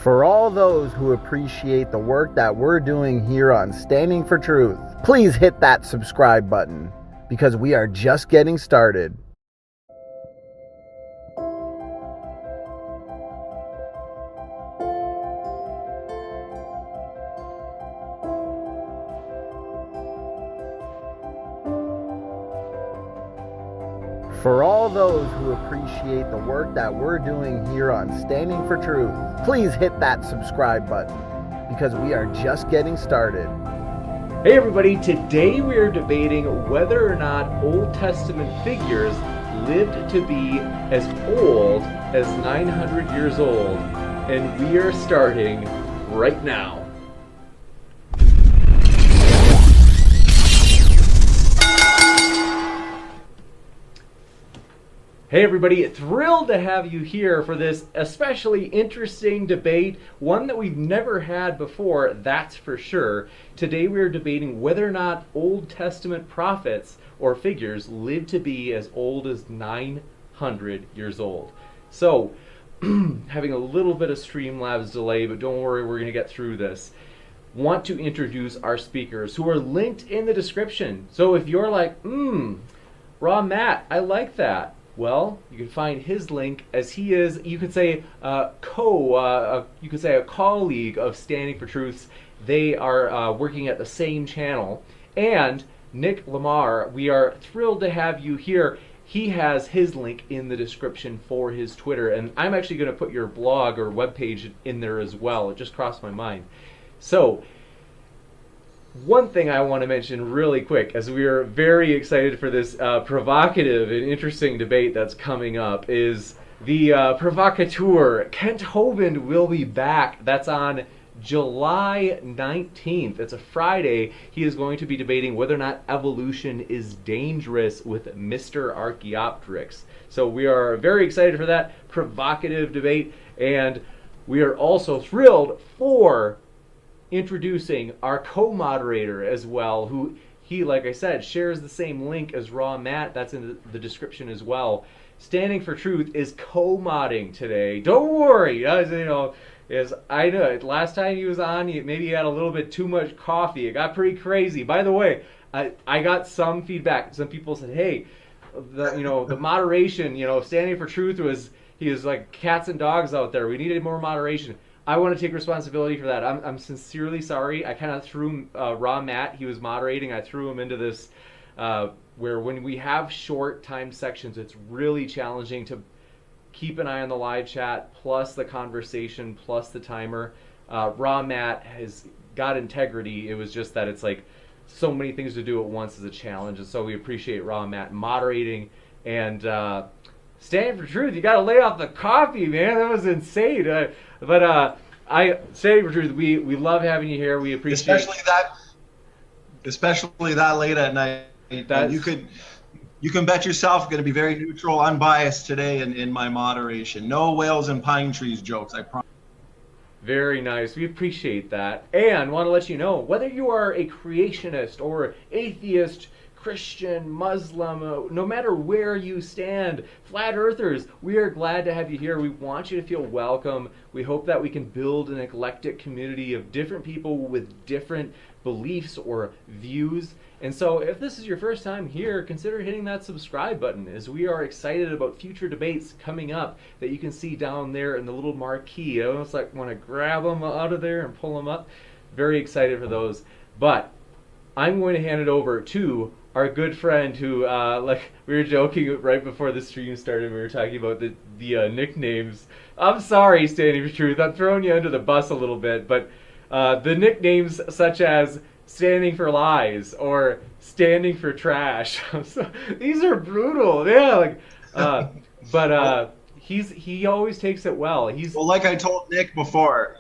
For all those who appreciate the work that we're doing here on Standing for Truth, please hit that subscribe button because we are just getting started. For all those who appreciate the work that we're doing here on Standing for Truth, please hit that subscribe button because we are just getting started. Hey everybody, today we are debating whether or not Old Testament figures lived to be as old as 900 years old, and we are starting right now. Hey everybody, thrilled to have you here for this especially interesting debate, one that we've never had before, that's for sure. Today we are debating whether or not Old Testament prophets or figures lived to be as old as 900 years old. So, having a little bit of Streamlabs delay, but don't worry, we're going to get through this. Want to introduce our speakers who are linked in the description. So if you're like, Raw Matt, I like that. Well, you can find his link as he is, you could say, a colleague of Standing for Truth. They are working at the same channel. And Nick Lamar, we are thrilled to have you here. He has his link in the description for his Twitter. And I'm actually going to put your blog or webpage in there as well. It just crossed my mind. So, one thing I want to mention really quick, as we are very excited for this provocative and interesting debate that's coming up, is the provocateur, Kent Hovind, will be back. That's on July 19th. It's a Friday. He is going to be debating whether or not evolution is dangerous with Mr. Archaeopteryx. So we are very excited for that provocative debate, and we are also thrilled for introducing our co-moderator as well, who he, like I said, shares the same link as Raw Matt. That's in the description as well. Standing for Truth is co-modding today. Don't worry, as I know, last time he was on, maybe he had a little bit too much coffee. It got pretty crazy. By the way, I got some feedback. Some people said, hey, the moderation, Standing for Truth he was like cats and dogs out there. We needed more moderation. I want to take responsibility for that. I'm sincerely sorry. I kind of threw Raw Matt. He was moderating. I threw him into this where when we have short time sections, it's really challenging to keep an eye on the live chat, plus the conversation, plus the timer. Raw Matt has got integrity. It was just that it's like so many things to do at once is a challenge. And so we appreciate Raw Matt moderating. And Standing for Truth, you got to lay off the coffee, man. That was insane. Standing for Truth, we love having you here. We appreciate especially that late at night. You can bet yourself I'm going to be very neutral, unbiased today in my moderation. No whales and pine trees jokes, I promise. Very nice. We appreciate that. And want to let you know, whether you are a creationist or atheist, Christian, Muslim, no matter where you stand, flat earthers, we are glad to have you here. We want you to feel welcome. We hope that we can build an eclectic community of different people with different beliefs or views. And so if this is your first time here, consider hitting that subscribe button, as we are excited about future debates coming up that you can see down there in the little marquee. I almost like want to grab them out of there and pull them up. Very excited for those. But I'm going to hand it over to our good friend who, we were joking right before the stream started. We were talking about the nicknames. I'm sorry, Standing for Truth. I'm throwing you under the bus a little bit, but the nicknames such as Standing for Lies or Standing for Trash. These are brutal. Yeah, but he always takes it well. Well, like I told Nick before,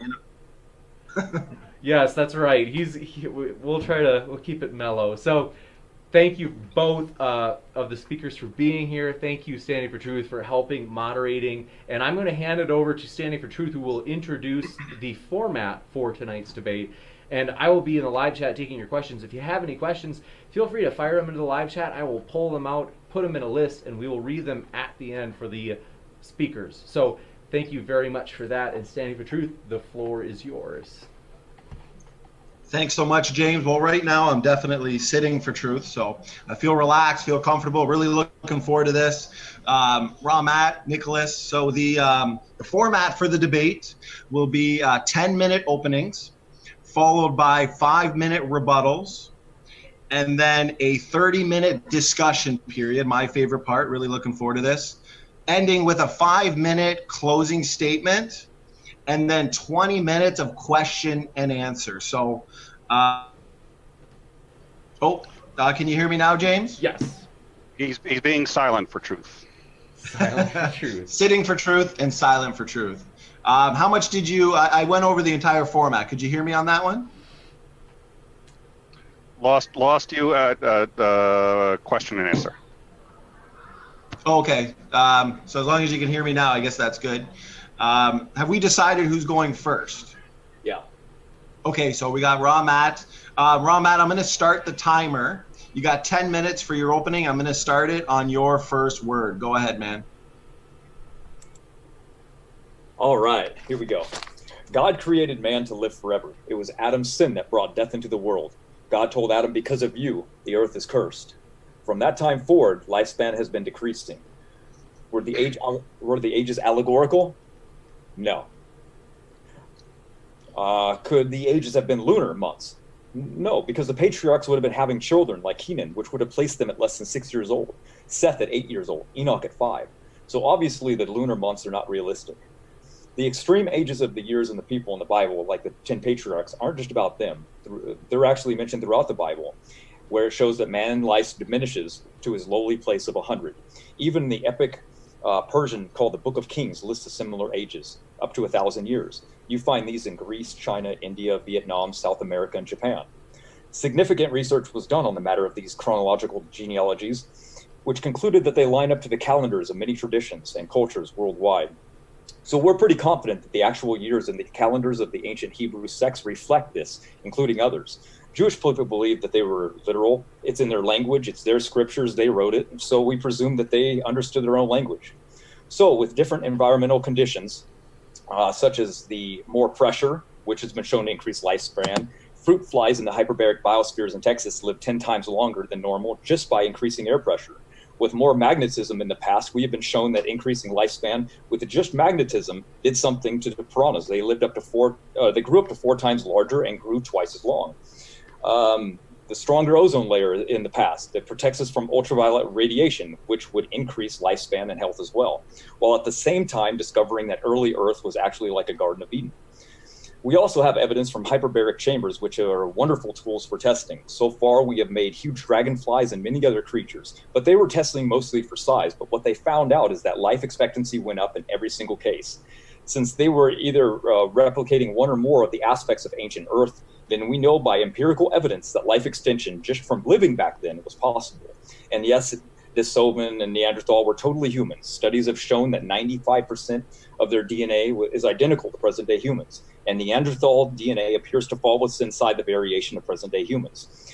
Yes, that's right. We'll keep it mellow. So, thank you both of the speakers for being here. Thank you, Standing for Truth, for helping moderating. And I'm going to hand it over to Standing for Truth, who will introduce the format for tonight's debate. And I will be in the live chat taking your questions. If you have any questions, feel free to fire them into the live chat. I will pull them out, put them in a list, and we will read them at the end for the speakers. So thank you very much for that. And Standing for Truth, the floor is yours. Thanks so much, James. Well, right now I'm definitely sitting for truth, so I feel relaxed, feel comfortable, really looking forward to this. Matt, Nicholas, so the format for the debate will be 10-minute openings, followed by 5-minute rebuttals, and then a 30-minute discussion period, my favorite part, really looking forward to this, ending with a 5-minute closing statement, and then 20 minutes of question and answer. So, can you hear me now, James? Yes. He's being silent for truth. Silent for truth. Sitting for truth and silent for truth. How much did you, I went over the entire format. Could you hear me on that one? Lost you at question and answer. Okay. So as long as you can hear me now, I guess that's good. Have we decided who's going first? Yeah. Okay, so we got Matt. Matt, I'm going to start the timer. You got 10 minutes for your opening. I'm going to start it on your first word. Go ahead, man. All right, here we go. God created man to live forever. It was Adam's sin that brought death into the world. God told Adam, because of you, the earth is cursed. From that time forward, lifespan has been decreasing. Were the ages allegorical? No. Could the ages have been lunar months? No, because the patriarchs would have been having children like Kenan, which would have placed them at less than 6 years old, Seth at 8 years old, Enoch at 5. So obviously the lunar months are not realistic. The extreme ages of the years and the people in the Bible, like the 10 patriarchs, aren't just about them. They're actually mentioned throughout the Bible, where it shows that man life diminishes to his lowly place of 100. Even the epic Persian called the Book of Kings lists the similar ages, up to 1,000 years. You find these in Greece, China, India, Vietnam, South America, and Japan. Significant research was done on the matter of these chronological genealogies, which concluded that they line up to the calendars of many traditions and cultures worldwide. So we're pretty confident that the actual years in the calendars of the ancient Hebrew sects reflect this, including others. Jewish people believe that they were literal. It's in their language, it's their scriptures, they wrote it, so we presume that they understood their own language. So with different environmental conditions, such as the more pressure, which has been shown to increase lifespan, fruit flies in the hyperbaric biospheres in Texas live 10 times longer than normal just by increasing air pressure. With more magnetism in the past, we have been shown that increasing lifespan with just magnetism did something to the piranhas. They lived up to they grew up to 4 times larger and grew twice as long. The stronger ozone layer in the past that protects us from ultraviolet radiation, which would increase lifespan and health as well, while at the same time discovering that early Earth was actually like a Garden of Eden. We also have evidence from hyperbaric chambers, which are wonderful tools for testing. So far, we have made huge dragonflies and many other creatures, but they were testing mostly for size. But what they found out is that life expectancy went up in every single case. Since they were either replicating one or more of the aspects of ancient Earth, then we know by empirical evidence that life extension just from living back then was possible. And yes, Denisovans and Neanderthal were totally humans. Studies have shown that 95% of their DNA is identical to present-day humans. And Neanderthal DNA appears to fall within inside the variation of present-day humans.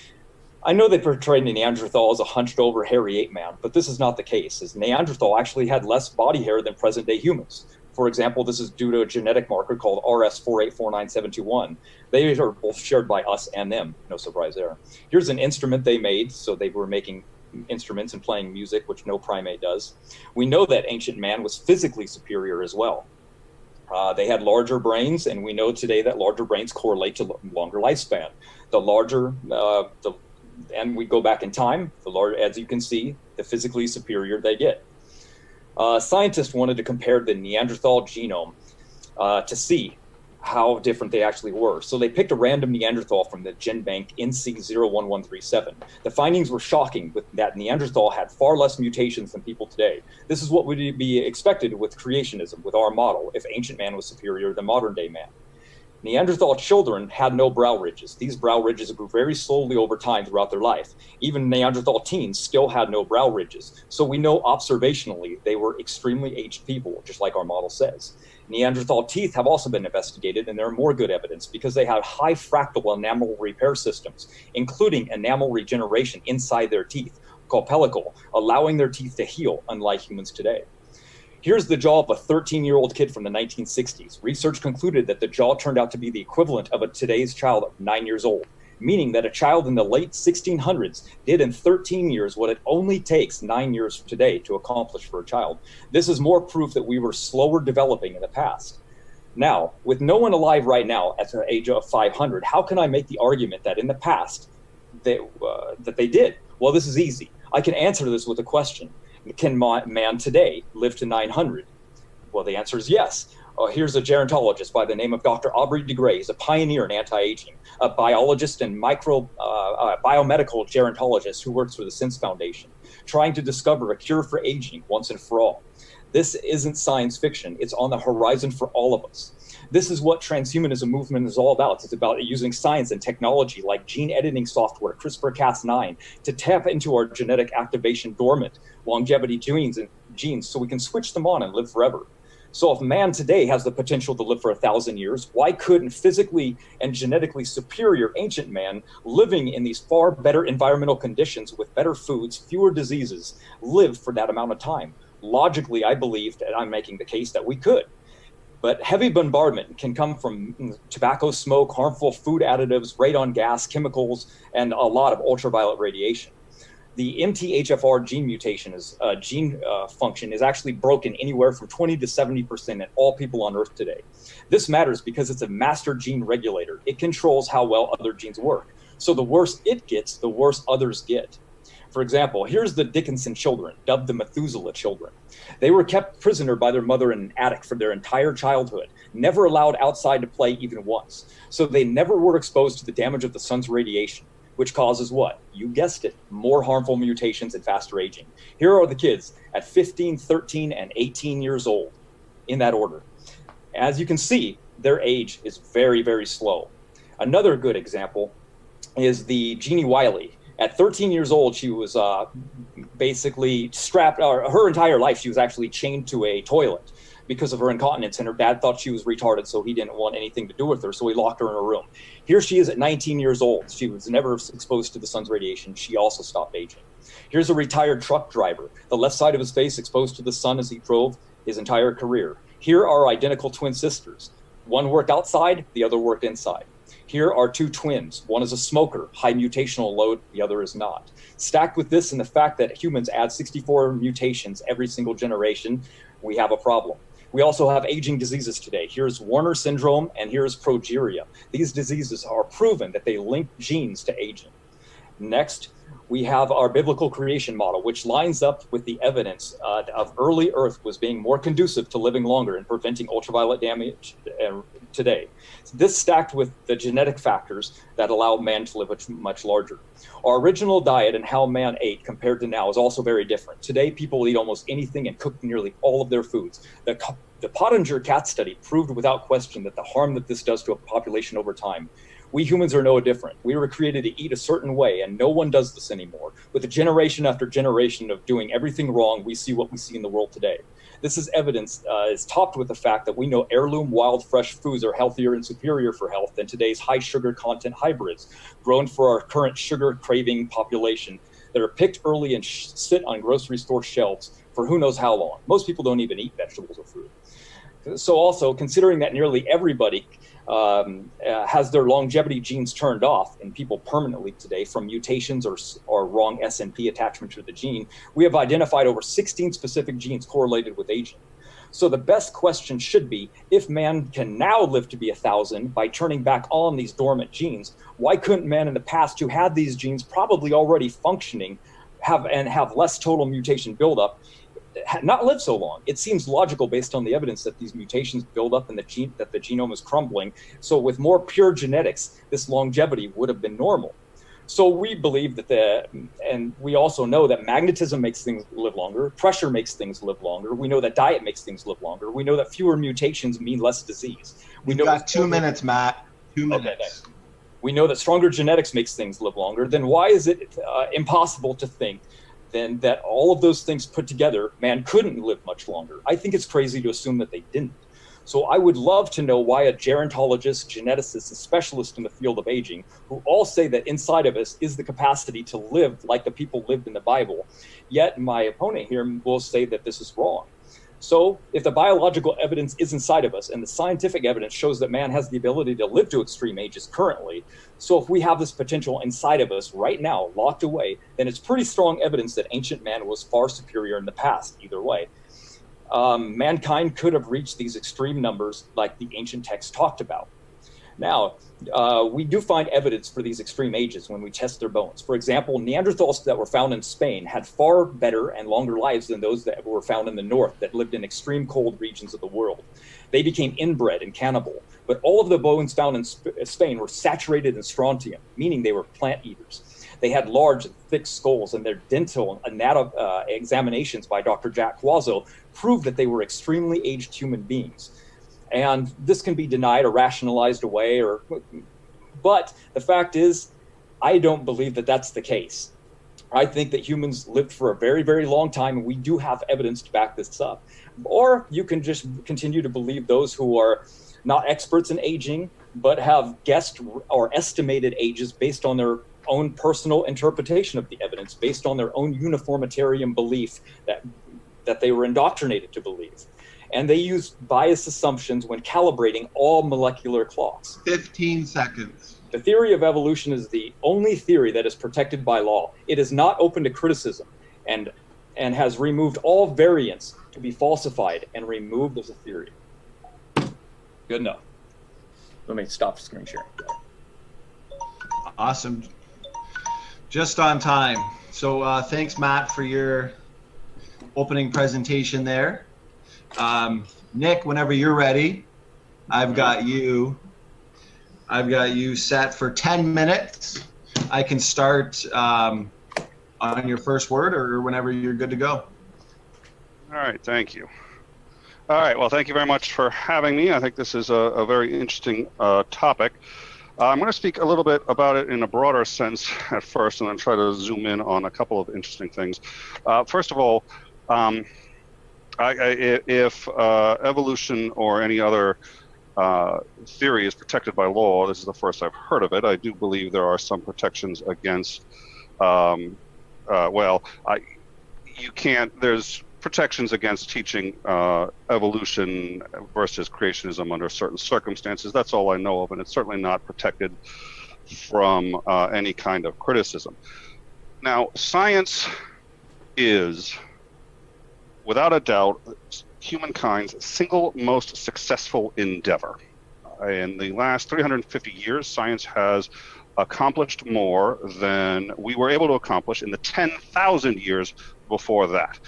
I know they portray Neanderthal as a hunched-over, hairy ape man, but this is not the case, as Neanderthal actually had less body hair than present-day humans. For example, this is due to a genetic marker called RS4849721. They are both shared by us and them. No surprise there. Here's an instrument they made. So they were making instruments and playing music, which no primate does. We know that ancient man was physically superior as well. They had larger brains, and we know today that larger brains correlate to longer lifespan. The larger, and we go back in time, the larger, as you can see, the physically superior they get. Scientists wanted to compare the Neanderthal genome to see how different they actually were. So they picked a random Neanderthal from the GenBank NC01137. The findings were shocking, with that Neanderthal had far less mutations than people today. This is what would be expected with creationism, with our model, if ancient man was superior than modern day man. Neanderthal children had no brow ridges. These brow ridges grew very slowly over time throughout their life. Even Neanderthal teens still had no brow ridges. So we know observationally they were extremely aged people, just like our model says. Neanderthal teeth have also been investigated, and there are more good evidence because they have high fractal enamel repair systems, including enamel regeneration inside their teeth, called pellicle, allowing their teeth to heal, unlike humans today. Here's the jaw of a 13-year-old kid from the 1960s. Research concluded that the jaw turned out to be the equivalent of today's child of 9 years old, meaning that a child in the late 1600s did in 13 years what it only takes 9 years today to accomplish for a child. This is more proof that we were slower developing in the past. Now, with no one alive right now at the age of 500, how can I make the argument that in the past that they did? Well, this is easy. I can answer this with a question. Can man today live to 900? Well, the answer is yes. Here's a gerontologist by the name of Dr. Aubrey de Grey. He's a pioneer in anti-aging, a biologist and biomedical gerontologist who works for the SINS Foundation, trying to discover a cure for aging once and for all. This isn't science fiction. It's on the horizon for all of us. This is what transhumanism movement is all about. It's about using science and technology like gene editing software, CRISPR-Cas9, to tap into our genetic activation dormant longevity genes so we can switch them on and live forever. So if man today has the potential to live for 1,000 years, why couldn't physically and genetically superior ancient man living in these far better environmental conditions with better foods, fewer diseases, live for that amount of time? Logically, I believe that I'm making the case that we could. But heavy bombardment can come from tobacco smoke, harmful food additives, radon gas, chemicals, and a lot of ultraviolet radiation. The MTHFR gene function is actually broken anywhere from 20 to 70% in all people on Earth today. This matters because it's a master gene regulator. It controls how well other genes work. So the worse it gets, the worse others get. For example, here's the Dickinson children, dubbed the Methuselah children. They were kept prisoner by their mother in an attic for their entire childhood, never allowed outside to play even once. So they never were exposed to the damage of the sun's radiation, which causes what? You guessed it, more harmful mutations and faster aging. Here are the kids at 15, 13, and 18 years old, in that order. As you can see, their age is very, very slow. Another good example is the Jeannie Wiley. At 13 years old, she was basically strapped, her entire life, she was actually chained to a toilet because of her incontinence, and her dad thought she was retarded, so he didn't want anything to do with her, so he locked her in a room. Here she is at 19 years old. She was never exposed to the sun's radiation. She also stopped aging. Here's a retired truck driver, the left side of his face exposed to the sun as he drove his entire career. Here are identical twin sisters. One worked outside, the other worked inside. Here are two twins. One is a smoker, high mutational load, the other is not. Stacked with this and the fact that humans add 64 mutations every single generation, we have a problem. We also have aging diseases today. Here's Werner syndrome and here's progeria. These diseases are proven that they link genes to aging. Next, we have our biblical creation model, which lines up with the evidence of early Earth was being more conducive to living longer and preventing ultraviolet damage today. This stacked with the genetic factors that allow man to live much larger. Our original diet and how man ate compared to now is also very different. Today, people eat almost anything and cook nearly all of their foods. The Pottinger cat study proved without question that the harm that this does to a population over time. We humans are no different. We were created to eat a certain way, and no one does this anymore. With a generation after generation of doing everything wrong, we see what we see in the world today. This is evidence is topped with the fact that we know heirloom, wild, fresh foods are healthier and superior for health than today's high sugar content hybrids grown for our current sugar craving population that are picked early and sit on grocery store shelves for who knows how long. Most people don't even eat vegetables or fruit. So also, considering that nearly everybody has their longevity genes turned off in people permanently today from mutations or wrong SNP attachment to the gene, we have identified over 16 specific genes correlated with aging. So the best question should be, if man can now live to be 1,000 by turning back on these dormant genes, why couldn't man in the past who had these genes probably already functioning have less total mutation buildup not live so long? It seems logical based on the evidence that these mutations build up in the genome is crumbling. So with more pure genetics, this longevity would have been normal. So we believe that and we also know that magnetism makes things live longer, pressure makes things live longer. We know that diet makes things live longer. We know that fewer mutations mean less disease. We've got 2 minutes, Matt. 2 minutes. Okay, we know that stronger genetics makes things live longer. Then why is it impossible to think then that all of those things put together, man couldn't live much longer? I think it's crazy to assume that they didn't. So I would love to know why a gerontologist, geneticist, and specialist in the field of aging, who all say that inside of us is the capacity to live like the people lived in the Bible, yet my opponent here will say that this is wrong. So if the biological evidence is inside of us and the scientific evidence shows that man has the ability to live to extreme ages currently, so if we have this potential inside of us right now, locked away, then it's pretty strong evidence that ancient man was far superior in the past, either way. Mankind could have reached these extreme numbers like the ancient texts talked about. Now, we do find evidence for these extreme ages when we test their bones. For example, Neanderthals that were found in Spain had far better and longer lives than those that were found in the north that lived in extreme cold regions of the world. They became inbred and cannibal, but all of the bones found in Spain were saturated in strontium, meaning they were plant eaters. They had large and thick skulls, and their dental examinations by Dr. Jack Quazzo proved that they were extremely aged human beings. And this can be denied or rationalized away, but the fact is, I don't believe that that's the case. I think that humans lived for a very, very long time, and we do have evidence to back this up. Or you can just continue to believe those who are not experts in aging, but have guessed or estimated ages based on their own personal interpretation of the evidence, based on their own uniformitarian belief that they were indoctrinated to believe. And they use biased assumptions when calibrating all molecular clocks. 15 seconds. The theory of evolution is the only theory that is protected by law. It is not open to criticism and has removed all variants to be falsified and removed as a theory. Good enough. Let me stop screen sharing. Awesome. Just on time. So thanks, Matt, for your opening presentation there. Nick, whenever you're ready, I've got you set for 10 minutes. I can start on your first word or whenever you're good to go. All right, thank you. All right, well, thank you very much for having me. I think this is a very interesting topic. I'm going to speak a little bit about it in a broader sense at first, and then try to zoom in on a couple of interesting things. First of all, if evolution or any other theory is protected by law, this is the first I've heard of it. I do believe there are some protections against, there's protections against teaching evolution versus creationism under certain circumstances. That's all I know of, and it's certainly not protected from any kind of criticism. Now, science is, without a doubt, humankind's single most successful endeavor. In the last 350 years, science has accomplished more than we were able to accomplish in the 10,000 years before that.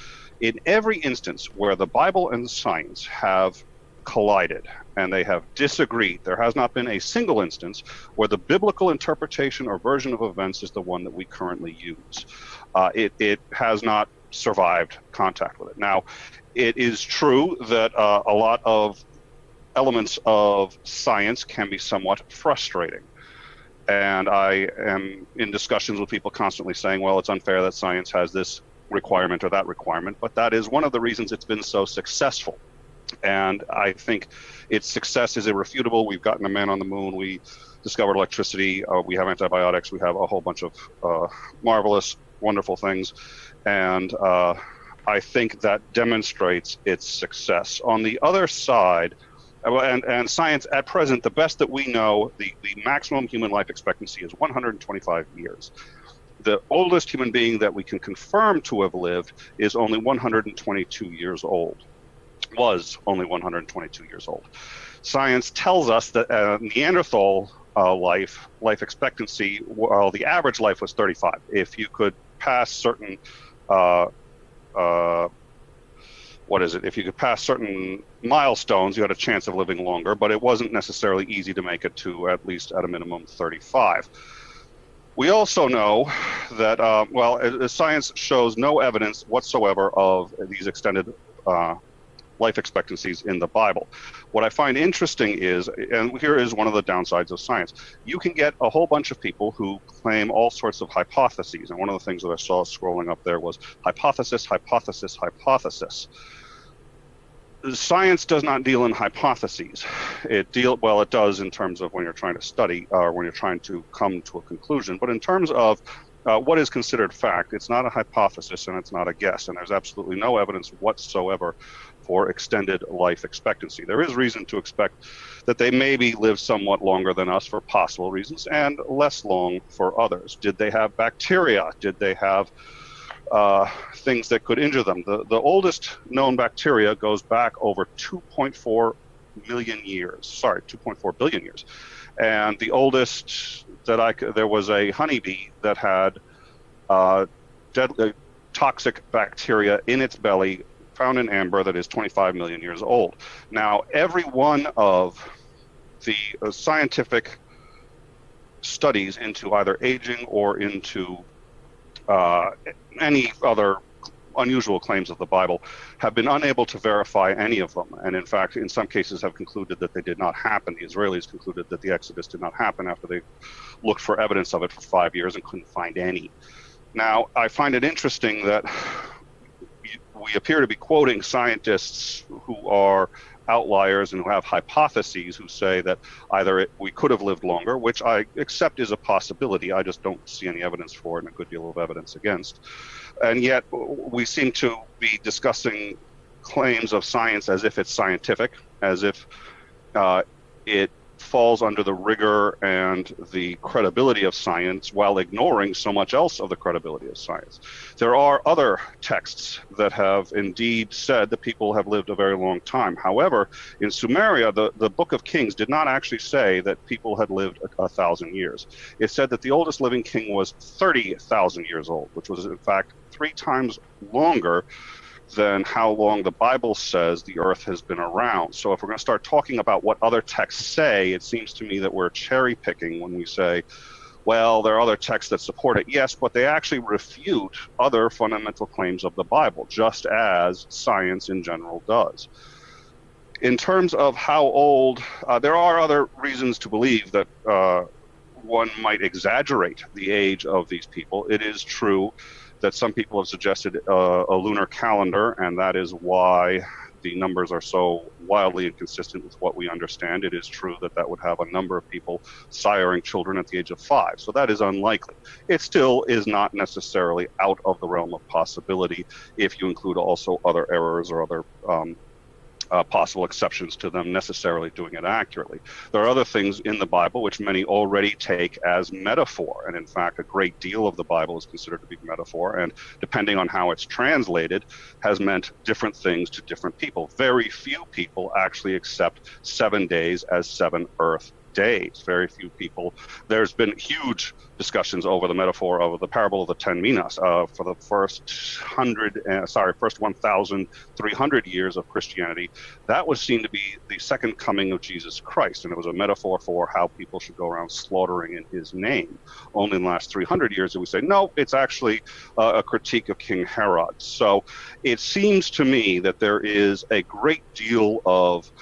In every instance where the Bible and science have collided and they have disagreed, there has not been a single instance where the biblical interpretation or version of events is the one that we currently use. It has not survived contact with it. Now, it is true that a lot of elements of science can be somewhat frustrating. And I am in discussions with people constantly saying, well, it's unfair that science has this requirement or that requirement, but that is one of the reasons it's been so successful. And I think its success is irrefutable. We've gotten a man on the moon. We discovered electricity. We have antibiotics. We have a whole bunch of marvelous, wonderful things. And I think that demonstrates its success. On the other side, and science at present, the best that we know, the maximum human life expectancy is 125 years. The oldest human being that we can confirm to have lived is only 122 years old. Was only 122 years old. Science tells us that Neanderthal life expectancy, well, the average life was 35. If you could pass certain if you could pass certain milestones, you had a chance of living longer, but it wasn't necessarily easy to make it to at least at a minimum 35. We also know that, science shows no evidence whatsoever of these extended life expectancies in the Bible. What I find interesting is, and here is one of the downsides of science, you can get a whole bunch of people who claim all sorts of hypotheses. And one of the things that I saw scrolling up there was hypothesis, hypothesis, hypothesis. Science does not deal in hypotheses. It does in terms of when you're trying to study or when you're trying to come to a conclusion. But in terms of what is considered fact, it's not a hypothesis and it's not a guess. And there's absolutely no evidence whatsoever for extended life expectancy. There is reason to expect that they maybe lived somewhat longer than us for possible reasons and less long for others. Did they have bacteria? Did they have things that could injure them? The oldest known bacteria goes back over 2.4 million years. Sorry, 2.4 billion years. And the oldest there was a honeybee that had deadly toxic bacteria in its belly, found in amber, that is 25 million years old. Now, every one of the scientific studies into either aging or into any other unusual claims of the Bible have been unable to verify any of them, and in fact, in some cases have concluded that they did not happen. The Israelis concluded that the Exodus did not happen after they looked for evidence of it for 5 years and couldn't find any. Now, I find it interesting that we appear to be quoting scientists who are outliers and who have hypotheses, who say that either we could have lived longer, which I accept is a possibility. I just don't see any evidence for it and a good deal of evidence against. And yet we seem to be discussing claims of science as if it's scientific, as if it falls under the rigor and the credibility of science, while ignoring so much else of the credibility of science. There are other texts that have indeed said that people have lived a very long time. However, in Sumeria, the Book of Kings did not actually say that people had lived 1,000 years. It said that the oldest living king was 30,000 years old, which was in fact 3 times longer than how long the Bible says the earth has been around. So if we're going to start talking about what other texts say, it seems to me that we're cherry picking when we say, well, there are other texts that support it. Yes, but they actually refute other fundamental claims of the Bible, just as science in general does. In terms of how old, there are other reasons to believe that one might exaggerate the age of these people. It is true that some people have suggested a lunar calendar, and that is why the numbers are so wildly inconsistent with what we understand. It is true that that would have a number of people siring children at the age of 5, so that is unlikely. It still is not necessarily out of the realm of possibility if you include also other errors or other possible exceptions to them necessarily doing it accurately. There are other things in the Bible which many already take as metaphor, and in fact a great deal of the Bible is considered to be metaphor, and depending on how it's translated has meant different things to different people. Very few people actually accept 7 days as 7 earth days. Very few people. There's been huge discussions over the metaphor of the parable of the 10 minas for the first 1,300 years of Christianity. That was seen to be the second coming of Jesus Christ, and it was a metaphor for how people should go around slaughtering in his name. Only in the last 300 years did we say, no, it's actually a critique of King Herod. So it seems to me that there is a great deal of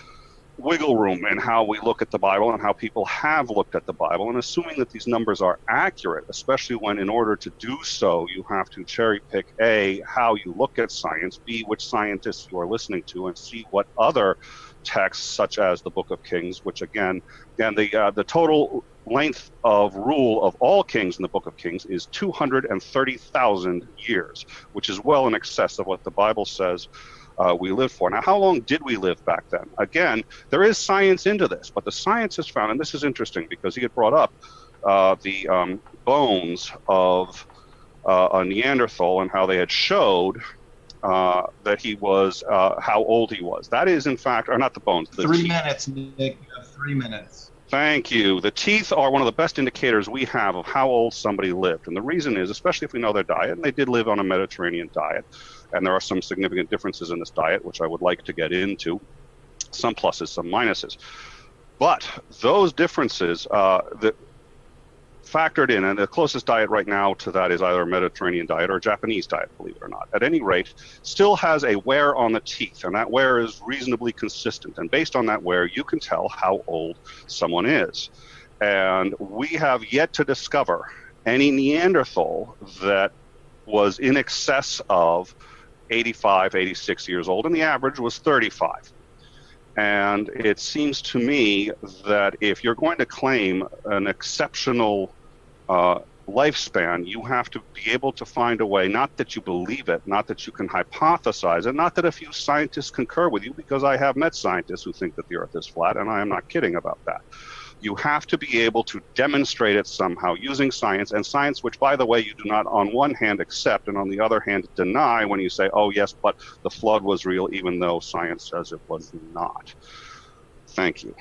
wiggle room in how we look at the Bible and how people have looked at the Bible, and assuming that these numbers are accurate, especially when in order to do so you have to cherry pick A, how you look at science, B, which scientists you are listening to, and C, what other texts such as the Book of Kings, which again the total length of rule of all kings in the Book of Kings is 230,000 years, which is well in excess of what the Bible says we lived for. Now, how long did we live back then? Again, there is science into this, but the science has found, and this is interesting because he had brought up the bones of a Neanderthal and how they had showed that he was, how old he was. That is, in fact, or not the bones. The 3 teeth. minutes, Nick. You have 3 minutes. Thank you. The teeth are one of the best indicators we have of how old somebody lived. And the reason is, especially if we know their diet, and they did live on a Mediterranean diet, and there are some significant differences in this diet, which I would like to get into, some pluses, some minuses. But those differences that factored in, and the closest diet right now to that is either a Mediterranean diet or a Japanese diet, believe it or not. At any rate, still has a wear on the teeth, and that wear is reasonably consistent. And based on that wear, you can tell how old someone is. And we have yet to discover any Neanderthal that was in excess of 85, 86 years old, and the average was 35. And it seems to me that if you're going to claim an exceptional lifespan, you have to be able to find a way, not that you believe it, not that you can hypothesize it, not that a few scientists concur with you, because I have met scientists who think that the earth is flat, and I am not kidding about that. You have to be able to demonstrate it somehow using science, and science which, by the way, you do not on one hand accept and on the other hand deny when you say, oh yes, but the flood was real, even though science says it was not. Thank you.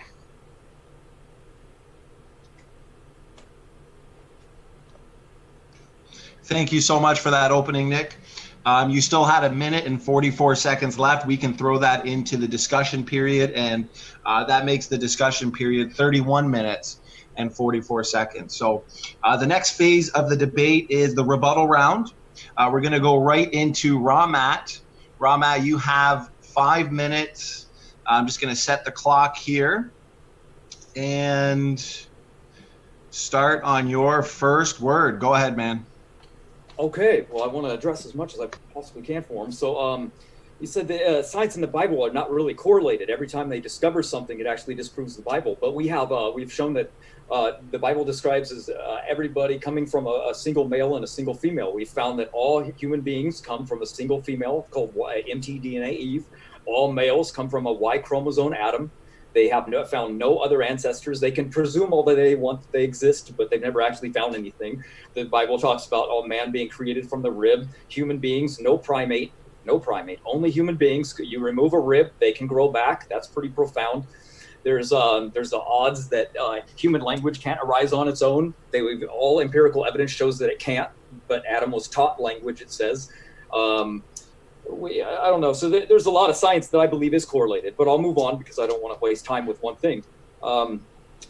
Thank you so much for that opening, Nick. You still had 1 minute and 44 seconds left. We can throw that into the discussion period, and that makes the discussion period 31 minutes and 44 seconds. So the next phase of the debate is the rebuttal round. We're going to go right into Ramat. Ramat, you have 5 minutes. I'm just going to set the clock here and start on your first word. Go ahead, man. Okay, well, I want to address as much as I possibly can for him. So you said the science and the Bible are not really correlated. Every time they discover something, it actually disproves the Bible. But we've shown that the Bible describes as everybody coming from a single male and a single female. We found that all human beings come from a single female called mtDNA Eve. All males come from a Y chromosome Adam. They have found no other ancestors. They can presume all that they want they exist, but they've never actually found anything. The Bible talks about all man being created from the rib. Human beings, no primate, only human beings. You remove a rib, they can grow back. That's pretty profound. There's the odds that human language can't arise on its own. All empirical evidence shows that it can't, but Adam was taught language, it says. I don't know. So there's a lot of science that I believe is correlated, but I'll move on because I don't want to waste time with one thing.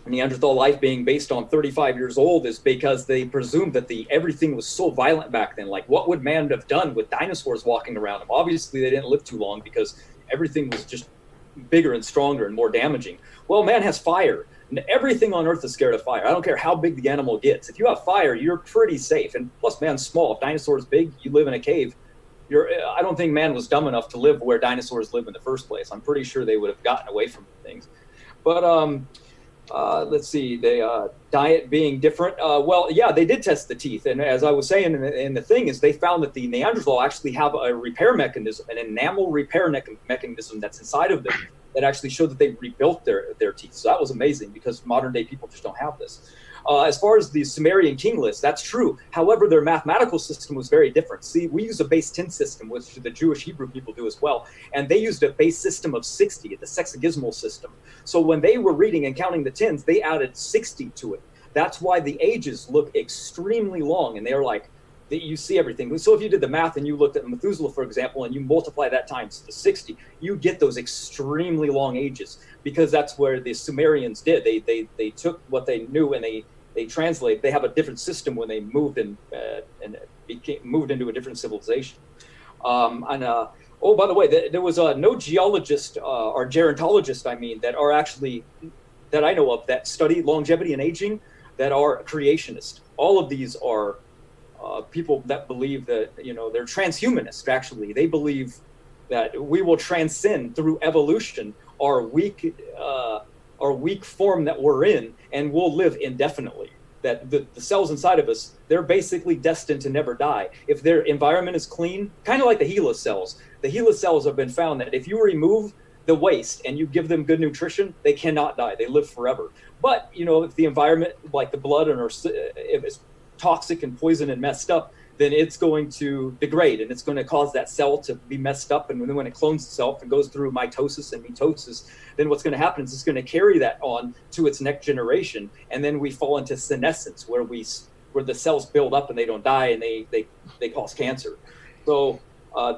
Neanderthal life being based on 35 years old is because they presumed that everything was so violent back then. Like, what would man have done with dinosaurs walking around them? Obviously, they didn't live too long because everything was just bigger and stronger and more damaging. Well, man has fire. And everything on Earth is scared of fire. I don't care how big the animal gets. If you have fire, you're pretty safe. And plus, man's small. If dinosaurs big, you live in a cave. I don't think man was dumb enough to live where dinosaurs live in the first place. I'm pretty sure they would have gotten away from things. But let's see, diet being different. Well, yeah, they did test the teeth. And as I was saying in the thing is they found that the Neanderthal actually have a repair mechanism, an enamel repair mechanism that's inside of them that actually showed that they rebuilt their teeth. So that was amazing because modern day people just don't have this. As far as the Sumerian king list, that's true. However, their mathematical system was very different. See, we use a base 10 system, which the Jewish Hebrew people do as well. And they used a base system of 60, the sexagesimal system. So when they were reading and counting the tens, they added 60 to it. That's why the ages look extremely long. And they're like, you see everything. So if you did the math and you looked at Methuselah, for example, and you multiply that times the 60, you get those extremely long ages because that's where the Sumerians did. They took what they knew and they translate. They have a different system when they moved moved into a different civilization. Oh, by the way, there was no geologist or gerontologist, that I know of that study longevity and aging that are creationists. All of these are people that believe that, they're transhumanists, actually. They believe that we will transcend through evolution our weak form that we're in, and we'll live indefinitely. That the cells inside of us, they're basically destined to never die. If their environment is clean, kind of like the HeLa cells. The HeLa cells have been found that if you remove the waste and you give them good nutrition, they cannot die. They live forever. But, if the environment, like the blood, if it's toxic and poison and messed up, then it's going to degrade and it's going to cause that cell to be messed up. And then when it clones itself and goes through mitosis and mitosis, then what's going to happen is it's going to carry that on to its next generation. And then we fall into senescence where the cells build up and they don't die and they cause cancer. So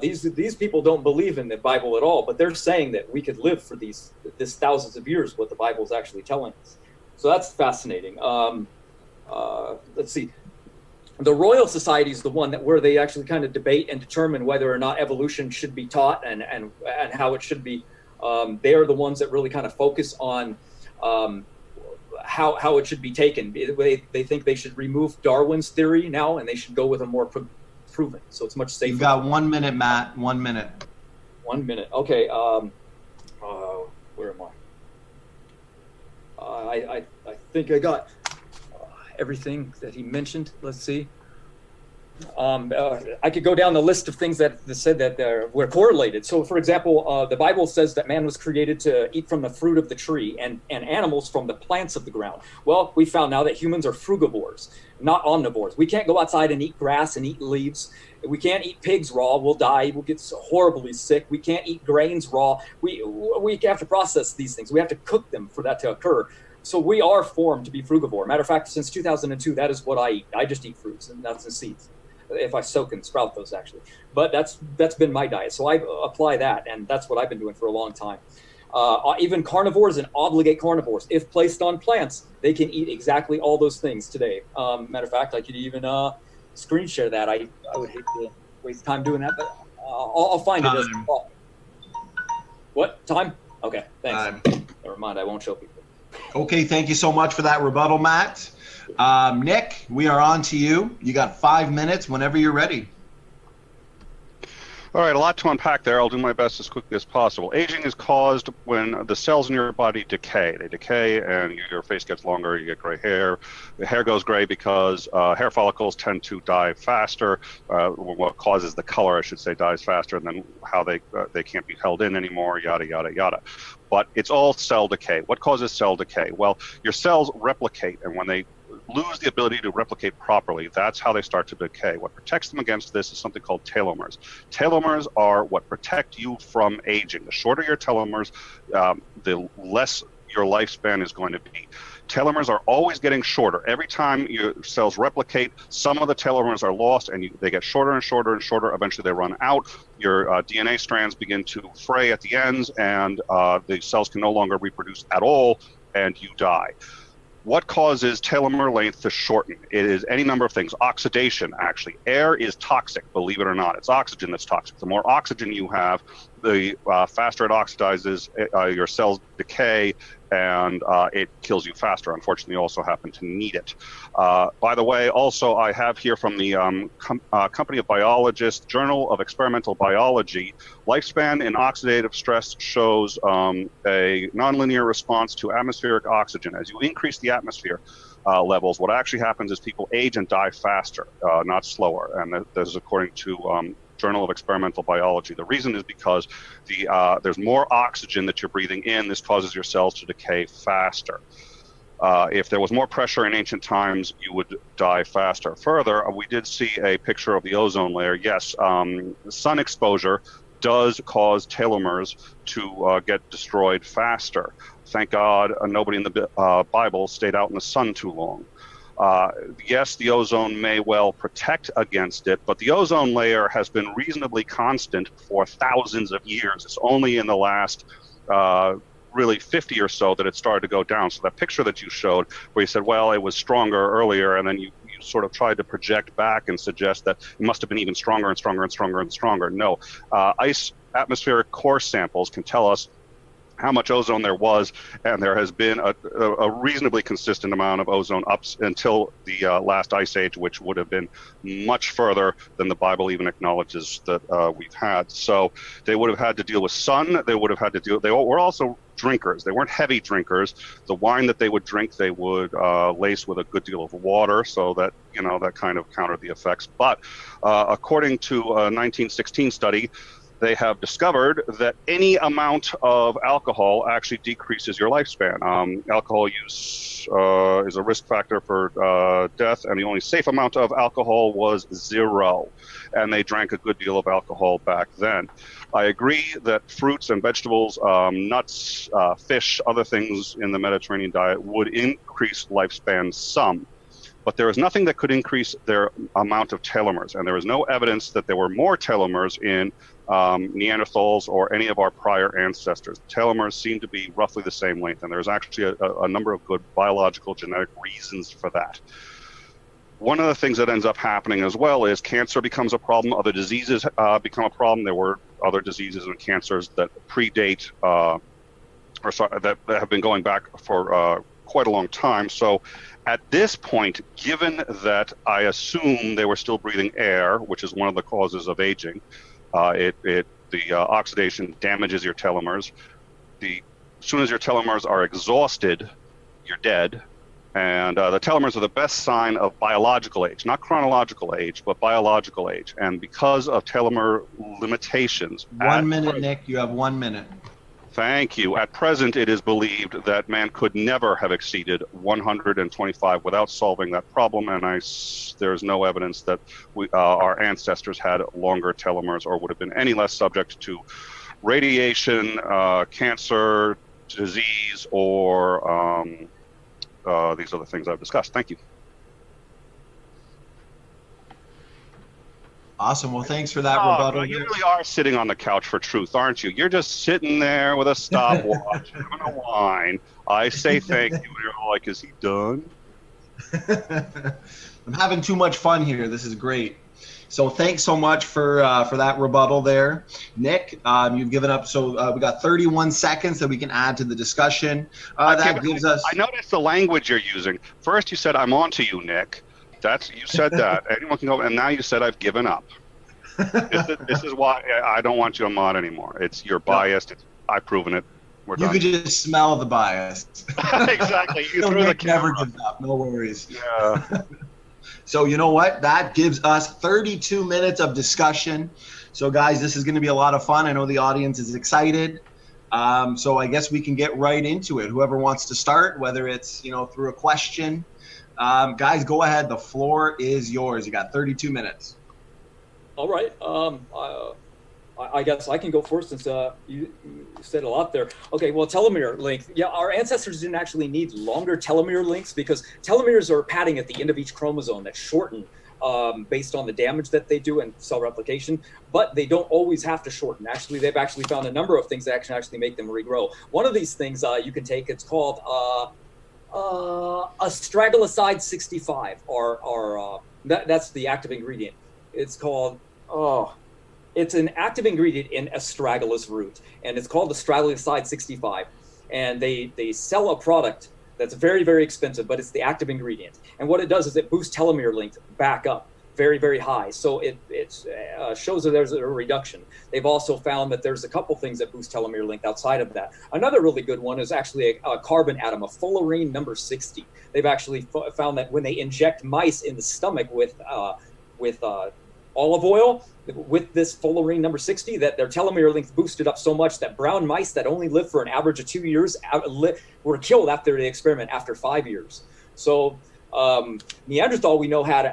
these people don't believe in the Bible at all, but they're saying that we could live for this thousands of years, what the Bible is actually telling us. So that's fascinating. Let's see. The Royal Society is the one where they actually kind of debate and determine whether or not evolution should be taught and how it should be. They are the ones that really kind of focus on how it should be taken. They think they should remove Darwin's theory now, and they should go with a more proven. So it's much safer. You've got 1 minute, Matt. 1 minute. 1 minute. Okay. Where am I? I think I got everything that he mentioned. Let's see. I could go down the list of things that said that were correlated. So, for example, the Bible says that man was created to eat from the fruit of the tree and animals from the plants of the ground. Well, we found now that humans are frugivores, not omnivores. We can't go outside and eat grass and eat leaves. We can't eat pigs raw. We'll die. We'll get horribly sick. We can't eat grains raw. We have to process these things. We have to cook them for that to occur. So we are formed to be frugivore. Matter of fact, since 2002, that is what I eat. I just eat fruits and nuts and seeds, if I soak and sprout those, actually. But that's been my diet. So I apply that, and that's what I've been doing for a long time. Even carnivores and obligate carnivores, if placed on plants, they can eat exactly all those things today. Matter of fact, I could even screen share that. I would hate to waste time doing that, but I'll find it. What? Time? Okay, thanks. Never mind, I won't show people. Okay, thank you so much for that rebuttal, Matt. Nick, we are on to you. You got 5 minutes whenever you're ready. All right, a lot to unpack there. I'll do my best as quickly as possible. Aging is caused when the cells in your body decay. They decay and your face gets longer, you get gray hair. The hair goes gray because hair follicles tend to die faster. What causes the color, I should say, dies faster, and then how they can't be held in anymore, yada, yada, yada. But it's all cell decay. What causes cell decay? Well, your cells replicate, and when they lose the ability to replicate properly, that's how they start to decay. What protects them against this is something called telomeres. Telomeres are what protect you from aging. The shorter your telomeres, the less your lifespan is going to be. Telomeres are always getting shorter. Every time your cells replicate, some of the telomeres are lost, and they get shorter and shorter and shorter. Eventually they run out. Your DNA strands begin to fray at the ends, and the cells can no longer reproduce at all, and you die. What causes telomere length to shorten? It is any number of things. Oxidation, actually. Air is toxic, believe it or not. It's oxygen that's toxic. The more oxygen you have, the faster it oxidizes, your cells decay, and it kills you faster. Unfortunately, you also happen to need it. By the way, also, I have here from the Company of Biologists, Journal of Experimental Biology, lifespan in oxidative stress shows a nonlinear response to atmospheric oxygen. As you increase the atmosphere levels, what actually happens is people age and die faster, not slower. And this is according to Journal of Experimental Biology. The reason is because there's more oxygen that you're breathing in. This causes your cells to decay faster. If there was more pressure in ancient times, you would die faster. Further, we did see a picture of the ozone layer. Yes, sun exposure does cause telomeres to get destroyed faster. Thank God nobody in the Bible stayed out in the sun too long. Yes, the ozone may well protect against it, but the ozone layer has been reasonably constant for thousands of years. It's only in the last really 50 or so that it started to go down. So that picture that you showed where you said, well, it was stronger earlier, and then you sort of tried to project back and suggest that it must have been even stronger and stronger and stronger and stronger. No, ice atmospheric core samples can tell us how much ozone there was, and there has been a reasonably consistent amount of ozone up until the last ice age, which would have been much further than the Bible even acknowledges that we've had. So they would have had to deal with sun. They would have had to deal. They were also drinkers. They weren't heavy drinkers. The wine that they would drink, they would lace with a good deal of water, so that that kind of countered the effects. But according to a 1916 study, they have discovered that any amount of alcohol actually decreases your lifespan. Alcohol use is a risk factor for death, and the only safe amount of alcohol was 0. And they drank a good deal of alcohol back then. I agree that fruits and vegetables, nuts, fish, other things in the Mediterranean diet would increase lifespan some. But there is nothing that could increase their amount of telomeres, and there is no evidence that there were more telomeres in Neanderthals or any of our prior ancestors. Telomeres seem to be roughly the same length, and there's actually a number of good biological genetic reasons for that. One of the things that ends up happening as well is cancer becomes a problem, other diseases become a problem. There were other diseases and cancers that predate, that have been going back for quite a long time. So at this point, given that I assume they were still breathing air, which is one of the causes of aging, the oxidation damages your telomeres. As soon as your telomeres are exhausted, you're dead. And the telomeres are the best sign of biological age, not chronological age, but biological age. And because of telomere limitations. 1 minute, Nick. You have 1 minute. Thank you. At present, it is believed that man could never have exceeded 125 without solving that problem. And there's no evidence that our ancestors had longer telomeres or would have been any less subject to radiation, cancer, disease, or these other things I've discussed. Thank you. Awesome. Well, thanks for that rebuttal. You really are sitting on the couch for truth, aren't you? You're just sitting there with a stopwatch, having a wine. I say thank you, and you're like, is he done? I'm having too much fun here. This is great. So thanks so much for that rebuttal there. Nick, you've given up. So we got 31 seconds that we can add to the discussion. That gives us. I noticed the language you're using. First, you said, I'm on to you, Nick. You said that. Anyone can go, and now you said I've given up. This is why I don't want you to mod anymore. You're biased. I've proven it. We're done. You could just smell the bias. Exactly. You threw the camera. Never gives up. No worries. Yeah. So you know what? That gives us 32 minutes of discussion. So guys, this is going to be a lot of fun. I know the audience is excited. So I guess we can get right into it. Whoever wants to start, whether it's through a question. Guys, go ahead. The floor is yours. You got 32 minutes. All right. I guess I can go first since you said a lot there. Okay, well, telomere length. Yeah, our ancestors didn't actually need longer telomere lengths because telomeres are padding at the end of each chromosome that shorten based on the damage that they do in cell replication, but they don't always have to shorten. Actually, they've actually found a number of things that actually make them regrow. One of these things you can take, it's called astragaloside 65, or that's the active ingredient. It's called, it's an active ingredient in astragalus root, and it's called astragaloside 65. And they sell a product that's very, very expensive, but it's the active ingredient. And what it does is it boosts telomere length back up very, very high. So it shows that there's a reduction. They've also found that there's a couple things that boost telomere length outside of that. Another really good one is actually a carbon atom, a fullerene number 60. They've actually found that when they inject mice in the stomach with olive oil, with this fullerene number 60, that their telomere length boosted up so much that brown mice that only lived for an average of 2 years were killed after the experiment after 5 years. So Neanderthal, we know, had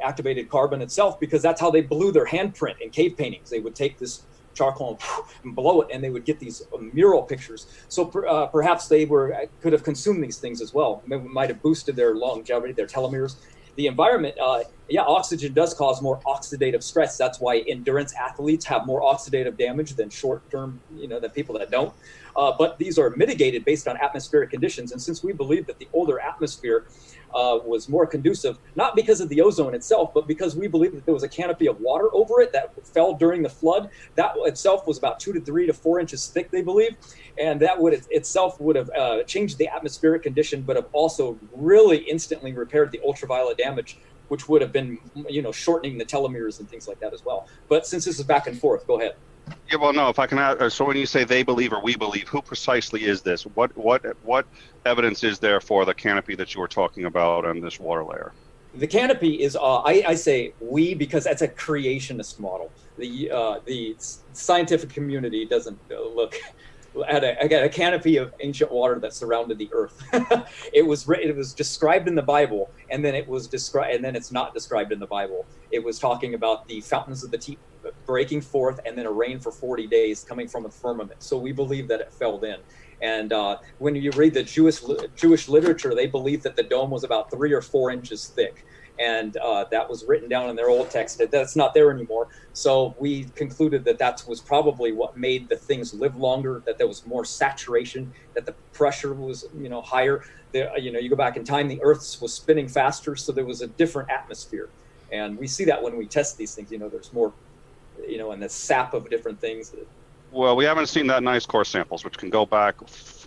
activated carbon itself because that's how they blew their handprint in cave paintings. They would take this charcoal and blow it, and they would get these mural pictures. So perhaps they could have consumed these things as well. It might have boosted their longevity, their telomeres. The environment, oxygen does cause more oxidative stress. That's why endurance athletes have more oxidative damage than short-term, than people that don't. But these are mitigated based on atmospheric conditions. And since we believe that the older atmosphere was more conducive, not because of the ozone itself, but because we believe that there was a canopy of water over it that fell during the flood. That itself was about 2 to 3 to 4 inches thick, they believe. And that would have changed the atmospheric condition, but have also really instantly repaired the ultraviolet damage, which would have been, shortening the telomeres and things like that as well. But since this is back and forth, go ahead. Yeah, well, no, if I can add, so when you say they believe or we believe, who precisely is this? What evidence is there for the canopy that you were talking about on this water layer? The canopy is, I say we, because that's a creationist model. The scientific community doesn't look at a canopy of ancient water that surrounded the earth. It was described in the Bible, and then it's not described in the Bible. It was talking about the fountains of the deep breaking forth, and then a rain for 40 days coming from a firmament. So we believe that it fell in. And when you read the Jewish literature, they believe that the dome was about 3 or 4 inches thick. And that was written down in their old text. That's not there anymore. So we concluded that was probably what made the things live longer, that there was more saturation, that the pressure was higher. You go back in time, the Earth was spinning faster, so there was a different atmosphere. And we see that when we test these things, there's more, and the sap of different things. Well, we haven't seen that in ice core samples, which can go back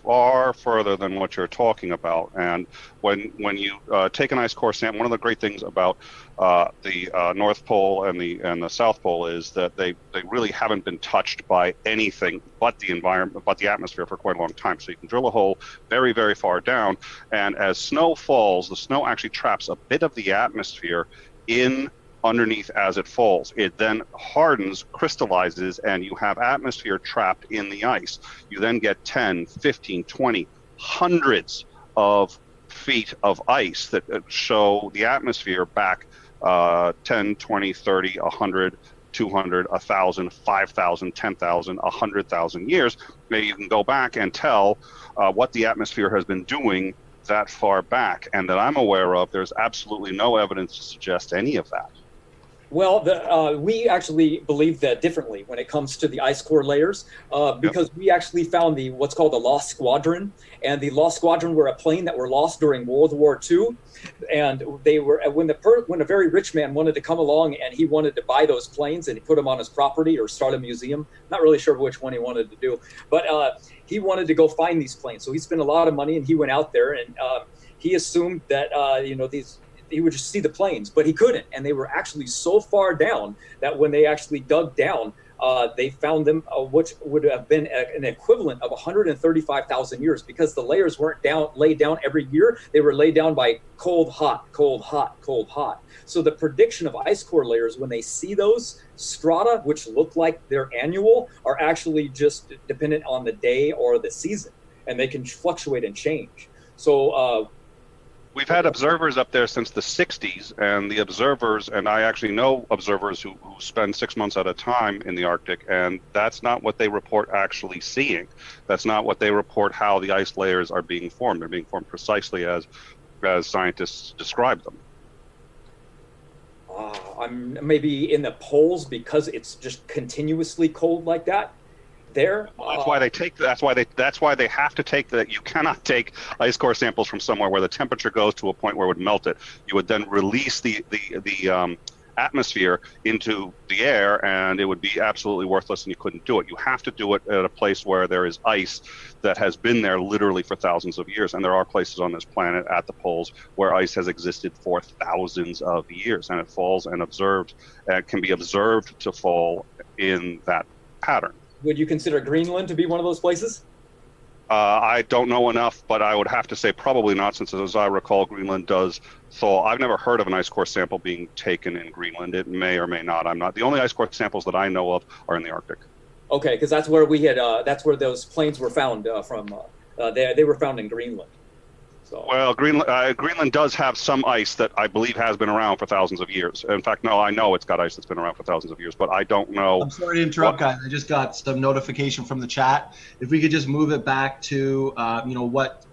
far further than what you're talking about. And when you take an ice core sample, one of the great things about the North Pole and the South Pole is that they really haven't been touched by anything but the environment, but the atmosphere for quite a long time. So you can drill a hole very, very far down, and as snow falls, the snow actually traps a bit of the atmosphere in underneath as it falls. It then hardens, crystallizes, and you have atmosphere trapped in the ice. You then get 10, 15, 20, hundreds of feet of ice that show the atmosphere back 10, 20, 30, 100, 200, 1,000, 5,000, 10,000, 100,000 years. Maybe you can go back and tell what the atmosphere has been doing that far back. And that I'm aware of, there's absolutely no evidence to suggest any of that. Well, we actually believe that differently when it comes to the ice core layers, because we actually found what's called the Lost Squadron, and the Lost Squadron were a plane that were lost during World War II, and they were when a very rich man wanted to come along and he wanted to buy those planes and he put them on his property or start a museum. Not really sure which one he wanted to do, but he wanted to go find these planes, so he spent a lot of money and he went out there and he assumed that he would just see the planes, but he couldn't. And they were actually so far down that when they actually dug down, they found them, which would have been an equivalent of 135,000 years, because the layers weren't laid down every year. They were laid down by cold, hot, cold, hot, cold, hot. So the prediction of ice core layers, when they see those strata, which look like they're annual, are actually just dependent on the day or the season, and they can fluctuate and change. So, we've had observers up there since the 60s, and the observers, and I actually know observers who spend 6 months at a time in the Arctic, and that's not what they report actually seeing. That's not what they report how the ice layers are being formed. They're being formed precisely as scientists describe them. I'm maybe in the poles because it's just continuously cold like that. There. Well, that's why they have to take that. You cannot take ice core samples from somewhere where the temperature goes to a point where it would melt it. You would then release the atmosphere into the air, and it would be absolutely worthless, and you couldn't do it. You have to do it at a place where there is ice that has been there literally for thousands of years. And there are places on this planet at the poles where ice has existed for thousands of years, and it falls and can be observed to fall in that pattern. Would you consider Greenland to be one of those places? I don't know enough, but I would have to say probably not, since as I recall, Greenland does thaw. I've never heard of an ice core sample being taken in Greenland. It may or may not. The only ice core samples that I know of are in the Arctic. Okay, because that's where that's where those planes were found from. They were found in Greenland. So. Well, Greenland does have some ice that I believe has been around for thousands of years. In fact, no, I know it's got ice that's been around for thousands of years, but I don't know. I'm sorry to interrupt, guys. I just got some notification from the chat. If we could just move it back to, what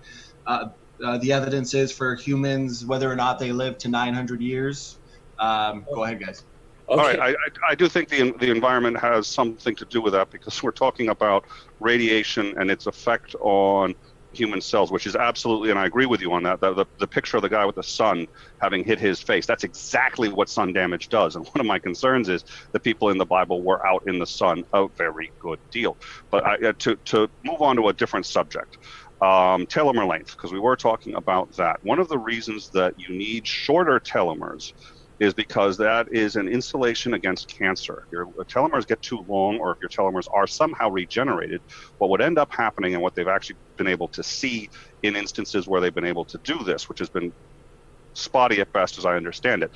the evidence is for humans, whether or not they live to 900 years. Go ahead, guys. Okay. All right, I do think the environment has something to do with that, because we're talking about radiation and its effect on human cells, which is absolutely, and I agree with you on that, the picture of the guy with the sun having hit his face, that's exactly what sun damage does. And one of my concerns is the people in the Bible were out in the sun a very good deal. But to move on to a different subject, telomere length, because we were talking about that. One of the reasons that you need shorter telomeres is because that is an insulation against cancer. If your telomeres get too long, or if your telomeres are somehow regenerated, what would end up happening, and what they've actually been able to see in instances where they've been able to do this, which has been spotty at best as I understand it,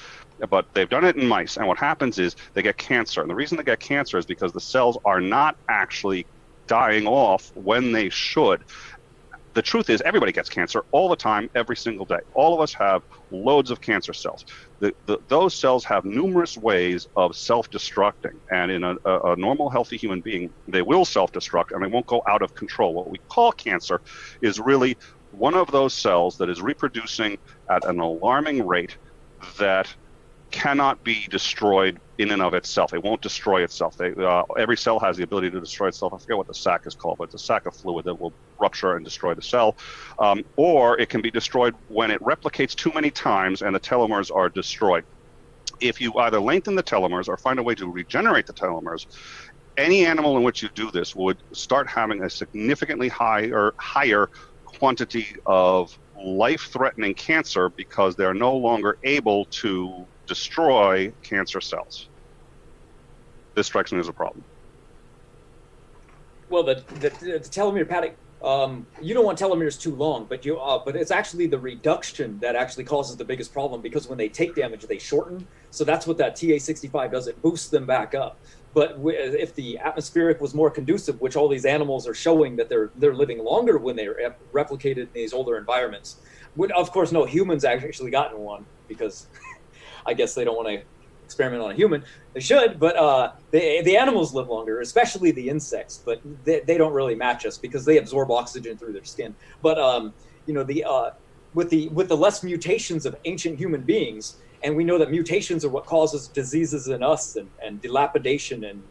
but they've done it in mice, and what happens is they get cancer. And the reason they get cancer is because the cells are not actually dying off when they should. The truth is, everybody gets cancer all the time, every single day. All of us have loads of cancer cells. Those cells have numerous ways of self-destructing, and in a normal, healthy human being, they will self-destruct, and they won't go out of control. What we call cancer is really one of those cells that is reproducing at an alarming rate that cannot be destroyed in and of itself. It won't destroy itself. Every cell has the ability to destroy itself. I forget what the sac is called, but it's a sac of fluid that will rupture and destroy the cell. Or it can be destroyed when it replicates too many times and the telomeres are destroyed. If you either lengthen the telomeres or find a way to regenerate the telomeres, any animal in which you do this would start having a significantly higher quantity of life-threatening cancer because they're no longer able to destroy cancer cells. This strikes me as a problem. Well, the telomere, Patty, you don't want telomeres too long, but it's actually the reduction that actually causes the biggest problem, because when they take damage, they shorten. So that's what that TA65 does. It boosts them back up. But if the atmospheric was more conducive, which all these animals are showing that they're living longer when they're replicated in these older environments. Of course, no humans actually gotten one, because I guess they don't want to experiment on a human. They should, but the animals live longer, especially the insects. But they don't really match us because they absorb oxygen through their skin. But with the less mutations of ancient human beings. And we know that mutations are what causes diseases in us, and dilapidation, and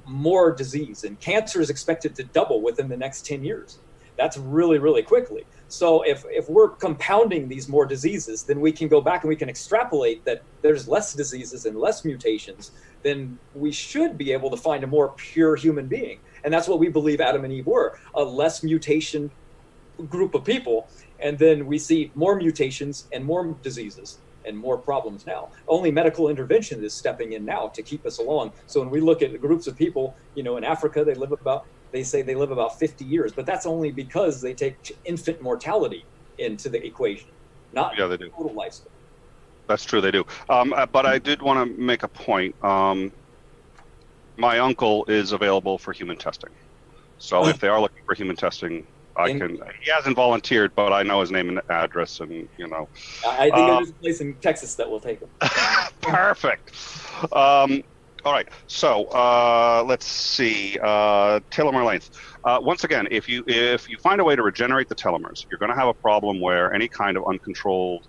more disease. And cancer is expected to double within the next 10 years. That's really, really quickly. So if we're compounding these more diseases, then we can go back and we can extrapolate that there's less diseases and less mutations. Then we should be able to find a more pure human being. And that's what we believe Adam and Eve were, a less mutation group of people. And then we see more mutations and more diseases and more problems now. Only medical intervention is stepping in now to keep us along. So when we look at groups of people, in Africa, they say they live about 50 years, but that's only because they take infant mortality into the equation, not they do. Total lifespan. That's true, they do. But I did want to make a point. My uncle is available for human testing. So if they are looking for human testing, he hasn't volunteered, but I know his name and address, and I think there's a place in Texas that will take him. Perfect. All right, so let's see, telomere length. Once again, if you find a way to regenerate the telomeres, you're going to have a problem where any kind of uncontrolled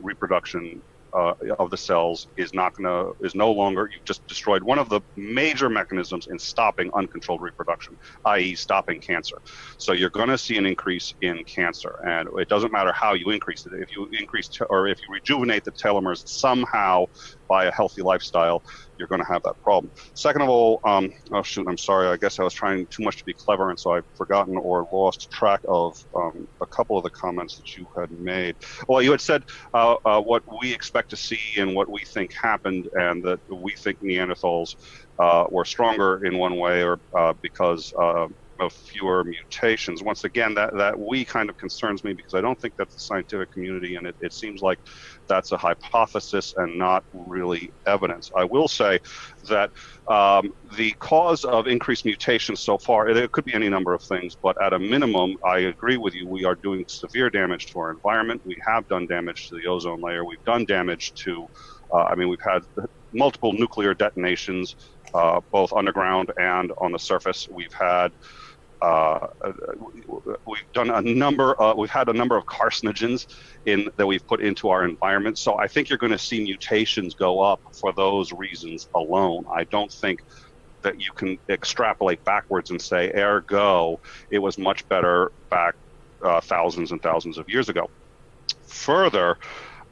reproduction of the cells is no longer. You've just destroyed one of the major mechanisms in stopping uncontrolled reproduction, i.e. stopping cancer. So you're going to see an increase in cancer, and it doesn't matter how you increase it. If you if you rejuvenate the telomeres somehow by a healthy lifestyle, you're going to have that problem. Second of all, oh shoot, I'm sorry. I guess I was trying too much to be clever, and so I've forgotten or lost track of a couple of the comments that you had made. Well, you had said what we expect to see and what we think happened, and that we think Neanderthals were stronger in one way, or because of fewer mutations. Once again, that we kind of concerns me, because I don't think that's the scientific community, and it seems like that's a hypothesis and not really evidence. I will say that the cause of increased mutations so far, it could be any number of things, but at a minimum, I agree with you, we are doing severe damage to our environment. We have done damage to the ozone layer. We've done damage to, we've had multiple nuclear detonations, both underground and on the surface. We've had we've had a number of carcinogens that we've put into our environment. So I think you're going to see mutations go up for those reasons alone. I don't think that you can extrapolate backwards and say, ergo, it was much better back thousands and thousands of years ago. Further,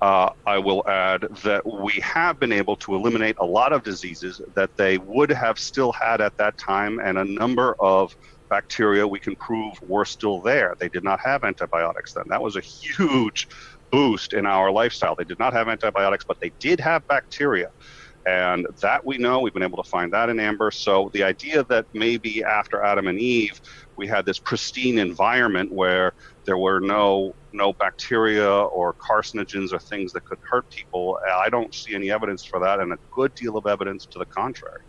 I will add that we have been able to eliminate a lot of diseases that they would have still had at that time, and a number of bacteria we can prove were still there. They did not have antibiotics then. That was a huge boost in our lifestyle. They did not have antibiotics, but they did have bacteria. And that we know, we've been able to find that in amber. So the idea that maybe after Adam and Eve, we had this pristine environment where there were no bacteria or carcinogens or things that could hurt people, I don't see any evidence for that, and a good deal of evidence to the contrary.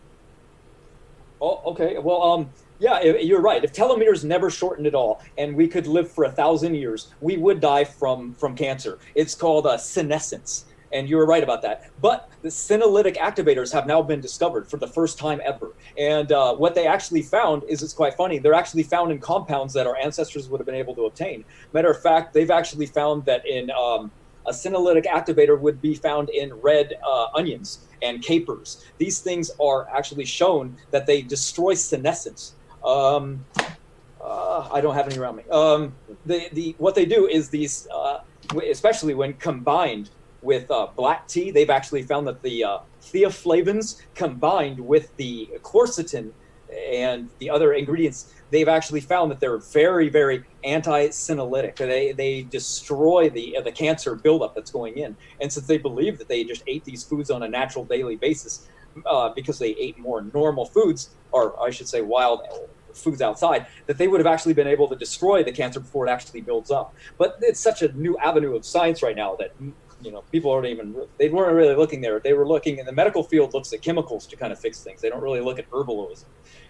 Oh, okay. Well, yeah, you're right. If telomeres never shortened at all, and we could live for 1,000 years, we would die from cancer. It's called senescence, and you were right about that. But the senolytic activators have now been discovered for the first time ever. And what they actually found is, it's quite funny, they're actually found in compounds that our ancestors would have been able to obtain. Matter of fact, they've actually found that in a senolytic activator would be found in red onions and capers. These things are actually shown that they destroy senescence. I don't have any around me. What they do is these, especially when combined with black tea. They've actually found that the theaflavins combined with the quercetin and the other ingredients, they've actually found that they're very, very anti-senolytic. They destroy the cancer buildup that's going in. And since they believe that they just ate these foods on a natural daily basis, because they ate more normal foods, or I should say wild foods outside, that they would have actually been able to destroy the cancer before it actually builds up. But it's such a new avenue of science right now that people they weren't really looking there. They were looking, in the medical field looks at chemicals to kind of fix things. They don't really look at herbalism.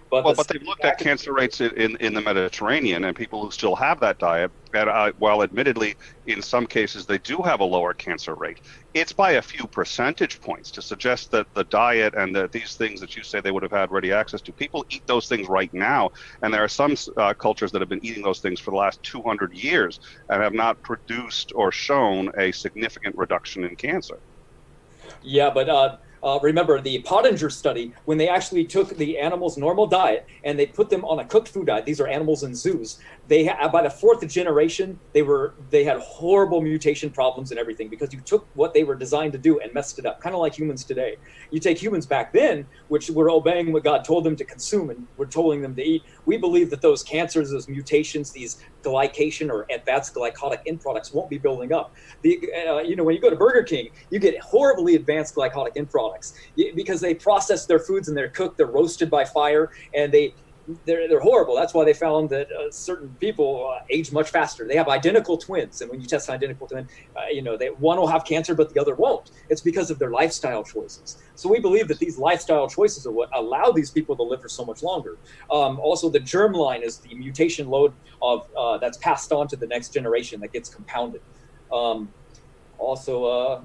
But they've looked at cancer rates in the Mediterranean, and people who still have that diet, and while admittedly in some cases they do have a lower cancer rate, it's by a few percentage points. To suggest that the diet and these things that you say they would have had ready access to, people eat those things right now, and there are some cultures that have been eating those things for the last 200 years and have not produced or shown a significant reduction in cancer. Yeah, but remember the Pottinger study, when they actually took the animals' normal diet and they put them on a cooked food diet. These are animals in zoos. By the fourth generation, they had horrible mutation problems and everything, because you took what they were designed to do and messed it up, kind of like humans today. You take humans back then, which were obeying what God told them to consume and we're telling them to eat. We believe that those cancers, those mutations, these glycation or advanced glycotic end products won't be building up. When you go to Burger King, you get horribly advanced glycotic end products because they process their foods and they're cooked, they're roasted by fire, and they're horrible. That's why they found that certain people age much faster. They have identical twins, and when you test an identical twin, one will have cancer but the other won't. It's because of their lifestyle choices. So we believe that these lifestyle choices are what allow these people to live for so much longer. Also, the germline is the mutation load of that's passed on to the next generation that gets compounded. Those are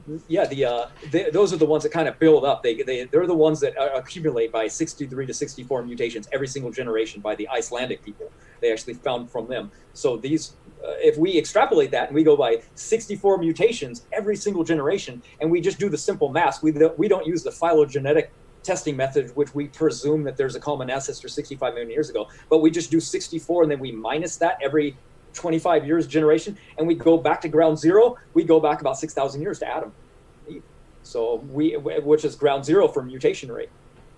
the ones that kind of build up. They're the ones that accumulate by 63 to 64 mutations every single generation by the Icelandic people. They actually found from them. So these, if we extrapolate that and we go by 64 mutations every single generation, and we just do the simple math, we don't use the phylogenetic testing method, which we presume that there's a common ancestor 65 million years ago, but we just do 64 and then we minus that every 25 years generation, and we go back to ground zero. We go back about 6,000 years to Adam, so which is ground zero for mutation rate,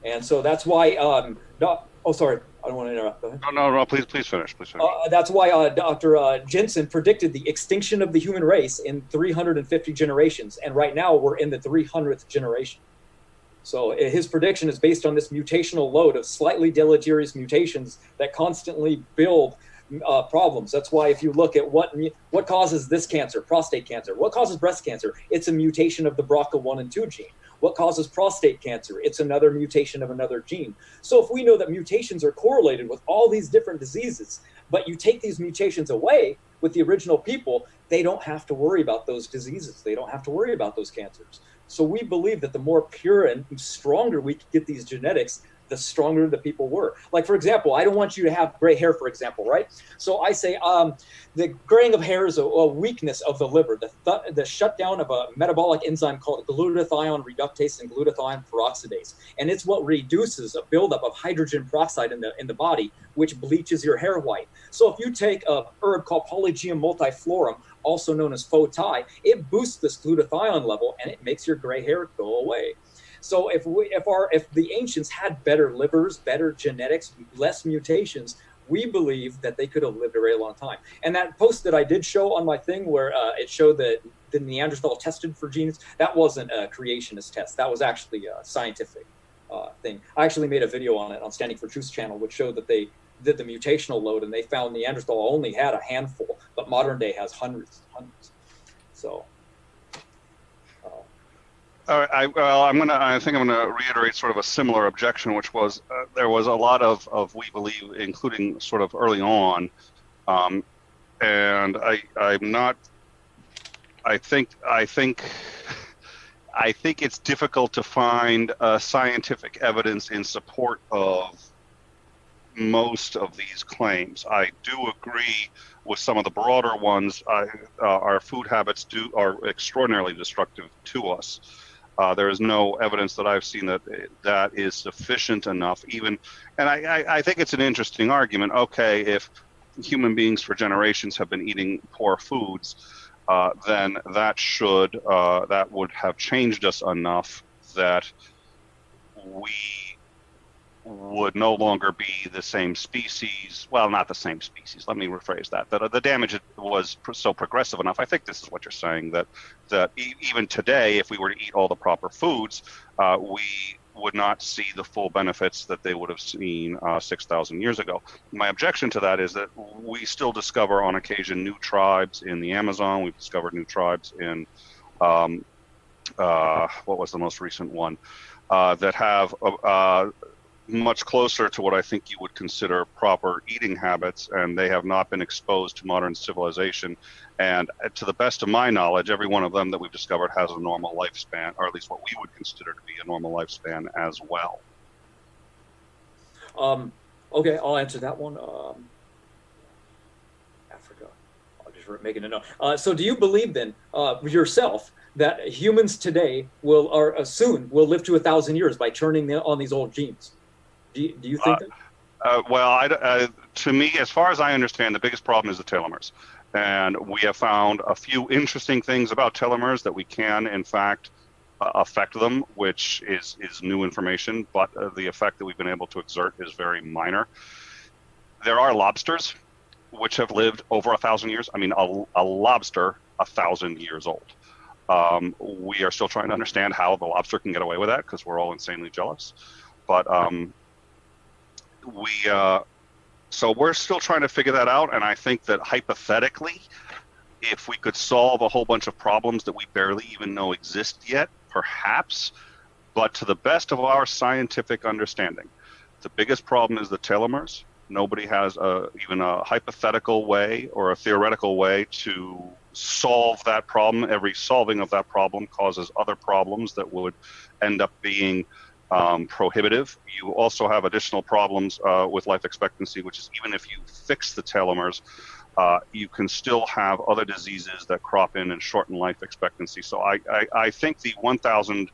and so that's why. Sorry, I don't want to interrupt. Go ahead. No. Please finish. That's why Dr. Jensen predicted the extinction of the human race in 350 generations, and right now we're in the 300th generation. So his prediction is based on this mutational load of slightly deleterious mutations that constantly build problems. That's why if you look at what causes this cancer, prostate cancer, what causes breast cancer, it's a mutation of the BRCA1 and 2 gene. What causes prostate cancer? It's another mutation of another gene. So if we know that mutations are correlated with all these different diseases, but you take these mutations away with the original people, they don't have to worry about those diseases. They don't have to worry about those cancers. So we believe that the more pure and stronger we get these genetics, the stronger the people were. Like, for example, I don't want you to have gray hair, for example, right? So I say the graying of hair is a weakness of the liver, the shutdown of a metabolic enzyme called glutathione reductase and glutathione peroxidase. And it's what reduces a buildup of hydrogen peroxide in the body, which bleaches your hair white. So if you take a herb called Polygium multiflorum, also known as faux tie, it boosts this glutathione level and it makes your gray hair go away. So if the ancients had better livers, better genetics, less mutations, we believe that they could have lived a very long time. And that post that I did show on my thing where it showed that the Neanderthal tested for genes, that wasn't a creationist test. That was actually a scientific thing. I actually made a video on it on Standing for Truth's channel, which showed that they did the mutational load and they found Neanderthal only had a handful, but modern day has hundreds. So. All right. I think I'm gonna reiterate sort of a similar objection, which was there was a lot of we believe, including sort of early on, and I'm not. I think it's difficult to find scientific evidence in support of most of these claims. I do agree with some of the broader ones. Our food habits are extraordinarily destructive to us. There is no evidence that I've seen that is sufficient enough. And I think it's an interesting argument. Okay, if human beings for generations have been eating poor foods, then that would have changed us enough that we would no longer be the same species. Well, not the same species. Let me rephrase that. The damage was so progressive enough. I think this is what you're saying, that even today, if we were to eat all the proper foods, we would not see the full benefits that they would have seen 6,000 years ago. My objection to that is that we still discover on occasion new tribes in the Amazon. We've discovered new tribes in, what was the most recent one, that have much closer to what I think you would consider proper eating habits, and they have not been exposed to modern civilization. And to the best of my knowledge, every one of them that we've discovered has a normal lifespan, or at least what we would consider to be a normal lifespan as well. Okay, I'll answer that one. Africa. I'll just making a note. So do you believe then, yourself, that humans today soon will live to 1,000 years by turning on these old genes? Do you think that? Well, to me, as far as I understand, the biggest problem is the telomeres. And we have found a few interesting things about telomeres that we can, in fact, affect them, which is new information, but the effect that we've been able to exert is very minor. There are lobsters which have lived over 1,000 years. I mean, a lobster 1,000 years old. We are still trying to understand how the lobster can get away with that, because we're all insanely jealous. But so we're still trying to figure that out, and I think that hypothetically, if we could solve a whole bunch of problems that we barely even know exist yet, perhaps, but to the best of our scientific understanding, the biggest problem is the telomeres. Nobody has even a hypothetical way or a theoretical way to solve that problem. Every solving of that problem causes other problems that would end up being prohibitive. You also have additional problems with life expectancy, which is even if you fix the telomeres, you can still have other diseases that crop in and shorten life expectancy. So I think the 1,000,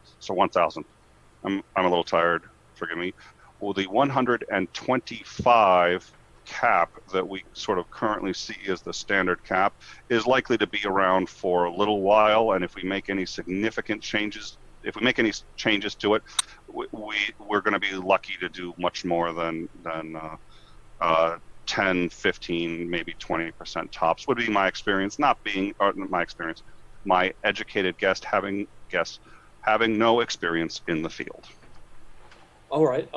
I'm a little tired, forgive me. Well, the 125 cap that we sort of currently see as the standard cap is likely to be around for a little while, and if we make any significant changes, to it, we're going to be lucky to do much more than 10, 15, maybe 20% tops would be my experience. My educated guess, having no experience in the field. All right.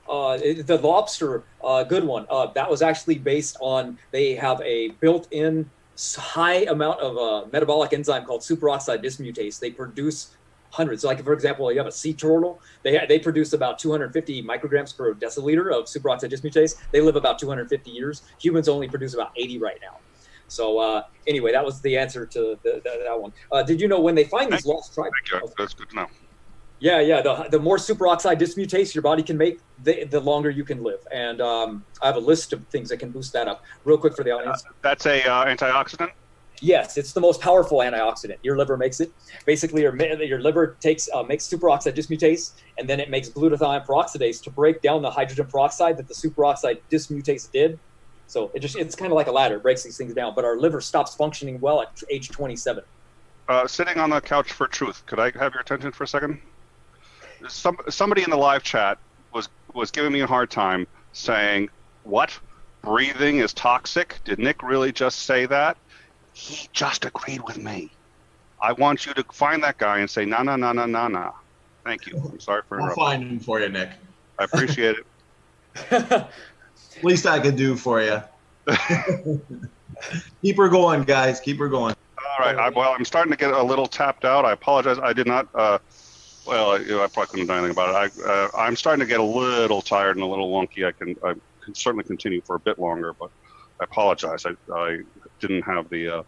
The lobster, good one. That was actually based on, they have a built-in high amount of metabolic enzyme called superoxide dismutase. They produce hundreds. Like, for example, you have a sea turtle. They produce about 250 micrograms per deciliter of superoxide dismutase. They live about 250 years. Humans only produce about 80 right now. So anyway, that was the answer to that one. Did you know when they find these lost tribes? Thank you. That's good to know. Yeah. The more superoxide dismutase your body can make, the longer you can live. And I have a list of things that can boost that up. Real quick for the audience. That's a antioxidant? Yes, it's the most powerful antioxidant. Your liver makes it. Basically, your liver makes superoxide dismutase, and then it makes glutathione peroxidase to break down the hydrogen peroxide that the superoxide dismutase did. So it's kind of like a ladder. It breaks these things down. But our liver stops functioning well at age 27. Sitting on the couch for truth, could I have your attention for a second? Somebody in the live chat was giving me a hard time saying, what? Breathing is toxic? Did Nick really just say that? He just agreed with me. I want you to find that guy and say, no. Thank you. I'm sorry for interrupting. I'll find him for you, Nick. I appreciate it. Least I could do for you. Keep her going, guys. Keep her going. All right. I'm starting to get a little tapped out. I apologize. I did not. I probably couldn't have done anything about it. I'm starting to get a little tired and a little wonky. I can certainly continue for a bit longer, but I apologize. I didn't have the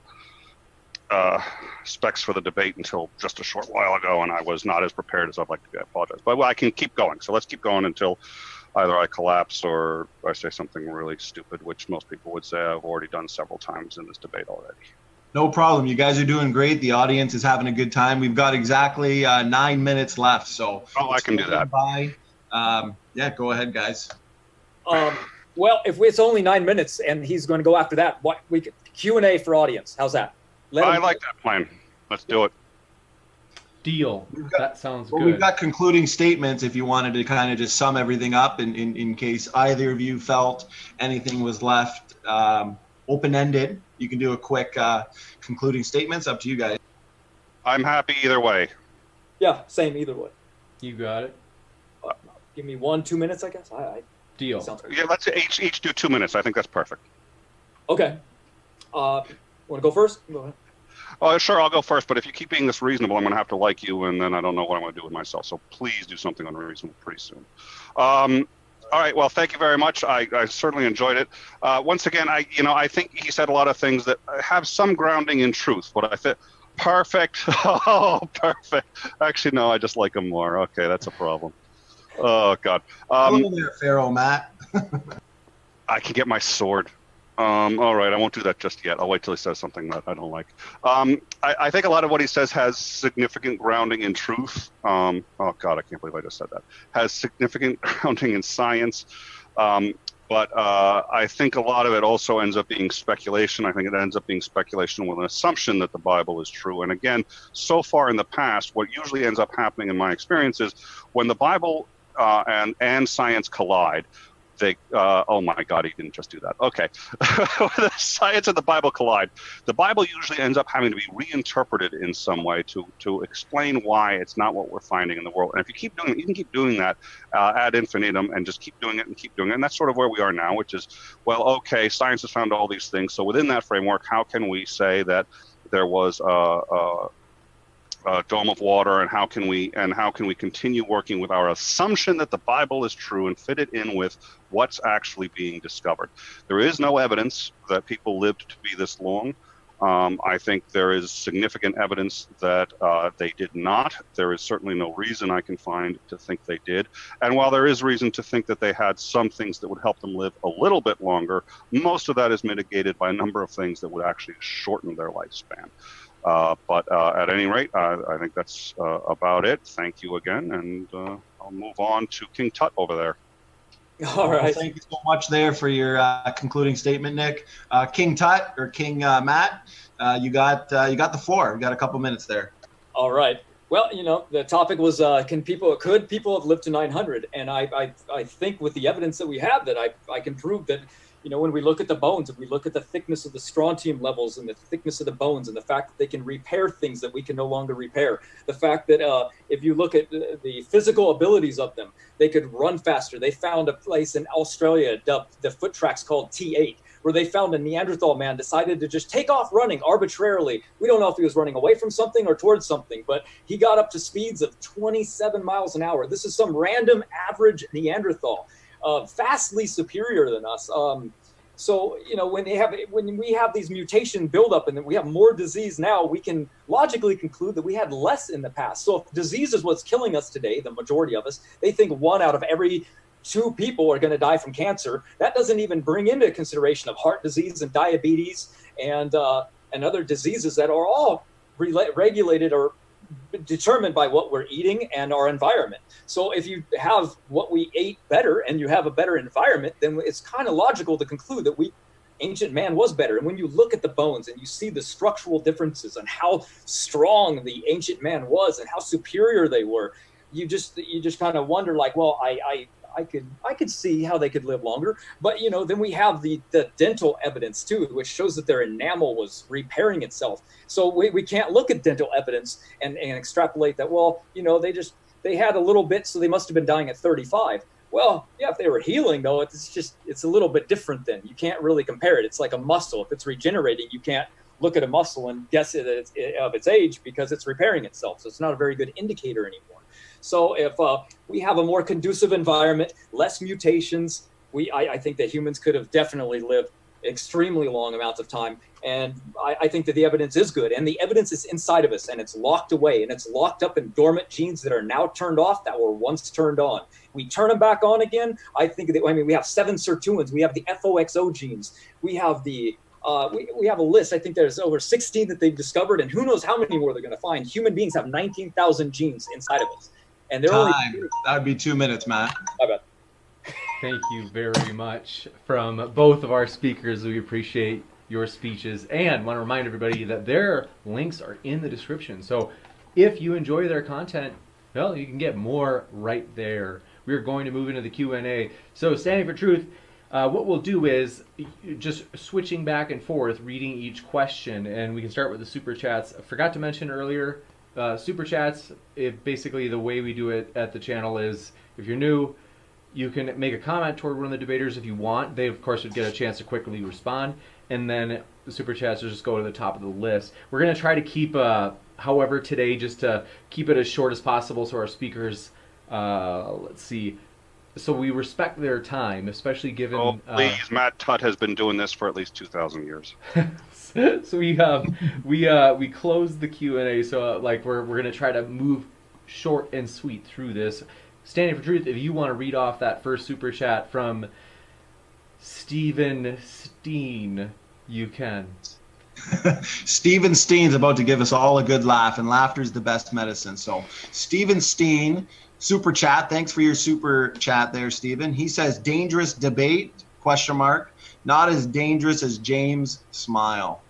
specs for the debate until just a short while ago, and I was not as prepared as I'd like to be. I apologize. But I can keep going. So let's keep going until either I collapse or I say something really stupid, which most people would say I've already done several times in this debate already. No problem. You guys are doing great. The audience is having a good time. We've got exactly 9 minutes left. So I can do that. Yeah, go ahead, guys. Well, if it's only 9 minutes and he's going to go after that, we could Q&A for audience. How's that? I like that plan. Let's do it. Deal. got- That sounds Well, good. we've got concluding statements if you wanted to kind of just sum everything up in case either of you felt anything was left open-ended. You can do a quick concluding statements. Up to you guys. I'm happy either way. Yeah, same either way. You got it. Give me 1-2 minutes, I guess. Deal. Sounds good. Yeah, let's each do 2 minutes. I think that's perfect. Okay. Want to go first? Go ahead. Oh, sure, I'll go first, but if you keep being this reasonable, I'm going to have to like you, and then I don't know what I'm going to do with myself. So please do something unreasonable pretty soon. All right, well, thank you very much. I certainly enjoyed it. Once again, I think he said a lot of things that have some grounding in truth, but I think perfect. Oh, perfect. Actually, no, I just like him more. Okay, that's a problem. Oh, God. Hello there, Pharaoh Matt. I can get my sword. All right, I won't do that just yet. I'll wait till he says something that I don't like. I think a lot of what he says has significant grounding in truth. Oh, God, I can't believe I just said that. Has significant grounding in science. But I think a lot of it also ends up being speculation. I think it ends up being speculation with an assumption that the Bible is true. And again, so far in the past, what usually ends up happening in my experience is when the Bible and science collide, oh my God, he didn't just do that. Okay. The science and the Bible collide. The Bible usually ends up having to be reinterpreted in some way to explain why it's not what we're finding in the world. And if you keep doing it, you can keep doing that ad infinitum and just keep doing it and keep doing it. And that's sort of where we are now, which is, well, okay, science has found all these things. So within that framework, how can we say that there was a dome of water, and how can we continue working with our assumption that the Bible is true and fit it in with what's actually being discovered? There is no evidence that people lived to be this long. I think there is significant evidence that they did not. There is certainly no reason I can find to think they did. And while there is reason to think that they had some things that would help them live a little bit longer, most of that is mitigated by a number of things that would actually shorten their lifespan. But at any rate, I think that's about it. Thank you again, and I'll move on to King Tut over there. All right. Well, thank you so much there for your concluding statement, Nick. King Tut or King Matt, you got the floor. You got a couple minutes there. All right. Well, the topic was could people have lived to 900? And I think with the evidence that we have, that I can prove that. When we look at the bones, if we look at the thickness of the strontium levels and the thickness of the bones and the fact that they can repair things that we can no longer repair, the fact that if you look at the physical abilities of them, they could run faster. They found a place in Australia dubbed the foot tracks called T8, where they found a Neanderthal man decided to just take off running arbitrarily. We don't know if he was running away from something or towards something, but he got up to speeds of 27 miles an hour. This is some random average Neanderthal. Vastly superior than us. So when we have these mutation buildup and then we have more disease now, we can logically conclude that we had less in the past. So if disease is what's killing us today, the majority of us, they think 1 out of every 2 people are going to die from cancer. That doesn't even bring into consideration of heart disease and diabetes and other diseases that are all regulated or determined by what we're eating and our environment. So if you have what we ate better and you have a better environment, then it's kind of logical to conclude that ancient man was better. And when you look at the bones and you see the structural differences and how strong the ancient man was and how superior they were, you just kind of wonder, like, well, I could see how they could live longer. But then we have the dental evidence too, which shows that their enamel was repairing itself. So we can't look at dental evidence and extrapolate that, well, they had a little bit, so they must have been dying at 35. Well, yeah, if they were healing though, it's a little bit different then. You can't really compare it. It's like a muscle. If it's regenerating, you can't look at a muscle and guess it of its age because it's repairing itself. So it's not a very good indicator anymore. So if we have a more conducive environment, less mutations, I think that humans could have definitely lived extremely long amounts of time. And I think that the evidence is good. And the evidence is inside of us, and it's locked away, and it's locked up in dormant genes that are now turned off that were once turned on. We turn them back on again. We have 7 sirtuins. We have the FOXO genes. We have we have a list. I think there's over 16 that they've discovered, and who knows how many more they're going to find. Human beings have 19,000 genes inside of us. And they're That would be 2 minutes, Matt. I bet. Thank you very much from both of our speakers. We appreciate your speeches, and want to remind everybody that their links are in the description. So if you enjoy their content, well, you can get more right there. We're going to move into the Q&A. So Standing for Truth, what we'll do is just switching back and forth, reading each question, and we can start with the Super Chats. I forgot to mention earlier, Super Chats, basically the way we do it at the channel is, if you're new, you can make a comment toward one of the debaters if you want. They, of course, would get a chance to quickly respond, and then the Super Chats will just go to the top of the list. We're going to try to keep, however, today, just to keep it as short as possible so our speakers, let's see, so we respect their time, especially given... Oh, please, Matt Tutt has been doing this for at least 2,000 years. So we closed the Q&A, so like we're going to try to move short and sweet through this. Standing for Truth, if you want to read off that first Super Chat from Steven Steen, you can. Steven Steen's about to give us all a good laugh, and laughter is the best medicine. So Steven Steen, Super Chat. Thanks for your Super Chat there, Steven. He says, dangerous debate, question mark. Not as dangerous as James' smile.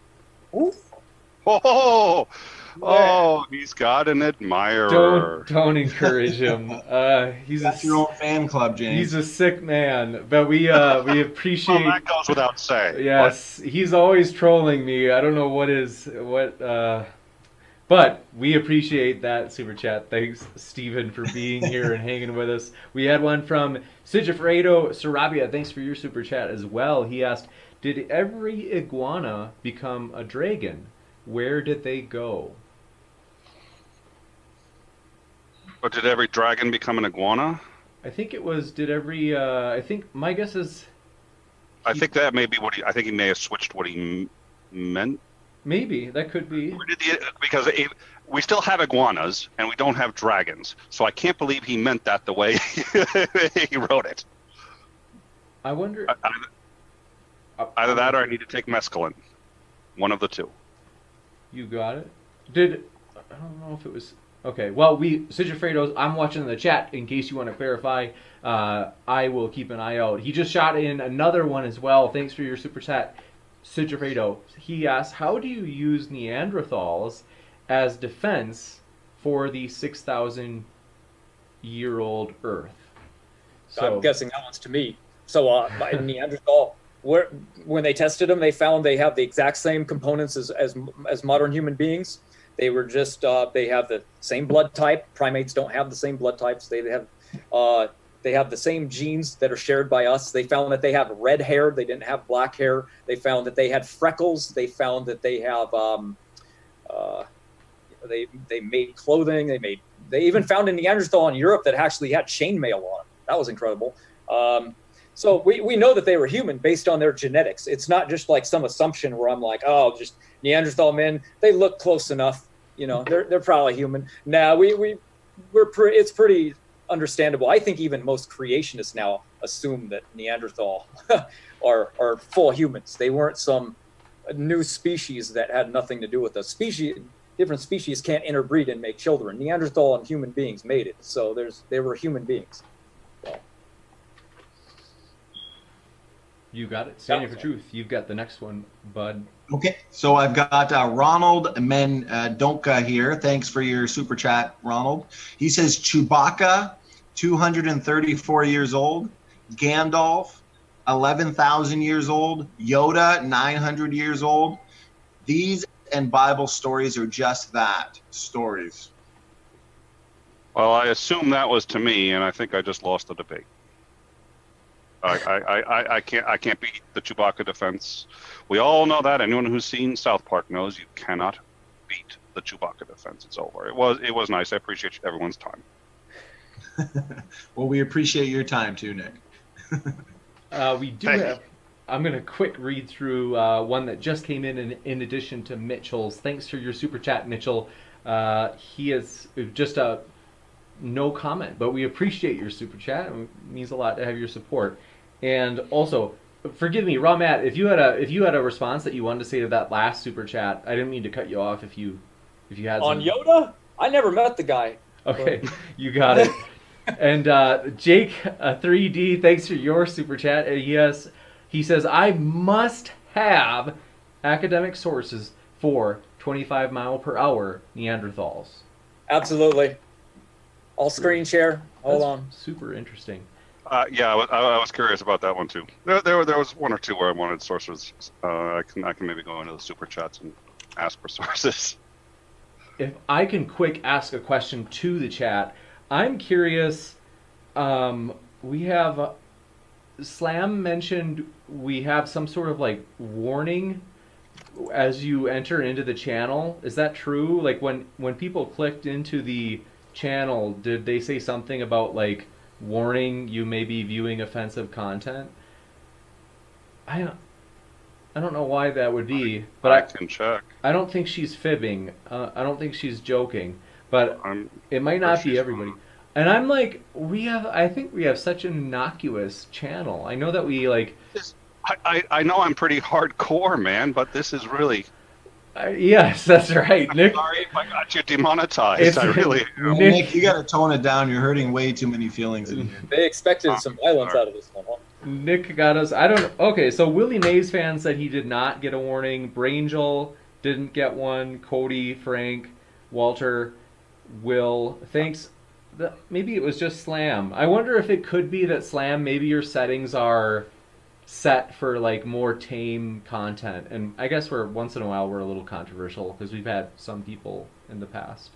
Oh, he's got an admirer. Don't encourage him. That's your own fan club, James. He's a sick man, but we appreciate. Well, that goes without saying. Yes, he's always trolling me. I don't know but we appreciate that Super Chat. Thanks, Steven, for being here and hanging with us. We had one from Sigifredo Sarabia. Thanks for your Super Chat as well. He asked, did every iguana become a dragon? Where did they go? But did every dragon become an iguana? I think it was, I think my guess is... I think that may be what I think he may have switched what he meant. Maybe, that could be. Because we still have iguanas, and we don't have dragons. So I can't believe he meant that the way he wrote it. I wonder... Either that or I need to take mescaline. One of the two. You got it? I don't know if it was... Okay, well, Sigifredo's, I'm watching the chat in case you want to clarify. I will keep an eye out. He just shot in another one as well. Thanks for your Super Chat, Sigifredo. He asked, how do you use Neanderthals as defense for the 6,000-year-old Earth? So, I'm guessing that one's to me. So by Neanderthal, when they tested them, they found they have the exact same components as modern human beings. They were just they have the same blood type. Primates don't have the same blood types. They have the same genes that are shared by us. They found that they have red hair. They didn't have black hair. They found that they had freckles. They found that they have they made clothing. They even found a Neanderthal in Europe that actually had chainmail on it. That was incredible. So we know that they were human based on their genetics. It's not just like some assumption where I'm like, oh, just Neanderthal men, they look close enough. You know, they're probably human. Nah, it's pretty understandable. I think even most creationists now assume that Neanderthal are full humans. They weren't some new species that had nothing to do with us. Different species can't interbreed and make children. Neanderthal and human beings made it. So they were human beings. You got it. Standing for Truth. You've got the next one, bud. Okay, so I've got Ronald Mendonca here. Thanks for your Super Chat, Ronald. He says Chewbacca, 234 years old. Gandalf, 11,000 years old. Yoda, 900 years old. These and Bible stories are just that, stories. Well, I assume that was to me, and I think I just lost the debate. I can't beat the Chewbacca defense. We all know that. Anyone who's seen South Park knows you cannot beat the Chewbacca defense. It's over. It was nice. I appreciate everyone's time. Well, we appreciate your time too, Nick. We do have. I'm going to quick read through one that just came in addition to Mitchell's. Thanks for your Super Chat, Mitchell. He is just a no comment, but we appreciate your Super Chat. It means a lot to have your support. And also, forgive me, Raw Matt, if you had a response that you wanted to say to that last Super Chat, I didn't mean to cut you off if you had on Yoda. I never met the guy. Okay, you got it. And Jake 3D, thanks for your Super Chat. He says, I must have academic sources for 25-mile-per-hour Neanderthals. Absolutely. I'll screen share. Hold That's on. super interesting. Yeah, I was curious about that one too. There was one or two where I wanted sources. I can maybe go into the super chats and ask for sources. If I can quick ask a question to the chat, I'm curious. We have Slam mentioned we have some sort of like warning as you enter into the channel. Is that true? Like when people clicked into the channel, did they say something about like warning you may be viewing offensive content? I don't know why that would be, but I can check. I don't think she's fibbing. I don't think she's joking, but it might sure not be she's everybody. not. And I'm like, I think we have such an innocuous channel. I know that we like, I know I'm pretty hardcore, man, but this is really. yes, that's right, Nick. Sorry if I got you demonetized. It's- I really. Nick- Nick, you got to tone it down. You're hurting way too many feelings in here. They expected some violence out of this one, huh? Nick got us. I don't. Okay, so Willie Mays fan said he did not get a warning. Brangel didn't get one. Cody, Frank, Walter, Will. Thanks. Maybe it was just Slam. I wonder if it could be that Slam. Maybe your settings are set for like more tame content, and I guess once in a while we're a little controversial because we've had some people in the past.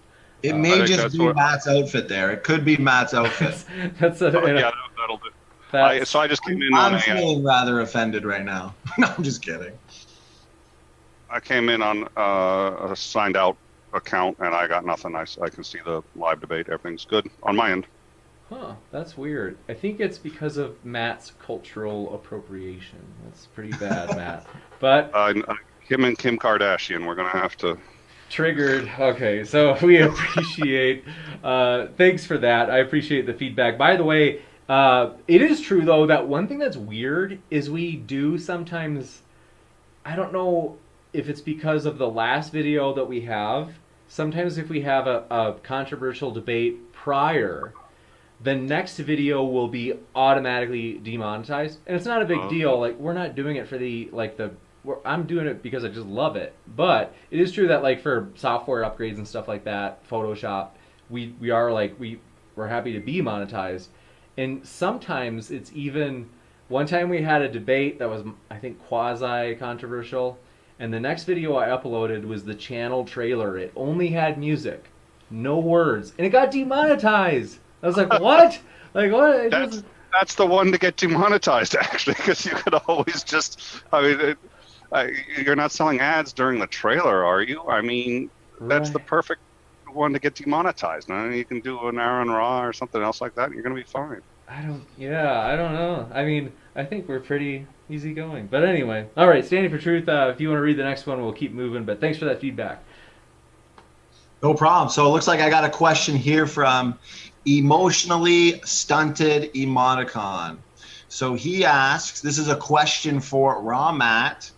It I may think just that's be what- Matt's outfit there. It could be Matt's outfit. That's a, Yeah, that'll do. that's, So I just came in on I'm feeling rather offended right now. No, I'm just kidding. I came in on a signed out account and I got nothing. I can see the live debate. Everything's good on my end. Huh, that's weird. I think it's because of Matt's cultural appropriation. That's pretty bad, Matt. But Him and Kim Kardashian, we're gonna have to. triggered. Okay, so we appreciate. Thanks for that. I appreciate the feedback. By the way, it is true though that one thing that's weird is we do sometimes. I don't know if it's because of the last video that we have. Sometimes if we have a controversial debate prior, the next video will be automatically demonetized, and it's not a big deal. Like we're not doing it for I'm doing it because I just love it. But it is true that like for software upgrades and stuff like that, Photoshop, we're happy to be monetized, and sometimes it's even. One time we had a debate that was I think quasi controversial, and the next video I uploaded was the channel trailer. It only had music, no words, and it got demonetized. I was like, what? Like, what? That's the one to get demonetized, actually, because you could always just. I mean, you're not selling ads during the trailer, are you? I mean, that's the perfect one to get demonetized. Now you can do an Aaron Raw or something else like that, and you're gonna be fine. I don't know. I mean, I think we're pretty easygoing. But anyway, all right, Standing for Truth. If you want to read the next one, we'll keep moving. But thanks for that feedback. No problem. So it looks like I got a question here from Emotionally Stunted Emoticon. So he asks, this is a question for Raw Matt.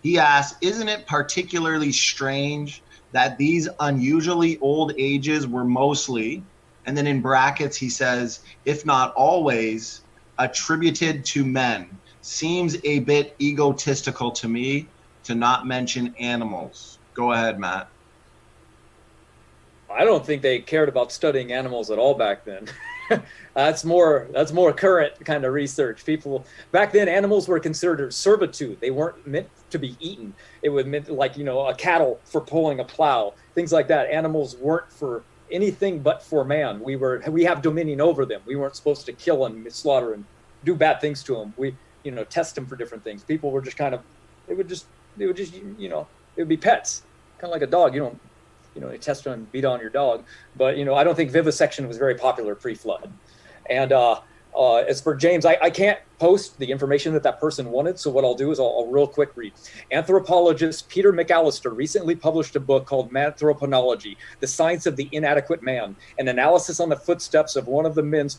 He asks, isn't it particularly strange that these unusually old ages were mostly, and then in brackets he says, if not always, attributed to men? Seems a bit egotistical to me, to not mention animals. Go ahead, Matt. I don't think they cared about studying animals at all back then. That's more current kind of research. People back then, animals were considered servitude. They weren't meant to be eaten. It was meant like a cattle for pulling a plow, things like that. Animals weren't for anything but for man. We have dominion over them. We weren't supposed to kill and slaughter and do bad things to them. We test them for different things. People were just they would be pets, kind of like a dog. You test them and beat on your dog. But, I don't think vivisection was very popular pre-flood. And as for James, I can't post the information that person wanted. So what I'll do is I'll real quick read. Anthropologist Peter McAllister recently published a book called Manthroponology, The Science of the Inadequate Man, an analysis on the footsteps of one of the men's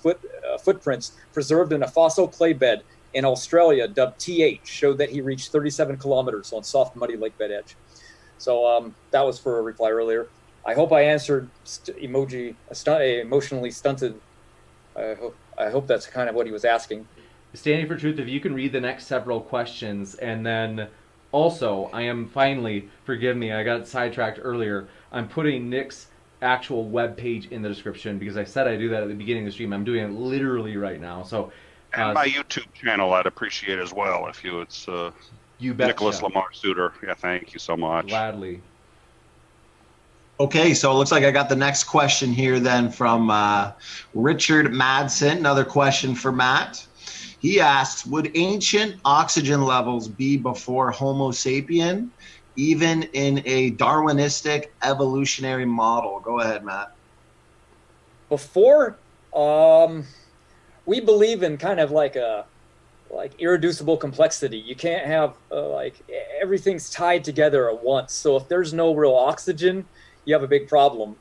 footprints preserved in a fossil clay bed in Australia, dubbed TH, showed that he reached 37 kilometers on soft, muddy lake bed edge. So that was for a reply earlier. I hope I answered emotionally stunted. I hope that's kind of what he was asking. Standing for Truth, if you can read the next several questions, and then Also, I am finally, forgive me, I got sidetracked earlier. I'm putting Nick's actual web page in the description because I said I'd do that at the beginning of the stream. I'm doing it literally right now. So, And my YouTube channel, I'd appreciate as well if you. It's you betcha. Nicholas Lamar Suter. Yeah, thank you so much. Gladly. Okay, so it looks like I got the next question here then from Richard Madsen. Another question for Matt. He asks, would ancient oxygen levels be before Homo sapien, even in a Darwinistic evolutionary model? Go ahead, Matt. Before, we believe in kind of like irreducible complexity. You can't have everything's tied together at once. So if there's no real oxygen, you have a big problem.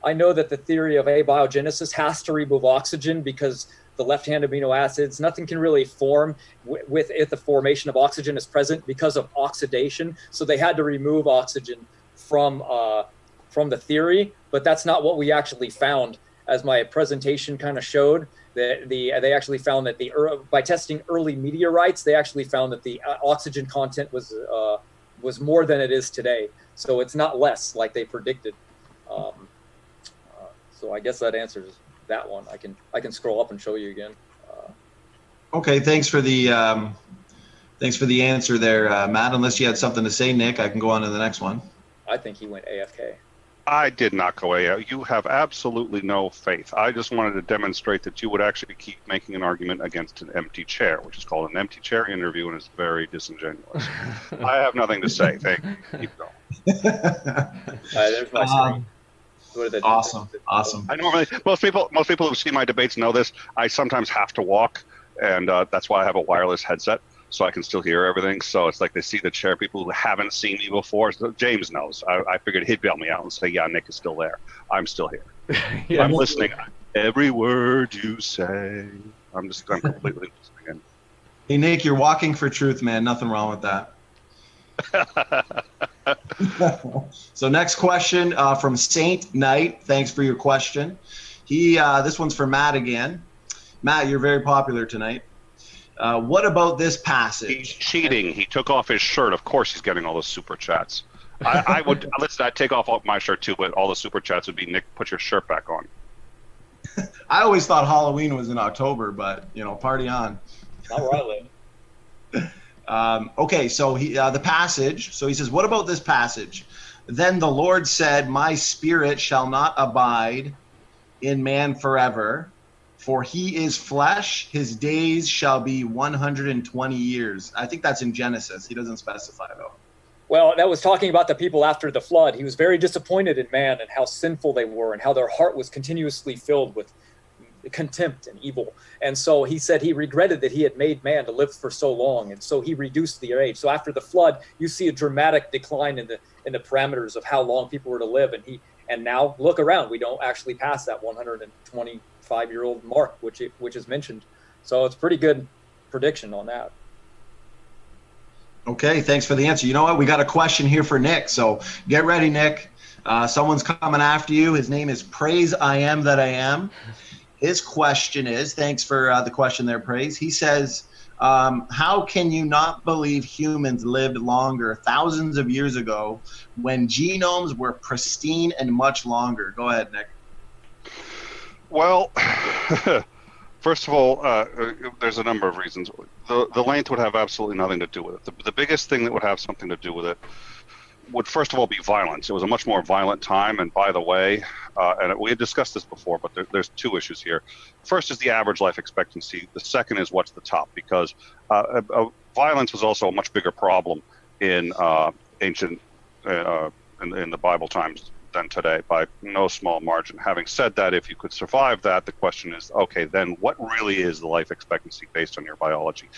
I know that the theory of abiogenesis has to remove oxygen because the left-hand amino acids, nothing can really form if the formation of oxygen is present because of oxidation. So they had to remove oxygen from the theory, but that's not what we actually found. As my presentation kind of showed, that they actually found that by testing early meteorites, they actually found that the oxygen content was more than it is today. So it's not less like they predicted. So I guess that answers that one. I can scroll up and show you again. Okay, thanks for the answer there, Matt. Unless you had something to say, Nick, I can go on to the next one. I think he went AFK. I did not go AFK. You have absolutely no faith. I just wanted to demonstrate that you would actually keep making an argument against an empty chair, which is called an empty chair interview, and it's very disingenuous. I have nothing to say. Thank you. Keep going. There's my screen. Awesome. I normally most people who see my debates know this. I sometimes have to walk, and that's why I have a wireless headset so I can still hear everything. So it's like they see the chair. People who haven't seen me before. So James knows. I figured he'd bail me out and say, "Yeah, Nick is still there. I'm still here. Yeah. I'm listening. Every word you say. I'm completely listening in." Hey, Nick, you're walking for truth, man. Nothing wrong with that. So next question from Saint Knight. Thanks for your question. This one's for Matt again. Matt, you're very popular tonight. What about this passage? He's cheating. He took off his shirt. Of course he's getting all the super chats. I would listen. I'd take off my shirt too, but all the super chats would be, Nick, put your shirt back on. I always thought Halloween was in October, but party on. Not where I live. Okay, so the passage. So he says, what about this passage? Then the Lord said, my spirit shall not abide in man forever, for he is flesh. His days shall be 120 years. I think that's in Genesis. He doesn't specify, though. Well, that was talking about the people after the flood. He was very disappointed in man and how sinful they were and how their heart was continuously filled with contempt and evil. And so he said he regretted that he had made man to live for so long, and so he reduced the age. So after the flood, you see a dramatic decline in the parameters of how long people were to live, and now look around, we don't actually pass that 125-year-old mark, which is mentioned. So it's pretty good prediction on that. Okay, thanks for the answer. You know what? We got a question here for Nick, so get ready, Nick. Someone's coming after you. His name is Praise I Am That I Am. His question is, thanks for the question there, Praise. He says, how can you not believe humans lived longer thousands of years ago when genomes were pristine and much longer? Go ahead, Nick. Well, first of all, there's a number of reasons. The length would have absolutely nothing to do with it. The biggest thing that would have something to do with it would first of all be violence. It was a much more violent time, and by the way, we had discussed this before, but there's two issues here. First is the average life expectancy. The second is what's the top, because violence was also a much bigger problem in ancient in the Bible times than today by no small margin. Having said that, if you could survive that, the question is, okay, then what really is the life expectancy based on your biology?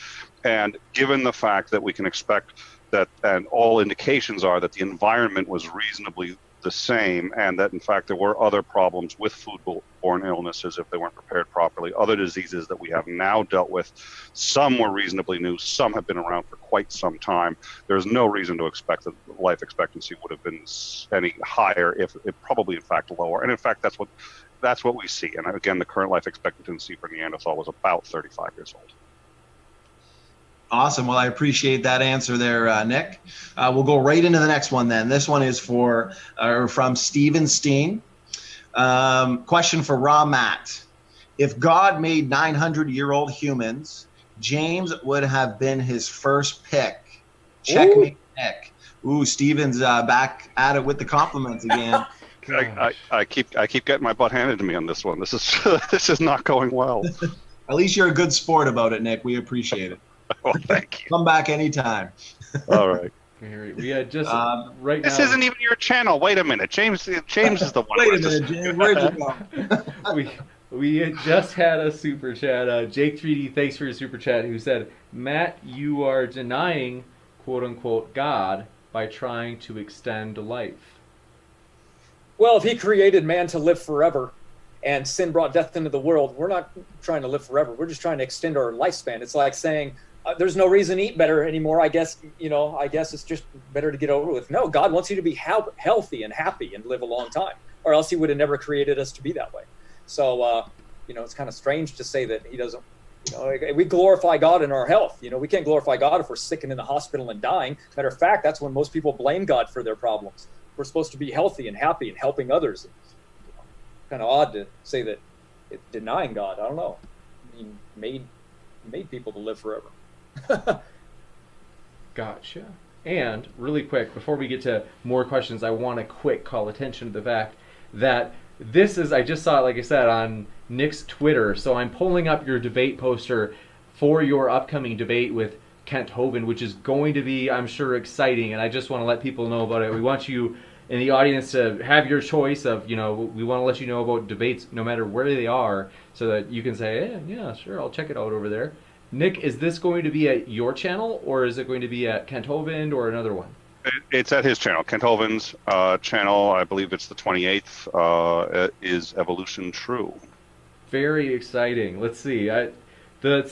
And given the fact that we can expect that, and all indications are that the environment was reasonably the same, and that in fact there were other problems with foodborne illnesses if they weren't prepared properly, other diseases that we have now dealt with. Some were reasonably new, some have been around for quite some time. There's no reason to expect that life expectancy would have been any higher, if probably in fact lower. And in fact that's what we see. And again, the current life expectancy for Neanderthal was about 35 years old. Awesome. Well, I appreciate that answer there, Nick. We'll go right into the next one then. This one is from Steven Steen. Question for Raw Matt. If God made 900-year-old humans, James would have been his first pick. Checkmate Nick. Ooh, Steven's back at it with the compliments again. I keep getting my butt handed to me on this one. This is this is not going well. At least you're a good sport about it, Nick. We appreciate it. Oh, thank you. Come back anytime. All right. We had just right This now. isn't even your channel. Wait a minute. James is the one. Wait a minute, James. Where'd you go? We had just had a super chat. Jake 3D, thanks for your super chat. Who said, "Matt, you are denying quote unquote God by trying to extend life." Well, if he created man to live forever and sin brought death into the world, we're not trying to live forever. We're just trying to extend our lifespan. It's like saying, there's no reason to eat better anymore. I guess it's just better to get over with. No, God wants you to be healthy and happy and live a long time, or else he would have never created us to be that way. So, it's kind of strange to say that he doesn't, we glorify God in our health. We can't glorify God if we're sick and in the hospital and dying. Matter of fact, that's when most people blame God for their problems. We're supposed to be healthy and happy and helping others. Kind of odd to say that it's denying God. I don't know. He made people to live forever. Gotcha. And really quick, before we get to more questions, I want to quick call attention to the fact that this is, I just saw it, like I said, on Nick's Twitter. So I'm pulling up your debate poster for your upcoming debate with Kent Hovind, which is going to be, I'm sure, exciting. And I just want to let people know about it. We want you in the audience to have your choice of, we want to let you know about debates no matter where they are, so that you can say, yeah, sure, I'll check it out over there. Nick, is this going to be at your channel, or is it going to be at Kent Hovind or another one? It's at his channel, Kent Hovind's channel. I believe it's the 28th. Is Evolution True? Very exciting. Let's see. Think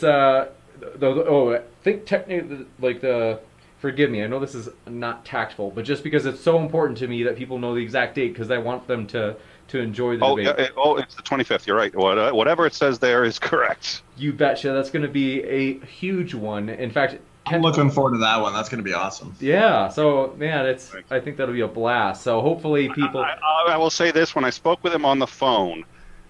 technically, forgive me, I know this is not tactful, but just because it's so important to me that people know the exact date, because I want them to enjoy the debate. Yeah, it's the 25th. You're right. Whatever it says there is correct. You betcha. That's going to be a huge one. In fact, I'm looking forward to that one. That's going to be awesome. Yeah. So, man, I think that'll be a blast. So hopefully people. I will say this: when I spoke with him on the phone,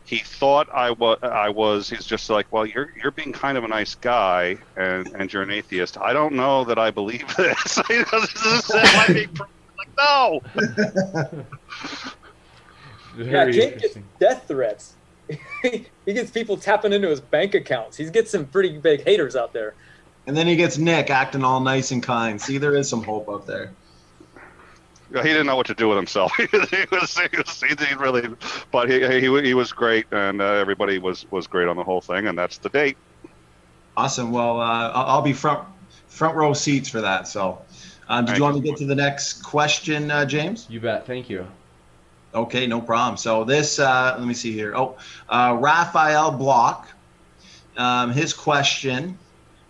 he thought I was. He's just like, well, you're being kind of a nice guy, and you're an atheist. I don't know that I believe this. Like, no. Yeah, Jake gets death threats. He gets people tapping into his bank accounts. He gets some pretty big haters out there. And then he gets Nick acting all nice and kind. See, there is some hope up there. He didn't know what to do with himself. he was great, and everybody was great on the whole thing, and that's the date. Awesome. Well, I'll be front row seats for that. So, did you want to get to the next question, James? You bet. Thank you. Okay, no problem. So this, let me see here. Raphael Block, his question,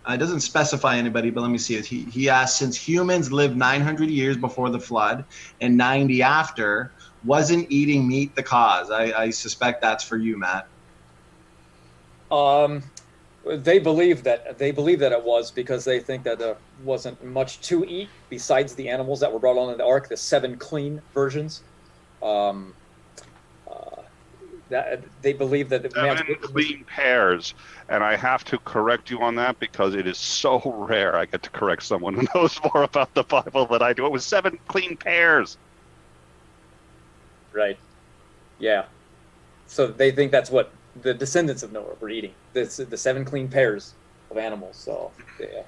it doesn't specify anybody, but let me see it. He asked, since humans lived 900 years before the flood and 90 after, wasn't eating meat the cause? I suspect that's for you, Matt. They believe that it was, because they think that there wasn't much to eat besides the animals that were brought on in the ark, the 7 clean versions. That they believe that 7 clean pairs, and I have to correct you on that because it is so rare I get to correct someone who knows more about the Bible than I do. It was 7 clean pairs. Right. Yeah. So they think that's what the descendants of Noah were eating. The 7 clean pairs of animals. So yeah.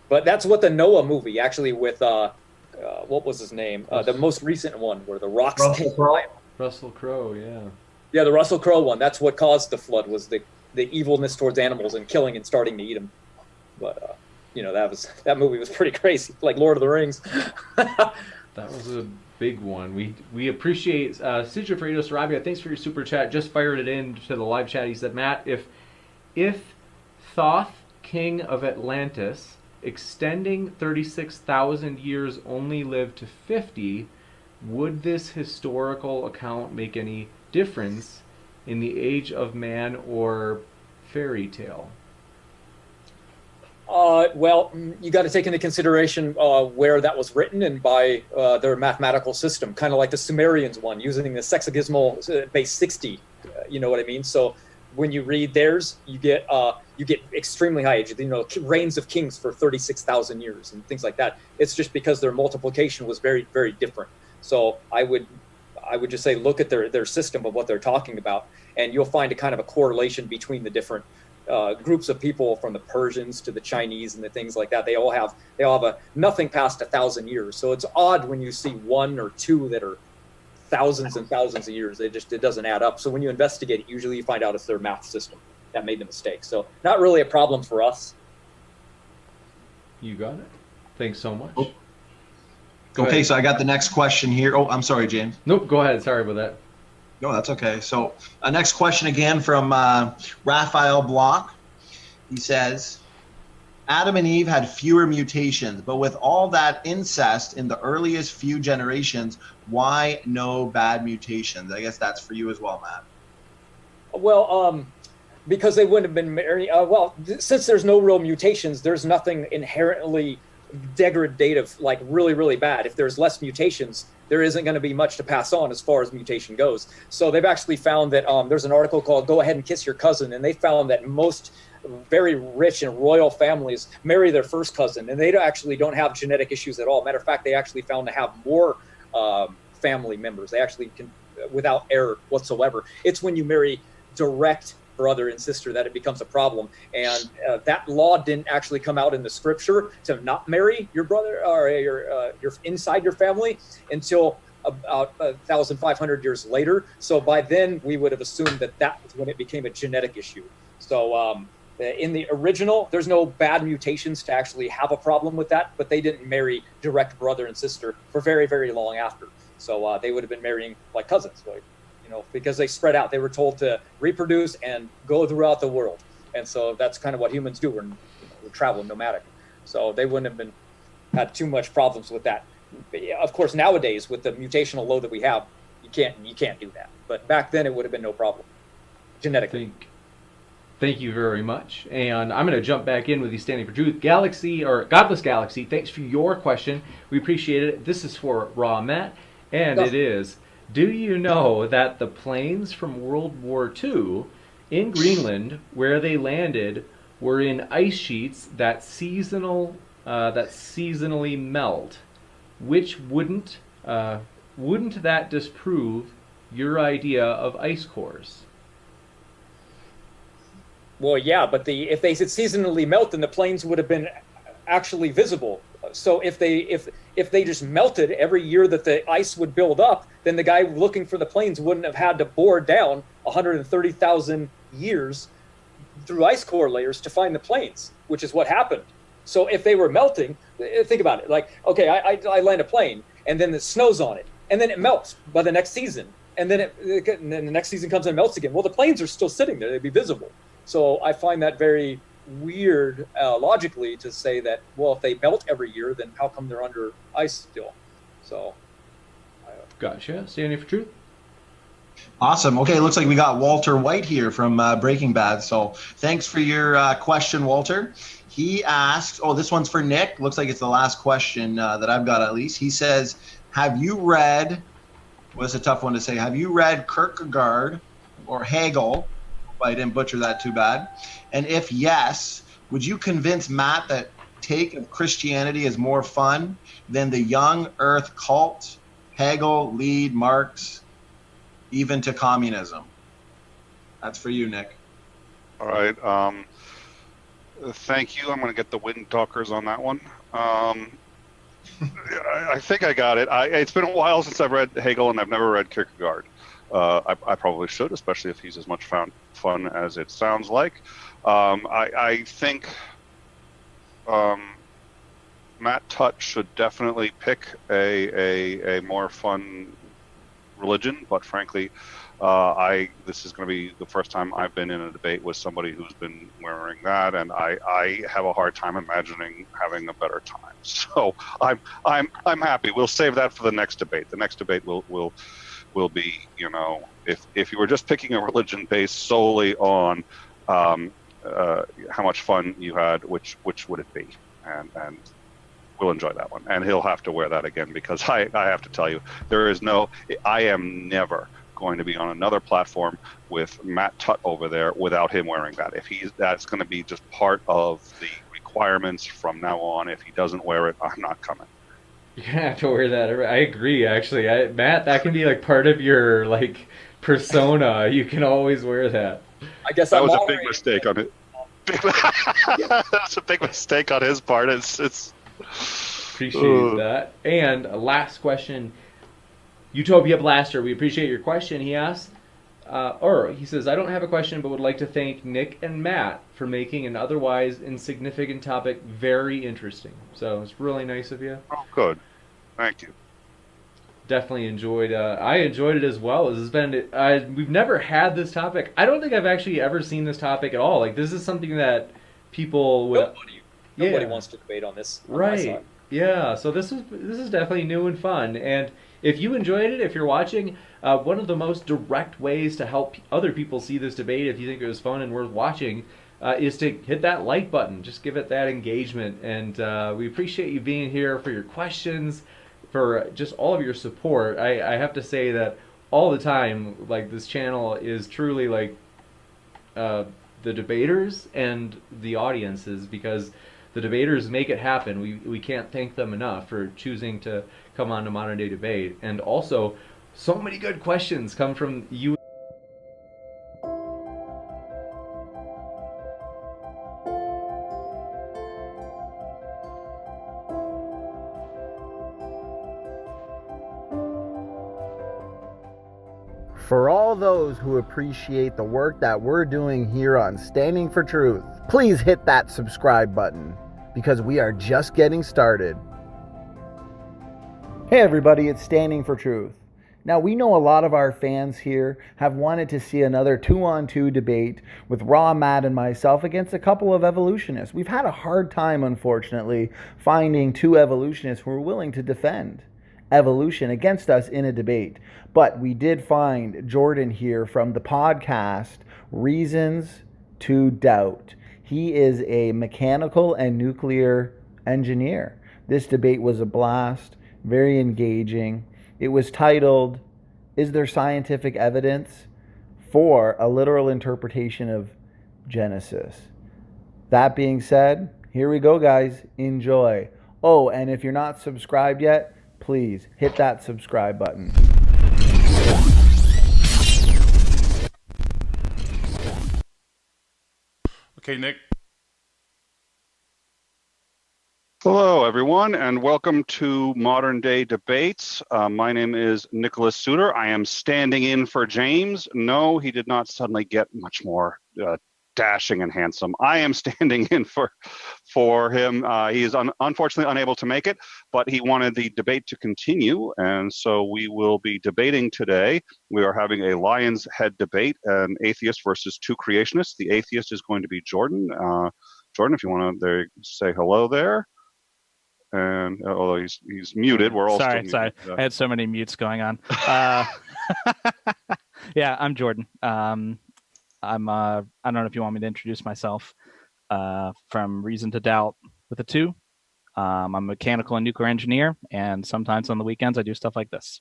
But that's what the Noah movie actually with what was his name? The most recent one where the rocks came alive. Russell Crowe, yeah. Yeah, the Russell Crowe one. That's what caused the flood, was the evilness towards animals and killing and starting to eat them. But that movie was pretty crazy, like Lord of the Rings. That was a big one. We appreciate Sigifredo Sarabia. Thanks for your super chat. Just fired it in to the live chat. He said, Matt, if Thoth, king of Atlantis, extending 36,000 years, only lived to 50, would this historical account make any difference in the age of man or fairy tale? Well, you got to take into consideration where that was written and by their mathematical system, kind of like the Sumerians one, using the sexagesimal base 60. You know what I mean? So when you read theirs, you get extremely high age. You know, reigns of kings for 36,000 years and things like that. It's just because their multiplication was very, very different. So I would just say look at their system of what they're talking about, and you'll find a kind of a correlation between the different groups of people, from the Persians to the Chinese and the things like that. They all have nothing past 1,000 years. So it's odd when you see one or two that are thousands and thousands of years. It doesn't add up. So when you investigate it, usually you find out it's their math system that made the mistake. So not really a problem for us. You got it. Thanks so much. Oh. Go Okay, ahead. so I got the next question here. Oh, I'm sorry, James. Nope, go ahead. Sorry about that. No, that's okay. So next question again from Raphael Block. He says, Adam and Eve had fewer mutations, but with all that incest in the earliest few generations, why no bad mutations? I guess that's for you as well, Matt. Well, because they wouldn't have been married. Well, since there's no real mutations, there's nothing inherently degradative, like really, really bad. If there's less mutations, there isn't going to be much to pass on as far as mutation goes. So they've actually found that there's an article called Go Ahead and Kiss Your Cousin, and they found that most very rich and royal families marry their first cousin, and they actually don't have genetic issues at all. Matter of fact, they actually found to have more family members. They actually can, without error whatsoever. It's when you marry direct brother and sister that it becomes a problem, and that law didn't actually come out in the scripture to not marry your brother or your inside your family until about 1,500 years later. So by then we would have assumed that was when it became a genetic issue. So in the original, there's no bad mutations to actually have a problem with that, but they didn't marry direct brother and sister for very, very long after. So they would have been marrying like cousins, like, because they spread out. They were told to reproduce and go throughout the world. And so that's kind of what humans do. We're traveling nomadic. So they wouldn't have had too much problems with that. But yeah, of course, nowadays with the mutational load that we have, you can't do that. But back then it would have been no problem genetically. Thank you very much. And I'm going to jump back in with you, Standing for Truth. Galaxy, or Godless Galaxy, thanks for your question. We appreciate it. This is for Raw Matt, and it is, do you know that the planes from World War II in Greenland, where they landed, were in ice sheets that seasonally melt, which wouldn't that disprove your idea of ice cores? Well, yeah, but if they seasonally melt, then the planes would have been actually visible. So if they just melted every year that the ice would build up, then the guy looking for the planes wouldn't have had to bore down 130,000 years through ice core layers to find the planes, which is what happened. So if they were melting, think about it. Like, okay, I land a plane, and then it snows on it, and then it melts by the next season, and then the next season comes and melts again. Well, the planes are still sitting there; they'd be visible. So I find that very weird, logically, to say that, well, if they melt every year, then how come they're under ice still? So, Gotcha. Standing for Truth. Awesome. Okay, looks like we got Walter White here from Breaking Bad. So thanks for your question, Walter. He asked, this one's for Nick. Looks like it's the last question that I've got, at least. He says, have you read, it's a tough one to say, have you read Kierkegaard or Hegel? I didn't butcher that too bad. And if yes, would you convince Matt that take of Christianity is more fun than the young earth cult, Hegel, lead, Marx, even to communism? That's for you, Nick. All right. Thank you. I'm going to get the wind talkers on that one. I think I got it. It's been a while since I've read Hegel, and I've never read Kierkegaard. I probably should, especially if he's as much fun as it sounds like. I think Matt Tutt should definitely pick a more fun religion, but frankly, this is going to be the first time I've been in a debate with somebody who's been wearing that, and I have a hard time imagining having a better time. So I'm happy. We'll save that for the next debate. The next debate will be, if you were just picking a religion based solely on how much fun you had, which would it be? And we'll enjoy that one. And he'll have to wear that again, because I have to tell you, I am never going to be on another platform with Matt Tutt over there without him wearing that. That's going to be just part of the requirements from now on. If he doesn't wear it, I'm not coming. You're gonna have to wear that. I agree, actually. Matt, that can be like part of your like persona. You can always wear that. I guess That I'm was a already- big mistake on it. That's a big mistake on his part. It's Appreciate that. And last question, Utopia Blaster. We appreciate your question. He asked, or he says, I don't have a question, but would like to thank Nick and Matt for making an otherwise insignificant topic very interesting. So it's really nice of you. Oh, good. Thank you. Definitely enjoyed. I enjoyed it as well. This has been. We've never had this topic. I don't think I've actually ever seen this topic at all. Like, this is something that people would. Nobody Yeah. wants to debate on this. On my Right. side. Yeah. So this is definitely new and fun. And if you enjoyed it, if you're watching, one of the most direct ways to help other people see this debate, if you think it was fun and worth watching, is to hit that like button. Just give it that engagement. And we appreciate you being here for your questions, for just all of your support. I have to say that all the time, like, this channel is truly like the debaters and the audiences, because the debaters make it happen. We can't thank them enough for choosing to come on to Modern Day Debate. And also, so many good questions come from you. For all those who appreciate the work that we're doing here on Standing for Truth, please hit that subscribe button, because we are just getting started. Hey everybody, it's Standing for Truth. Now, we know a lot of our fans here have wanted to see another 2-on-2 debate with Raw, Matt, and myself against a couple of evolutionists. We've had a hard time, unfortunately, finding two evolutionists who are willing to defend evolution against us in a debate. But we did find Jordan here from the podcast Reasons to Doubt. He is a mechanical and nuclear engineer. This debate was a blast, very engaging. It was titled, Is There Scientific Evidence for a Literal Interpretation of Genesis? That being said, here we go, guys. Enjoy. Oh, and if you're not subscribed yet, please hit that subscribe button. Okay, Nick. Hello, everyone, and welcome to Modern Day Debates. My name is Nicholas Suter. I am standing in for James. No, he did not suddenly get much more dashing and handsome. I am standing in for him. He is unfortunately unable to make it, but he wanted the debate to continue, and so we will be debating today. We are having a lion's head debate, an atheist versus two creationists. The atheist is going to be Jordan. Jordan, if you want to say hello there. And although he's muted, we're all sorry. still muted. I had so many mutes going on. Yeah, I'm Jordan. I don't know if you want me to introduce myself. From Reason to Doubt with a 2. I'm a mechanical and nuclear engineer, and sometimes on the weekends I do stuff like this.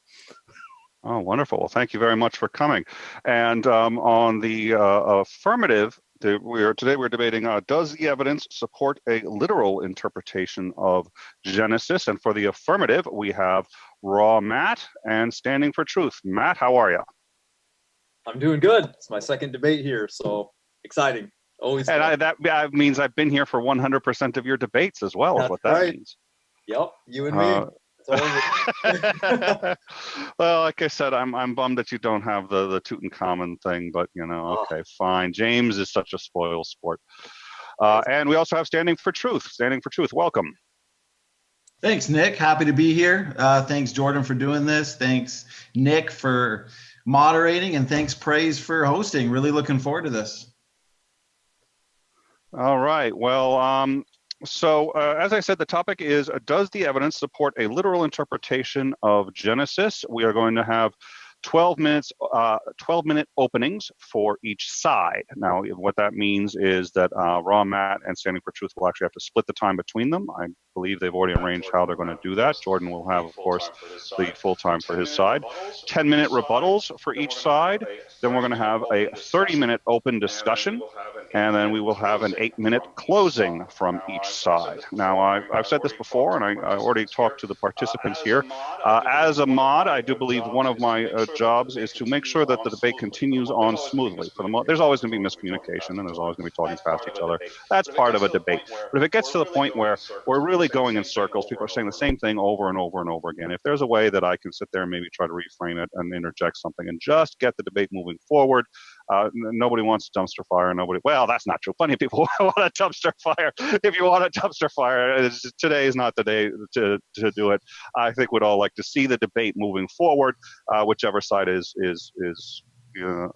Oh, wonderful. Well, thank you very much for coming. And on the affirmative, today we're debating, does the evidence support a literal interpretation of Genesis? And for the affirmative, we have Raw Matt and Standing for Truth. Matt, how are you? I'm doing good. It's my second debate here, so exciting. Always. And that means I've been here for 100% of your debates as well, is That's what that right. means. Yep, you and me. Well, like I said, I'm bummed that you don't have the Tutankhamun thing, but okay, fine. James is such a spoil sport. And we also have Standing for Truth. Standing for Truth, welcome. Thanks, Nick. Happy to be here. Thanks, Jordan, for doing this. Thanks, Nick, for moderating, and thanks, Praise, for hosting. Really looking forward to this. All right. Well, so as I said, the topic is, does the evidence support a literal interpretation of Genesis? We are going to have 12 minute openings for each side. Now, what that means is that Raw, Matt, and Standing for Truth will actually have to split the time between them. I believe they've already arranged how they're going to do that. Jordan will have, of course, the full time for his side. 10-minute rebuttals for each side. Then we're going to have a 30-minute open discussion, and then we will have an 8-minute closing from each side. Now, I've said this before, and I already talked to the participants here. As a mod, I do believe one of my jobs is to make sure that the debate continues on smoothly. There's always going to be miscommunication, and there's always going to be talking past each other. That's part of a debate. But if it gets to the point where we're really going in circles, people are saying the same thing over and over and over again, if there's a way that I can sit there and maybe try to reframe it and interject something and just get the debate moving forward, nobody wants a dumpster fire. Well, that's not true. Plenty of people want a dumpster fire. If you want a dumpster fire, today is not the day to do it. I think we'd all like to see the debate moving forward, whichever side is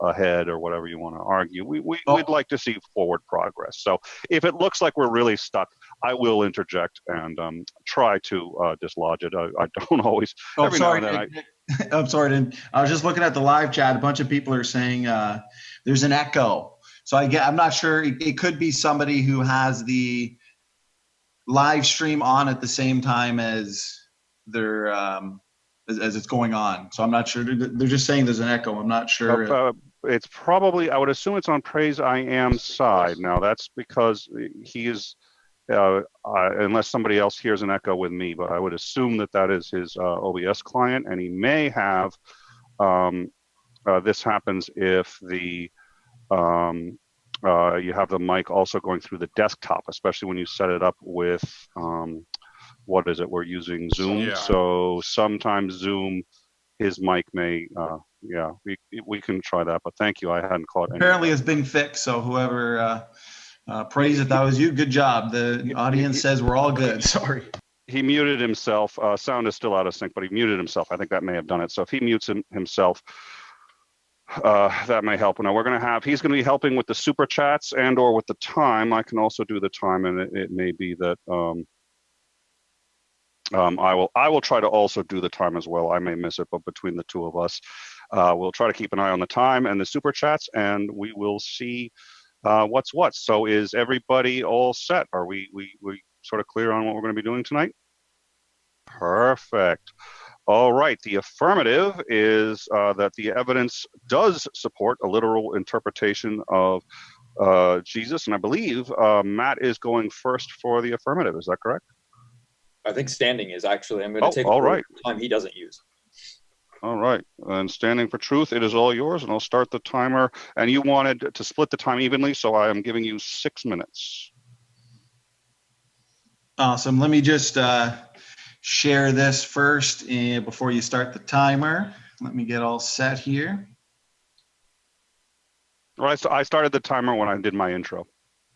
ahead or whatever you want to argue. We'd like to see forward progress. So if it looks like we're really stuck, I will interject and try to dislodge it. I don't always. I'm sorry, I was just looking at the live chat. A bunch of people are saying there's an echo. So I'm not sure. It could be somebody who has the live stream on at the same time as their as it's going on. So I'm not sure. They're just saying there's an echo. I'm not sure. It's probably, I would assume it's on Praise I Am side. Now that's because he is, unless somebody else hears an echo with me, but I would assume that is his OBS client, and he may have, this happens if the, you have the mic also going through the desktop, especially when you set it up with, what is it? We're using Zoom. Yeah. So sometimes Zoom, his mic may, we can try that, but thank you. I hadn't caught it. Apparently it's been fixed. So whoever praised it, that was you. Good job. The audience says we're all good. Sorry. He muted himself. Sound is still out of sync, but he muted himself. I think that may have done it. So if he mutes himself, that may help. Now he's going to be helping with the super chats and or with the time. I can also do the time, and it may be that, I will try to also do the time as well. I may miss it, but between the two of us, we'll try to keep an eye on the time and the super chats, and we will see what's what. So is everybody all set? Are we sort of clear on what we're going to be doing tonight? Perfect. All right. The affirmative is that the evidence does support a literal interpretation of Jesus, and I believe Matt is going first for the affirmative. Is that correct? I think standing is actually. I'm going to take the time he doesn't use. All right. And Standing for Truth, it is all yours, and I'll start the timer. And you wanted to split the time evenly, so I am giving you 6 minutes. Awesome. Let me just share this first before you start the timer. Let me get all set here. All right. So I started the timer when I did my intro.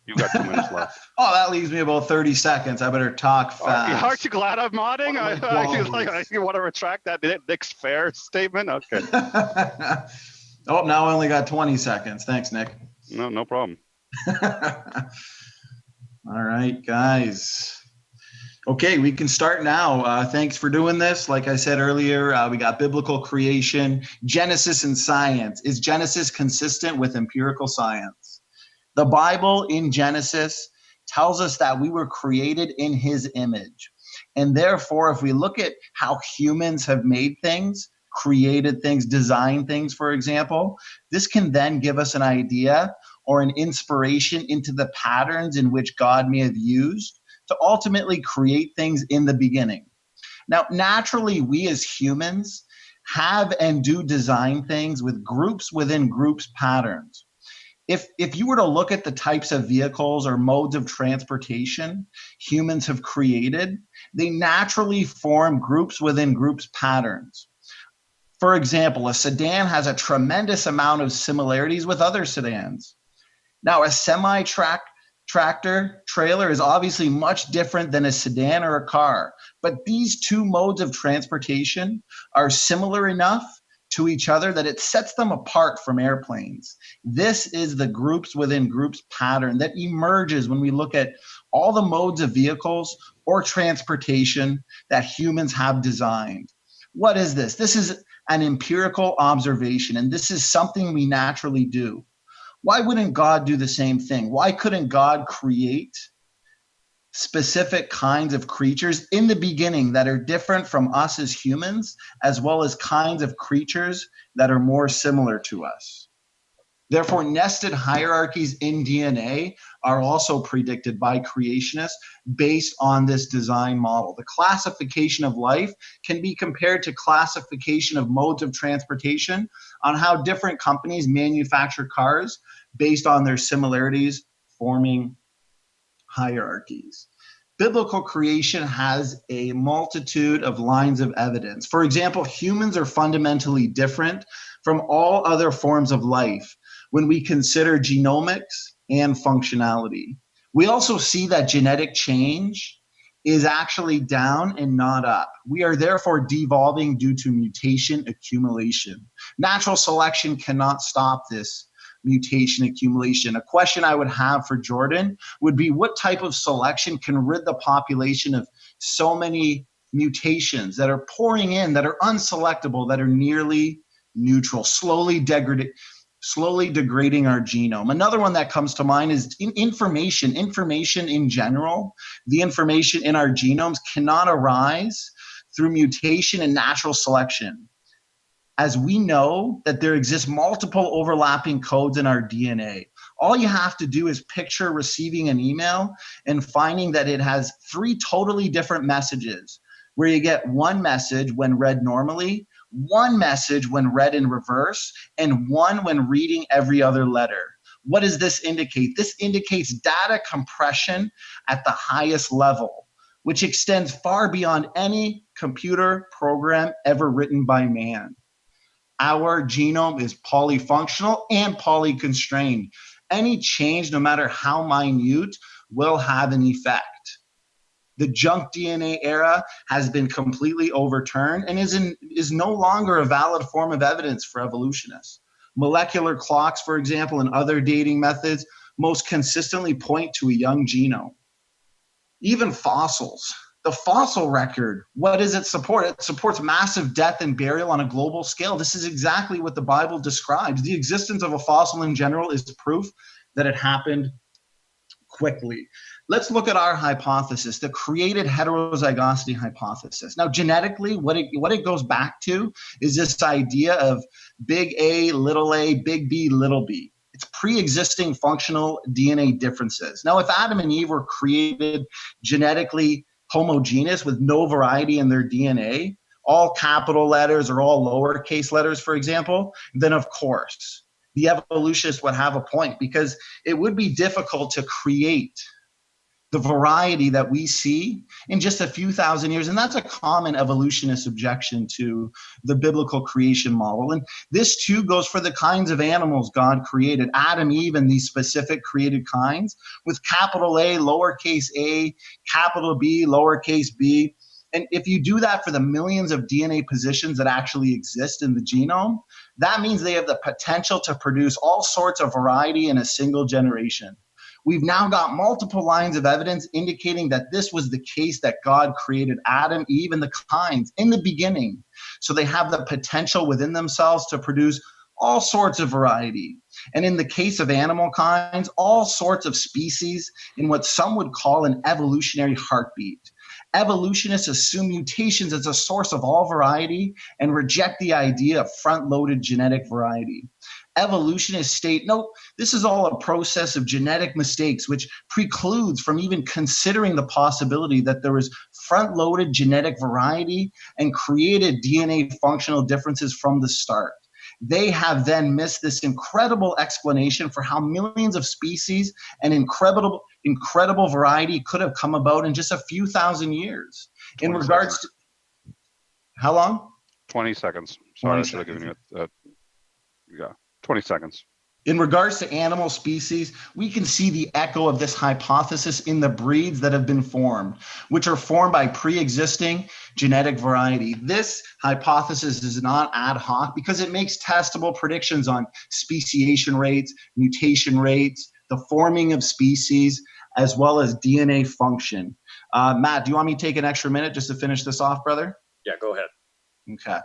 You got 2 minutes left. Oh, that leaves me about 30 seconds. I better talk fast. Aren't you glad I'm modding? You want to retract that Nick's fair statement? Okay. Oh, now I only got 20 seconds. Thanks, Nick. No problem. All right, guys. Okay, we can start now. Thanks for doing this. Like I said earlier, we got biblical creation, Genesis, and science. Is Genesis consistent with empirical science? The Bible in Genesis tells us that we were created in his image. And therefore, if we look at how humans have made things, created things, designed things, for example, this can then give us an idea or an inspiration into the patterns in which God may have used to ultimately create things in the beginning. Now, naturally, we as humans have and do design things with groups within groups patterns. If you were to look at the types of vehicles or modes of transportation humans have created, they naturally form groups within groups patterns. For example, a sedan has a tremendous amount of similarities with other sedans. Now, a semi-tractor trailer is obviously much different than a sedan or a car, but these two modes of transportation are similar enough to each other that it sets them apart from airplanes. This is the groups within groups pattern that emerges when we look at all the modes of vehicles or transportation that humans have designed. What is this? This is and empirical observation. And this is something we naturally do. Why wouldn't God do the same thing? Why couldn't God create specific kinds of creatures in the beginning that are different from us as humans, as well as kinds of creatures that are more similar to us? Therefore, nested hierarchies in DNA are also predicted by creationists based on this design model. The classification of life can be compared to classification of modes of transportation on how different companies manufacture cars based on their similarities, forming hierarchies. Biblical creation has a multitude of lines of evidence. For example, humans are fundamentally different from all other forms of life when we consider genomics and functionality. We also see that genetic change is actually down and not up. We are therefore devolving due to mutation accumulation. Natural selection cannot stop this mutation accumulation. A question I would have for Jordan would be, what type of selection can rid the population of so many mutations that are pouring in, that are unselectable, that are nearly neutral, slowly degrading our genome? Another one that comes to mind is information in general. The information in our genomes cannot arise through mutation and natural selection, as we know that there exists multiple overlapping codes in our DNA. All you have to do is picture receiving an email and finding that it has 3 totally different messages, where you get one message when read normally, one message when read in reverse, and one when reading every other letter. What does this indicate? This indicates data compression at the highest level, which extends far beyond any computer program ever written by man. Our genome is polyfunctional and polyconstrained. Any change, no matter how minute, will have an effect. The junk DNA era has been completely overturned and is no longer a valid form of evidence for evolutionists. Molecular clocks, for example, and other dating methods most consistently point to a young genome. Even fossils. The fossil record, what does it support? It supports massive death and burial on a global scale. This is exactly what the Bible describes. The existence of a fossil in general is proof that it happened quickly. Let's look at our hypothesis, the created heterozygosity hypothesis. Now, genetically, what it goes back to is this idea of big A, big B, little b. It's pre-existing functional DNA differences. Now, if Adam and Eve were created genetically homogeneous with no variety in their DNA, all capital letters or all lowercase letters, for example, then of course, the evolutionists would have a point, because it would be difficult to create the variety that we see in just a few thousand years. And that's a common evolutionist objection to the biblical creation model. And this too goes for the kinds of animals God created, Adam, Eve, and these specific created kinds, with capital A, lowercase a, capital B, lowercase b. And if you do that for the millions of DNA positions that actually exist in the genome, that means they have the potential to produce all sorts of variety in a single generation. We've now got multiple lines of evidence indicating that this was the case, that God created Adam, Eve, and the kinds in the beginning. So they have the potential within themselves to produce all sorts of variety. And in the case of animal kinds, all sorts of species in what some would call an evolutionary heartbeat. Evolutionists assume mutations as a source of all variety and reject the idea of front-loaded genetic variety. Evolutionists state, no, this is all a process of genetic mistakes, which precludes from even considering the possibility that there was front-loaded genetic variety and created DNA functional differences from the start. They have then missed this incredible explanation for how millions of species and incredible variety could have come about in just a few thousand years. In regards to how long? 20 seconds. Sorry, I should have given you 20 seconds. In regards to animal species, we can see the echo of this hypothesis in the breeds that have been formed, which are formed by pre-existing genetic variety. This hypothesis is not ad hoc because it makes testable predictions on speciation rates, mutation rates, the forming of species, as well as DNA function. Matt, do you want me to take an extra minute just to finish this off, brother? Yeah, go ahead. Okay.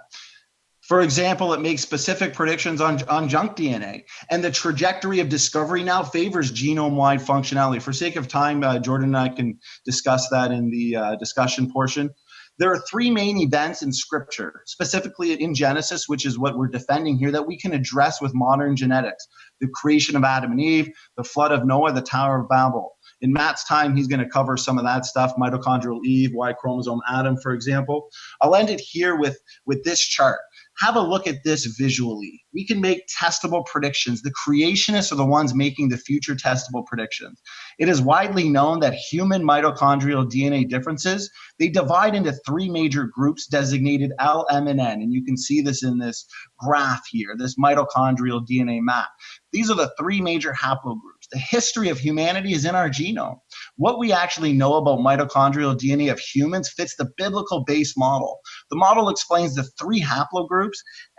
For example, it makes specific predictions on junk DNA, and the trajectory of discovery now favors genome-wide functionality. For sake of time, Jordan and I can discuss that in the discussion portion. There are three main events in Scripture, specifically in Genesis, which is what we're defending here, that we can address with modern genetics: the creation of Adam and Eve, the flood of Noah, the Tower of Babel. In Matt's time, he's going to cover some of that stuff: mitochondrial Eve, Y chromosome Adam, for example. I'll end it here with this chart. Have a look at this visually. We can make testable predictions. The creationists are the ones making the future testable predictions. It is widely known that human mitochondrial DNA differences, they divide into three major groups designated L, M, and N. And you can see this in this graph here, this mitochondrial DNA map. These are the three major haplogroups. The history of humanity is in our genome. What we actually know about mitochondrial DNA of humans fits the biblical base model. The model explains the three haplogroups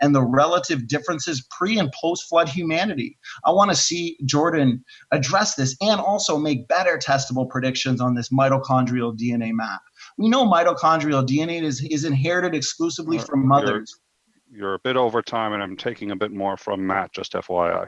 and the relative differences pre and post flood humanity. I want to see Jordan address this and also make better testable predictions on this mitochondrial DNA map. We know mitochondrial DNA is inherited exclusively from mothers. You're a bit over time, and I'm taking a bit more from Matt, just FYI.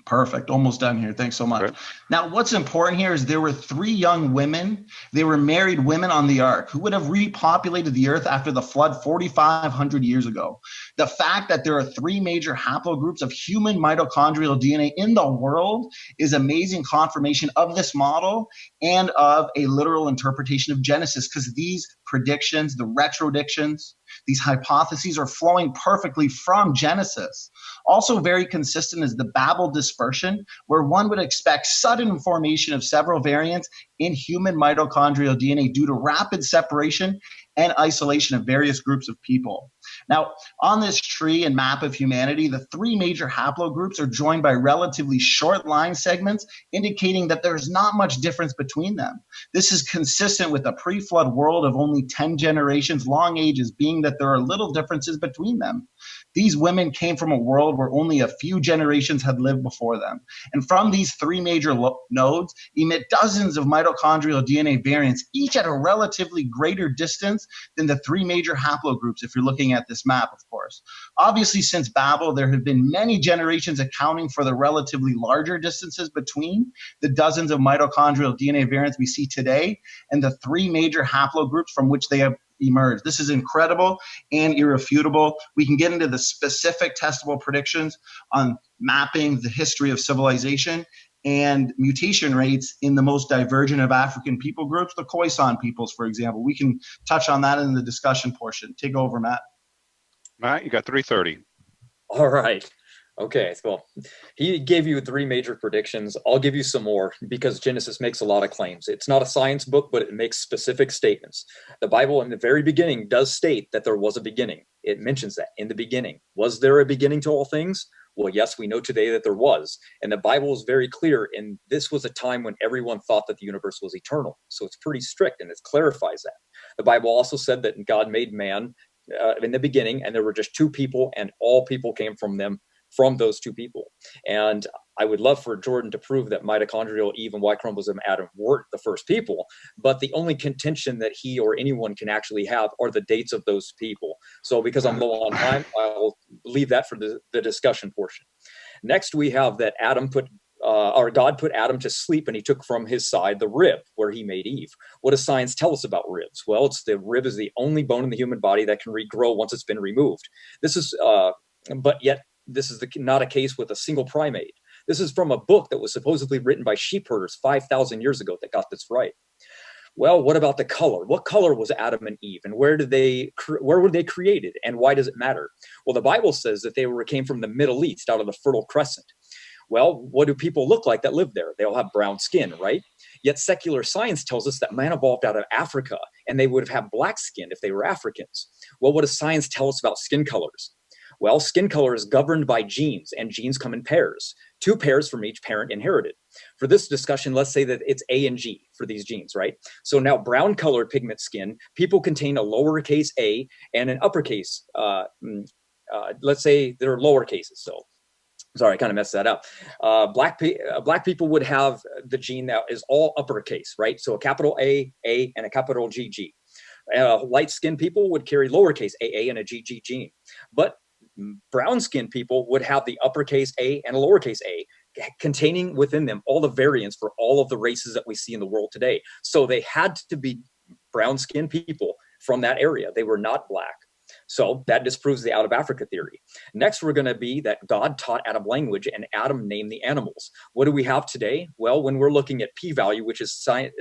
Perfect. Almost done here. Thanks so much. Okay. Now, what's important here is there were three young women. They were married women on the ark who would have repopulated the earth after the flood 4,500 years ago. The fact that there are three major haplogroups of human mitochondrial DNA in the world is amazing confirmation of this model and of a literal interpretation of Genesis, because these predictions, the retrodictions, these hypotheses are flowing perfectly from Genesis. Also very consistent is the Babel dispersion, where one would expect sudden formation of several variants in human mitochondrial DNA due to rapid separation and isolation of various groups of people. Now, on this tree and map of humanity, the three major haplogroups are joined by relatively short line segments, indicating that there's not much difference between them. This is consistent with a pre-flood world of only 10 generations, long ages, being that there are little differences between them. These women came from a world where only a few generations had lived before them. And from these three major nodes emit dozens of mitochondrial DNA variants, each at a relatively greater distance than the three major haplogroups, if you're looking at this map, of course. Obviously, since Babel, there have been many generations accounting for the relatively larger distances between the dozens of mitochondrial DNA variants we see today and the three major haplogroups from which they have emerged. This is incredible and irrefutable. We can get into the specific testable predictions on mapping the history of civilization and mutation rates in the most divergent of African people groups, the Khoisan peoples, for example. We can touch on that in the discussion portion. Take over, Matt. Matt, you got 3:30. All right. Okay. Well, he gave you three major predictions. I'll give you some more because Genesis makes a lot of claims. It's not a science book, but it makes specific statements. The Bible in the very beginning does state that there was a beginning. It mentions that in the beginning. Was there a beginning to all things? Well, yes, we know today that there was. And the Bible is very clear. And this was a time when everyone thought that the universe was eternal. So it's pretty strict and it clarifies that. The Bible also said that God made man in the beginning, and there were just two people, and all people came from them, from those two people. And I would love for Jordan to prove that mitochondrial Eve and Y chromosome Adam weren't the first people, but the only contention that he or anyone can actually have are the dates of those people. So because I'm low on time, I'll leave that for the discussion portion. Next, we have that God put Adam to sleep, and he took from his side the rib where he made Eve. What does science tell us about ribs? Well, the rib is the only bone in the human body that can regrow once it's been removed. This is, but yet this is not a case with a single primate. This is from a book that was supposedly written by sheep herders 5,000 years ago that got this right. Well, what about the color? What color was Adam and Eve, and where were they created, and why does it matter? Well, the Bible says that they came from the Middle East, out of the Fertile Crescent. Well, what do people look like that live there? They all have brown skin, right? Yet secular science tells us that man evolved out of Africa, and they would have had black skin if they were Africans. Well, what does science tell us about skin colors? Well, skin color is governed by genes, and genes come in pairs, 2 pairs from each parent inherited. For this discussion, let's say that it's A and G for these genes, right? So now brown colored pigment skin, people contain a lowercase a and an uppercase. Let's say they're lower cases. So sorry, I kind of messed that up. Black people would have the gene that is all uppercase, right? So a capital A, and a capital G, G. Light-skinned people would carry lowercase AA and a GG gene, but brown-skinned people would have the uppercase A and a lowercase a, containing within them all the variants for all of the races that we see in the world today. So they had to be brown-skinned people from that area. They were not black. So that disproves the out of Africa theory. Next, we're going to be that God taught Adam language and Adam named the animals. What do we have today? Well, when we're looking at p-value, which is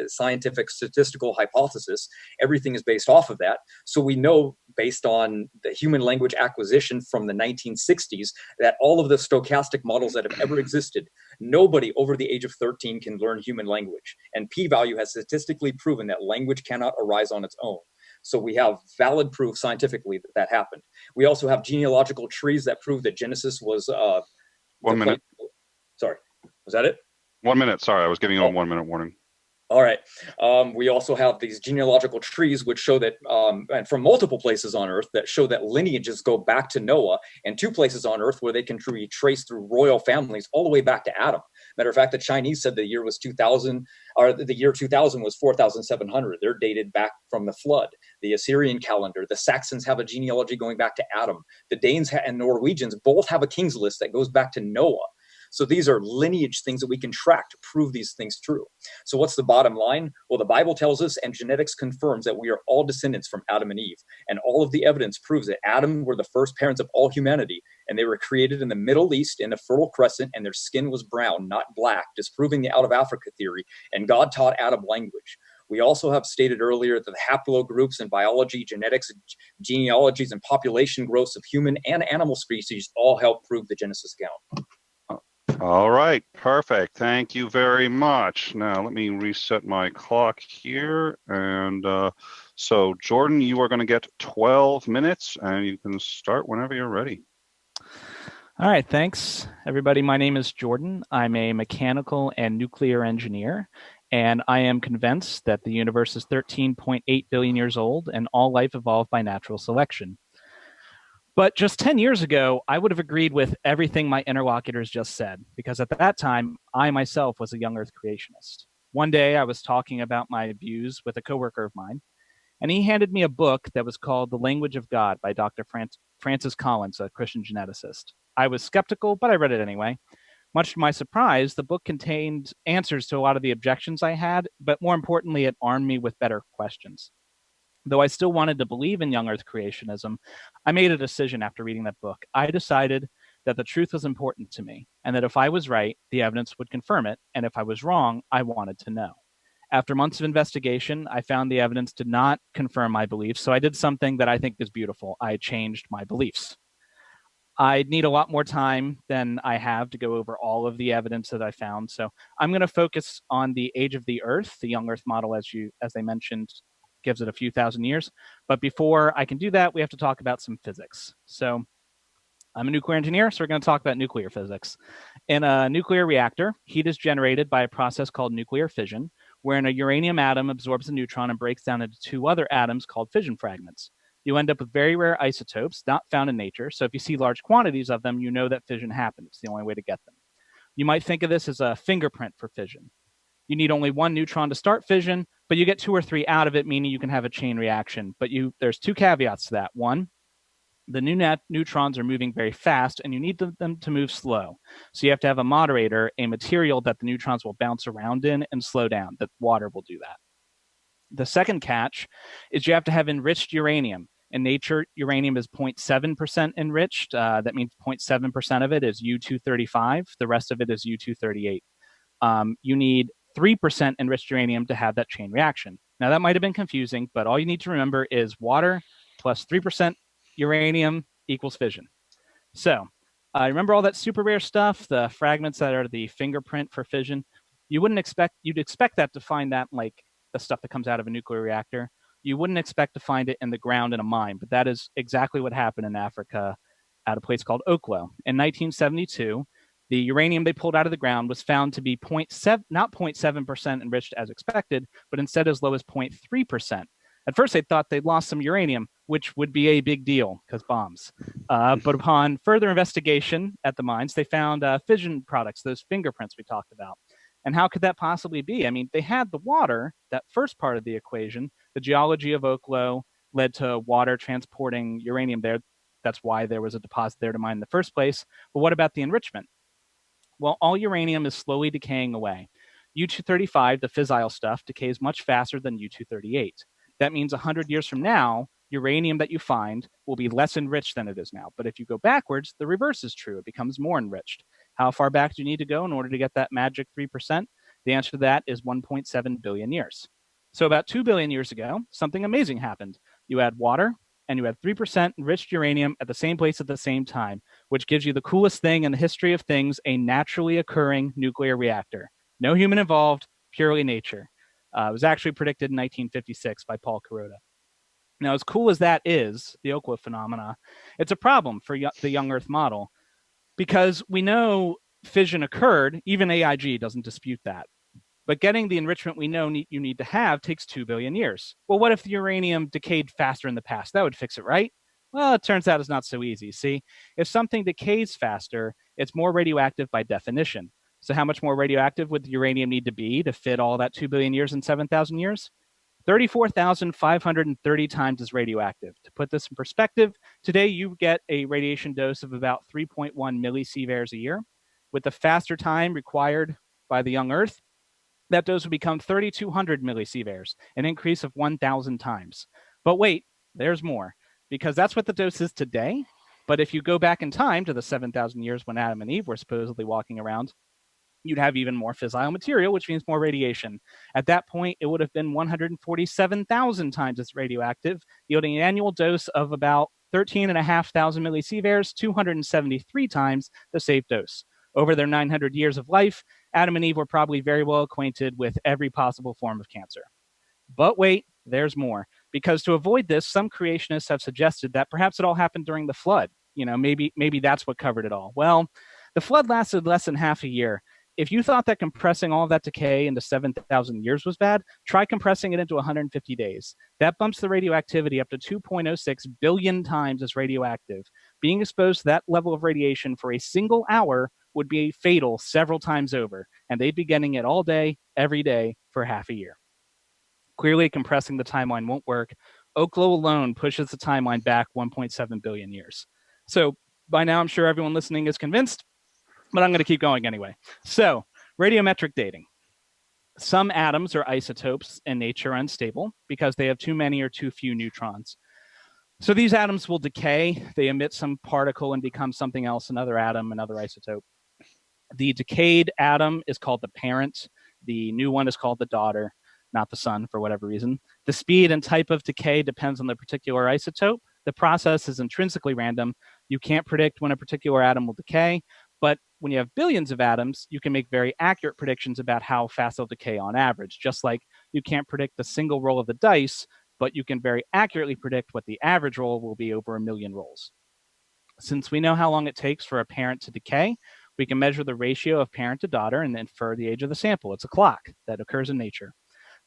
scientific statistical hypothesis, everything is based off of that. So we know, based on the human language acquisition from the 1960s, that all of the stochastic models that have ever existed, nobody over the age of 13 can learn human language. And p-value has statistically proven that language cannot arise on its own. So we have valid proof scientifically that that happened. We also have genealogical trees that prove that Genesis was 1 minute. Sorry, was that it? 1 minute. Sorry, I was giving you a 1 minute warning. All right. We also have these genealogical trees which show that, and from multiple places on Earth, that show that lineages go back to Noah, and 2 places on Earth where they can be traced through royal families all the way back to Adam. Matter of fact, the Chinese said the year was 2000, or the year 2000 was 4,700. They're dated back from the flood. The Assyrian calendar, the Saxons have a genealogy going back to Adam. The Danes and Norwegians both have a king's list that goes back to Noah. So these are lineage things that we can track to prove these things true. So what's the bottom line? Well, the Bible tells us, and genetics confirms, that we are all descendants from Adam and Eve. And all of the evidence proves that Adam were the first parents of all humanity, and they were created in the Middle East in the Fertile Crescent, and their skin was brown, not black, disproving the out of Africa theory. And God taught Adam language. We also have stated earlier that the haplogroups in biology, genetics, genealogies, and population growths of human and animal species all help prove the Genesis account. All right, perfect. Thank you very much. Now let me reset my clock here. And so Jordan, you are going to get 12 minutes and you can start whenever you're ready. All right, thanks, everybody. My name is Jordan. I'm a mechanical and nuclear engineer, and I am convinced that the universe is 13.8 billion years old and all life evolved by natural selection. But just 10 years ago, I would have agreed with everything my interlocutors just said, because at that time, I myself was a young Earth creationist. One day, I was talking about my views with a coworker of mine, and he handed me a book that was called The Language of God by Dr. Francis Collins, a Christian geneticist. I was skeptical, but I read it anyway. Much to my surprise, the book contained answers to a lot of the objections I had, but more importantly, it armed me with better questions. Though I still wanted to believe in young Earth creationism, I made a decision after reading that book. I decided that the truth was important to me, and that if I was right, the evidence would confirm it, and if I was wrong, I wanted to know. After months of investigation, I found the evidence did not confirm my beliefs, so I did something that I think is beautiful. I changed my beliefs. I'd need a lot more time than I have to go over all of the evidence that I found, so I'm going to focus on the age of the Earth. The young Earth model, as they mentioned, gives it a few thousand years. But before I can do that, we have to talk about some physics. So I'm a nuclear engineer, so we're going to talk about nuclear physics. In a nuclear reactor, heat is generated by a process called nuclear fission, wherein a uranium atom absorbs a neutron and breaks down into 2 other atoms called fission fragments. You end up with very rare isotopes not found in nature. So if you see large quantities of them, you know that fission happened. It's the only way to get them. You might think of this as a fingerprint for fission. You need only 1 neutron to start fission, but you get 2 or 3 out of it, meaning you can have a chain reaction. But there's 2 caveats to that. One, the neutrons are moving very fast, and you need them to move slow. So you have to have a moderator, a material that the neutrons will bounce around in and slow down. That water will do that. The second catch is you have to have enriched uranium. In nature, uranium is 0.7% enriched. That means 0.7% of it is U-235. The rest of it is U-238. You need 3% enriched uranium to have that chain reaction. Now, that might have been confusing, but all you need to remember is water plus 3% uranium equals fission. So remember all that super rare stuff, the fragments that are the fingerprint for fission? You'd expect that to find that like the stuff that comes out of a nuclear reactor. You wouldn't expect to find it in the ground in a mine, but that is exactly what happened in Africa at a place called Oklo. In 1972, the uranium they pulled out of the ground was found to be not 0.7% enriched as expected, but instead as low as 0.3%. At first, they thought they'd lost some uranium, which would be a big deal because bombs. But upon further investigation at the mines, they found fission products, those fingerprints we talked about. And how could that possibly be? I mean, they had the water, that first part of the equation, The geology of Oklo led to water transporting uranium there. That's why there was a deposit there to mine in the first place. But what about the enrichment? Well, all uranium is slowly decaying away. U-235, the fissile stuff, decays much faster than U-238. That means 100 years from now, uranium that you find will be less enriched than it is now. But if you go backwards, the reverse is true. It becomes more enriched. How far back do you need to go in order to get that magic 3%? The answer to that is 1.7 billion years. So about 2 billion years ago, something amazing happened. You add water, and you had 3% enriched uranium at the same place at the same time, which gives you the coolest thing in the history of things, a naturally occurring nuclear reactor. No human involved, purely nature. It was actually predicted in 1956 by Paul Kuroda. Now, as cool as that is, the Oklo phenomena, it's a problem for the young Earth model because we know fission occurred. Even AIG doesn't dispute that. But getting the enrichment we know you need to have takes 2 billion years. Well, what if the uranium decayed faster in the past? That would fix it, right? Well, it turns out it's not so easy. See, if something decays faster, it's more radioactive by definition. So how much more radioactive would the uranium need to be to fit all that 2 billion years and 7,000 years? 34,530 times as radioactive. To put this in perspective, today you get a radiation dose of about 3.1 millisieverts a year. With the faster time required by the young Earth, that dose would become 3,200 millisieverts, an increase of 1,000 times. But wait, there's more, because that's what the dose is today. But if you go back in time to the 7,000 years when Adam and Eve were supposedly walking around, you'd have even more fissile material, which means more radiation. At that point, it would have been 147,000 times as radioactive, yielding an annual dose of about 13,500 millisieverts, 273 times the safe dose. Over their 900 years of life, Adam and Eve were probably very well acquainted with every possible form of cancer. But wait, there's more. Because to avoid this, some creationists have suggested that perhaps it all happened during the flood. Maybe that's what covered it all. Well, the flood lasted less than half a year. If you thought that compressing all of that decay into 7,000 years was bad, try compressing it into 150 days. That bumps the radioactivity up to 2.06 billion times as radioactive. Being exposed to that level of radiation for a single hour would be fatal several times over, and they'd be getting it all day, every day, for half a year. Clearly, compressing the timeline won't work. Oklo alone pushes the timeline back 1.7 billion years. So by now, I'm sure everyone listening is convinced, but I'm going to keep going anyway. So radiometric dating. Some atoms or isotopes in nature are unstable because they have too many or too few neutrons. So these atoms will decay. They emit some particle and become something else, another atom, another isotope. The decayed atom is called the parent. The new one is called the daughter, not the son for whatever reason. The speed and type of decay depends on the particular isotope. The process is intrinsically random. You can't predict when a particular atom will decay, but when you have billions of atoms, you can make very accurate predictions about how fast they'll decay on average, just like you can't predict the single roll of the dice, but you can very accurately predict what the average roll will be over 1 million rolls. Since we know how long it takes for a parent to decay, we can measure the ratio of parent to daughter and infer the age of the sample. It's a clock that occurs in nature.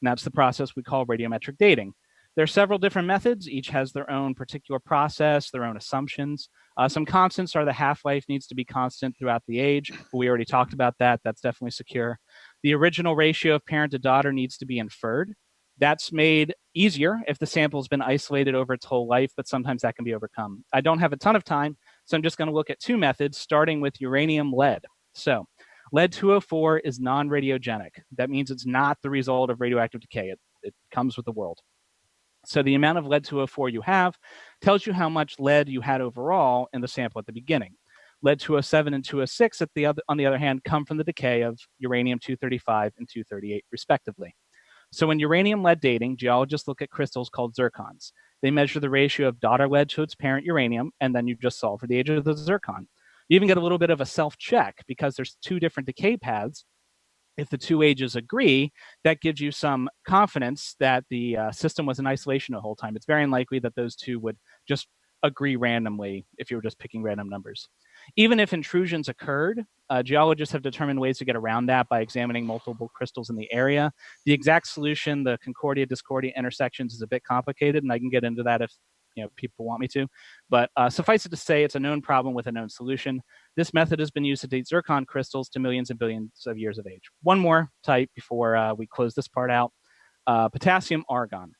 And that's the process we call radiometric dating. There are several different methods. Each has their own particular process, their own assumptions. Some constants are the half-life needs to be constant throughout the age. We already talked about that. That's definitely secure. The original ratio of parent to daughter needs to be inferred. That's made easier if the sample has been isolated over its whole life, but sometimes that can be overcome. I don't have a ton of time, so I'm just going to look at two methods, starting with uranium lead. So lead-204 is non-radiogenic. That means it's not the result of radioactive decay. It comes with the world. So the amount of lead-204 you have tells you how much lead you had overall in the sample at the beginning. Lead-207 and 206, on the other hand, come from the decay of uranium-235 and 238, respectively. So in uranium lead dating, geologists look at crystals called zircons. They measure the ratio of daughter lead to its parent uranium, and then you just solve for the age of the zircon. You even get a little bit of a self-check because there's two different decay paths. If the two ages agree, that gives you some confidence that the system was in isolation the whole time. It's very unlikely that those two would just agree randomly if you were just picking random numbers. Even if intrusions occurred, geologists have determined ways to get around that by examining multiple crystals in the area. The exact solution, the Concordia-Discordia intersections, is a bit complicated, and I can get into that if people want me to. But suffice it to say, it's a known problem with a known solution. This method has been used to date zircon crystals to millions and billions of years of age. One more type before we close this part out. Potassium argon.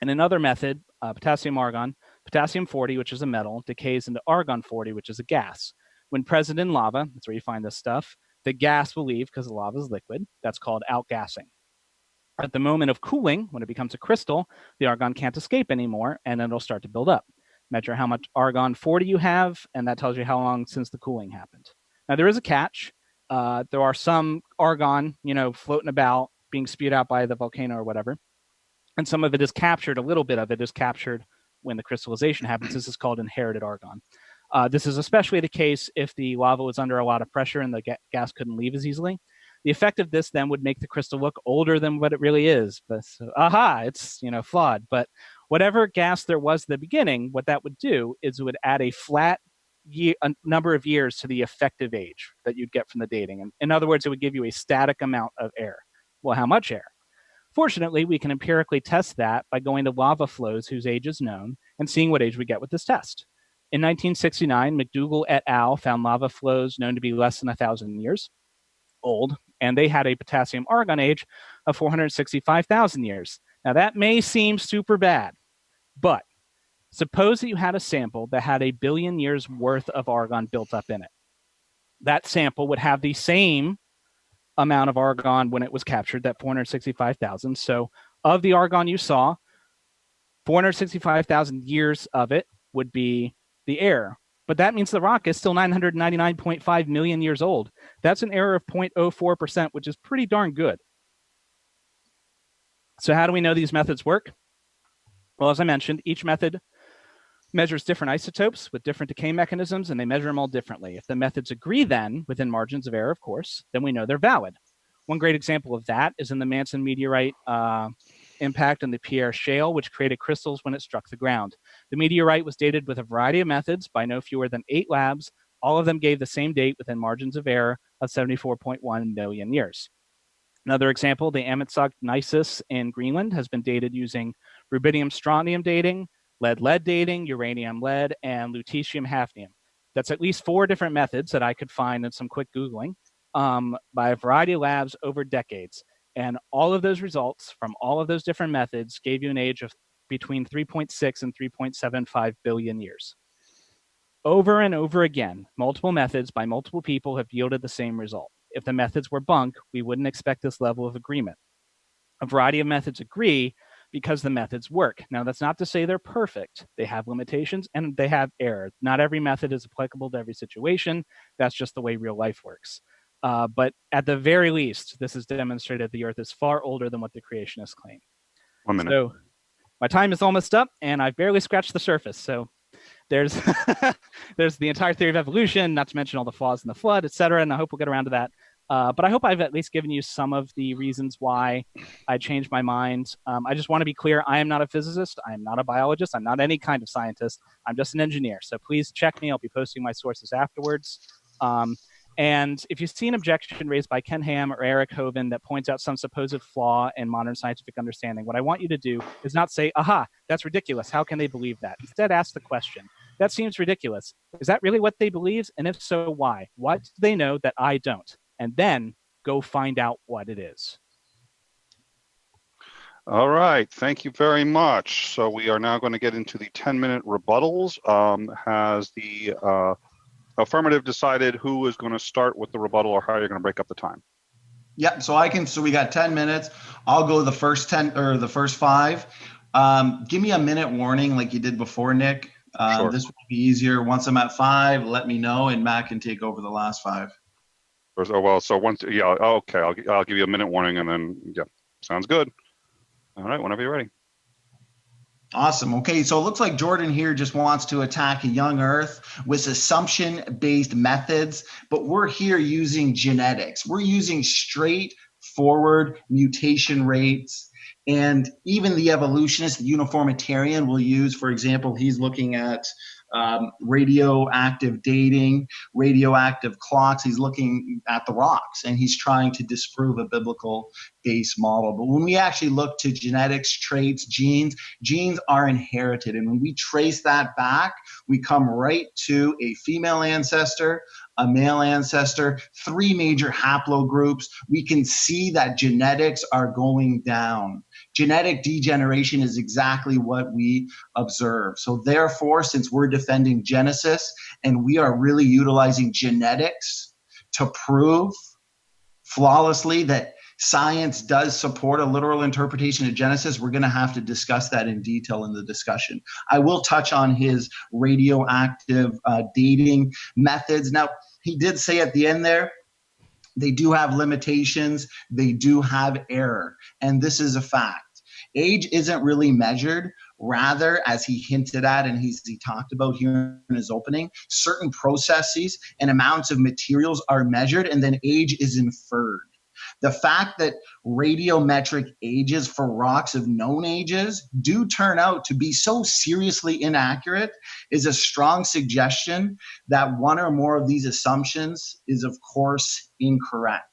In another method, potassium argon, potassium 40, which is a metal, decays into argon 40, which is a gas. When present in lava, that's where you find this stuff, the gas will leave because the lava is liquid. That's called outgassing. At the moment of cooling, when it becomes a crystal, the argon can't escape anymore, and then it'll start to build up. Measure how much argon 40 you have, and that tells you how long since the cooling happened. Now, there is a catch. There are some argon, floating about, being spewed out by the volcano or whatever, and some of it is captured, a little bit of it is captured when the crystallization happens. This is called inherited argon. This is especially the case if the lava was under a lot of pressure and the gas couldn't leave as easily. The effect of this then would make the crystal look older than what it really is. But it's flawed. But whatever gas there was at the beginning, what that would do is it would add a flat number of years to the effective age that you'd get from the dating. And in other words, it would give you a static amount of air. Well, how much air? Fortunately, we can empirically test that by going to lava flows whose age is known and seeing what age we get with this test. In 1969, McDougall et al. Found lava flows known to be less than 1,000 years old, and they had a potassium argon age of 465,000 years. Now, that may seem super bad, but suppose that you had a sample that had 1 billion years worth of argon built up in it. That sample would have the same amount of argon when it was captured, that 465,000. So of the argon you saw, 465,000 years of it would be the air. But that means the rock is still 999.5 million years old. That's an error of 0.04%, which is pretty darn good. So how do we know these methods work? Well, as I mentioned, each method measures different isotopes with different decay mechanisms, and they measure them all differently. If the methods agree then, within margins of error, of course, then we know they're valid. One great example of that is in the Manson meteorite impact on the Pierre Shale, which created crystals when it struck the ground. The meteorite was dated with a variety of methods by no fewer than 8 labs. All of them gave the same date within margins of error of 74.1 million years. Another example, the Amitsoq-Nisus in Greenland has been dated using rubidium-strontium dating, lead-lead dating, uranium-lead, and lutetium-hafnium. That's at least 4 different methods that I could find in some quick Googling by a variety of labs over decades. And all of those results from all of those different methods gave you an age of between 3.6 and 3.75 billion years. Over and over again, multiple methods by multiple people have yielded the same result. If the methods were bunk, we wouldn't expect this level of agreement. A variety of methods agree because the methods work. Now, that's not to say they're perfect. They have limitations and they have error. Not every method is applicable to every situation. That's just the way real life works. But at the very least, this has demonstrated the Earth is far older than what the creationists claim. 1 minute. So my time is almost up, and I've barely scratched the surface. So there's there's the entire theory of evolution, not to mention all the flaws in the flood, et cetera, and I hope we'll get around to that. But I hope I've at least given you some of the reasons why I changed my mind. I just want to be clear, I am not a physicist. I am not a biologist. I'm not any kind of scientist. I'm just an engineer. So please check me. I'll be posting my sources afterwards. And if you see an objection raised by Ken Ham or Eric Hovind that points out some supposed flaw in modern scientific understanding, what I want you to do is not say, aha, that's ridiculous. How can they believe that? Instead, ask the question. That seems ridiculous. Is that really what they believe? And if so, why? What do they know that I don't? And then go find out what it is. All right. Thank you very much. So we are now going to get into the 10-minute rebuttals. Has the affirmative decided who is going to start with the rebuttal or how you're going to break up the time? Yeah, so we got 10 minutes. I'll go the first 10 or the first 5. Give me a minute warning like you did before, Nick. Sure. This will be easier. Once I'm at 5, let me know, and Matt can take over the last 5. Oh, well, so once, yeah, okay. I'll give you a minute warning and then, yeah, sounds good. All right, whenever you're ready. Awesome. Okay, so it looks like Jordan here just wants to attack a young Earth with assumption-based methods, but we're here using genetics. We're using straightforward mutation rates, and even the evolutionist, the uniformitarian, will use, for example, he's looking at radioactive dating, radioactive clocks. He's looking at the rocks, and he's trying to disprove a biblical base model. But when we actually look to genetics, traits, genes are inherited. And when we trace that back, we come right to a female ancestor, a male ancestor, 3 major haplogroups. We can see that genetics are going down. Genetic degeneration is exactly what we observe. So therefore, since we're defending Genesis and we are really utilizing genetics to prove flawlessly that science does support a literal interpretation of Genesis, we're going to have to discuss that in detail in the discussion. I will touch on his radioactive dating methods. Now, he did say at the end there, they do have limitations, they do have error, and this is a fact. Age isn't really measured. Rather, as he hinted at and he talked about here in his opening, certain processes and amounts of materials are measured, and then age is inferred. The fact that radiometric ages for rocks of known ages do turn out to be so seriously inaccurate is a strong suggestion that one or more of these assumptions is, of course, incorrect.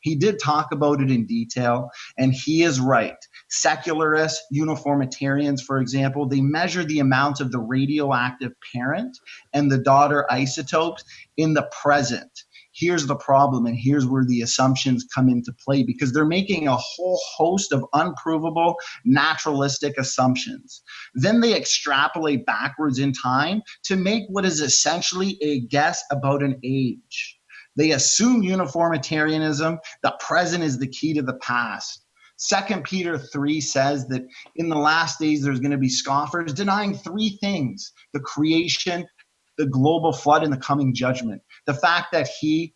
He did talk about it in detail, and he is right. Secularists, uniformitarians, for example, they measure the amount of the radioactive parent and the daughter isotopes in the present. Here's the problem, and here's where the assumptions come into play, because they're making a whole host of unprovable naturalistic assumptions. Then they extrapolate backwards in time to make what is essentially a guess about an age. They assume uniformitarianism, the present is the key to the past. 2 Peter 3 says that in the last days there's going to be scoffers denying 3 things: the creation, the global flood, and the coming judgment. The fact that he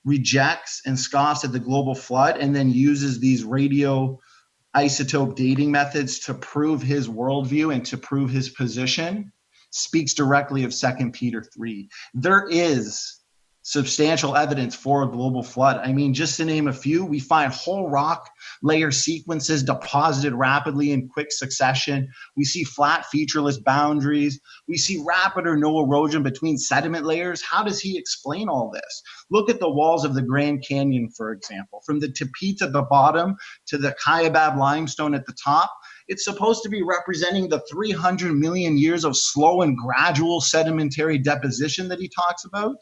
rejects and scoffs at the global flood and then uses these radioisotope dating methods to prove his worldview and to prove his position speaks directly of 2 Peter 3. There is substantial evidence for a global flood. I mean, just to name a few, we find whole rock layer sequences deposited rapidly in quick succession. We see flat featureless boundaries. We see rapid or no erosion between sediment layers. How does he explain all this? Look at the walls of the Grand Canyon, for example. From the Tepites at the bottom to the Kaibab limestone at the top, it's supposed to be representing the 300 million years of slow and gradual sedimentary deposition that he talks about.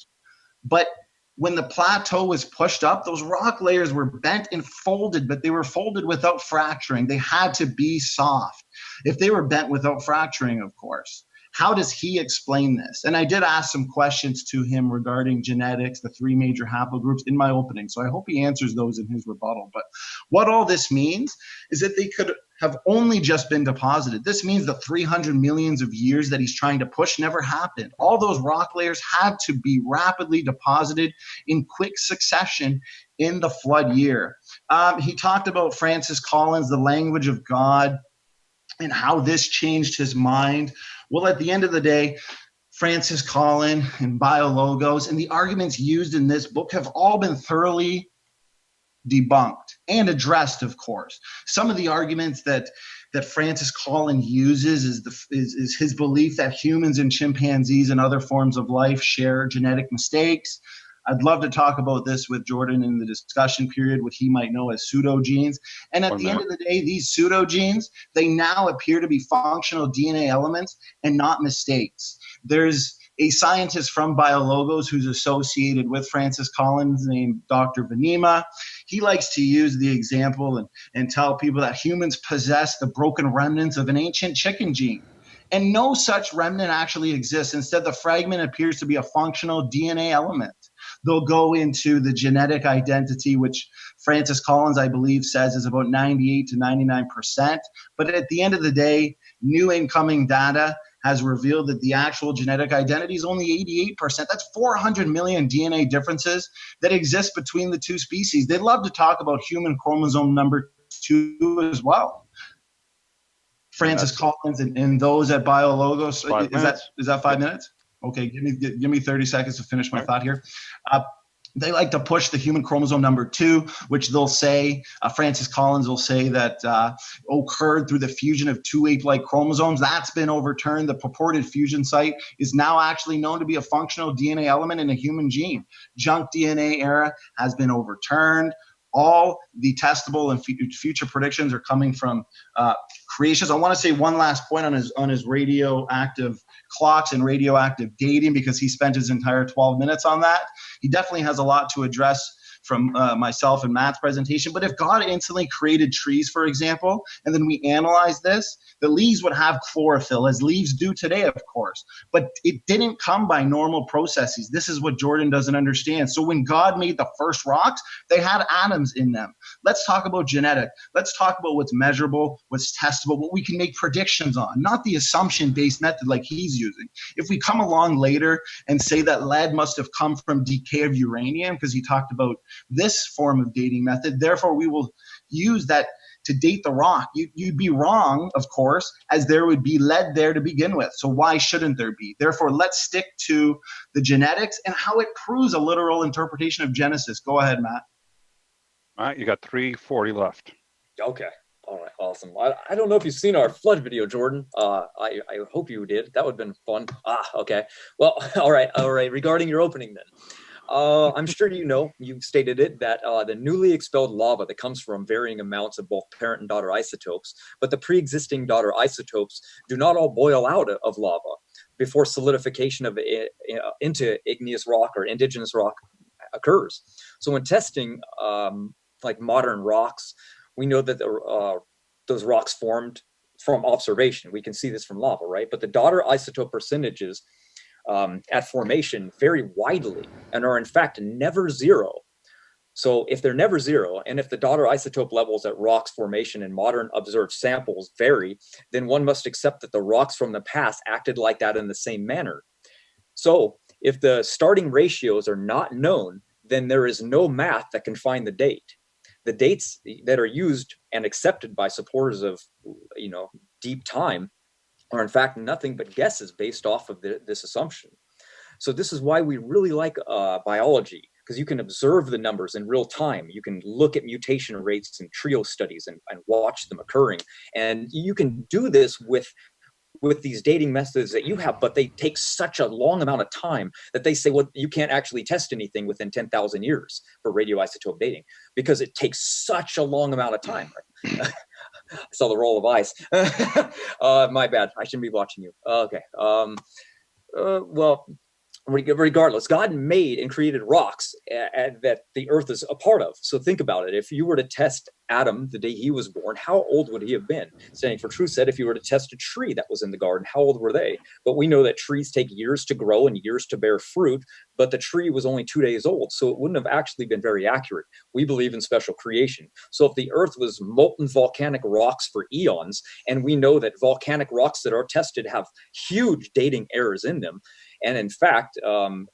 But when the plateau was pushed up, those rock layers were bent and folded, but they were folded without fracturing. They had to be soft. If they were bent without fracturing, of course. How does he explain this? And I did ask some questions to him regarding genetics, the 3 major haplogroups, in my opening. So I hope he answers those in his rebuttal. But what all this means is that they could have only just been deposited. This means the 300 millions of years that he's trying to push never happened. All those rock layers had to be rapidly deposited in quick succession in the flood year. He talked about Francis Collins, the language of God, and how this changed his mind. Well, at the end of the day, Francis Collins and BioLogos and the arguments used in this book have all been thoroughly debunked and addressed, of course. Some of the arguments that Francis Collins uses is his belief that humans and chimpanzees and other forms of life share genetic mistakes. I'd love to talk about this with Jordan in the discussion period, what he might know as pseudogenes. And at the end of the day, these pseudogenes, they now appear to be functional DNA elements and not mistakes. There's a scientist from BioLogos who's associated with Francis Collins named Dr. Vanima. He likes to use the example and tell people that humans possess the broken remnants of an ancient chicken gene. And no such remnant actually exists. Instead, the fragment appears to be a functional DNA element. They'll go into the genetic identity, which Francis Collins, I believe, says is about 98 to 99%. But at the end of the day, new incoming data has revealed that the actual genetic identity is only 88%. That's 400 million DNA differences that exist between the two species. They'd love to talk about human chromosome number 2 as well. Francis Collins and those at BioLogos. Is that 5 minutes? Okay, give me 30 seconds to finish my thought here. They like to push the human chromosome number 2, which they'll say, Francis Collins will say that occurred through the fusion of 2 ape-like chromosomes. That's been overturned. The purported fusion site is now actually known to be a functional DNA element in a human gene. Junk DNA era has been overturned. All the testable and future predictions are coming from creations. I want to say one last point on his radioactive clocks and radioactive dating because he spent his entire 12 minutes on that. He definitely has a lot to address from myself and Matt's presentation. But if God instantly created trees, for example, and then we analyze this, the leaves would have chlorophyll, as leaves do today, of course. But it didn't come by normal processes. This is what Jordan doesn't understand. So when God made the first rocks, they had atoms in them. Let's talk about genetic. Let's talk about what's measurable, what's testable, what we can make predictions on, not the assumption-based method like he's using. If we come along later and say that lead must have come from decay of uranium, because he talked about this form of dating method, therefore we will use that to date the rock. You'd be wrong, of course, as there would be lead there to begin with. So why shouldn't there be? Therefore, let's stick to the genetics and how it proves a literal interpretation of Genesis. Go ahead, Matt. All right, you got 3:40 left. Okay. All right. Awesome. I don't know if you've seen our flood video, Jordan. I hope you did. That would have been fun. Okay. Well, all right. Regarding your opening then. I'm sure you've stated it, that the newly expelled lava that comes from varying amounts of both parent and daughter isotopes, but the pre-existing daughter isotopes do not all boil out of lava before solidification of it into igneous rock or indigenous rock occurs. So when testing like modern rocks, we know that those rocks formed from observation. We can see this from lava, right? But the daughter isotope percentages at formation vary widely and are in fact never zero. So if they're never zero, and if the daughter isotope levels at rocks formation in modern observed samples vary, then one must accept that the rocks from the past acted like that in the same manner. So if the starting ratios are not known, then there is no math that can find the date. The dates that are used and accepted by supporters of, deep time are in fact nothing but guesses based off of this assumption. So this is why we really like biology, because you can observe the numbers in real time. You can look at mutation rates in trio studies and watch them occurring. And you can do this with these dating methods that you have, but they take such a long amount of time that they say, well, you can't actually test anything within 10,000 years for radioisotope dating because it takes such a long amount of time. Right? I saw the roll of eyes. My bad. I shouldn't be watching you. Okay. Well, regardless, God made and created rocks that the earth is a part of. So think about it. If you were to test Adam the day he was born, how old would he have been? Standing for Truth said if you were to test a tree that was in the garden, how old were they? But we know that trees take years to grow and years to bear fruit, but the tree was only 2 days old. So it wouldn't have actually been very accurate. We believe in special creation. So if the earth was molten volcanic rocks for eons, and we know that volcanic rocks that are tested have huge dating errors in them, and in fact,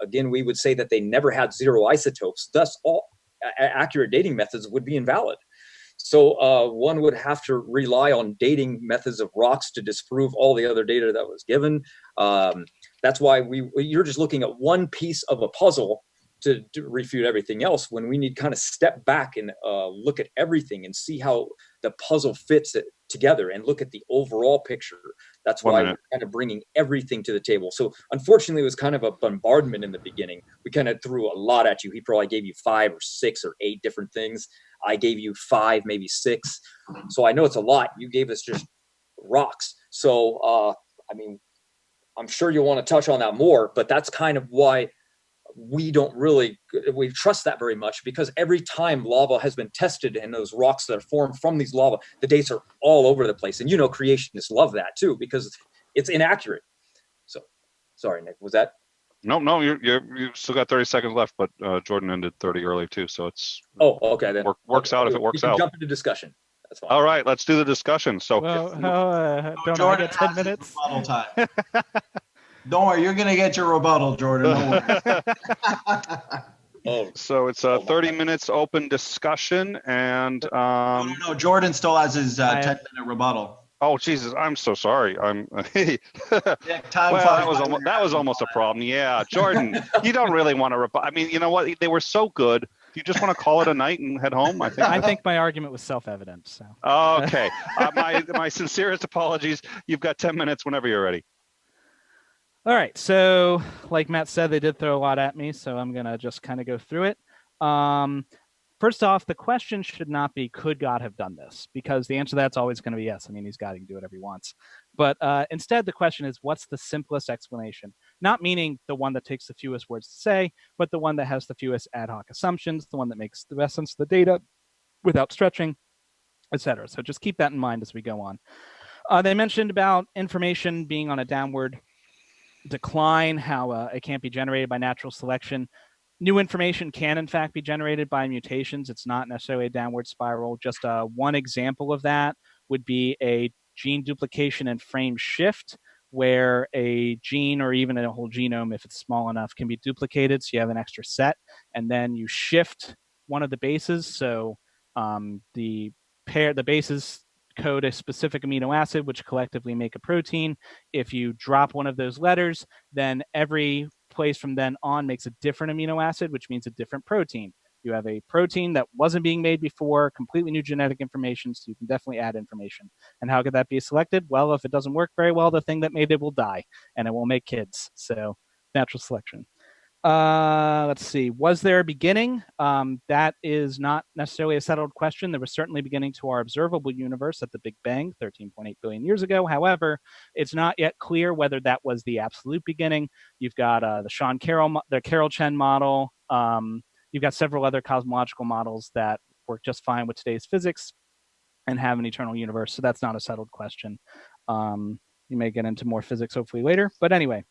again, we would say that they never had zero isotopes. Thus, all accurate dating methods would be invalid. So one would have to rely on dating methods of rocks to disprove all the other data that was given. That's why you're just looking at one piece of a puzzle to refute everything else, when we need kind of step back and look at everything and see how the puzzle fits it together and look at the overall picture. That's why we're kind of bringing everything to the table. So unfortunately, it was kind of a bombardment in the beginning. We kind of threw a lot at you. He probably gave you 5 or 6 or 8 different things. I gave you 5, maybe 6. So I know it's a lot. You gave us just rocks. So, I'm sure you'll want to touch on that more, but that's kind of why we trust that very much, because every time lava has been tested and those rocks that are formed from these lava, the dates are all over the place. And creationists love that too, because it's inaccurate. So sorry, Nick, was that? No, you still got 30 seconds left, but Jordan ended 30 early too, so it's okay then works out if it works out. Jump into discussion. That's fine. All right, let's do the discussion. So don't Jordan I get 10 minutes? rebuttal time. Don't worry, you're gonna get your rebuttal, Jordan. So it's a 30 minutes open discussion, and no, Jordan still has his 10-minute rebuttal. Oh Jesus, I'm so sorry. Yeah, that was almost a problem. Yeah, Jordan, you don't really want to rebut. I mean, you know what? They were so good. Do you just want to call it a night and head home? I think my argument was self-evident. So. Okay, my sincerest apologies. You've got 10 minutes whenever you're ready. All right, so like Matt said, they did throw a lot at me, so I'm going to just kind of go through it. First off, the question should not be, could God have done this? Because the answer to that's always going to be yes. I mean, he's God, he can do whatever he wants. But instead, the question is, what's the simplest explanation? Not meaning the one that takes the fewest words to say, but the one that has the fewest ad hoc assumptions, the one that makes the best sense of the data without stretching, etc. So just keep that in mind as we go on. They mentioned about information being on a downward decline, how it can't be generated by natural selection. New information can, in fact, be generated by mutations. It's not necessarily a downward spiral. Just one example of that would be a gene duplication and frame shift, where a gene or even a whole genome, if it's small enough, can be duplicated. So you have an extra set, and then you shift one of the bases. So the bases code a specific amino acid, which collectively make a protein. If you drop one of those letters, then every place from then on makes a different amino acid, which means a different protein. You have a protein that wasn't being made before, completely new genetic information, so you can definitely add information. And how could that be selected? Well, if it doesn't work very well, the thing that made it will die, and it won't make kids. So natural selection. Let's see. Was there a beginning? That is not necessarily a settled question. There was certainly a beginning to our observable universe at the Big Bang 13.8 billion years ago. However, it's not yet clear whether that was the absolute beginning. You've got the Carroll-Chen model. You've got several other cosmological models that work just fine with today's physics and have an eternal universe. So that's not a settled question. You may get into more physics hopefully later. But anyway,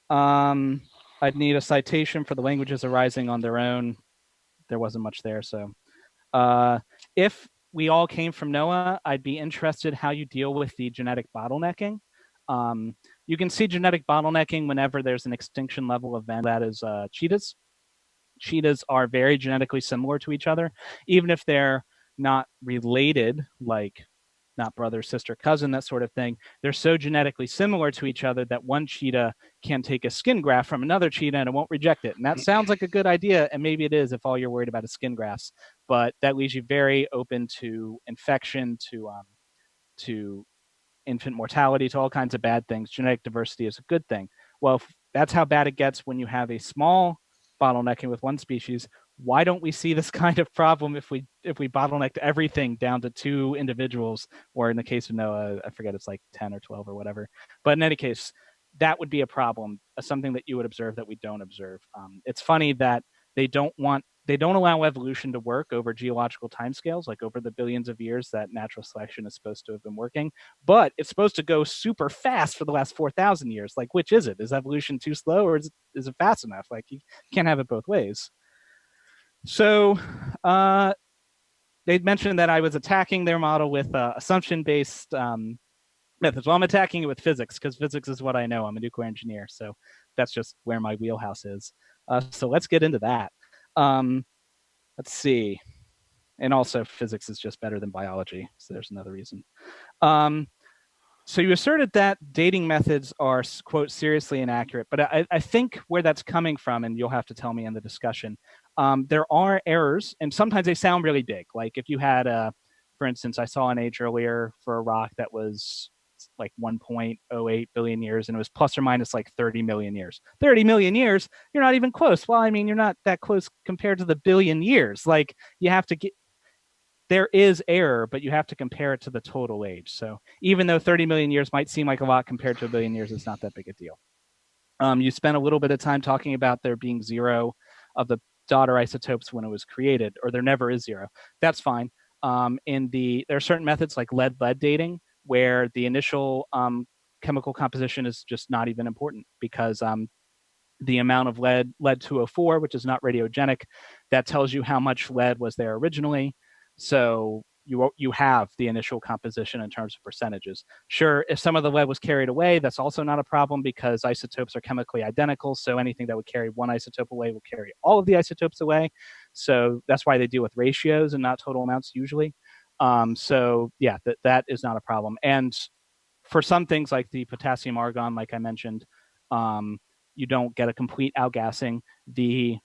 I'd need a citation for the languages arising on their own. There wasn't much there. So if we all came from Noah, I'd be interested how you deal with the genetic bottlenecking. You can see genetic bottlenecking whenever there's an extinction level event. That is cheetahs. Cheetahs are very genetically similar to each other, even if they're not related, like not brother, sister, cousin, that sort of thing. They're so genetically similar to each other that one cheetah can take a skin graft from another cheetah and it won't reject it. And that sounds like a good idea, and maybe it is if all you're worried about is skin grafts. But that leaves you very open to infection, to infant mortality, to all kinds of bad things. Genetic diversity is a good thing. Well, if that's how bad it gets when you have a small bottlenecking with one species. Why don't we see this kind of problem if we bottlenecked everything down to 2 individuals, or in the case of Noah, I forget, it's like 10 or 12 or whatever. But in any case, that would be a problem, something that you would observe that we don't observe. It's funny that they don't allow evolution to work over geological timescales, like over the billions of years that natural selection is supposed to have been working. But it's supposed to go super fast for the last 4,000 years. Like, which is it? Is evolution too slow, or is it fast enough? Like, you can't have it both ways. So they'd mentioned that I was attacking their model with assumption-based methods. Well, I'm attacking it with physics because physics is what I know. I'm a nuclear engineer, so that's just where my wheelhouse is. So let's get into that. Let's see. And also, physics is just better than biology, so there's another reason. So you asserted that dating methods are, quote, seriously inaccurate, but I think where that's coming from, and you'll have to tell me in the discussion, there are errors, and sometimes they sound really big. Like if you had, for instance, I saw an age earlier for a rock that was like 1.08 billion years, and it was plus or minus like 30 million years. 30 million years, you're not even close. Well, I mean, you're not that close compared to the billion years. Like you have to get, there is error, but you have to compare it to the total age. So even though 30 million years might seem like a lot compared to a billion years, it's not that big a deal. You spent a little bit of time talking about there being 0 of the daughter isotopes when it was created, or there never is 0. That's fine. There are certain methods like lead-lead dating where the initial chemical composition is just not even important, because the amount of lead 204, which is not radiogenic, that tells you how much lead was there originally. So you have the initial composition in terms of percentages. Sure, if some of the lead was carried away, that's also not a problem because isotopes are chemically identical. So anything that would carry one isotope away will carry all of the isotopes away. So that's why they deal with ratios and not total amounts usually. So yeah, that is not a problem. And for some things like the potassium argon, like I mentioned, you don't get a complete outgassing. The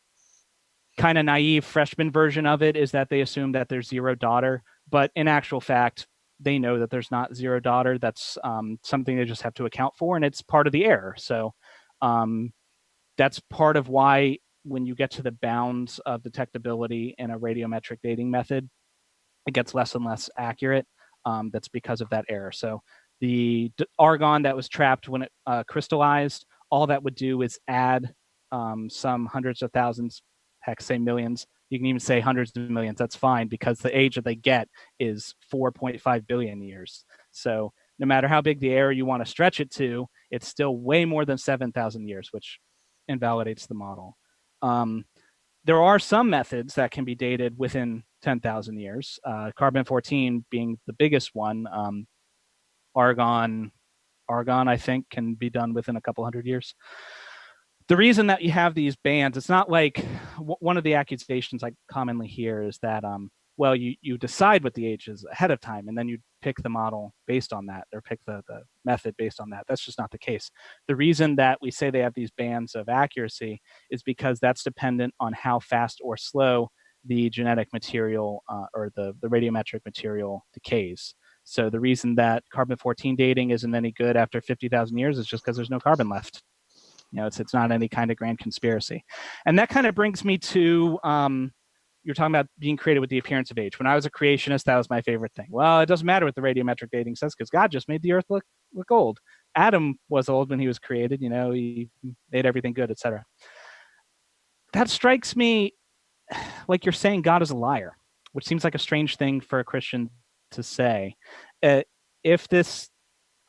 kind of naive freshman version of it is that they assume that there's 0 daughter, but in actual fact, they know that there's not 0 daughter. That's something they just have to account for, and it's part of the error. So that's part of why when you get to the bounds of detectability in a radiometric dating method, it gets less and less accurate. That's because of that error. So argon that was trapped when it crystallized, all that would do is add some hundreds of thousands, heck, say millions. You can even say hundreds of millions. That's fine, because the age that they get is 4.5 billion years. So no matter how big the area you want to stretch it to, it's still way more than 7,000 years, which invalidates the model. There are some methods that can be dated within 10,000 years, carbon-14 being the biggest one. Argon, I think, can be done within a couple hundred years. The reason that you have these bands, it's not like one of the accusations I commonly hear is that, well, you decide what the age is ahead of time, and then you pick the model based on that, or pick the method based on that. That's just not the case. The reason that we say they have these bands of accuracy is because that's dependent on how fast or slow the genetic material or the radiometric material decays. So the reason that carbon-14 dating isn't any good after 50,000 years is just because there's no carbon left. It's not any kind of grand conspiracy. And that kind of brings me to, you're talking about being created with the appearance of age. When I was a creationist, that was my favorite thing. Well, it doesn't matter what the radiometric dating says, because God just made the earth look old. Adam was old when he was created, he made everything good, etc. That strikes me like you're saying God is a liar, which seems like a strange thing for a Christian to say. I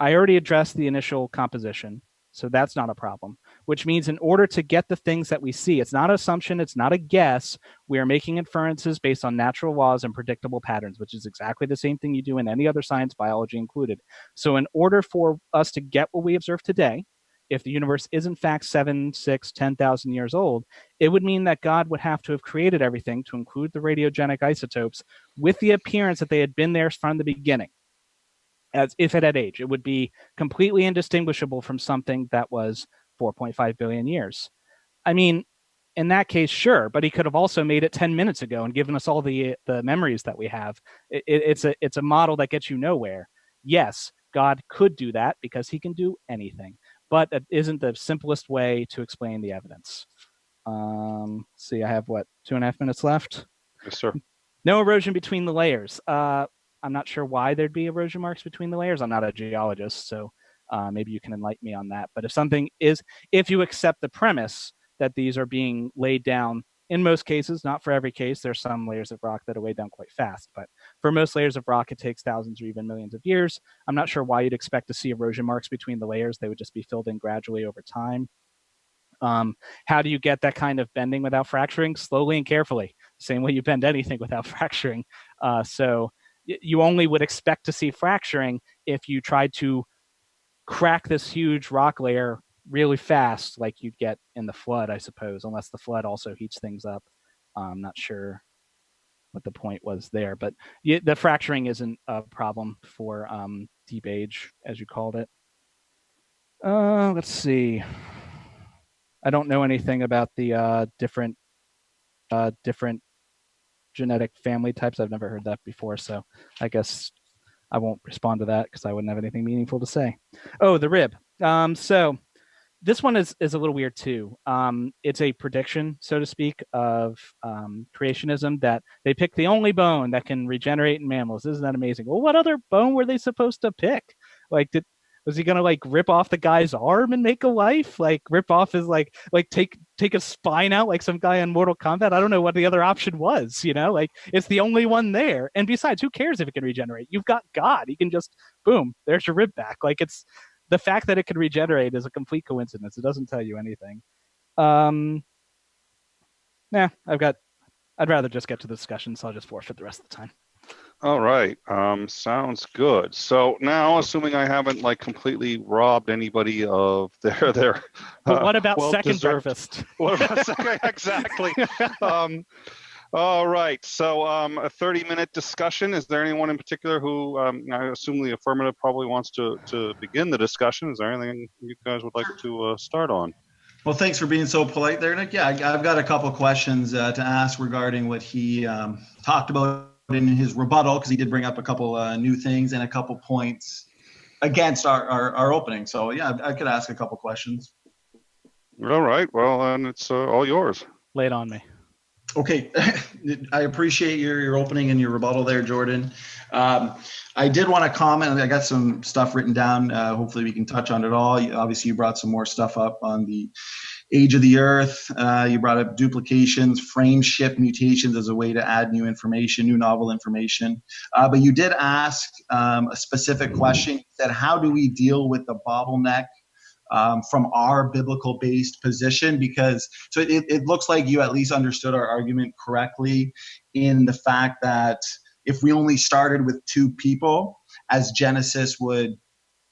already addressed the initial composition, so that's not a problem, which means in order to get the things that we see, it's not an assumption, it's not a guess, we are making inferences based on natural laws and predictable patterns, which is exactly the same thing you do in any other science, biology included. So in order for us to get what we observe today, if the universe is in fact 7, 6, 10,000 years old, it would mean that God would have to have created everything, to include the radiogenic isotopes, with the appearance that they had been there from the beginning. As if it had age, it would be completely indistinguishable from something that was 4.5 billion years. I mean, in that case, sure, but he could have also made it 10 minutes ago and given us all the memories that we have. It's a model that gets you nowhere. Yes, God could do that because he can do anything, but that isn't the simplest way to explain the evidence. See, I have 2.5 minutes left? Yes, sir. No erosion between the layers. I'm not sure why there'd be erosion marks between the layers. I'm not a geologist, so maybe you can enlighten me on that. But if you accept the premise that these are being laid down, in most cases, not for every case, there's some layers of rock that are laid down quite fast, but for most layers of rock, it takes thousands or even millions of years. I'm not sure why you'd expect to see erosion marks between the layers. They would just be filled in gradually over time. How do you get that kind of bending without fracturing? Slowly and carefully, same way you bend anything without fracturing. So you only would expect to see fracturing if you tried to crack this huge rock layer really fast, like you'd get in the flood, I suppose, unless the flood also heats things up. I'm not sure what the point was there, but the fracturing isn't a problem for deep age, as you called it. Let's see. I don't know anything about the different genetic family types. I've never heard that before, so I guess I won't respond to that because I wouldn't have anything meaningful to say. Oh, the rib. So this one is a little weird too. It's a prediction, so to speak, of creationism, that they picked the only bone that can regenerate in mammals. Isn't that amazing? Well, what other bone were they supposed to pick? Like, was he gonna rip off the guy's arm and make a life? Rip off his take a spine out like some guy in Mortal Kombat? I don't know what the other option was. It's the only one there. And besides, who cares if it can regenerate? You've got God. He can just boom, there's your rib back. It's the fact that it can regenerate is a complete coincidence. It doesn't tell you anything. I'd rather just get to the discussion, so I'll just forfeit the rest of the time. All right. Sounds good. So now, assuming I haven't completely robbed anybody of their but what about second breakfast? What about second? Exactly. All right. So a 30-minute discussion. Is there anyone in particular who I assume the affirmative probably wants to begin the discussion? Is there anything you guys would like to start on? Well, thanks for being so polite there, Nick. Yeah, I've got a couple questions to ask regarding what he talked about in his rebuttal, because he did bring up a couple new things and a couple points against our opening. So yeah, I could ask a couple questions. All right. Well, then it's all yours. Lay it on me. Okay, I appreciate your opening and your rebuttal there, Jordan. I did want to comment. I got some stuff written down. Hopefully, we can touch on it all. Obviously, you brought some more stuff up on the age of the Earth. You brought up duplications, frame shift mutations as a way to add new information, new novel information. But you did ask a specific question that how do we deal with the bottleneck from our biblical based position? Because so it looks like you at least understood our argument correctly in the fact that if we only started with two people, as Genesis would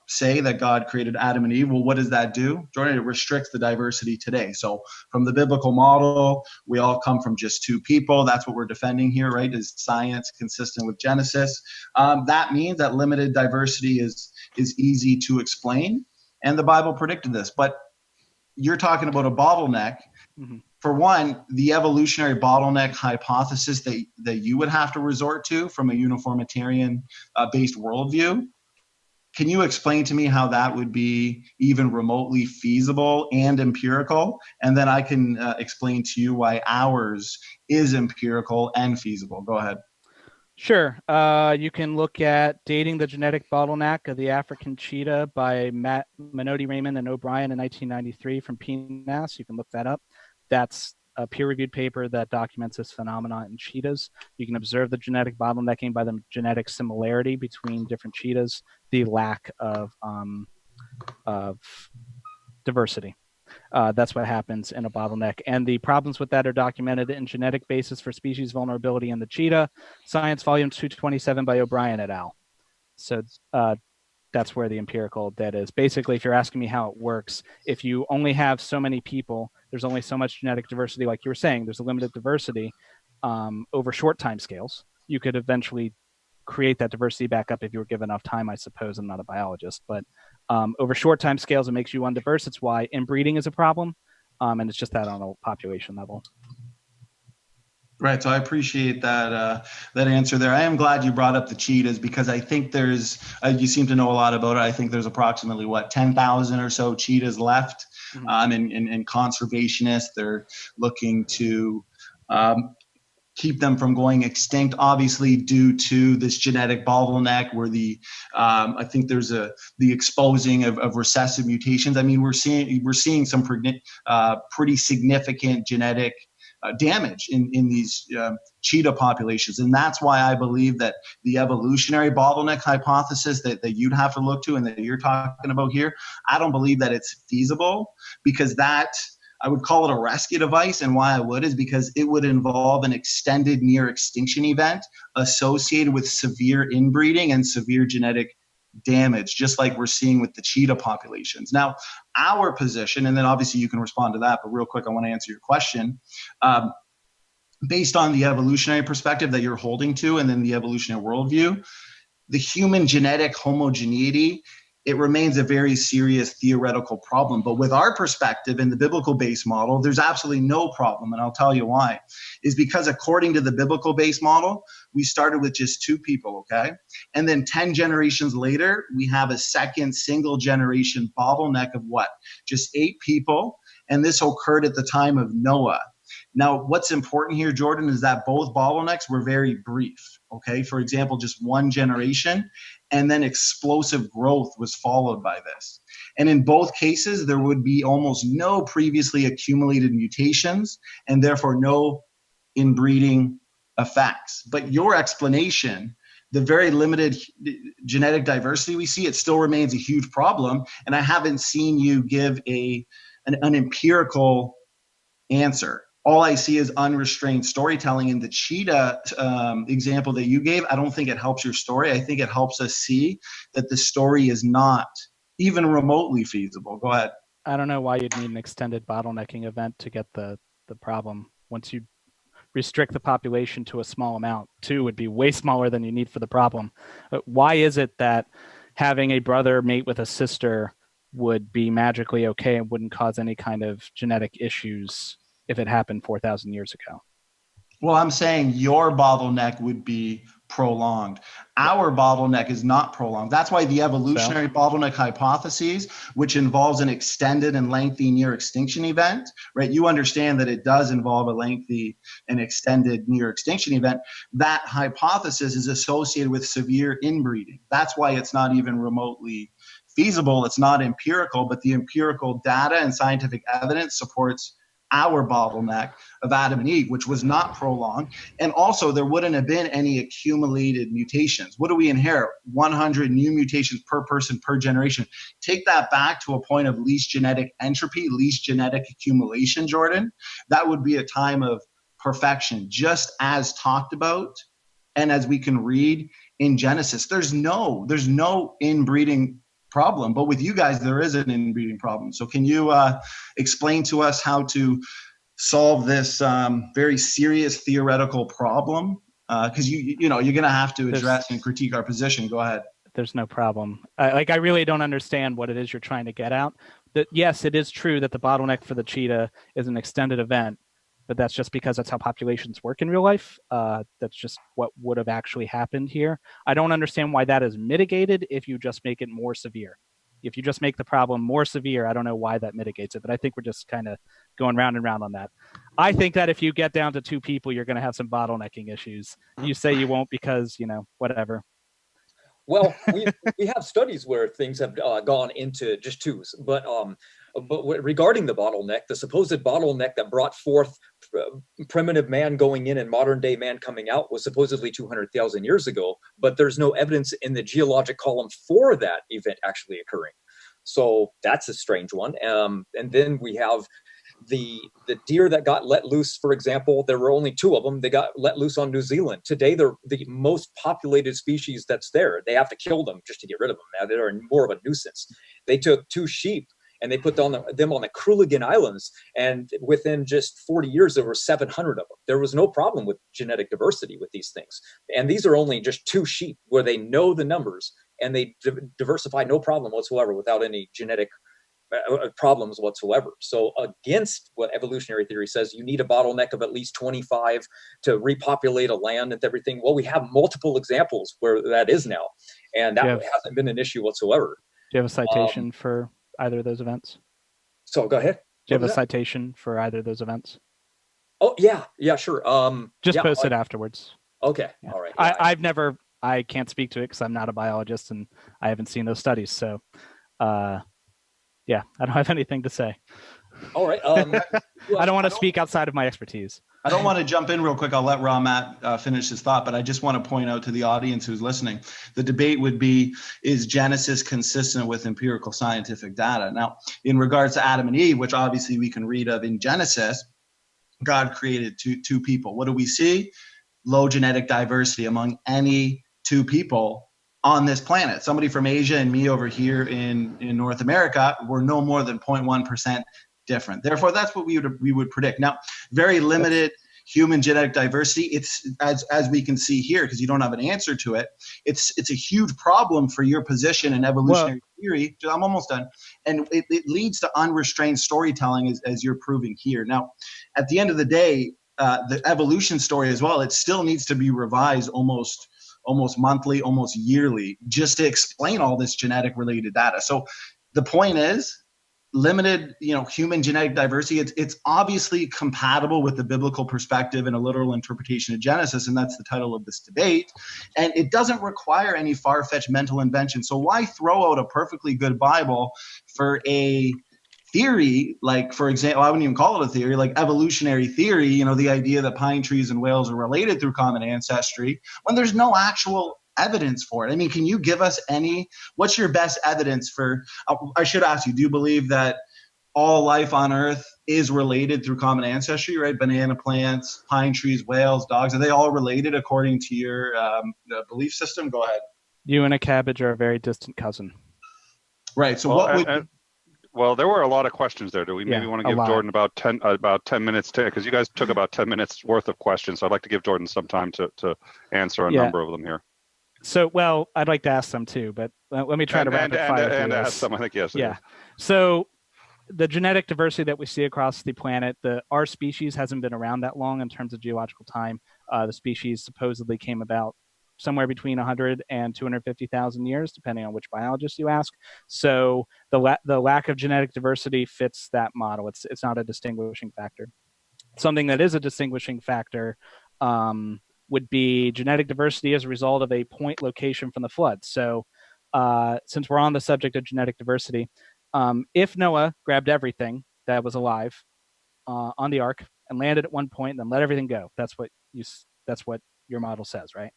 say that God created Adam and Eve, well, what does that do? Jordan, it restricts the diversity today. So from the biblical model, we all come from just two people. That's what we're defending here, right? Is science consistent with Genesis? That means that limited diversity is easy to explain. And the Bible predicted this. But you're talking about a bottleneck. Mm-hmm. For one, the evolutionary bottleneck hypothesis that you would have to resort to from a uniformitarian based worldview. Can you explain to me how that would be even remotely feasible and empirical? And then I can explain to you why ours is empirical and feasible. Go ahead. Sure. You can look at Dating the Genetic Bottleneck of the African Cheetah by Menotti, Raymond, and O'Brien in 1993 from PNAS. You can look that up. That's a peer-reviewed paper that documents this phenomenon in cheetahs. You can observe the genetic bottlenecking by the genetic similarity between different cheetahs, the lack of diversity. That's what happens in a bottleneck. And the problems with that are documented in Genetic Basis for Species Vulnerability in the Cheetah, Science Volume 227 by O'Brien et al. So that's where the empirical data is. Basically, if you're asking me how it works, if you only have so many people, there's only so much genetic diversity, like you were saying, there's a limited diversity over short time scales. You could eventually create that diversity back up if you were given enough time, I suppose. I'm not a biologist, but over short time scales, it makes you undiverse. It's why inbreeding is a problem, and it's just that on a population level. Right. So I appreciate that answer there. I am glad you brought up the cheetahs because I think there's, you seem to know a lot about it. I think there's approximately 10,000 or so cheetahs left. Mm-hmm. And conservationists, they're looking to keep them from going extinct, obviously due to this genetic bottleneck where I think there's the exposing of recessive mutations. I mean, we're seeing some pretty significant genetic damage in these cheetah populations. And that's why I believe that the evolutionary bottleneck hypothesis that you'd have to look to and that you're talking about here, I don't believe that it's feasible because I would call it a rescue device. And why I would is because it would involve an extended near extinction event associated with severe inbreeding and severe genetic damage, just like we're seeing with the cheetah populations. Now, our position, and then obviously you can respond to that, but real quick, I want to answer your question. Based on the evolutionary perspective that you're holding to, and then the evolutionary worldview, the human genetic homogeneity, it remains a very serious theoretical problem. But with our perspective in the biblical base model, there's absolutely no problem. And I'll tell you why. Is because according to the biblical base model, we started with just two people, okay? And then 10 generations later, we have a second single generation bottleneck of what? Just 8 people. And this occurred at the time of Noah. Now, what's important here, Jordan, is that both bottlenecks were very brief, okay? For example, just one generation, and then explosive growth was followed by this. And in both cases, there would be almost no previously accumulated mutations, and therefore no inbreeding effects. But your explanation, the very limited genetic diversity we see, it still remains a huge problem, and I haven't seen you give an empirical answer. All I see is unrestrained storytelling. In the cheetah example that you gave, I don't think it helps your story. I think it helps us see that the story is not even remotely feasible. Go ahead. I don't know why you'd need an extended bottlenecking event to get the problem. Once you restrict the population to a small amount, 2 would be way smaller than you need for the problem. But why is it that having a brother mate with a sister would be magically okay and wouldn't cause any kind of genetic issues if it happened 4,000 years ago? Well, I'm saying your bottleneck would be prolonged. Our bottleneck is not prolonged. That's why the evolutionary bottleneck hypothesis, which involves an extended and lengthy near extinction event, right? You understand that it does involve a lengthy and extended near extinction event. That hypothesis is associated with severe inbreeding. That's why it's not even remotely feasible. It's not empirical, but the empirical data and scientific evidence supports our bottleneck of Adam and Eve, which was not prolonged. And also, there wouldn't have been any accumulated mutations. What do we inherit? 100 new mutations per person per generation. Take that back to a point of least genetic entropy, least genetic accumulation, Jordan. That would be a time of perfection, just as talked about and as we can read in Genesis. There's no inbreeding problem, but with you guys there is an inbreeding problem. So can you explain to us how to solve this very serious theoretical problem? Because you're going to have to address and critique our position. Go ahead. There's no problem. I really don't understand what it is you're trying to get out. Yes, it is true that the bottleneck for the cheetah is an extended event, but that's just because that's how populations work in real life. That's just what would have actually happened here. I don't understand why that is mitigated if you just make it more severe. If you just make the problem more severe, I don't know why that mitigates it, but I think we're just kind of going round and round on that. I think that if you get down to 2 people, you're going to have some bottlenecking issues. You say you won't because, whatever. Well, we have studies where things have gone into just 2s, but regarding the bottleneck, the supposed bottleneck that brought forth primitive man going in and modern day man coming out was supposedly 200,000 years ago, but there's no evidence in the geologic column for that event actually occurring. So that's a strange one. And then we have the deer that got let loose, for example. There were only 2 of them. They got let loose on New Zealand. Today, they're the most populated species that's there. They have to kill them just to get rid of them. Now they're more of a nuisance. They took 2 sheep and they put them on the Kruligan Islands, and within just 40 years, there were 700 of them. There was no problem with genetic diversity with these things. And these are only just 2 sheep where they know the numbers, and they diversify no problem whatsoever without any genetic problems whatsoever. So against what evolutionary theory says, you need a bottleneck of at least 25 to repopulate a land and everything. Well, we have multiple examples where that is now, and that hasn't been an issue whatsoever. Do you have a citation for either of those events? So go ahead. Do you have a citation for either of those events? Oh yeah, sure. Just post it afterwards. Okay, yeah. All right. Yeah, I can't speak to it because I'm not a biologist and I haven't seen those studies. So, I don't have anything to say. All right. I don't want to speak outside of my expertise. I don't want to jump in real quick. I'll let Matt finish his thought, but I just want to point out to the audience who's listening, the debate would be, is Genesis consistent with empirical scientific data? Now, in regards to Adam and Eve, which obviously we can read of in Genesis, God created two people. What do we see? Low genetic diversity among any 2 people on this planet. Somebody from Asia and me over here in North America were no more than 0.1% different. Therefore, that's what we would predict. Now, very limited human genetic diversity. It's as we can see here, because you don't have an answer to it. It's a huge problem for your position in evolutionary theory. I'm almost done. And it leads to unrestrained storytelling, as you're proving here. Now, at the end of the day, the evolution story as well, it still needs to be revised almost monthly, almost yearly, just to explain all this genetic related data. So the point is, limited, human genetic diversity, it's obviously compatible with the biblical perspective and a literal interpretation of Genesis, and that's the title of this debate. And it doesn't require any far-fetched mental invention. So why throw out a perfectly good Bible for a theory, like, for example, I wouldn't even call it a theory, like evolutionary theory, the idea that pine trees and whales are related through common ancestry, when there's no actual evidence for it? I mean, can you give us what's your best evidence for, I should ask you, do you believe that all life on Earth is related through common ancestry, right? Banana plants, pine trees, whales, dogs, are they all related according to your belief system? Go ahead. You and a cabbage are a very distant cousin. Right. So well, there were a lot of questions there. Do we maybe want to give Jordan about 10 minutes because you guys took about 10 minutes worth of questions. So I'd like to give Jordan some time to answer a number of them here. So, I'd like to ask them too, but let me try to rapid fire and ask some. I think yes. Yeah. So, the genetic diversity that we see across the planet, our species hasn't been around that long in terms of geological time. The species supposedly came about somewhere between 100 and 250,000 years, depending on which biologist you ask. So the lack of genetic diversity fits that model. It's not a distinguishing factor. Something that is a distinguishing factor would be genetic diversity as a result of a point location from the flood. So since we're on the subject of genetic diversity, if Noah grabbed everything that was alive on the ark and landed at one point and then let everything go, that's what your model says, right?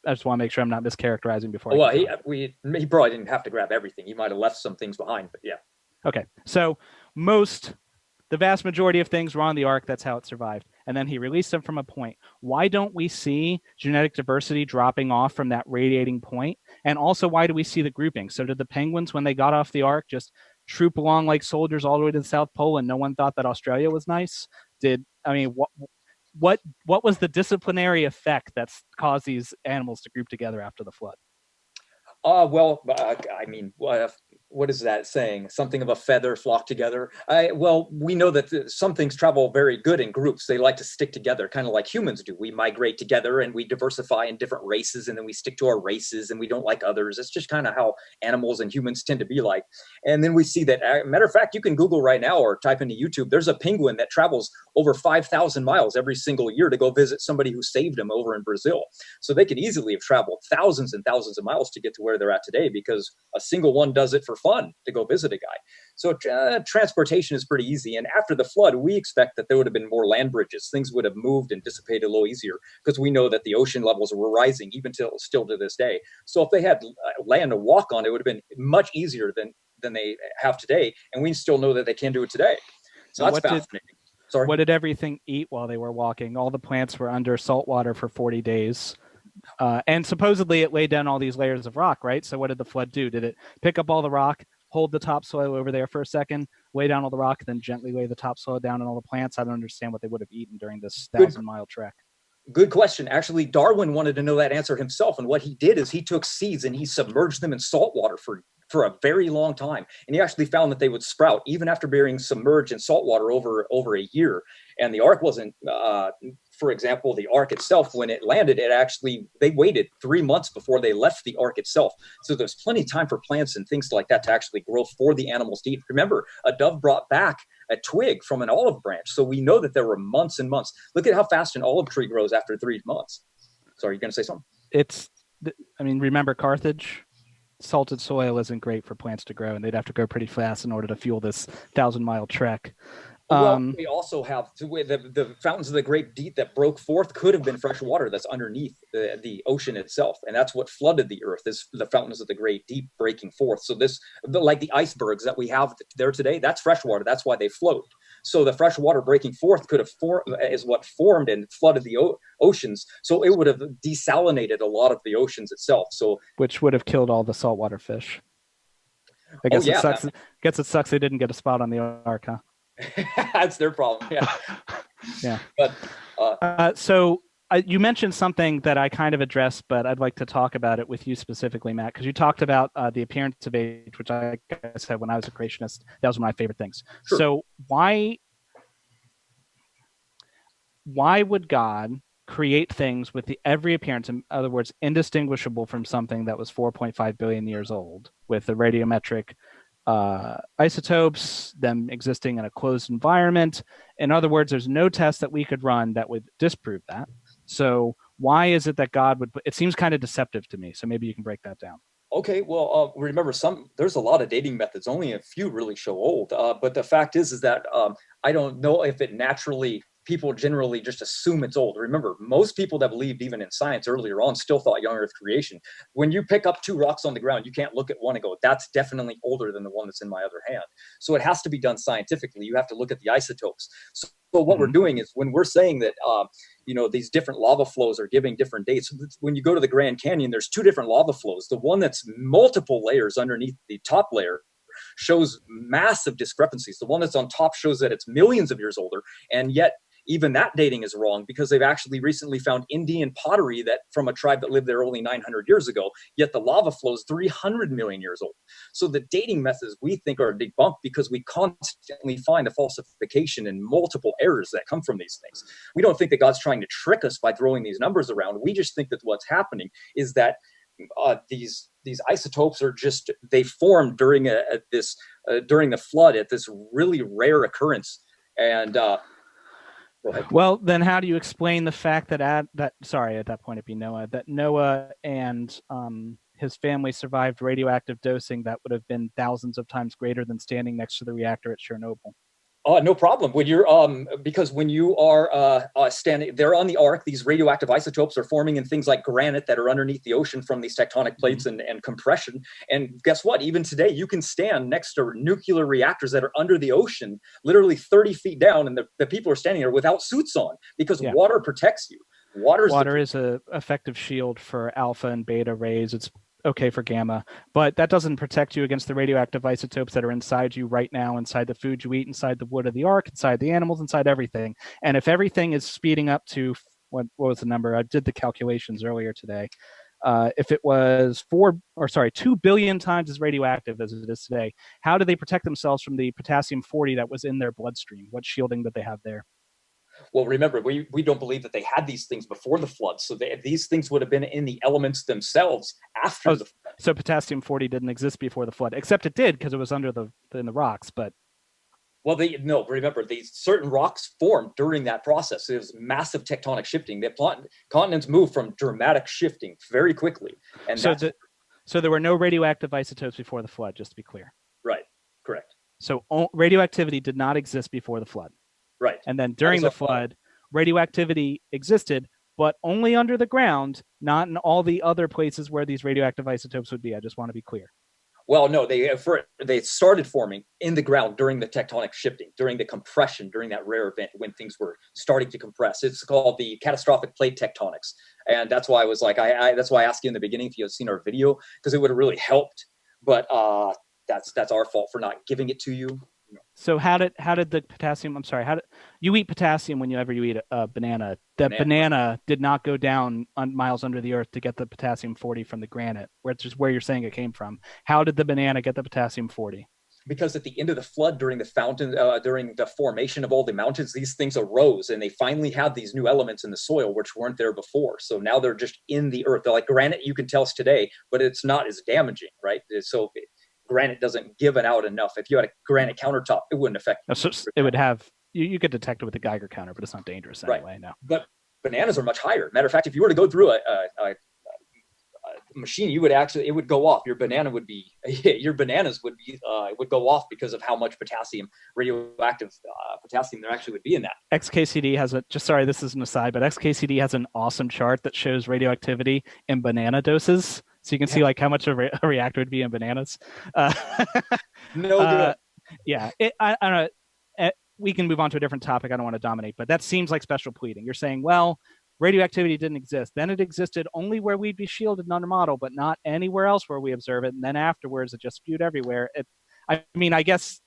I just want to make sure I'm not mischaracterizing before. Well, he probably didn't have to grab everything. He might have left some things behind, but yeah. Okay, so the vast majority of things were on the ark. That's how it survived. And then he released them from a point. Why don't we see genetic diversity dropping off from that radiating point? And also, why do we see the grouping? So did the penguins, when they got off the ark, just troop along like soldiers all the way to the South Pole and no one thought that Australia was nice? What was the disciplinary effect that's caused these animals to group together after the flood? What is that saying? Something of a feather flock together. We know that some things travel very good in groups. They like to stick together, kind of like humans do. We migrate together and we diversify in different races, and then we stick to our races and we don't like others. It's just kind of how animals and humans tend to be like. And then we see that, matter of fact, you can Google right now or type into YouTube, there's a penguin that travels over 5,000 miles every single year to go visit somebody who saved him over in Brazil. So they could easily have traveled thousands and thousands of miles to get to where they're at today, because a single one does it for fun to go visit a guy. So transportation is pretty easy. And after the flood, we expect that there would have been more land bridges. Things would have moved and dissipated a little easier, because we know that the ocean levels were rising even still to this day. So if they had land to walk on, it would have been much easier than they have today. And we still know that they can do it today. So that's fascinating. Sorry. What did everything eat while they were walking? All the plants were under salt water for 40 days. And supposedly it laid down all these layers of rock, right? So what did the flood do? Did it pick up all the rock, hold the topsoil over there for a second, lay down all the rock, then gently lay the topsoil down on all the plants? I don't understand what they would have eaten during this 1,000-mile trek. Good question. Actually, Darwin wanted to know that answer himself. And what he did is he took seeds and he submerged them in salt water for a very long time. And he actually found that they would sprout even after being submerged in salt water over a year. And the ark wasn't, for example, the ark itself, when it landed, they waited 3 months before they left the ark itself. So there's plenty of time for plants and things like that to actually grow for the animals to eat. Remember, a dove brought back a twig from an olive branch. So we know that there were months and months. Look at how fast an olive tree grows after 3 months. Sorry, you're going to say something? Remember Carthage? Salted soil isn't great for plants to grow, and they'd have to grow pretty fast in order to fuel this 1,000-mile trek. We also have the fountains of the great deep that broke forth could have been fresh water that's underneath the ocean itself. And that's what flooded the earth, is the fountains of the great deep breaking forth. So like the icebergs that we have there today, that's fresh water. That's why they float. So the fresh water breaking forth is what formed and flooded the oceans. So it would have desalinated a lot of the oceans itself. So which would have killed all the saltwater fish. I guess it sucks. It sucks they didn't get a spot on the ark, huh? That's their problem. Yeah. Yeah. But so you mentioned something that I kind of addressed, but I'd like to talk about it with you specifically, Matt, because you talked about the appearance of age, which I said when I was a creationist, that was one of my favorite things. Sure. So why would God create things with every appearance, in other words, indistinguishable from something that was 4.5 billion years old, with the radiometric isotopes, them existing in a closed environment? In other words, there's no test that we could run that would disprove that. So why is it that God would it seems kind of deceptive to me. So maybe you can break that down. Okay, well, remember, there's a lot of dating methods. Only a few really show old. But the fact is that I don't know if it naturally, people generally just assume it's old. Remember, most people that believed even in science earlier on still thought young Earth creation. When you pick up 2 rocks on the ground, you can't look at one and go, that's definitely older than the one that's in my other hand. So it has to be done scientifically. You have to look at the isotopes. So what we're doing is, when we're saying that, these different lava flows are giving different dates. When you go to the Grand Canyon, there's 2 different lava flows. The one that's multiple layers underneath the top layer shows massive discrepancies. The one that's on top shows that it's millions of years older, and yet even that dating is wrong, because they've actually recently found Indian pottery that from a tribe that lived there only 900 years ago, yet the lava flow is 300 million years old. So the dating methods we think are debunked because we constantly find a falsification and multiple errors that come from these things. We don't think that God's trying to trick us by throwing these numbers around. We just think that what's happening is that these isotopes are just, they formed during during the flood at this really rare occurrence. And go ahead. Well, then how do you explain the fact that at that point it'd be Noah, that Noah and his family survived radioactive dosing that would have been thousands of times greater than standing next to the reactor at Chernobyl? No problem. When you're because when you are standing there on the ark, these radioactive isotopes are forming in things like granite that are underneath the ocean from these tectonic plates and compression. And guess what? Even today, you can stand next to nuclear reactors that are under the ocean, literally 30 feet down, and the people are standing there without suits on because water protects you. Water is an effective shield for alpha and beta rays. It's okay for gamma, but that doesn't protect you against the radioactive isotopes that are inside you right now, inside the food you eat, inside the wood of the ark, inside the animals, inside everything. And if everything is speeding up to, what was the number? I did the calculations earlier today. If it was 2 billion times as radioactive as it is today, how do they protect themselves from the potassium-40 that was in their bloodstream? What shielding did they have there? Well, remember, we don't believe that they had these things before the flood. So these things would have been in the elements themselves after the flood. So potassium-40 didn't exist before the flood, except it did because it was under in the rocks. But remember, these certain rocks formed during that process. It was massive tectonic shifting. The continents moved from dramatic shifting very quickly. And so there were no radioactive isotopes before the flood, just to be clear. Right. Correct. So radioactivity did not exist before the flood. Right. And then during the flood, radioactivity existed, but only under the ground, not in all the other places where these radioactive isotopes would be. I just want to be clear. Well, no, they started forming in the ground during the tectonic shifting, during the compression, during that rare event when things were starting to compress. It's called the catastrophic plate tectonics. And that's why I was like, that's why I asked you in the beginning if you had seen our video, because it would have really helped. But that's our fault for not giving it to you. So how did the potassium? I'm sorry. How did you eat potassium whenever you eat a banana? That banana did not go down miles under the earth to get the potassium-40 from the granite, which is where you're saying it came from. How did the banana get the potassium-40? Because at the end of the flood, during the fountain, during the formation of all the mountains, these things arose, and they finally had these new elements in the soil which weren't there before. So now they're just in the earth. They're like granite. You can tell us today, but it's not as damaging, right? So granite doesn't give it out enough. If you had a granite countertop, it wouldn't affect. So it would have, you could detect it with a Geiger counter, but it's not dangerous anyway. No. But bananas are much higher. Matter of fact, if you were to go through a machine, it would go off. Your bananas would go off because of how much radioactive potassium there actually would be in that. XKCD has this is an aside, but XKCD has an awesome chart that shows radioactivity in banana doses. So you can see like how much a reactor would be in bananas. No good. Yeah, I don't know. We can move on to a different topic. I don't want to dominate, but that seems like special pleading. You're saying, well, radioactivity didn't exist. Then it existed only where we'd be shielded under model, but not anywhere else where we observe it. And then afterwards, it just spewed everywhere. I guess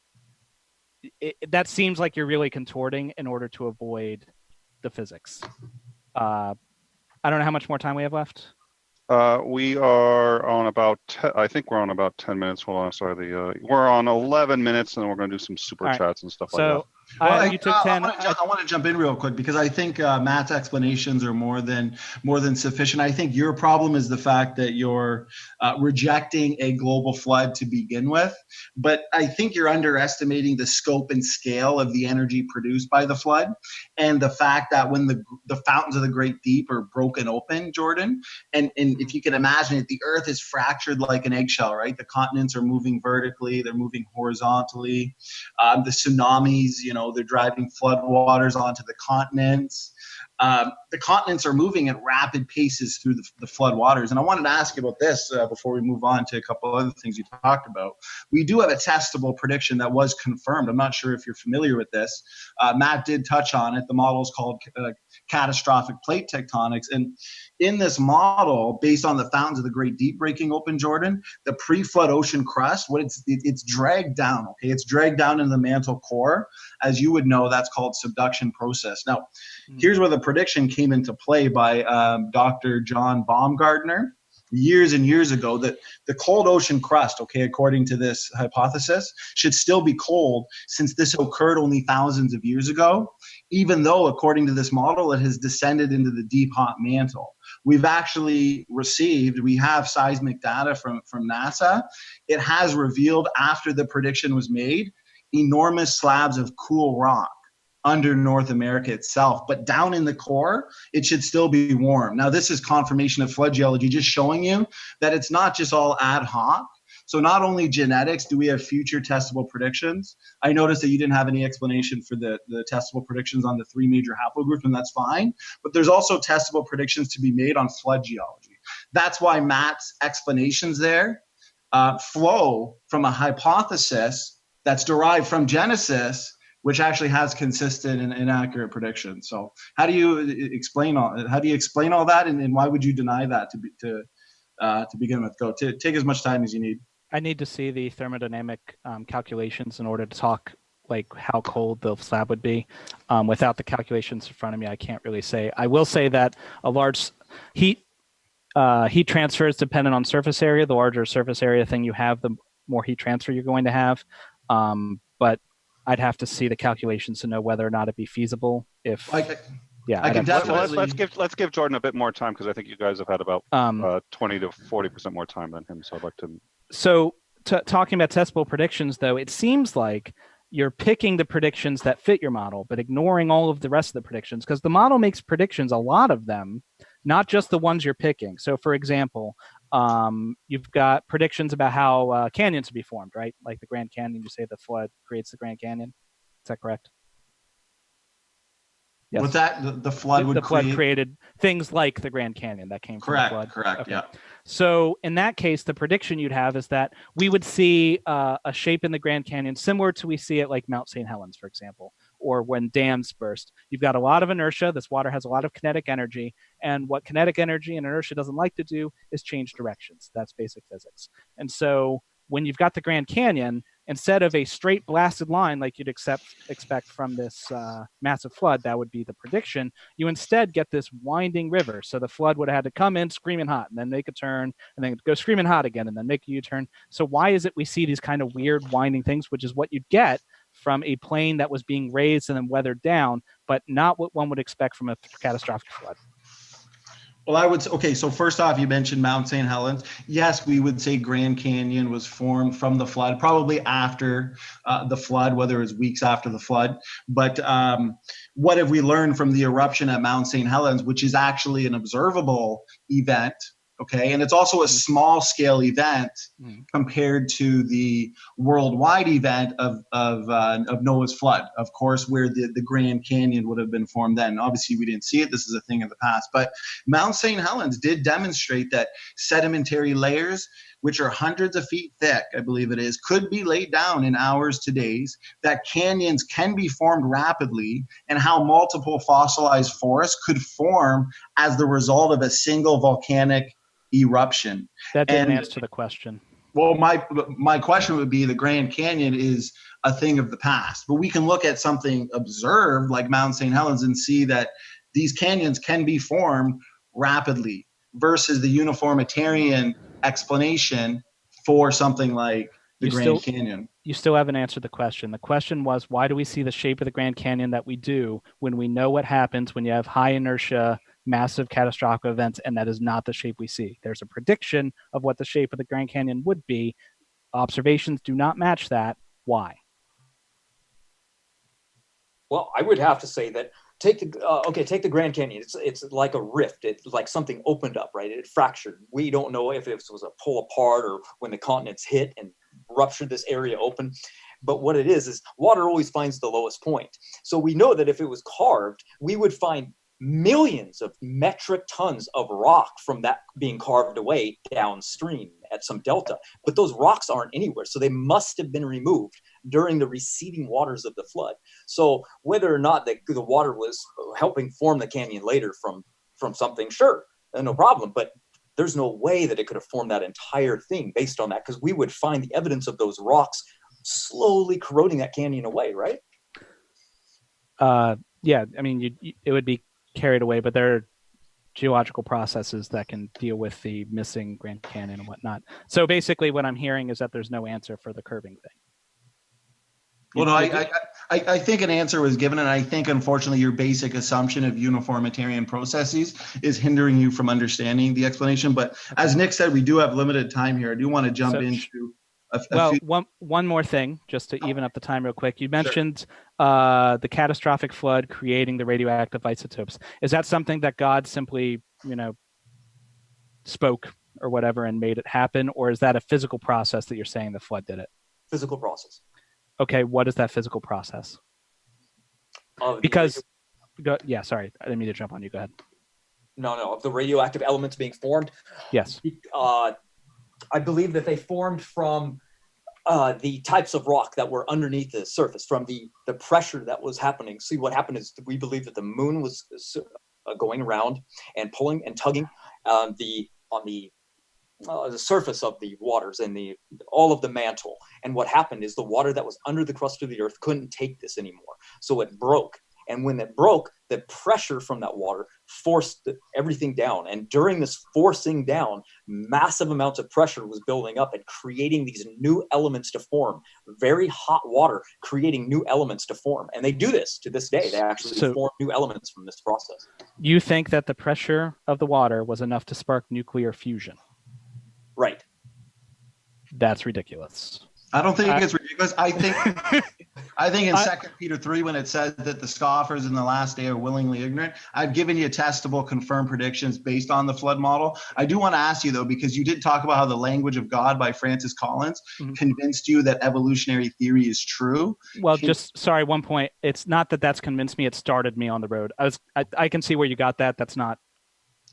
that seems like you're really contorting in order to avoid the physics. I don't know how much more time we have left. We are on about, I think we're on about 10 minutes. Hold on, sorry. We're on 11 minutes, and then we're going to do some super chats and stuff like that. Well, you took 10. I want to jump in real quick because I think Matt's explanations are more than sufficient. I think your problem is the fact that you're rejecting a global flood to begin with, but I think you're underestimating the scope and scale of the energy produced by the flood, and the fact that when the fountains of the Great Deep are broken open, Jordan, and if you can imagine it, the Earth is fractured like an eggshell, right? The continents are moving vertically, they're moving horizontally. The tsunamis, they're driving flood waters onto the continents. the continents are moving at rapid paces through the flood waters. And I wanted to ask you about this before we move on to a couple other things you talked about. We do have a testable prediction that was confirmed. I'm not sure if you're familiar with this. Matt did touch on it. The model is called catastrophic plate tectonics. And in this model, based on the fountains of the Great Deep breaking open, Jordan, the pre-flood ocean crust, it's dragged down, okay? It's dragged down in the mantle core. As you would know, that's called subduction process. Now, here's where the prediction came into play by Dr. John Baumgartner years and years ago, that the cold ocean crust, okay, according to this hypothesis, should still be cold since this occurred only thousands of years ago, even though, according to this model, it has descended into the deep hot mantle. We have seismic data from NASA. It has revealed, after the prediction was made, enormous slabs of cool rock under North America itself, but down in the core, it should still be warm. Now, this is confirmation of flood geology, just showing you that it's not just all ad hoc. So not only genetics, do we have future testable predictions? I noticed that you didn't have any explanation for the testable predictions on the 3 major haplogroups, and that's fine. But there's also testable predictions to be made on flood geology. That's why Matt's explanations there flow from a hypothesis that's derived from Genesis, which actually has consistent and inaccurate predictions. So how do you explain all that, and why would you deny that to begin with? Go take as much time as you need. I need to see the thermodynamic calculations in order to talk like how cold the slab would be. Without the calculations in front of me, I can't really say. I will say that a large heat transfer is dependent on surface area. The larger surface area thing you have, the more heat transfer you're going to have. But I'd have to see the calculations to know whether or not it'd be feasible. Let's give Jordan a bit more time, because I think you guys have had about 20 to 40% more time than him. So I'd like to. So talking about testable predictions, though, it seems like you're picking the predictions that fit your model, but ignoring all of the rest of the predictions, because the model makes predictions, a lot of them, not just the ones you're picking. So, for example, you've got predictions about how canyons will be formed, right? Like the Grand Canyon, you say the flood creates the Grand Canyon. Is that correct? Yes. With that, the flood would flood created things like the Grand Canyon that came from the flood. Correct, okay. Yeah. So in that case, the prediction you'd have is that we would see a shape in the Grand Canyon similar to we see it like Mount St. Helens, for example, or when dams burst. You've got a lot of inertia. This water has a lot of kinetic energy. And what kinetic energy and inertia doesn't like to do is change directions. That's basic physics. And so when you've got the Grand Canyon, instead of a straight blasted line like you'd expect from this massive flood, that would be the prediction, you instead get this winding river. So the flood would have had to come in screaming hot and then make a turn and then go screaming hot again and then make a U-turn. So why is it we see these kind of weird winding things, which is what you'd get from a plane that was being raised and then weathered down, but not what one would expect from a catastrophic flood? Well, so first off, you mentioned Mount St. Helens. Yes, we would say Grand Canyon was formed from the flood, probably after the flood, whether it's weeks after the flood. But what have we learned from the eruption at Mount St. Helens, which is actually an observable event? Okay, and it's also a small scale event compared to the worldwide event of Noah's flood, of course, where the Grand Canyon would have been formed then. Obviously, we didn't see it. This is a thing of the past. But Mount St. Helens did demonstrate that sedimentary layers, which are hundreds of feet thick, I believe it is, could be laid down in hours to days, that canyons can be formed rapidly, and how multiple fossilized forests could form as the result of a single volcanic eruption. That didn't answer the question. Well, my question would be, the Grand Canyon is a thing of the past, but we can look at something observed like Mount St. Helens and see that these canyons can be formed rapidly versus the uniformitarian explanation for something like the Grand Canyon. You still haven't answered the question. The question was, why do we see the shape of the Grand Canyon that we do when we know what happens when you have high inertia, massive catastrophic events, and that is not the shape we see? There's a prediction of what the shape of the Grand Canyon would be. Observations do not match that. Why? Well, I would have to say that take the Grand Canyon. It's like a rift. It's like something opened up, right? It fractured. We don't know if it was a pull apart or when the continents hit and ruptured this area open. But what it is water always finds the lowest point. So we know that if it was carved, we would find millions of metric tons of rock from that being carved away downstream at some delta. But those rocks aren't anywhere, so they must have been removed during the receding waters of the flood. So whether or not the water was helping form the canyon later from something, sure, no problem. But there's no way that it could have formed that entire thing based on that, because we would find the evidence of those rocks slowly corroding that canyon away, right? Yeah, I mean, it would be carried away, but there are geological processes that can deal with the missing Grand Canyon and whatnot. So basically what I'm hearing is that there's no answer for the curving thing. Well, no, I think an answer was given, and I think, unfortunately, your basic assumption of uniformitarian processes is hindering you from understanding the explanation. But as Nick said, we do have limited time here. I do want to jump into one more thing, just to even up the time real quick. You mentioned the catastrophic flood creating the radioactive isotopes. Is that something that God simply, spoke or whatever and made it happen? Or is that a physical process that you're saying the flood did it? Physical process. Okay, what is that physical process? Sorry, I didn't mean to jump on you. Go ahead. No, of the radioactive elements being formed. Yes. I believe that they formed from the types of rock that were underneath the surface, from the pressure that was happening. See, what happened is we believe that the moon was going around and pulling and tugging on the surface of the waters and all of the mantle. And what happened is the water that was under the crust of the earth couldn't take this anymore. So it broke. And when it broke, the pressure from that water forced everything down. And during this forcing down, massive amounts of pressure was building up and creating these new elements to form. Very hot water creating new elements to form. And they do this to this day. They actually form new elements from this process. You think that the pressure of the water was enough to spark nuclear fusion? Right. That's ridiculous. I don't think it's ridiculous. I think in 2 Peter 3, when it says that the scoffers in the last day are willingly ignorant, I've given you testable, confirmed predictions based on the flood model. I do want to ask you, though, because you did talk about how The Language of God by Francis Collins convinced you that evolutionary theory is true. Well, one point. It's not that that's convinced me. It started me on the road. I can see where you got that. That's not.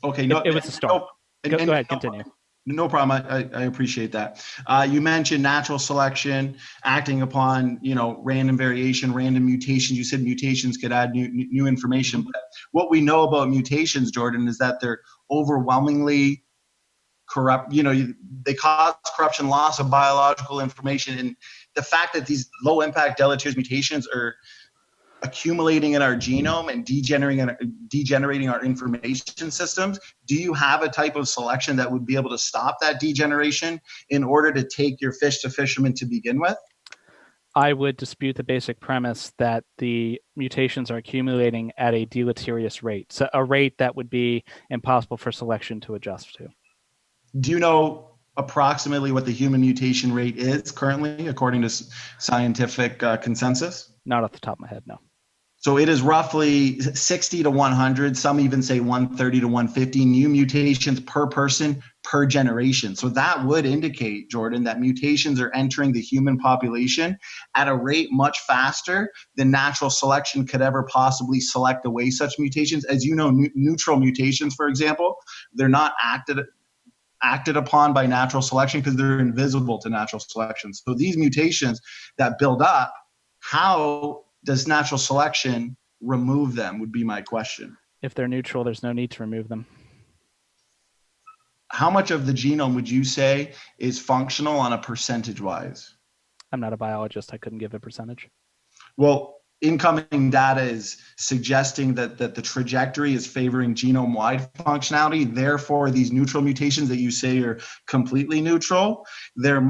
Okay. It was a start. Go ahead. Continue. No problem. I appreciate that. You mentioned natural selection acting upon, random variation, random mutations. You said mutations could add new information. But what we know about mutations, Jordan, is that they're overwhelmingly corrupt. They cause corruption, loss of biological information. And the fact that these low impact deleterious mutations are accumulating in our genome and degenerating our information systems, do you have a type of selection that would be able to stop that degeneration in order to take your fish to fishermen to begin with? I would dispute the basic premise that the mutations are accumulating at a deleterious rate, so a rate that would be impossible for selection to adjust to. Do you know approximately what the human mutation rate is currently, according to scientific consensus? Not off the top of my head, no. So it is roughly 60 to 100. Some even say 130 to 150 new mutations per person per generation. So that would indicate, Jordan, that mutations are entering the human population at a rate much faster than natural selection could ever possibly select away such mutations. As you know, neutral mutations, for example, they're not acted upon by natural selection because they're invisible to natural selection. So these mutations that build up, how does natural selection remove them would be my question. If they're neutral, there's no need to remove them. How much of the genome would you say is functional on a percentage wise? I'm not a biologist. I couldn't give a percentage. Well, incoming data is suggesting that the trajectory is favoring genome-wide functionality. Therefore, these neutral mutations that you say are completely neutral, they're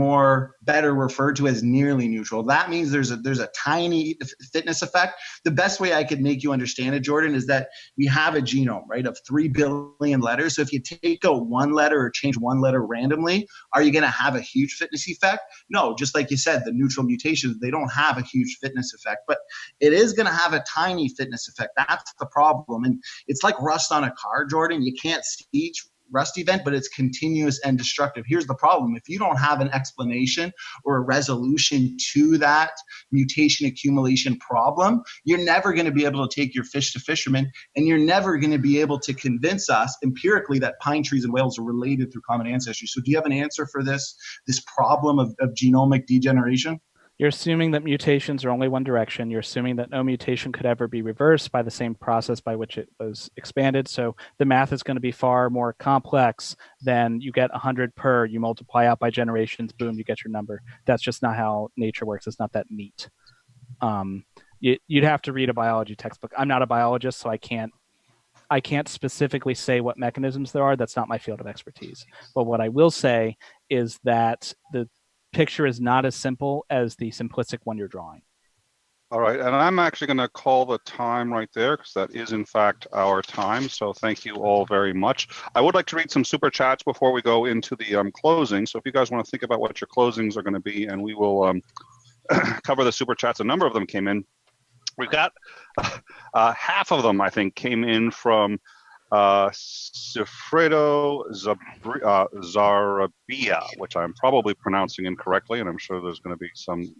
better referred to as nearly neutral. That means there's a tiny fitness effect. The best way I could make you understand it, Jordan, is that we have a genome, right, of 3 billion letters. So if you take out one letter or change one letter randomly, are you going to have a huge fitness effect? No, just like you said, the neutral mutations, they don't have a huge fitness effect. But it is going to have a tiny fitness effect. That's the problem. And it's like rust on a car, Jordan. You can't see rust event, but it's continuous and destructive. Here's the problem. If you don't have an explanation or a resolution to that mutation accumulation problem, you're never going to be able to take your fish to fishermen, and you're never going to be able to convince us empirically that pine trees and whales are related through common ancestry. So do you have an answer for this problem of genomic degeneration? You're assuming that mutations are only one direction. You're assuming that no mutation could ever be reversed by the same process by which it was expanded. So the math is going to be far more complex than you get 100 per, you multiply out by generations, boom, you get your number. That's just not how nature works. It's not that neat. You'd have to read a biology textbook. I'm not a biologist, so I can't specifically say what mechanisms there are. That's not my field of expertise. But what I will say is that the picture is not as simple as the simplistic one you're drawing. All right, and I'm actually going to call the time right there because that is in fact our time. So thank you all very much. I would like to read some super chats before we go into the closing. So if you guys want to think about what your closings are going to be, and we will cover the super chats. A number of them came in. We've got half of them, I think, came in from Sifredo Zarabia, which I'm probably pronouncing incorrectly, and I'm sure there's going to be some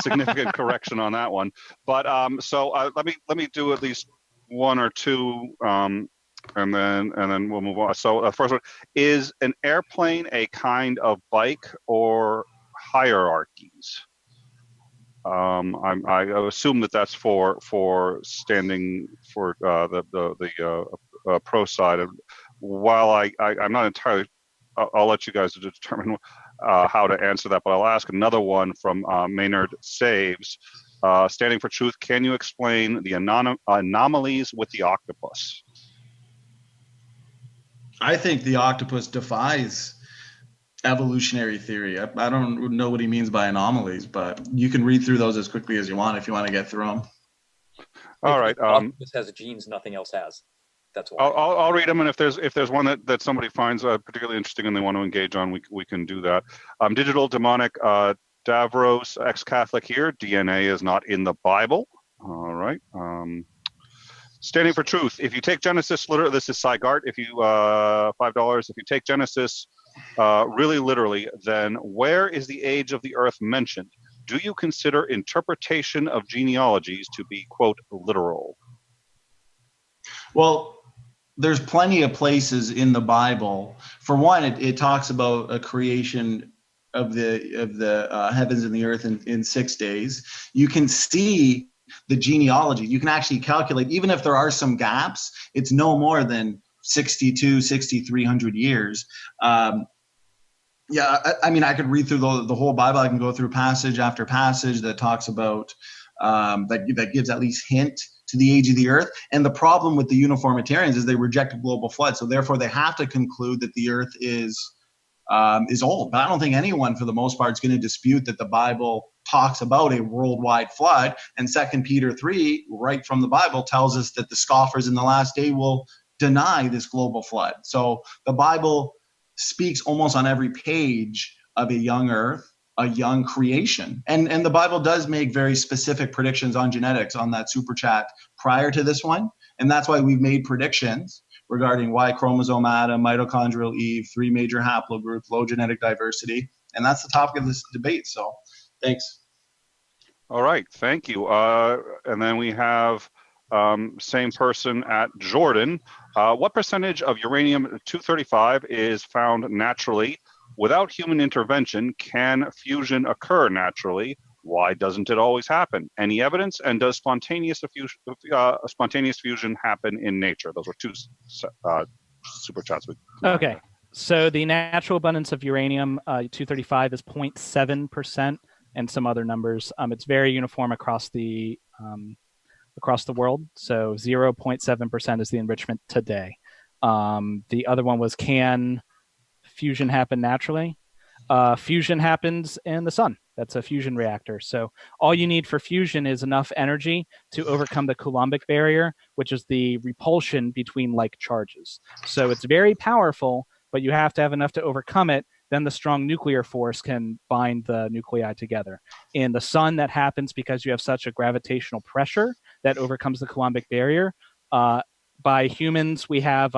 significant correction on that one. But so let me do at least one or two, and then we'll move on. So first one, is an airplane a kind of bike or hierarchies? I assume that that's for standing for the pro side. While I'm not entirely, I'll let you guys determine how to answer that. But I'll ask another one from Maynard Saves, standing for truth. Can you explain the anomalies with the octopus? I think the octopus defies evolutionary theory. I don't know what he means by anomalies, but you can read through those as quickly as you want if you want to get through them. All right. Octopus has genes nothing else has. That's why. I'll read them, and if there's one that somebody finds particularly interesting and they want to engage on, we can do that. Digital demonic Davros ex-Catholic here. DNA is not in the Bible. All right. Standing for truth. If you take Genesis literally, this is Cygart. If you $5. If you take Genesis really literally, then where is the age of the earth mentioned? Do you consider interpretation of genealogies to be, quote, literal? Well, there's plenty of places in the Bible. For one, it talks about a creation of the heavens and the earth in 6 days. You can see the genealogy. You can actually calculate, even if there are some gaps, it's no more than 6,300 years. I mean, I could read through the whole Bible. I can go through passage after passage that talks about that gives at least hint to the age of the earth. And the problem with the uniformitarians is they reject a global flood, so therefore they have to conclude that the earth is old. But I don't think anyone, for the most part, is going to dispute that the Bible talks about a worldwide flood. And 2 Peter 3, right from the Bible, tells us that the scoffers in the last day will deny this global flood. So the Bible speaks almost on every page of a young earth, a young creation. And the Bible does make very specific predictions on genetics on that super chat prior to this one. And that's why we've made predictions regarding Y chromosome Adam, mitochondrial Eve, 3 major haplogroups, low genetic diversity. And that's the topic of this debate. So thanks. All right. Thank you. And then we have same person at Jordan. What percentage of uranium-235 is found naturally? Without human intervention, can fusion occur naturally? Why doesn't it always happen? Any evidence? And does spontaneous fusion happen in nature? Those were two super chats. Okay. So the natural abundance of uranium-235 is 0.7%, and some other numbers. It's very uniform across the world. So 0.7% is the enrichment today. The other one was, can fusion happen naturally? Fusion happens in the sun. That's a fusion reactor. So all you need for fusion is enough energy to overcome the Coulombic barrier, which is the repulsion between like charges. So it's very powerful, but you have to have enough to overcome it. Then the strong nuclear force can bind the nuclei together. In the sun, that happens because you have such a gravitational pressure that overcomes the Coulombic barrier. by humans, we have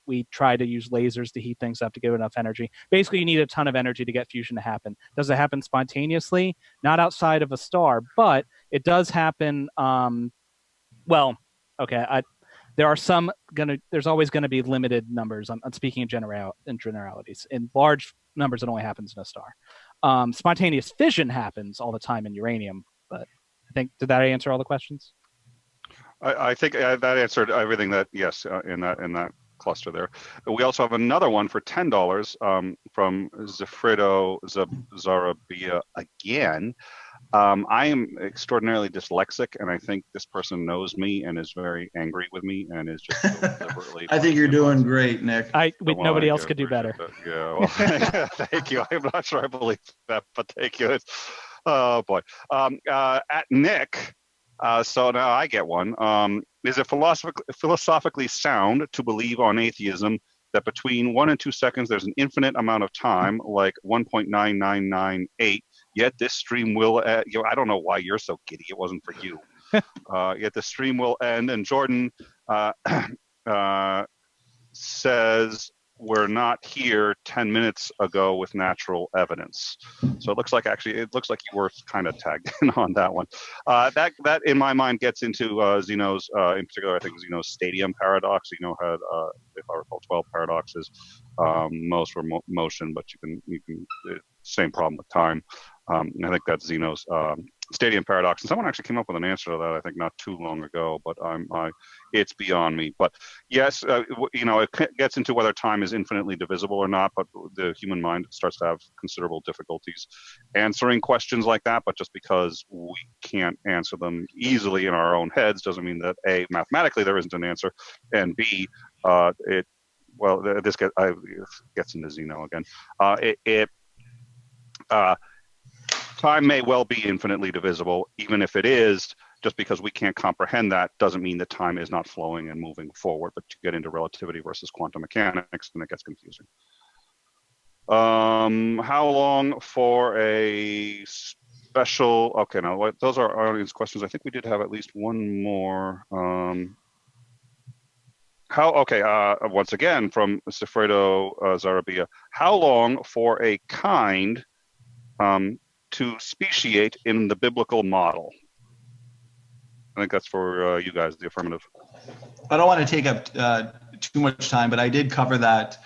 we try to use lasers to heat things up to give enough energy. Basically, you need a ton of energy to get fusion to happen. Does it happen spontaneously? Not outside of a star, but it does happen. Well, okay. There's always gonna be limited numbers. I'm speaking in generalities. In large numbers, it only happens in a star. Spontaneous fission happens all the time in uranium, but I think, did that answer all the questions? I think that answered everything that, yes, in that cluster there. We also have another one for $10 from Zafredo Zarabia again. I am extraordinarily dyslexic, and I think this person knows me and is very angry with me and is just deliberately. I think you're doing great, Nick. Nobody else could do better. Yeah, well, thank you. I'm not sure I believe that, but thank you. Oh boy. At Nick. So now I get one. Is it philosophically sound to believe on atheism that between 1 and 2 seconds there's an infinite amount of time, like 1.9998, yet this stream will, I don't know why you're so giddy, it wasn't for you. Yet the stream will end, and Jordan says we're not here 10 minutes ago with natural evidence. So it looks like you were kind of tagged in on that one. That in my mind gets into Zeno's, in particular, I think Zeno's stadium paradox. Zeno had, if I recall, 12 paradoxes. Most were motion, but you can same problem with time. I think that's Zeno's stadium paradox, and someone actually came up with an answer to that, I think, not too long ago, but it's beyond me. But yes, it gets into whether time is infinitely divisible or not, but the human mind starts to have considerable difficulties answering questions like that. But just because we can't answer them easily in our own heads doesn't mean that A, mathematically there isn't an answer, and B, this gets into Zeno again. Time may well be infinitely divisible. Even if it is, just because we can't comprehend that doesn't mean that time is not flowing and moving forward. But to get into relativity versus quantum mechanics, then it gets confusing. How long for a special? Okay, now those are our audience questions. I think we did have at least one more. Once again from Sifredo Zarabia. How long for a kind to speciate in the biblical model? I think that's for you guys, the affirmative. I don't want to take up too much time, but I did cover that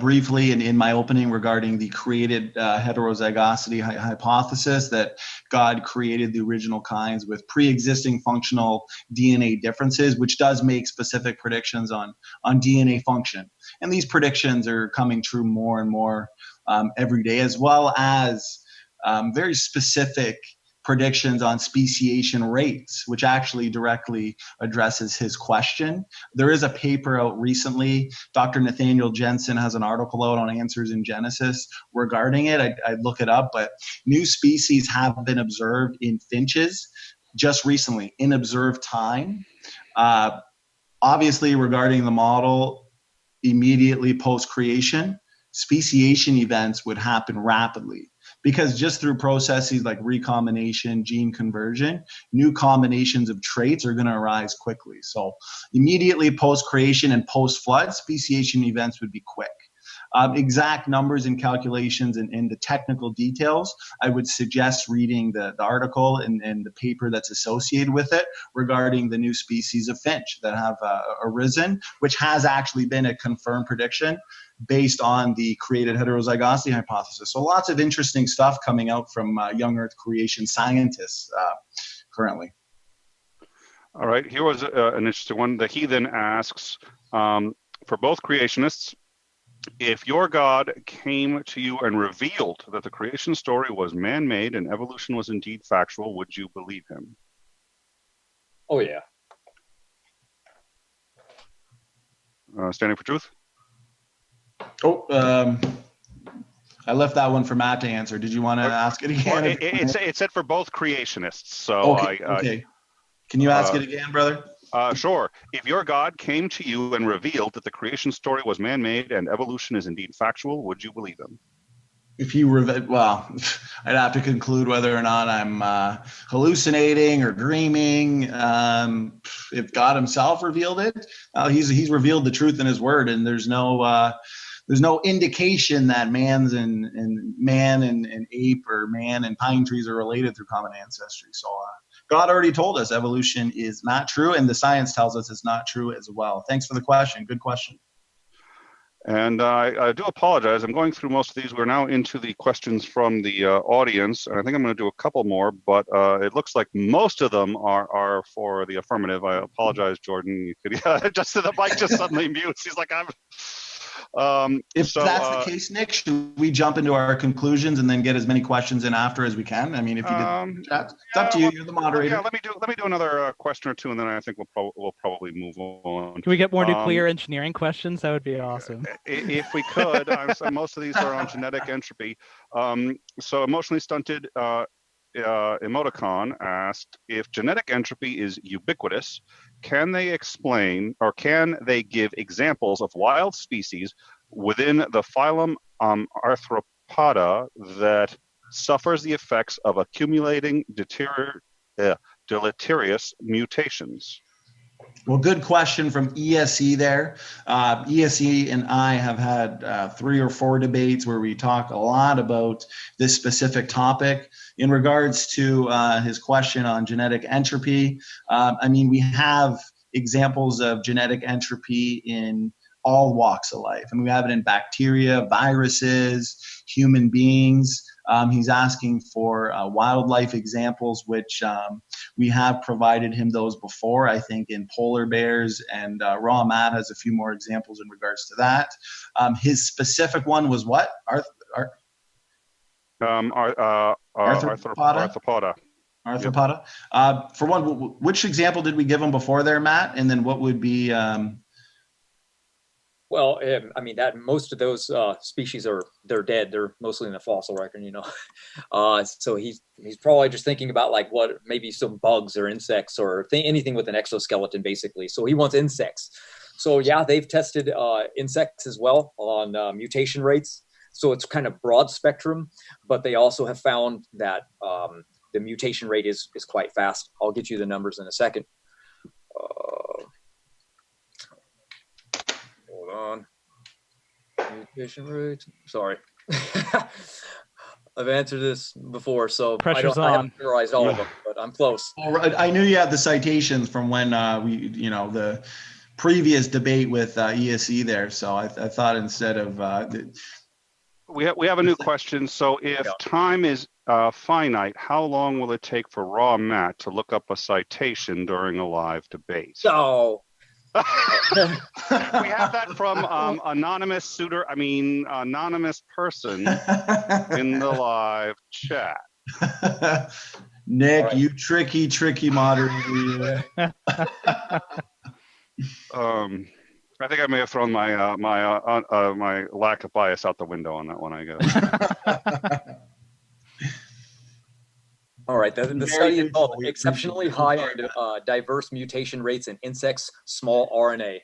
briefly in my opening regarding the created heterozygosity hypothesis, that God created the original kinds with pre-existing functional DNA differences, which does make specific predictions on DNA function. And these predictions are coming true more and more every day, as well as very specific predictions on speciation rates, which actually directly addresses his question. There is a paper out recently. Dr. Nathaniel Jensen has an article out on Answers in Genesis regarding it. I'd look it up, but new species have been observed in finches just recently in observed time. Obviously, regarding the model, immediately post-creation, speciation events would happen rapidly, because just through processes like recombination, gene conversion, new combinations of traits are going to arise quickly. So immediately post-creation and post-flood, speciation events would be quick. Exact numbers and calculations and the technical details, I would suggest reading the article and the paper that's associated with it regarding the new species of finch that have arisen, which has actually been a confirmed prediction based on the created heterozygosity hypothesis. So lots of interesting stuff coming out from young Earth creation scientists currently. All right, here was an interesting one. The heathen asks, for both creationists, if your God came to you and revealed that the creation story was man-made and evolution was indeed factual, would you believe him? Oh, yeah. Standing for truth? I left that one for Matt to answer. Did you want to ask it again? Well, it said for both creationists. So okay. Can you ask it again, brother? Sure. If your God came to you and revealed that the creation story was man-made and evolution is indeed factual, would you believe him? if he well, I'd have to conclude whether or not I'm hallucinating or dreaming. If God Himself revealed it, He's revealed the truth in His Word, and there's no indication that man and ape or man and pine trees are related through common ancestry. So God already told us evolution is not true, and the science tells us it's not true as well. Thanks for the question. Good question. And I do apologize. I'm going through most of these. We're now into the questions from the audience, and I think I'm going to do a couple more, but it looks like most of them are for the affirmative. I apologize, Jordan. You could just the mic just suddenly mutes. He's like, I'm. If that's the case, Nick, should we jump into our conclusions and then get as many questions in after as we can? I mean, if you did chat, it's up to you. You're the moderator. Yeah, let me do another question or two, and then I think we'll probably move on. Can we get more nuclear engineering questions? That would be awesome. If we could. So most of these are on genetic entropy. So emotionally stunted Emoticon asked, if genetic entropy is ubiquitous, can they explain or can they give examples of wild species within the phylum Arthropoda that suffers the effects of accumulating deleterious mutations? Well, good question from ESE there. ESE and I have had 3 or 4 debates where we talk a lot about this specific topic. In regards to his question on genetic entropy, I mean, we have examples of genetic entropy in all walks of life. I mean, we have it in bacteria, viruses, human beings. He's asking for wildlife examples, which we have provided him those before, I think, in polar bears, and Raw Matt has a few more examples in regards to that. His specific one was what? Arthropoda. Arthropoda. For one, which example did we give him before there, Matt? And then what would be... Well, I mean, that most of those species they're dead. They're mostly in the fossil record, you know. So he's probably just thinking about like what maybe some bugs or insects or anything with an exoskeleton, basically. So he wants insects. So yeah, they've tested insects as well on mutation rates. So it's kind of broad spectrum, but they also have found that the mutation rate is quite fast. I'll get you the numbers in a second. Hold on. Mutation rate. Sorry. I've answered this before, so Pressure's I on. haven't memorized all of them, but I'm close. All right. I knew you had the citations from when the previous debate with ESE there. So I thought instead of we have a new question. So if time is finite, how long will it take for Raw Matt to look up a citation during a live debate? So we have that from anonymous person in the live chat. Nick, right. You tricky moderator. I think I may have thrown my my lack of bias out the window on that one, I guess. all right, the study is called Exceptionally High and Diverse Mutation Rates in Insects, Small RNA.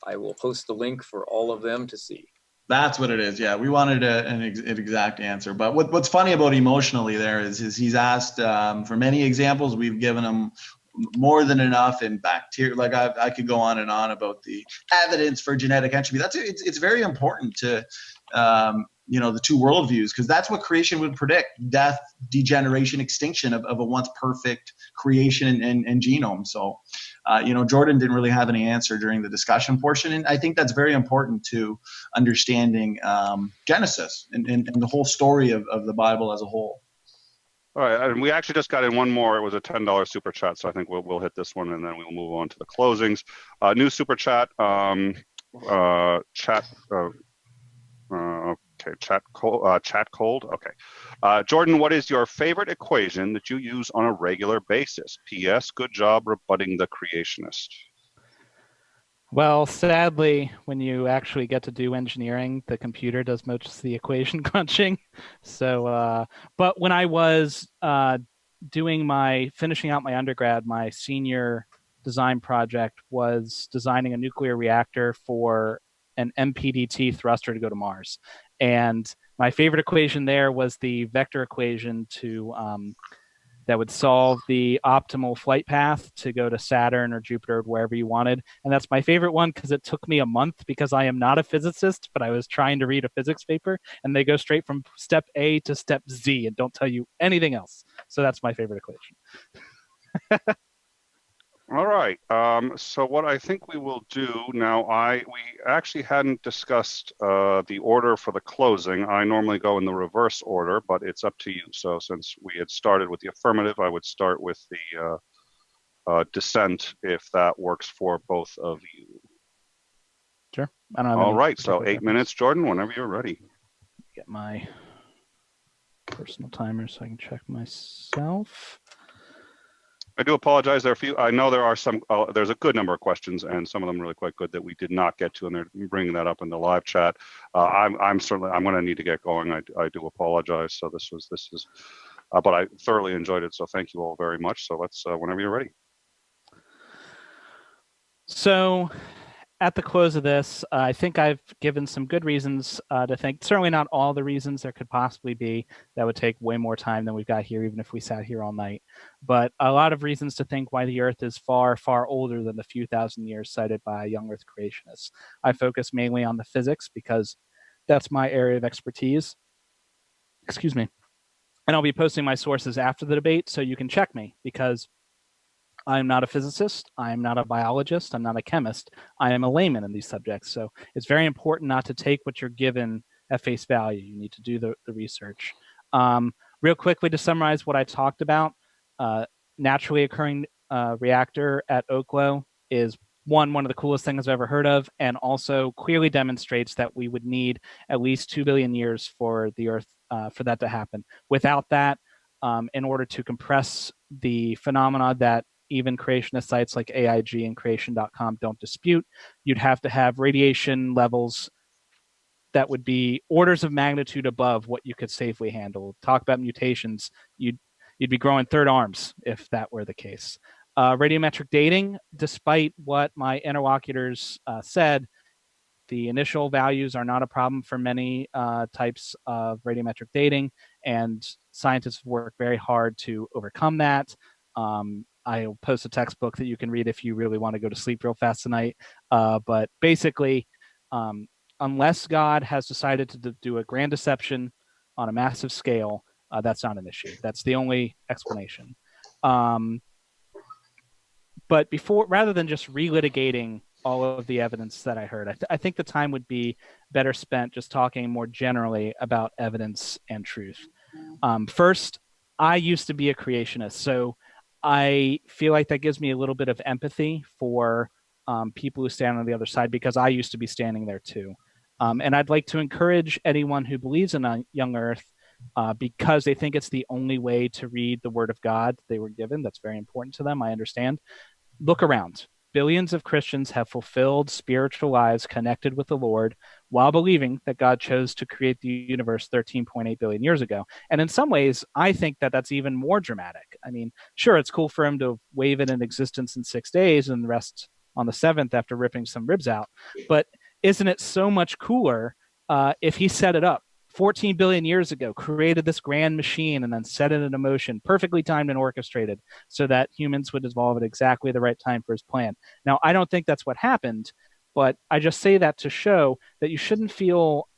I will post the link for all of them to see. That's what it is. Yeah, we wanted an exact answer. But what's funny about emotionally there is he's asked for many examples. We've given him more than enough in bacteria. Like I could go on and on about the evidence for genetic entropy. It's very important to the two worldviews, because that's what creation would predict: death, degeneration, extinction of a once perfect creation and genome. So Jordan didn't really have any answer during the discussion portion, and I think that's very important to understanding Genesis and the whole story of the Bible as a whole. All right, and we actually just got in one more. It was a $10 super chat, so I think we'll hit this one, and then we'll move on to the closings. New super chat, chat cold. Okay, Jordan, what is your favorite equation that you use on a regular basis? P.S. Good job rebutting the creationist. Well, sadly, when you actually get to do engineering, the computer does most of the equation crunching. So, but when I was finishing out my undergrad, my senior design project was designing a nuclear reactor for an MPDT thruster to go to Mars. And My favorite equation there was the vector equation to that would solve the optimal flight path to go to Saturn or Jupiter or wherever you wanted. And that's my favorite one because it took me a month because I am not a physicist, but I was trying to read a physics paper, and they go straight from step A to step Z and don't tell you anything else. So that's my favorite equation. All right. So what I think we will do now, we actually hadn't discussed the order for the closing. I normally go in the reverse order, but it's up to you. So since we had started with the affirmative, I would start with the dissent, if that works for both of you. Sure. I don't have All any right. So particular 8 minutes, Jordan, whenever you're ready. Get my personal timer so I can check myself. I do apologize. I know there are some. There's a good number of questions, and some of them really quite good that we did not get to, and they're bringing that up in the live chat. I'm going to need to get going. I do apologize. So this is, but I thoroughly enjoyed it. So thank you all very much. So let's whenever you're ready. So at the close of this, I think I've given some good reasons to think, certainly not all the reasons there could possibly be. That would take way more time than we've got here, even if we sat here all night. But a lot of reasons to think why the Earth is far, far older than the few thousand years cited by young Earth creationists. I focus mainly on the physics because that's my area of expertise. Excuse me. And I'll be posting my sources after the debate so you can check me, because I'm not a physicist, I'm not a biologist, I'm not a chemist, I am a layman in these subjects. So it's very important not to take what you're given at face value. You need to do the research. Real quickly to summarize what I talked about, naturally occurring reactor at Oklo is one of the coolest things I've ever heard of, and also clearly demonstrates that we would need at least 2 billion years for the Earth, for that to happen. Without that, in order to compress the phenomena that even creationist sites like AIG and creation.com don't dispute, you'd have to have radiation levels that would be orders of magnitude above what you could safely handle. Talk about mutations, you'd be growing third arms if that were the case. Radiometric dating, despite what my interlocutors said, the initial values are not a problem for many types of radiometric dating, and scientists work very hard to overcome that. I'll post a textbook that you can read if you really want to go to sleep real fast tonight. But basically, unless God has decided to do a grand deception on a massive scale, that's not an issue. That's the only explanation. But rather than just relitigating all of the evidence that I heard, I think the time would be better spent just talking more generally about evidence and truth. First, I used to be a creationist, so I feel like that gives me a little bit of empathy for people who stand on the other side, because I used to be standing there too. And I'd like to encourage anyone who believes in a young Earth, because they think it's the only way to read the Word of God they were given. That's very important to them, I understand. Look around. Billions of Christians have fulfilled spiritual lives connected with the Lord while believing that God chose to create the universe 13.8 billion years ago. And in some ways, I think that that's even more dramatic. I mean, sure, it's cool for him to wave it in existence in 6 days and the rest on the 7th after ripping some ribs out. But isn't it so much cooler if he set it up 14 billion years ago, created this grand machine, and then set it into motion, perfectly timed and orchestrated, so that humans would evolve at exactly the right time for his plan? Now, I don't think that's what happened, but I just say that to show that you shouldn't feel,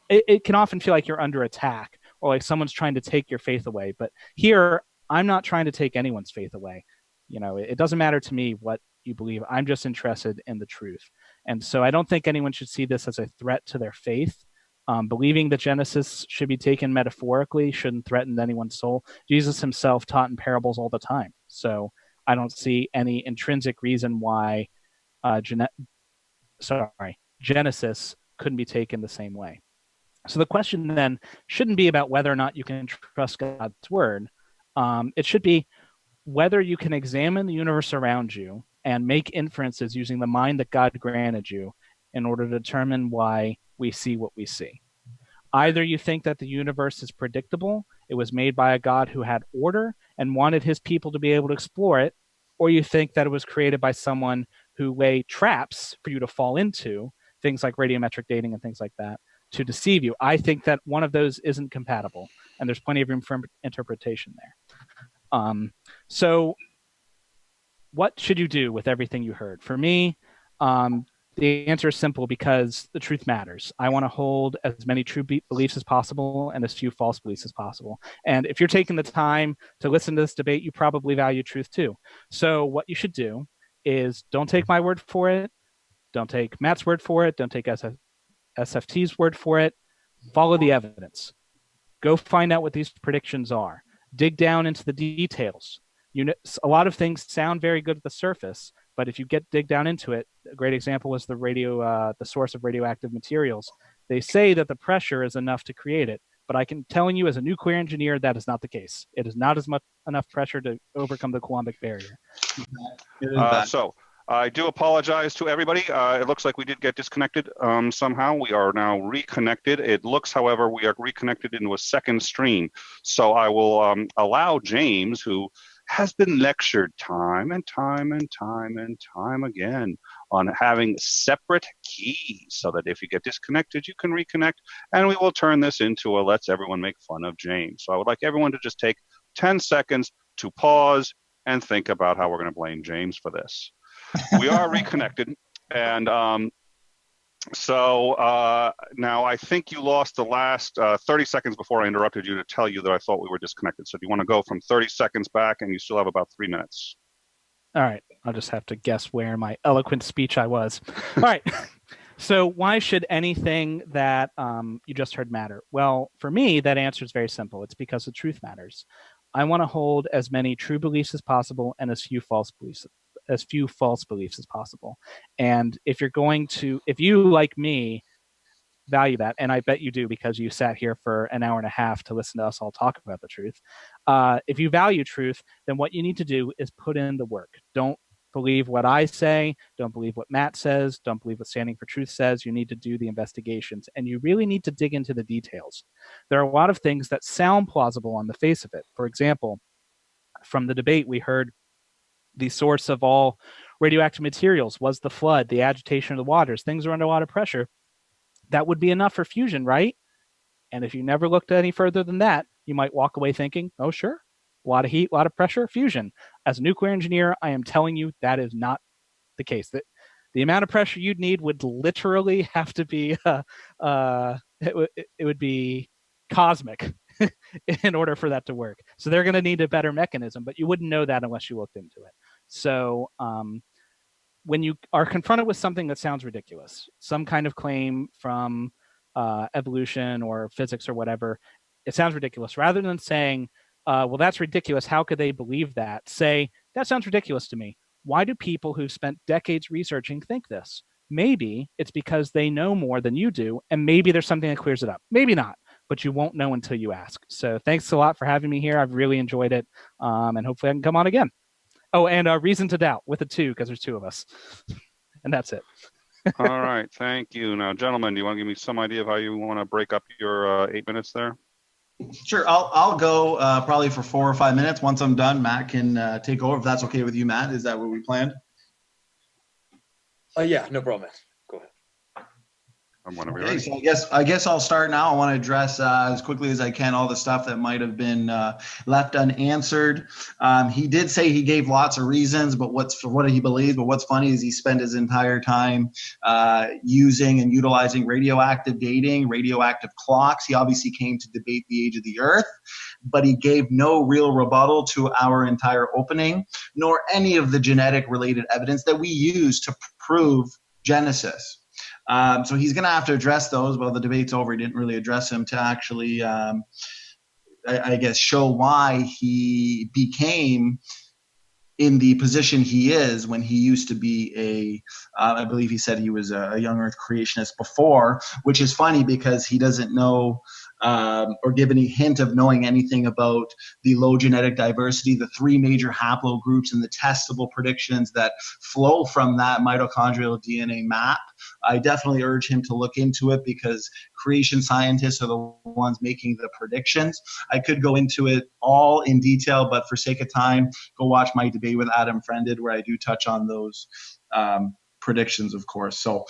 it can often feel like you're under attack or like someone's trying to take your faith away. But here, I'm not trying to take anyone's faith away. You know, it doesn't matter to me what you believe. I'm just interested in the truth. And so I don't think anyone should see this as a threat to their faith. Believing that Genesis should be taken metaphorically shouldn't threaten anyone's soul. Jesus himself taught in parables all the time. So I don't see any intrinsic reason why Genesis couldn't be taken the same way. So the question then shouldn't be about whether or not you can trust God's word. It should be whether you can examine the universe around you and make inferences using the mind that God granted you in order to determine why we see what we see. Either you think that the universe is predictable, it was made by a God who had order and wanted his people to be able to explore it, or you think that it was created by someone who laid traps for you to fall into, things like radiometric dating and things like that, to deceive you. I think that one of those isn't compatible, and there's plenty of room for interpretation there. So what should you do with everything you heard? For me, the answer is simple, because the truth matters. I want to hold as many true beliefs as possible and as few false beliefs as possible. And if you're taking the time to listen to this debate, you probably value truth too. So what you should do is don't take my word for it. Don't take Matt's word for it. Don't take SFT's word for it. Follow the evidence. Go find out what these predictions are. Dig down into the details. A lot of things sound very good at the surface, but if you dig down into it, a great example was the source of radioactive materials. They say that the pressure is enough to create it, but I can tell you as a nuclear engineer, that is not the case. It is not enough pressure to overcome the Coulombic barrier. So I do apologize to everybody. It looks like we did get disconnected somehow. We are now reconnected. It looks, however, we are reconnected into a second stream. So I will allow James, who has been lectured time and time and time and time again on having separate keys, so that if you get disconnected, you can reconnect, and we will turn this into a let's everyone make fun of James. So I would like everyone to just take 10 seconds to pause and think about how we're going to blame James for this. We are reconnected, and so now I think you lost the last 30 seconds before I interrupted you to tell you that I thought we were disconnected. So do you want to go from 30 seconds back, and you still have about 3 minutes? All right. I'll just have to guess where in my eloquent speech I was. All right. So why should anything that you just heard matter? Well, for me, that answer is very simple. It's because the truth matters. I want to hold as many true beliefs as possible and as few false beliefs as possible. And if you, like me, value that, and I bet you do, because you sat here for an hour and a half to listen to us all talk about the truth. If you value truth, then what you need to do is put in the work. Don't believe what I say. Don't believe what Matt says. Don't believe what Standing for Truth says. You need to do the investigations, and you really need to dig into the details. There are a lot of things that sound plausible on the face of it. For example, from the debate, we heard the source of all radioactive materials was the flood, the agitation of the waters. Things are under a lot of pressure. That would be enough for fusion, right? And if you never looked any further than that, you might walk away thinking, oh, sure, a lot of heat, a lot of pressure, fusion. As a nuclear engineer, I am telling you that is not the case. That the amount of pressure you'd need would literally have to be, it would be cosmic in order for that to work. So they're going to need a better mechanism, but you wouldn't know that unless you looked into it. So when you are confronted with something that sounds ridiculous, some kind of claim from evolution or physics or whatever, it sounds ridiculous. Rather than saying, well, that's ridiculous, how could they believe that? Say, that sounds ridiculous to me. Why do people who've spent decades researching think this? Maybe it's because they know more than you do, and maybe there's something that clears it up. Maybe not, but you won't know until you ask. So thanks a lot for having me here. I've really enjoyed it, and hopefully I can come on again. Oh, and Reason to Doubt with a 2, because there's 2 of us. And that's it. All right. Thank you. Now, gentlemen, do you want to give me some idea of how you want to break up your 8 minutes there? Sure. I'll go probably for 4 or 5 minutes. Once I'm done, Matt can take over, if that's okay with you, Matt. Is that what we planned? Yeah, no problem. Go ahead. Okay, so I guess I'll start now. I want to address as quickly as I can all the stuff that might have been left unanswered. He did say he gave lots of reasons, but for what he believes. But what's funny is he spent his entire time using and utilizing radioactive dating, radioactive clocks. He obviously came to debate the age of the Earth, but he gave no real rebuttal to our entire opening, nor any of the genetic related evidence that we use to prove Genesis. So he's going to have to address those. Well, the debate's over. He didn't really address them to actually, I guess, show why he became in the position he is when he used to be I believe he said he was a young Earth creationist before, which is funny because he doesn't know or give any hint of knowing anything about the low genetic diversity, the 3 major haplogroups, and the testable predictions that flow from that mitochondrial DNA map. I definitely urge him to look into it because creation scientists are the ones making the predictions. I could go into it all in detail, but for sake of time, go watch my debate with Adam Friended where I do touch on those predictions, of course. So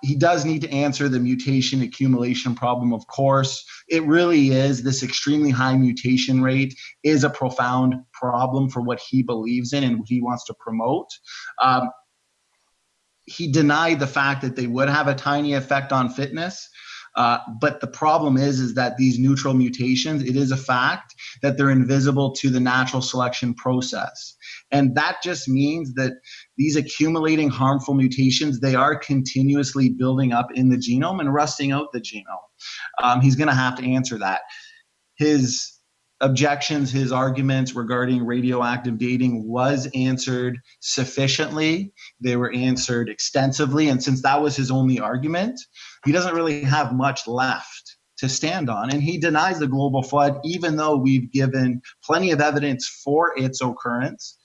he does need to answer the mutation accumulation problem, of course. It really is. This extremely high mutation rate is a profound problem for what he believes in and what he wants to promote. He denied the fact that they would have a tiny effect on fitness. But the problem is that these neutral mutations, it is a fact that they're invisible to the natural selection process. And that just means that these accumulating harmful mutations, they are continuously building up in the genome and rusting out the genome. He's going to have to answer that. His objections, his arguments regarding radioactive dating was answered sufficiently. They were answered extensively. And since that was his only argument, he doesn't really have much left to stand on. And he denies the global flood, even though we've given plenty of evidence for its occurrence,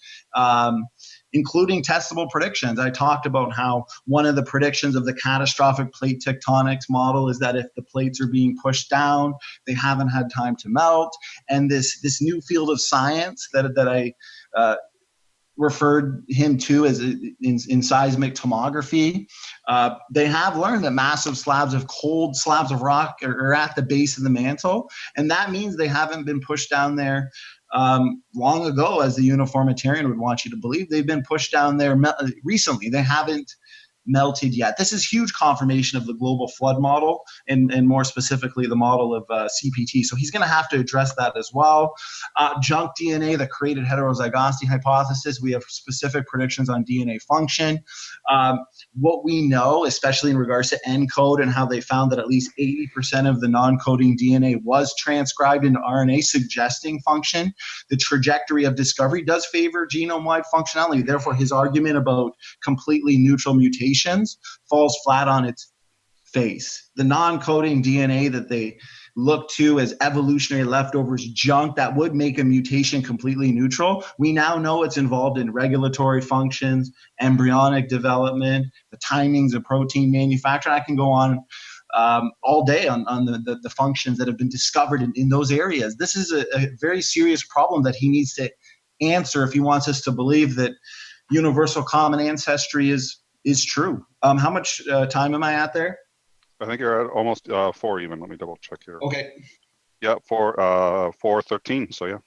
including testable predictions. I talked about how one of the predictions of the catastrophic plate tectonics model is that if the plates are being pushed down, they haven't had time to melt. And this new field of science that I referred him to as in seismic tomography, they have learned that massive cold slabs of rock are at the base of the mantle. And that means they haven't been pushed down there long ago, as the uniformitarian would want you to believe. They've been pushed down there recently. They haven't melted yet. This is huge confirmation of the global flood model and more specifically the model of CPT. So he's going to have to address that as well. Junk DNA, the created heterozygosity hypothesis, we have specific predictions on DNA function. What we know, especially in regards to ENCODE and how they found that at least 80% of the non-coding DNA was transcribed into RNA, suggesting function. The trajectory of discovery does favor genome-wide functionality. Therefore, his argument about completely neutral mutations falls flat on its face. The non-coding DNA that they look to as evolutionary leftovers junk that would make a mutation completely neutral, we now know it's involved in regulatory functions, embryonic development, the timings of protein manufacture. I can go on all day on the functions that have been discovered in those areas. This is a very serious problem that he needs to answer if he wants us to believe that universal common ancestry is true. How much time am I at there? I think you're at almost 4 even. Let me double check here. Okay. Yeah, 4:13. So yeah.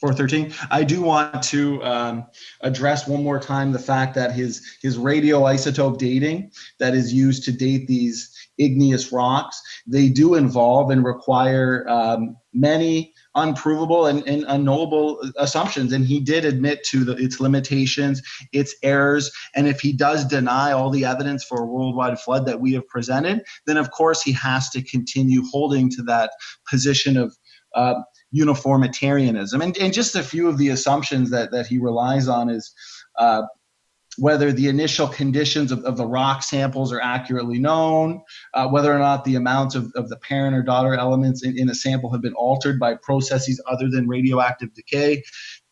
413. I do want to address one more time the fact that his radioisotope dating that is used to date these igneous rocks, they do involve and require many unprovable and unknowable assumptions. And he did admit to its limitations, its errors. And if he does deny all the evidence for a worldwide flood that we have presented, then of course he has to continue holding to that position of uniformitarianism. And just a few of the assumptions that he relies on is whether the initial conditions of the rock samples are accurately known, whether or not the amounts of the parent or daughter elements in a sample have been altered by processes other than radioactive decay.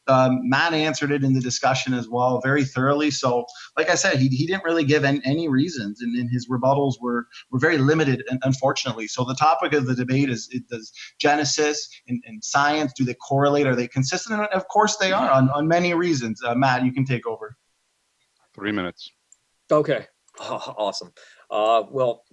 Matt answered it in the discussion as well very thoroughly. So like I said, he didn't really give any reasons, and his rebuttals were very limited, unfortunately. So the topic of the debate is, does Genesis and science, do they correlate? Are they consistent? And of course they are on many reasons. Matt, you can take over. 3 minutes. Okay. Oh, awesome. Well,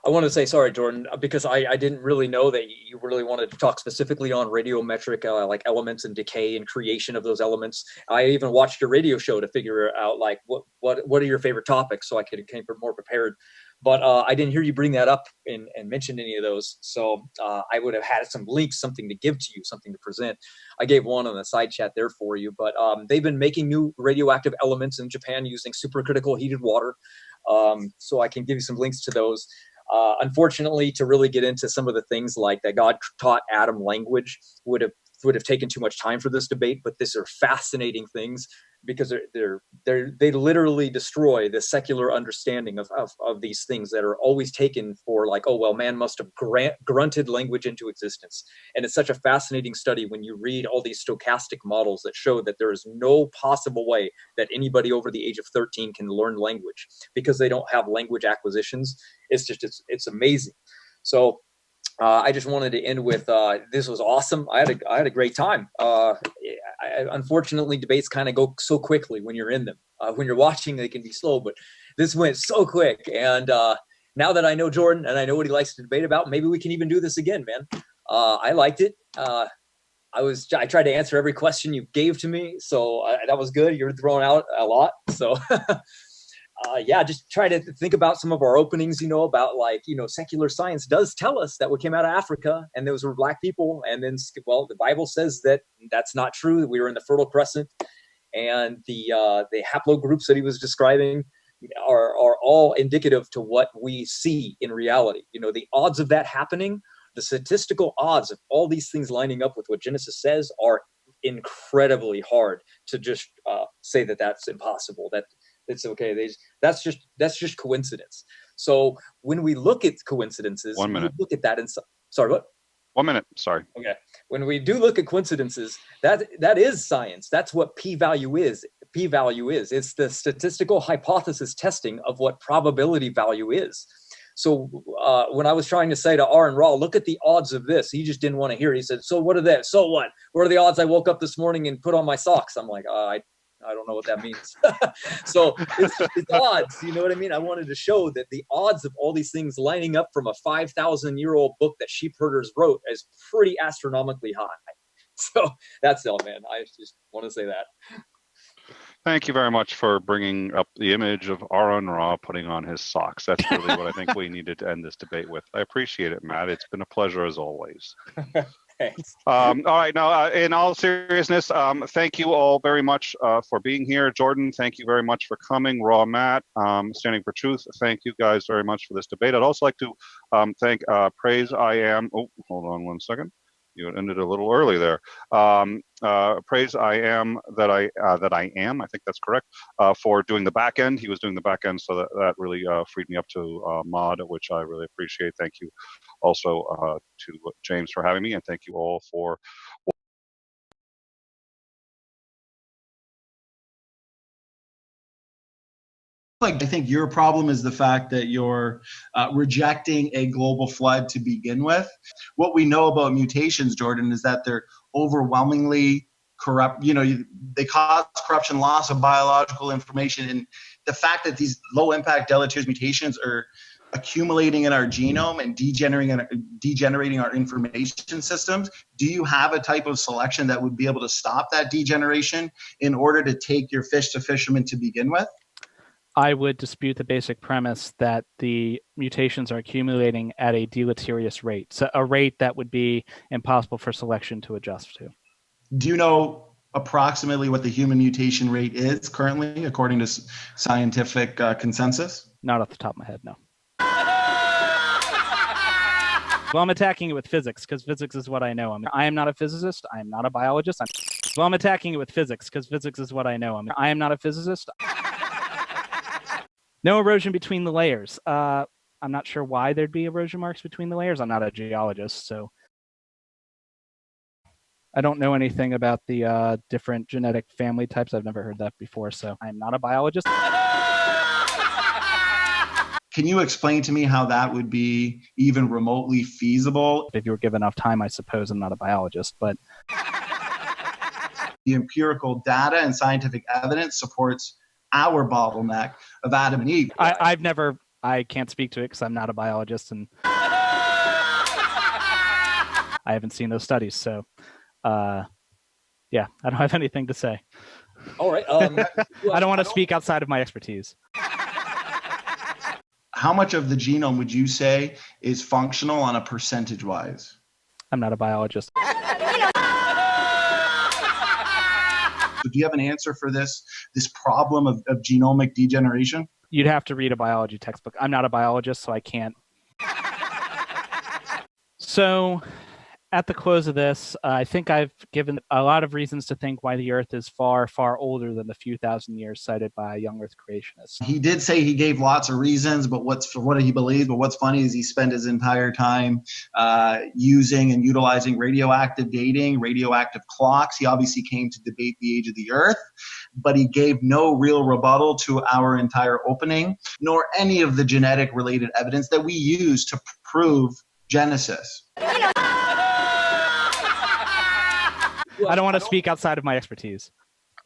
I want to say sorry, Jordan, because I didn't really know that you really wanted to talk specifically on radiometric like elements and decay and creation of those elements. I even watched your radio show to figure out like what are your favorite topics so I could came more prepared. But I didn't hear you bring that up and mention any of those. So I would have had some links, something to give to you, something to present. I gave one on the side chat there for you. But they've been making new radioactive elements in Japan using supercritical heated water. So I can give you some links to those. Unfortunately, to really get into some of the things like that God taught Adam language would have taken too much time for this debate. But these are fascinating things because they literally destroy the secular understanding of these things that are always taken for like, oh, well, man must have grunted language into existence. And it's such a fascinating study when you read all these stochastic models that show that there is no possible way that anybody over the age of 13 can learn language because they don't have language acquisitions. It's amazing. So I just wanted to end with this was awesome. I had a great time. Unfortunately, debates kind of go so quickly when you're in them. When you're watching, they can be slow, but this went so quick. And now that I know Jordan and I know what he likes to debate about, maybe we can even do this again, man. I liked it. I tried to answer every question you gave to me, so that was good. You're throwing out a lot, so yeah, just try to think about some of our openings, about secular science does tell us that we came out of Africa and those were black people. And then, well, the Bible says that that's not true, that we were in the Fertile Crescent, and the haplogroups that he was describing are all indicative to what we see in reality. The odds of that happening, the statistical odds of all these things lining up with what Genesis says are incredibly hard to just say that that's impossible, that it's okay. That's just coincidence. So when we look at coincidences, 1 minute. we look at that and sorry, what? 1 minute. Sorry. Okay. When we do look at coincidences, that is science. That's what p-value is. P-value is. It's the statistical hypothesis testing of what probability value is. So when I was trying to say to Aaron Ra, look at the odds of this, he just didn't want to hear it. He said, so what are they? So what? What are the odds I woke up this morning and put on my socks? I'm like, I don't know what that means. So it's odds, you know what I mean? I wanted to show that the odds of all these things lining up from a 5,000-year-old book that sheep herders wrote is pretty astronomically high. So that's all, man. I just want to say that. Thank you very much for bringing up the image of Aaron Ra putting on his socks. That's really what I think we needed to end this debate with. I appreciate it, Matt. It's been a pleasure as always. Thanks. All right, now in all seriousness, thank you all very much for being here. Jordan, thank you very much for coming. Raw Matt, Standing for Truth, thank you guys very much for this debate. I'd also like to thank Praise I Am. Oh, hold on 1 second. You ended a little early there. Praise I Am that I am. I think that's correct. For doing the back end, he was doing the back end, so that really freed me up to mod, which I really appreciate. Thank you also to James for having me, and thank you all for. I think your problem is the fact that you're rejecting a global flood to begin with. What we know about mutations, Jordan, is that they're overwhelmingly corrupt. They cause corruption, loss of biological information, and the fact that these low-impact deleterious mutations are accumulating in our genome and degenerating our information systems. Do you have a type of selection that would be able to stop that degeneration in order to take your fish to fishermen to begin with? I would dispute the basic premise that the mutations are accumulating at a deleterious rate, so a rate that would be impossible for selection to adjust to. Do you know approximately what the human mutation rate is currently, according to scientific consensus? Not off the top of my head, no. Well, I'm attacking it with physics because physics is what I know. I am not a physicist. I am not a biologist. I'm attacking it with physics because physics is what I know. I am not a physicist. No erosion between the layers. I'm not sure why there'd be erosion marks between the layers. I'm not a geologist, so I don't know anything about the different genetic family types. I've never heard that before, so I'm not a biologist. Can you explain to me how that would be even remotely feasible? If you were given enough time, I suppose. I'm not a biologist, but the empirical data and scientific evidence supports our bottleneck of Adam and Eve. I can't speak to it because I'm not a biologist and I haven't seen those studies. So, yeah, I don't have anything to say. All right. I don't want to speak outside of my expertise. How much of the genome would you say is functional on a percentage wise? I'm not a biologist. Do you have an answer for this problem of genomic degeneration? You'd have to read a biology textbook. I'm not a biologist, so I can't. So at the close of this, I think I've given a lot of reasons to think why the Earth is far, far older than the few thousand years cited by young Earth creationists. He did say he gave lots of reasons, but what he believes. But what's funny is he spent his entire time using and utilizing radioactive dating, radioactive clocks. He obviously came to debate the age of the Earth, but he gave no real rebuttal to our entire opening, nor any of the genetic related evidence that we use to prove Genesis. I don't want to speak outside of my expertise.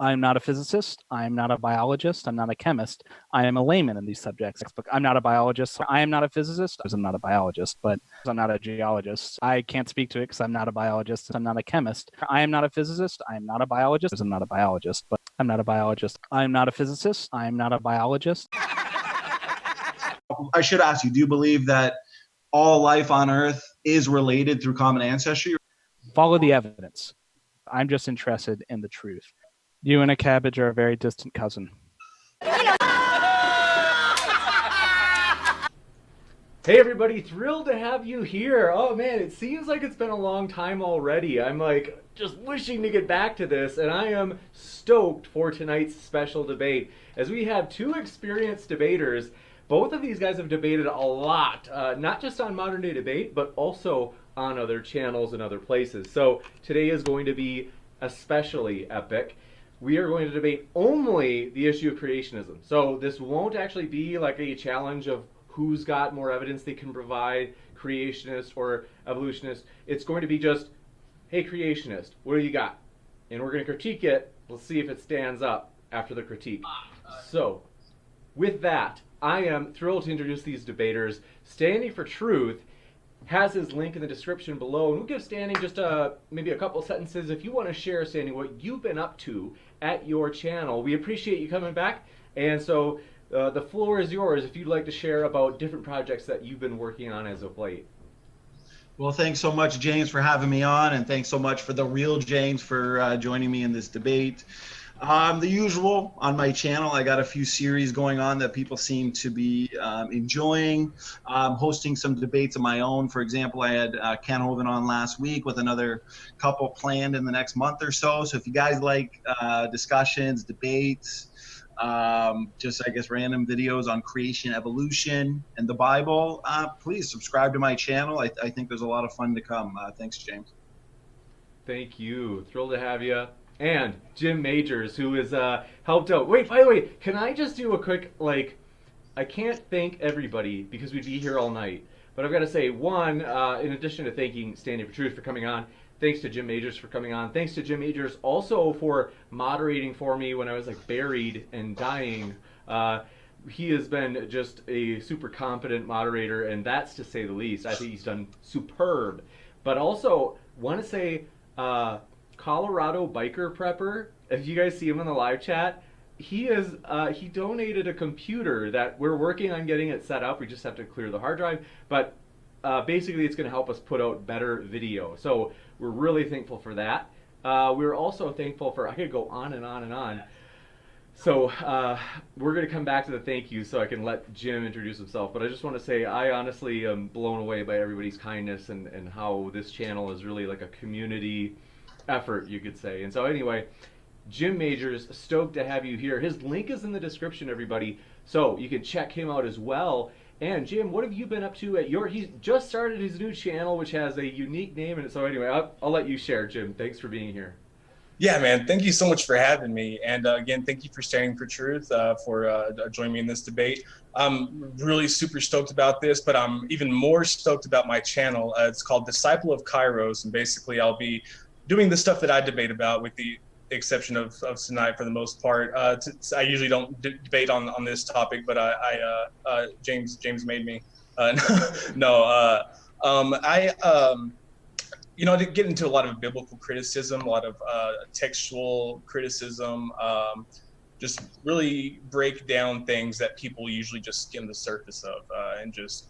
I am not a physicist. I am not a biologist. I'm not a chemist. I am a layman in these subjects. I'm not a biologist. I am not a physicist. I'm not a biologist, but I'm not a geologist. I can't speak to it because I'm not a biologist. I'm not a chemist. I am not a physicist. I am not a biologist. I'm not a biologist, but I'm not a biologist. I am not a physicist. I am not a biologist. I should ask you, do you believe that all life on Earth is related through common ancestry? Follow the evidence. I'm just interested in the truth. You and a cabbage are a very distant cousin. Hey everybody, thrilled to have you here. Oh man, it seems like it's been a long time already. I'm like just wishing to get back to this, and I am stoked for tonight's special debate as we have two experienced debaters. Both of these guys have debated a lot, not just on Modern Day Debate, but also on other channels and other places. So today is going to be especially epic. We are going to debate only the issue of creationism. So this won't actually be like a challenge of who's got more evidence they can provide, creationist or evolutionist. It's going to be just, hey creationist, what do you got? And we're going to critique it. We'll see if it stands up after the critique. So with that, I am thrilled to introduce these debaters. Standing for Truth has his link in the description below, and we'll give Standing just maybe a couple sentences if you want to share, Standing, what you've been up to at your channel. We appreciate you coming back, and so the floor is yours if you'd like to share about different projects that you've been working on as of late. Well, thanks so much, James, for having me on, and thanks so much for the real James for joining me in this debate. The usual on my channel, I got a few series going on that people seem to be enjoying. Hosting some debates of my own. For example, I had Ken Hovind on last week with another couple planned in the next month or so. So if you guys like discussions, debates, just I guess random videos on creation, evolution, and the Bible, please subscribe to my channel. I think there's a lot of fun to come. Thanks, James. Thank you. Thrilled to have you. And Jim Majors, who has helped out. Wait, by the way, can I just do a quick, I can't thank everybody because we'd be here all night. But I've got to say, one, in addition to thanking Standing for Truth for coming on, thanks to Jim Majors for coming on. Thanks to Jim Majors also for moderating for me when I was buried and dying. He has been just a super competent moderator, and that's to say the least. I think he's done superb. But also, want to say, Colorado Biker Prepper, if you guys see him in the live chat, he donated a computer that we're working on getting it set up. We just have to clear the hard drive, but basically it's going to help us put out better video. So we're really thankful for that. We're also thankful for, I could go on and on and on. So we're going to come back to the thank you so I can let Jim introduce himself. But I just want to say I honestly am blown away by everybody's kindness and how this channel is really like a community effort, you could say. And so anyway, Jim Majors, stoked to have you here. His link is in the description, everybody, so you can check him out as well. And Jim, what have you been up to at he's just started his new channel, which has a unique name in it. So anyway, I'll let you share, Jim. Thanks for being here. Yeah, man, thank you so much for having me. And again, thank you for Standing for Truth for joining me in this debate. I'm really super stoked about this, but I'm even more stoked about my channel. It's called Disciple of Kairos, and basically I'll be doing the stuff that I debate about, with the exception of tonight for the most part. I usually don't debate on this topic, but James made me. No, I did get into a lot of biblical criticism, a lot of textual criticism, just really break down things that people usually just skim the surface of, and just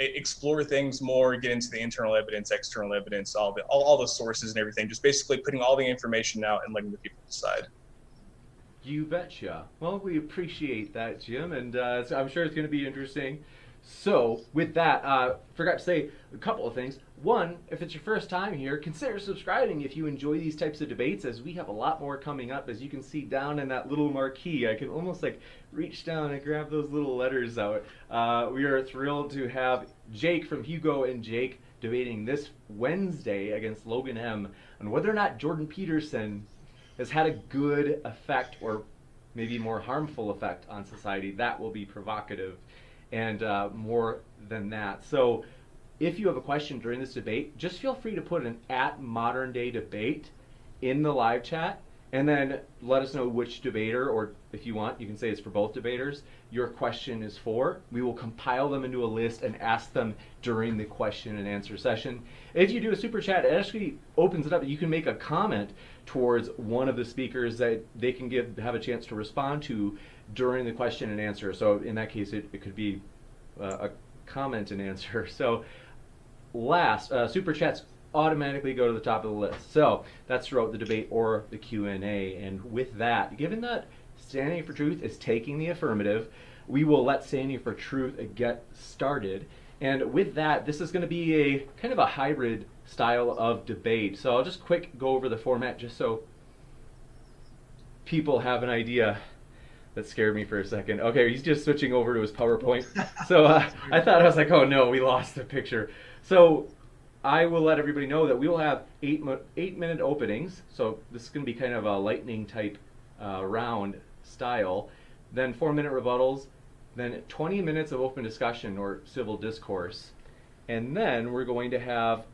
explore things more, get into the internal evidence, external evidence, all the sources and everything, just basically putting all the information out and letting the people decide. You betcha. Well, we appreciate that, Jim, and I'm sure it's going to be interesting. So, with that, forgot to say a couple of things. One, if it's your first time here, consider subscribing if you enjoy these types of debates, as we have a lot more coming up. As you can see down in that little marquee, I can almost reach down and grab those little letters out. We are thrilled to have Jake from Hugo and Jake debating this Wednesday against Logan M on whether or not Jordan Peterson has had a good effect, or maybe more harmful effect, on society. That will be provocative. And more than that. So if you have a question during this debate, just feel free to put an @ModernDayDebate in the live chat, And then let us know which debater, or if you want, you can say it's for both debaters, your question is for. We will compile them into a list and ask them during the question and answer session. If you do a super chat, it actually opens it up. You can make a comment towards one of the speakers that they can have a chance to respond to during the question and answer. So in that case, it could be a comment and answer. So last, super chats automatically go to the top of the list. So that's throughout the debate or the Q&A. And with that, given that Standing for Truth is taking the affirmative, we will let Standing for Truth get started. And with that, this is going to be a kind of a hybrid style of debate. So I'll just quick go over the format just so people have an idea. That scared me for a second. Okay, he's just switching over to his PowerPoint. So I thought, I was like, oh no, we lost the picture. So I will let everybody know that we will have 8-minute openings. So this is going to be kind of a lightning type round style. Then 4-minute rebuttals. Then 20 minutes of open discussion or civil discourse. And then we're going to have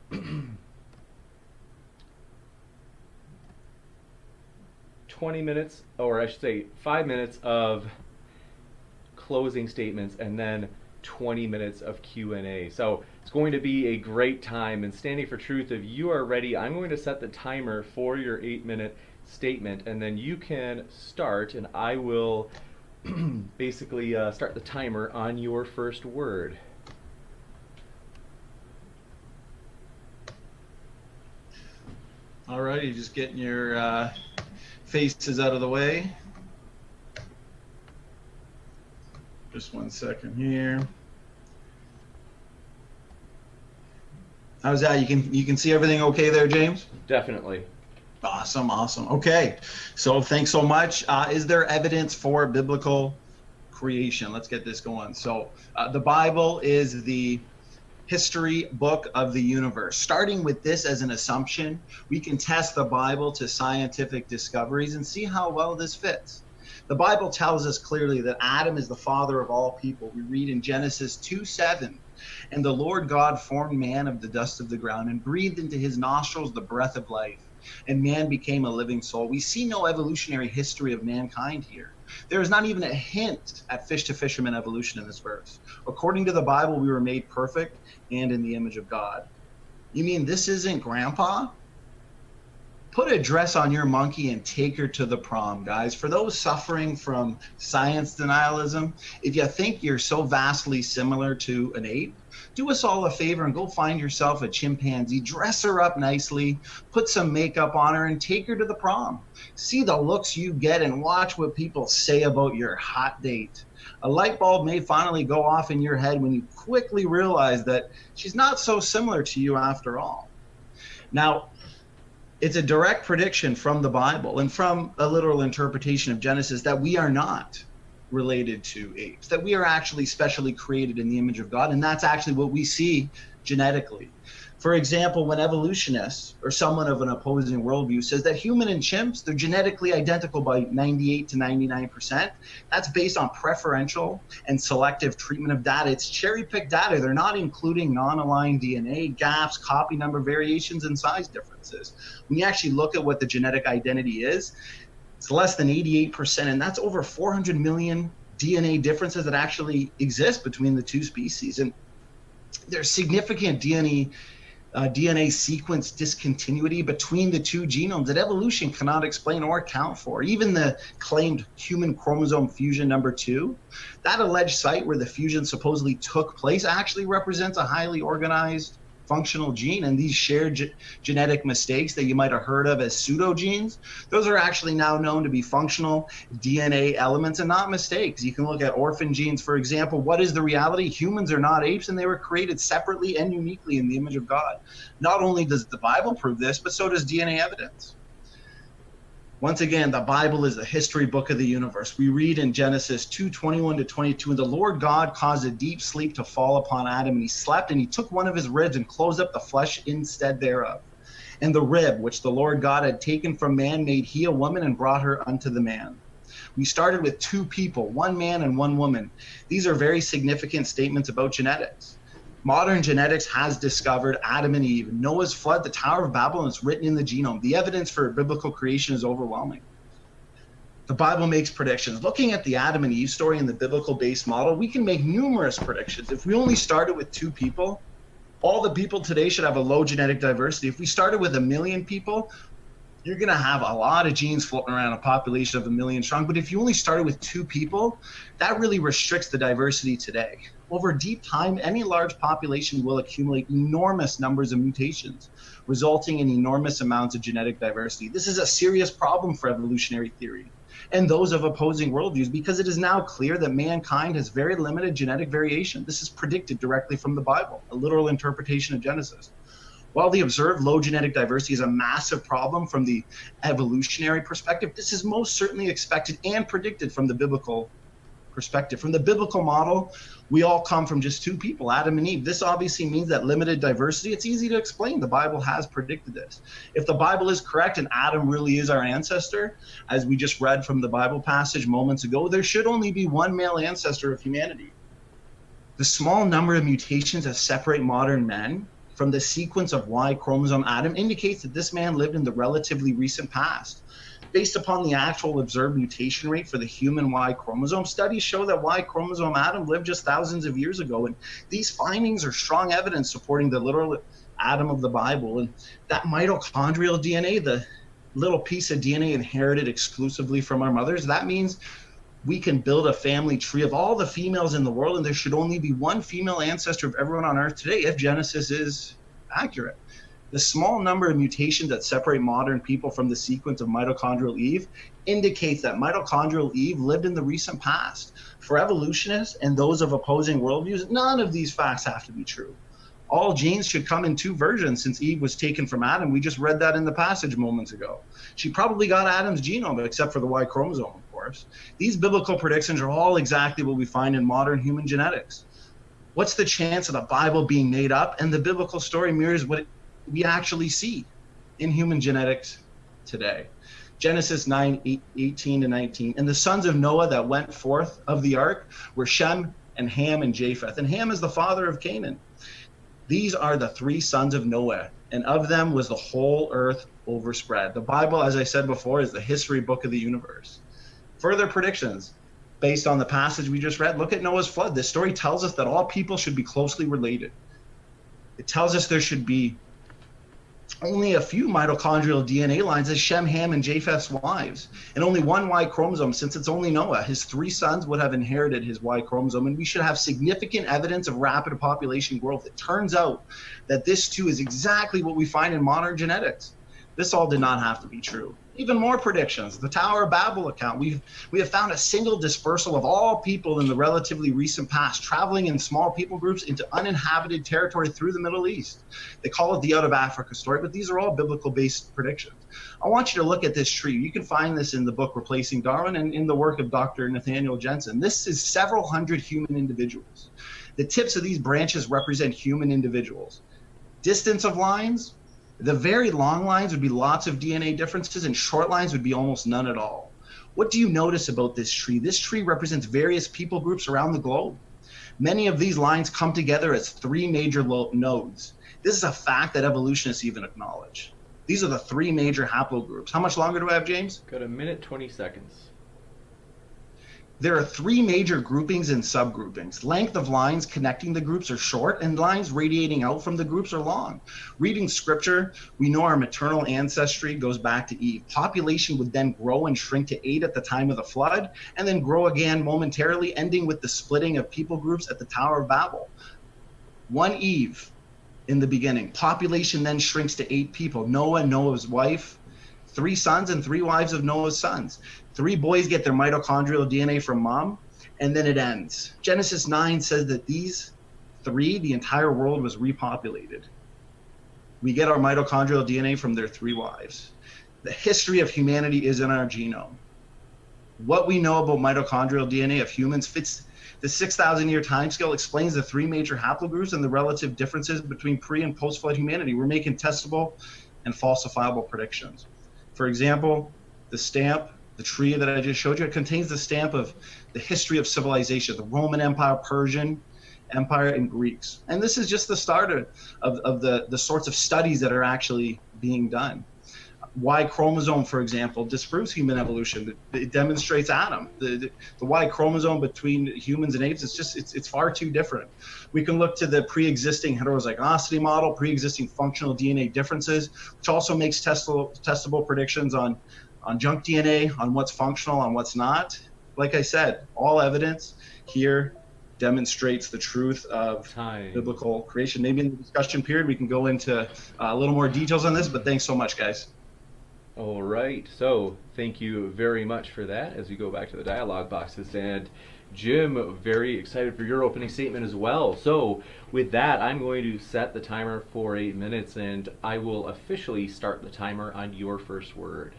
20 minutes, or I should say 5 minutes of closing statements, and then 20 minutes of Q&A. So it's going to be a great time. And Standing for Truth, if you are ready, I'm going to set the timer for your 8-minute statement, and then you can start, and I will basically start the timer on your first word. All righty, just getting your faces out of the way. Just 1 second here. How's that? You can see everything okay there, James? Definitely. Awesome. Okay, so thanks so much. Is there evidence for biblical creation? Let's get this going. So the Bible is the history book of the universe. Starting with this as an assumption, we can test the Bible to scientific discoveries and see how well this fits. The Bible tells us clearly that Adam is the father of all people. We read in Genesis 2:7, and the Lord God formed man of the dust of the ground and breathed into his nostrils the breath of life, and man became a living soul. We see no evolutionary history of mankind here. There is not even a hint at fish to fisherman evolution in this verse. According to the Bible, we were made perfect and in the image of God. You mean this isn't grandpa? Put a dress on your monkey and take her to the prom, guys. For those suffering from science denialism, if you think you're so vastly similar to an ape, do us all a favor and go find yourself a chimpanzee, dress her up nicely, put some makeup on her, and take her to the prom. See the looks you get and watch what people say about your hot date. A light bulb may finally go off in your head when you quickly realize that she's not so similar to you after all. Now, it's a direct prediction from the Bible and from a literal interpretation of Genesis that we are not related to apes, that we are actually specially created in the image of God, and that's actually what we see genetically. For example, when evolutionists or someone of an opposing worldview says that human and chimps, they're genetically identical by 98 to 99%, that's based on preferential and selective treatment of data. It's cherry-picked data. They're not including non-aligned DNA, gaps, copy number variations, and size differences. When you actually look at what the genetic identity is, it's less than 88%, and that's over 400 million DNA differences that actually exist between the two species. And there's significant DNA sequence discontinuity between the two genomes that evolution cannot explain or account for. Even the claimed human chromosome fusion number 2, that alleged site where the fusion supposedly took place actually represents a highly organized functional gene, and these shared genetic mistakes that you might have heard of as pseudogenes, those are actually now known to be functional DNA elements and not mistakes. You can look at orphan genes, for example. What is the reality? Humans are not apes, and they were created separately and uniquely in the image of God. Not only does the Bible prove this, but so does DNA evidence. Once again, the Bible is the history book of the universe. We read in Genesis 2:21 to 22, and the Lord God caused a deep sleep to fall upon Adam, and he slept, and he took one of his ribs and closed up the flesh instead thereof. And the rib which the Lord God had taken from man made he a woman and brought her unto the man. We started with two people, one man and one woman. These are very significant statements about genetics. Modern genetics has discovered Adam and Eve, Noah's flood, the Tower of Babel, and it's written in the genome. The evidence for biblical creation is overwhelming. The Bible makes predictions. Looking at the Adam and Eve story in the biblical-based model, we can make numerous predictions. If we only started with 2 people, all the people today should have a low genetic diversity. If we started with 1 million people, you're going to have a lot of genes floating around, a population of 1 million strong. But if you only started with 2 people, that really restricts the diversity today. Over deep time, any large population will accumulate enormous numbers of mutations, resulting in enormous amounts of genetic diversity. This is a serious problem for evolutionary theory and those of opposing worldviews, because it is now clear that mankind has very limited genetic variation. This is predicted directly from the Bible, a literal interpretation of Genesis. While the observed low genetic diversity is a massive problem from the evolutionary perspective, this is most certainly expected and predicted from the biblical perspective. From the biblical model, we all come from just 2 people, Adam and Eve. This obviously means that limited diversity, it's easy to explain. The Bible has predicted this. If the Bible is correct and Adam really is our ancestor, as we just read from the Bible passage moments ago, there should only be 1 male ancestor of humanity. The small number of mutations that separate modern men from the sequence of Y chromosome Adam indicates that this man lived in the relatively recent past. Based upon the actual observed mutation rate for the human Y chromosome, studies show that Y chromosome Adam lived just thousands of years ago. And these findings are strong evidence supporting the literal Adam of the Bible. And that mitochondrial DNA, the little piece of DNA inherited exclusively from our mothers, that means we can build a family tree of all the females in the world, and there should only be 1 female ancestor of everyone on Earth today if Genesis is accurate. The small number of mutations that separate modern people from the sequence of mitochondrial Eve indicates that mitochondrial Eve lived in the recent past. For evolutionists and those of opposing worldviews, none of these facts have to be true. All genes should come in 2 versions since Eve was taken from Adam. We just read that in the passage moments ago. She probably got Adam's genome, except for the Y chromosome, of course. These biblical predictions are all exactly what we find in modern human genetics. What's the chance of the Bible being made up and the biblical story mirrors what we actually see in human genetics today? Genesis 9:18-19. And the sons of Noah that went forth of the ark were Shem and Ham and Japheth. And Ham is the father of Canaan. These are the 3 sons of Noah, and of them was the whole earth overspread. The Bible, as I said before, is the history book of the universe. Further predictions based on the passage we just read. Look at Noah's flood. This story tells us that all people should be closely related. It tells us there should be only a few mitochondrial DNA lines as Shem, Ham, and Japheth's wives, and only 1 Y chromosome since it's only Noah. His 3 sons would have inherited his Y chromosome, and we should have significant evidence of rapid population growth. It turns out that this too is exactly what we find in modern genetics. This all did not have to be true. Even more predictions. The Tower of Babel account. We have found a single dispersal of all people in the relatively recent past, traveling in small people groups into uninhabited territory through the Middle East. They call it the Out of Africa story, but these are all biblical-based predictions. I want you to look at this tree. You can find this in the book Replacing Darwin and in the work of Dr. Nathaniel Jensen. This is several hundred human individuals. The tips of these branches represent human individuals. Distance of lines, the very long lines would be lots of DNA differences, and short lines would be almost none at all. What do you notice about this tree? This tree represents various people groups around the globe. Many of these lines come together as 3 major nodes. This is a fact that evolutionists even acknowledge. These are the 3 major haplogroups. How much longer do I have, James? Got 1 minute, 20 seconds. There are 3 major groupings and subgroupings. Length of lines connecting the groups are short, and lines radiating out from the groups are long. Reading scripture, we know our maternal ancestry goes back to Eve. Population would then grow and shrink to 8 at the time of the flood, and then grow again momentarily, ending with the splitting of people groups at the Tower of Babel. 1 Eve in the beginning. Population then shrinks to 8 people. Noah, Noah's wife, 3 sons and 3 wives of Noah's sons. 3 boys get their mitochondrial DNA from mom, and then it ends. Genesis 9 says that these 3, the entire world was repopulated. We get our mitochondrial DNA from their 3 wives. The history of humanity is in our genome. What we know about mitochondrial DNA of humans fits the 6,000-year timescale, explains the 3 major haplogroups and the relative differences between pre- and post-flood humanity. We're making testable and falsifiable predictions. For example, the stamp, the tree that I just showed you, it contains the stamp of the history of civilization, the Roman Empire, Persian, Empire and Greeks. And this is just the start of the sorts of studies that are actually being done. Y chromosome, for example, disproves human evolution. It demonstrates Adam. The Y chromosome between humans and apes, it's far too different. We can look to the pre-existing heterozygosity model, pre-existing functional DNA differences, which also makes testable predictions on junk DNA, on what's functional, on what's not. Like I said, all evidence here demonstrates the truth of biblical creation. Maybe in the discussion period we can go into a little more details on this, but thanks so much, guys. All right, so thank you very much for that as we go back to the dialogue boxes. And Jim, very excited for your opening statement as well. So with that, I'm going to set the timer for 8 minutes, and I will officially start the timer on your first word.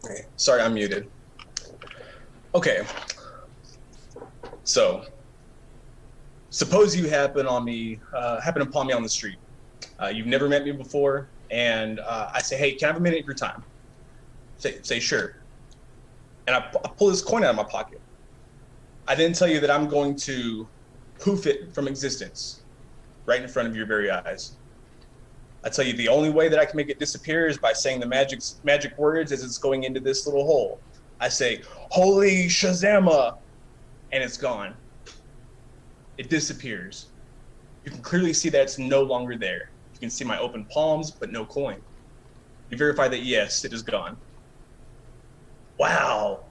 Okay, sorry, I'm muted. Okay, so suppose you happen upon me on the street. You've never met me before, and I say, hey, can I have a minute of your time? Say sure. And I pull this coin out of my pocket. I then tell you that I'm going to poof it from existence right in front of your very eyes. I tell you the only way that I can make it disappear is by saying the magic words as it's going into this little hole. I say, holy Shazama, and it's gone. It disappears. You can clearly see that it's no longer there. You can see my open palms, but no coin. You verify that, yes, it is gone. Wow.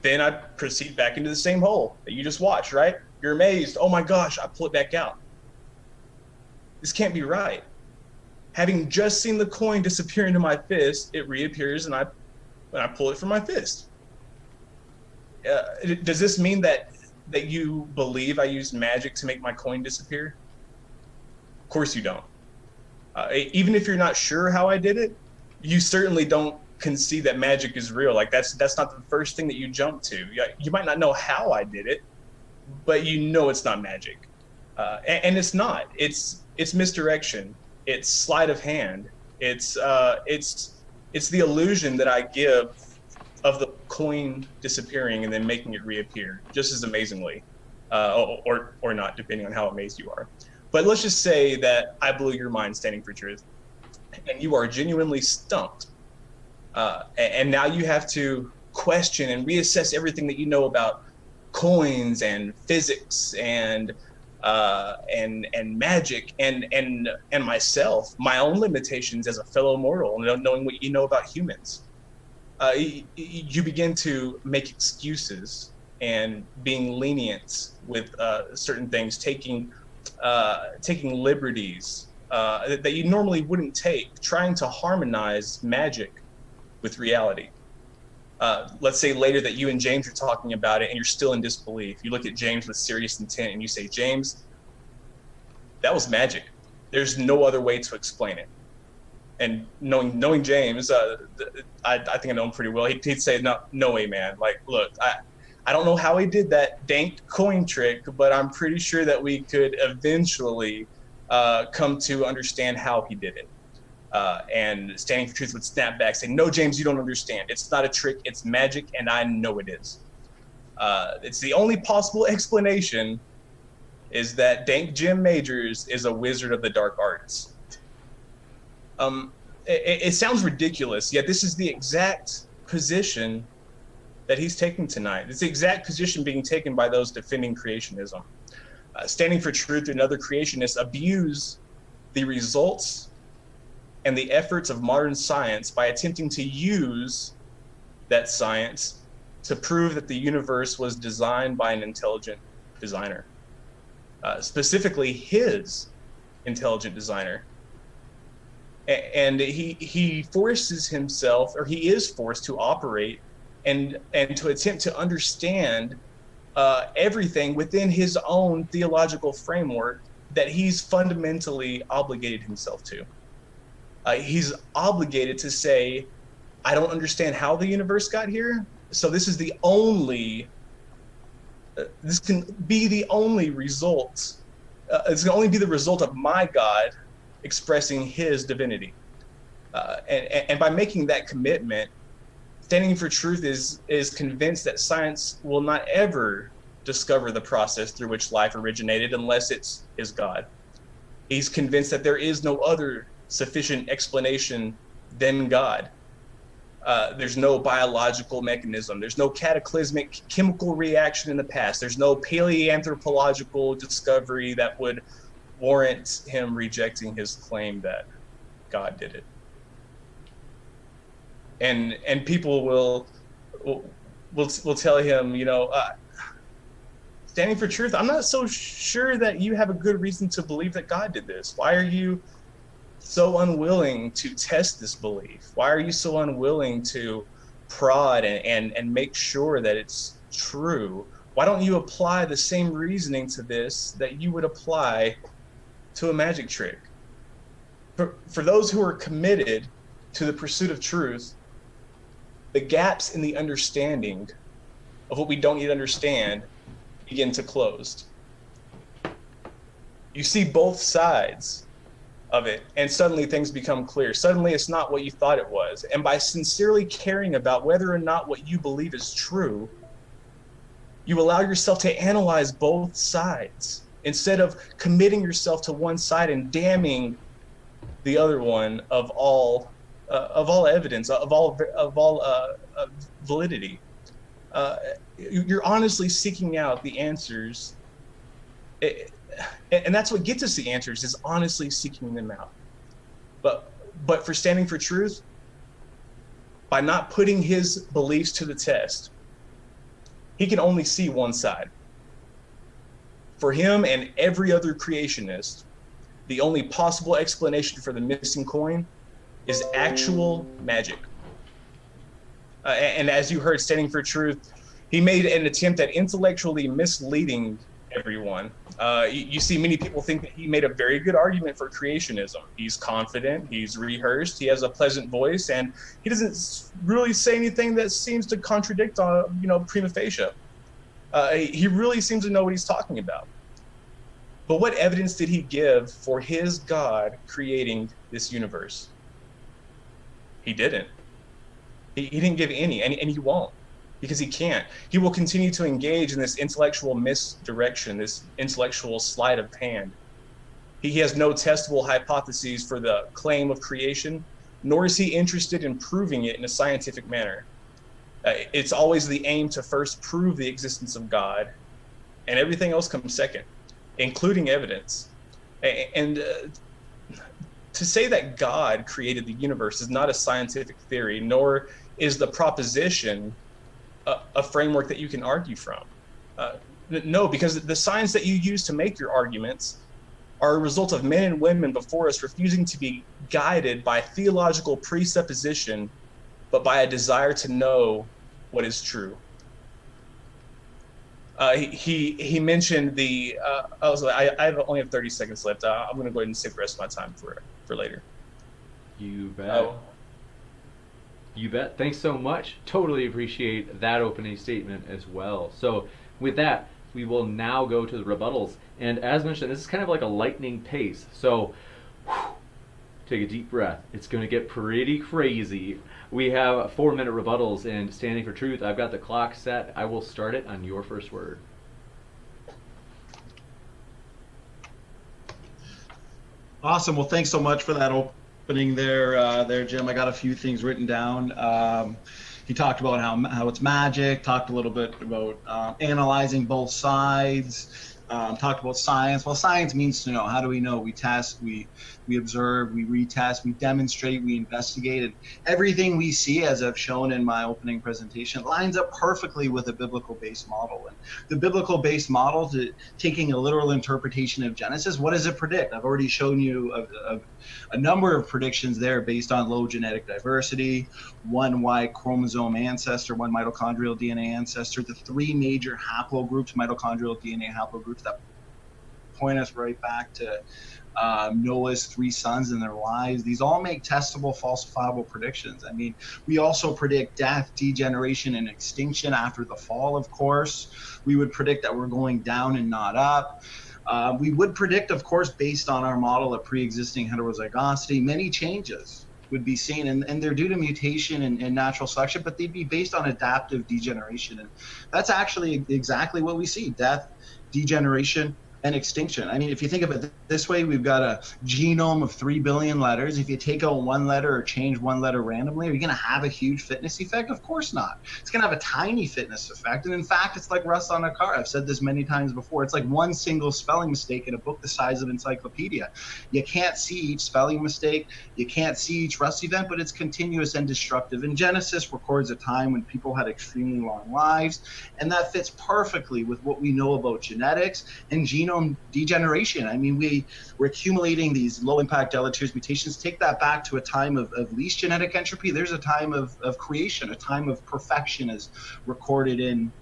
Then I proceed back into the same hole that you just watched, right? You're amazed. Oh my gosh, I pull it back out. This can't be right. Having just seen the coin disappear into my fist, it reappears and I pull it from my fist. Does this mean that you believe I used magic to make my coin disappear? Of course you don't. Even if you're not sure how I did it, you certainly don't concede that magic is real. Like that's not the first thing that you jump to. You might not know how I did it, but you know it's not magic. And it's not. It's misdirection. It's sleight of hand. It's the illusion that I give of the coin disappearing and then making it reappear just as amazingly, or not, depending on how amazed you are. But let's just say that I blew your mind standing for truth, and you are genuinely stumped. And now you have to question and reassess everything that you know about coins and physics and magic and myself, my own limitations as a fellow mortal, knowing what you know about humans. You begin to make excuses and being lenient with certain things, taking liberties that you normally wouldn't take, trying to harmonize magic with reality. Let's say later that you and James are talking about it and you're still in disbelief. You look at James with serious intent and you say, James, that was magic. There's no other way to explain it. And knowing James, I think I know him pretty well. He'd say, no way, man. Like, look, I don't know how he did that dank coin trick, but I'm pretty sure that we could eventually come to understand how he did it. And Standing for Truth would snap back, say, no, James, you don't understand. It's not a trick, it's magic, and I know it is. It's the only possible explanation is that Dank Jim Majors is a wizard of the dark arts. It sounds ridiculous, yet this is the exact position that he's taking tonight. It's the exact position being taken by those defending creationism. Standing for Truth and other creationists abuse the results and the efforts of modern science by attempting to use that science to prove that the universe was designed by an intelligent designer, specifically his intelligent designer. And he forces himself, or he is forced to operate and to attempt to understand everything within his own theological framework that he's fundamentally obligated himself to. He's obligated to say, I don't understand how the universe got here, so this is the only, this can be the only result, it's can only be the result of my God expressing his divinity. And by making that commitment, Standing for Truth is convinced that science will not ever discover the process through which life originated unless it is God. He's convinced that there is no other sufficient explanation than God. There's no biological mechanism. There's no cataclysmic chemical reaction in the past. There's no paleoanthropological discovery that would warrant him rejecting his claim that God did it. And people will tell him, standing for truth, I'm not so sure that you have a good reason to believe that God did this. Why are you so unwilling to test this belief? Why are you so unwilling to prod and make sure that it's true? Why don't you apply the same reasoning to this that you would apply to a magic trick? For those who are committed to the pursuit of truth, the gaps in the understanding of what we don't yet understand begin to close. You see both sides of it, and suddenly things become clear. Suddenly it's not what you thought it was. And by sincerely caring about whether or not what you believe is true, you allow yourself to analyze both sides instead of committing yourself to one side and damning the other one of all evidence, of all validity. You're honestly seeking out the answers, and that's what gets us the answers, is honestly seeking them out. But for Standing for Truth, by not putting his beliefs to the test, he can only see one side. For him and every other creationist, the only possible explanation for the missing coin is actual magic. And as you heard, Standing for Truth, he made an attempt at intellectually misleading everyone. You see, many people think that he made a very good argument for creationism. He's confident, he's rehearsed, he has a pleasant voice, and he doesn't really say anything that seems to contradict, prima facie. He really seems to know what he's talking about. But what evidence did he give for his God creating this universe? He didn't. He didn't give any, and he won't, because he can't. He will continue to engage in this intellectual misdirection, this intellectual sleight of hand. He has no testable hypotheses for the claim of creation, nor is he interested in proving it in a scientific manner. It's always the aim to first prove the existence of God, and everything else comes second, including evidence. And to say that God created the universe is not a scientific theory, nor is the proposition a framework that you can argue from. No, because the science that you use to make your arguments are a result of men and women before us refusing to be guided by theological presupposition, but by a desire to know what is true. He mentioned the. I only have 30 seconds left. I'm going to go ahead and save the rest of my time for later. You bet. You bet. Thanks so much. Totally appreciate that opening statement as well. So with that, we will now go to the rebuttals. And as mentioned, this is kind of like a lightning pace. So take a deep breath. It's going to get pretty crazy. We have 4-minute rebuttals, and Standing for Truth, I've got the clock set. I will start it on your first word. Awesome. Well, thanks so much for that opening there, Jim. I got a few things written down. He talked about how it's magic, talked a little bit about analyzing both sides, talked about science. Well, science means to know. How do we know? We test, we observe, we retest, we demonstrate, we investigate, and everything we see, as I've shown in my opening presentation, lines up perfectly with a biblical-based model. And the biblical-based model, taking a literal interpretation of Genesis, what does it predict? I've already shown you a number of predictions there based on low genetic diversity, one Y chromosome ancestor, one mitochondrial DNA ancestor, the 3 major haplogroups, mitochondrial DNA haplogroups that point us right back to Noah's 3 sons and their lives. These all make testable, falsifiable predictions. I mean, we also predict death, degeneration, and extinction after the fall, of course. We would predict that we're going down and not up. We would predict, of course, based on our model of pre-existing heterozygosity, many changes would be seen, and they're due to mutation and natural selection, but they'd be based on adaptive degeneration. And that's actually exactly what we see: death, degeneration, and extinction. I mean, if you think of it this way, we've got a genome of 3 billion letters. If you take out one letter or change one letter randomly, are you going to have a huge fitness effect? Of course not. It's going to have a tiny fitness effect. And in fact, it's like rust on a car. I've said this many times before. It's like one single spelling mistake in a book the size of an encyclopedia. You can't see each spelling mistake. You can't see each rust event, but it's continuous and destructive. And Genesis records a time when people had extremely long lives, and that fits perfectly with what we know about genetics and genome degeneration. I mean, we're accumulating these low impact deleterious mutations. Take that back to a time of least genetic entropy. There's a time of creation, a time of perfection as recorded in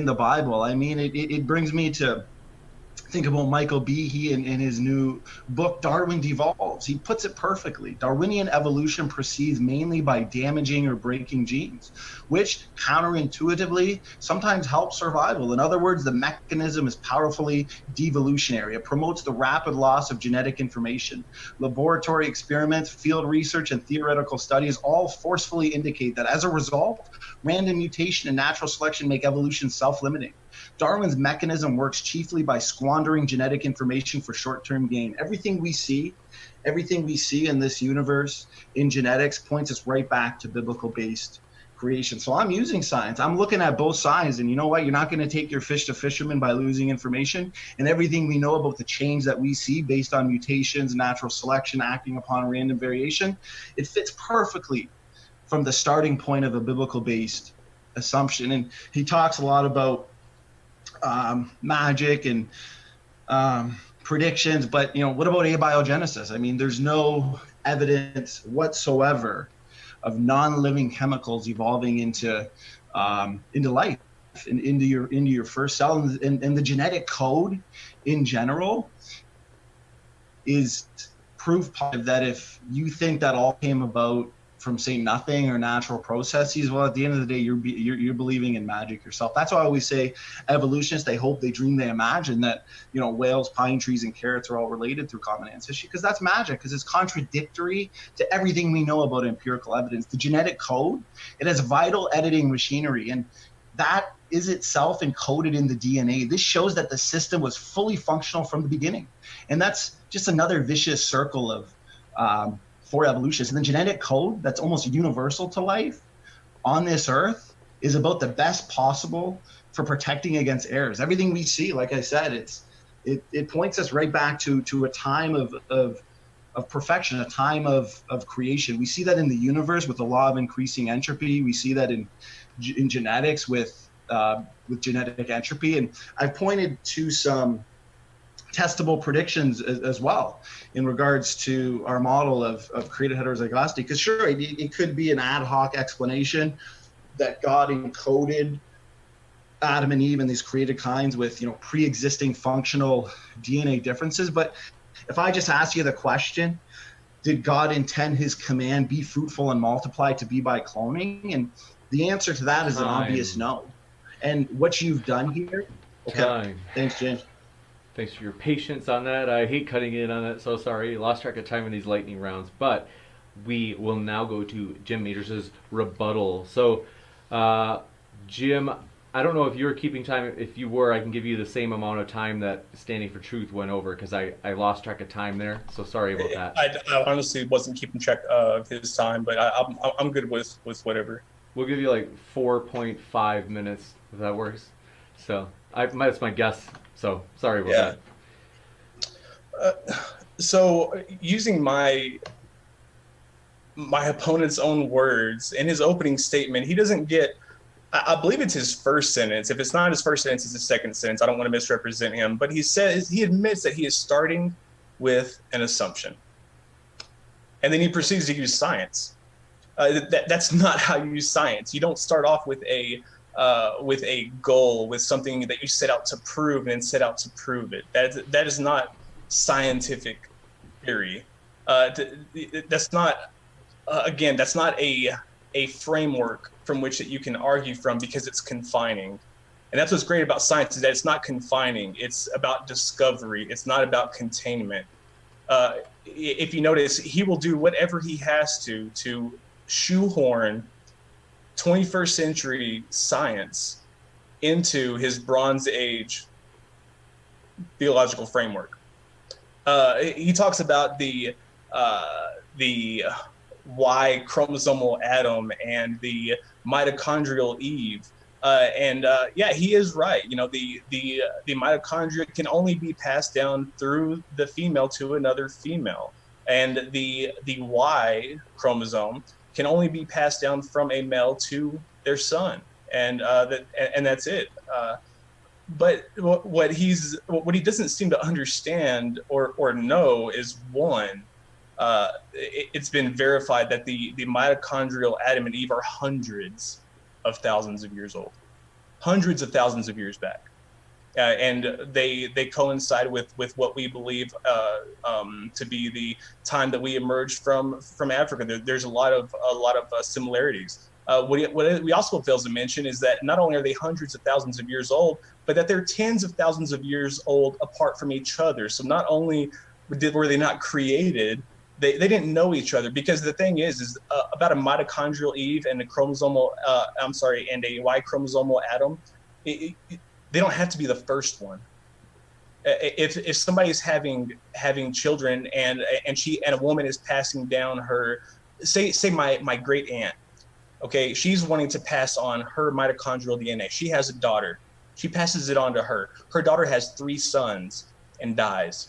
the Bible. I mean, it brings me to think about Michael Behe in his new book, Darwin Devolves. He puts it perfectly. Darwinian evolution proceeds mainly by damaging or breaking genes, which counterintuitively sometimes help survival. In other words, the mechanism is powerfully devolutionary. It promotes the rapid loss of genetic information. Laboratory experiments, field research, and theoretical studies all forcefully indicate that as a result, random mutation and natural selection make evolution self-limiting. Darwin's mechanism works chiefly by squandering genetic information for short-term gain. Everything we see in this universe in genetics points us right back to biblical-based creation. So I'm using science. I'm looking at both sides, and you know what? You're not going to take your fish to fisherman by losing information. And everything we know about the change that we see based on mutations, natural selection, acting upon random variation, it fits perfectly from the starting point of a biblical-based assumption. And he talks a lot about magic and predictions, but what about abiogenesis? I mean, there's no evidence whatsoever of non-living chemicals evolving into life and into your first cell, and the genetic code in general is proof positive that if you think that all came about from, say, nothing or natural processes, well, at the end of the day, you're believing in magic yourself. That's why I always say evolutionists, they hope, they dream, they imagine that whales, pine trees, and carrots are all related through common ancestry, because that's magic, because it's contradictory to everything we know about empirical evidence. The genetic code, it has vital editing machinery, and that is itself encoded in the DNA. This shows that the system was fully functional from the beginning, and that's just another vicious circle of for evolutionists. And the genetic code that's almost universal to life on this earth is about the best possible for protecting against errors. Everything we see, like I said, it points us right back to a time of perfection, a time of creation. We see that in the universe with the law of increasing entropy. We see that in genetics with genetic entropy. And I've pointed to some testable predictions as well in regards to our model of created heterozygosity, because sure, it could be an ad hoc explanation that God encoded Adam and Eve and these created kinds with pre-existing functional DNA differences. But if I just ask you the question, did God intend his command, be fruitful and multiply, to be by cloning? And the answer to that is an obvious no. And what you've done here, okay, thanks, James. Thanks for your patience on that. I hate cutting in on it, so sorry. Lost track of time in these lightning rounds. But we will now go to Jim Majors' rebuttal. So, Jim, I don't know if you were keeping time. If you were, I can give you the same amount of time that Standing for Truth went over, because I lost track of time there. So sorry about that. I honestly wasn't keeping track of his time, but I'm good with whatever. We'll give you like 4.5 minutes, if that works. So that's my guess. So sorry about that. So using my opponent's own words in his opening statement, he doesn't get, I believe it's his first sentence. If it's not his first sentence, it's his second sentence. I don't want to misrepresent him, but he admits that he is starting with an assumption, and then he proceeds to use science. That's not how you use science. You don't start off with a goal, with something that you set out to prove and then set out to prove it. That is not scientific theory. That's not, again, that's not a framework from which that you can argue from, because it's confining. And that's what's great about science, is that it's not confining. It's about discovery. It's not about containment. if you notice, he will do whatever he has to shoehorn 21st century science into his Bronze Age theological framework. He talks about the Y chromosomal atom and the mitochondrial Eve. Yeah, he is right. You know, the mitochondria can only be passed down through the female to another female, and the Y chromosome can only be passed down from a male to their son, and that's it. But what he doesn't seem to understand or know is, one, it's been verified that the mitochondrial Adam and Eve are hundreds of thousands of years old, hundreds of thousands of years back, and they coincide with what we believe to be the time that we emerged from Africa. There's a lot of similarities. What we also fails to mention is that not only are they hundreds of thousands of years old, but that they're tens of thousands of years old apart from each other. So not only were they not created, they didn't know each other, because the thing is about a mitochondrial Eve and a chromosomal, and a Y chromosomal Adam, they don't have to be the first one. If somebody's having children and a woman is passing down her, say my great aunt, okay, she's wanting to pass on her mitochondrial DNA. She has a daughter. She passes it on to her. Her daughter has 3 sons and dies.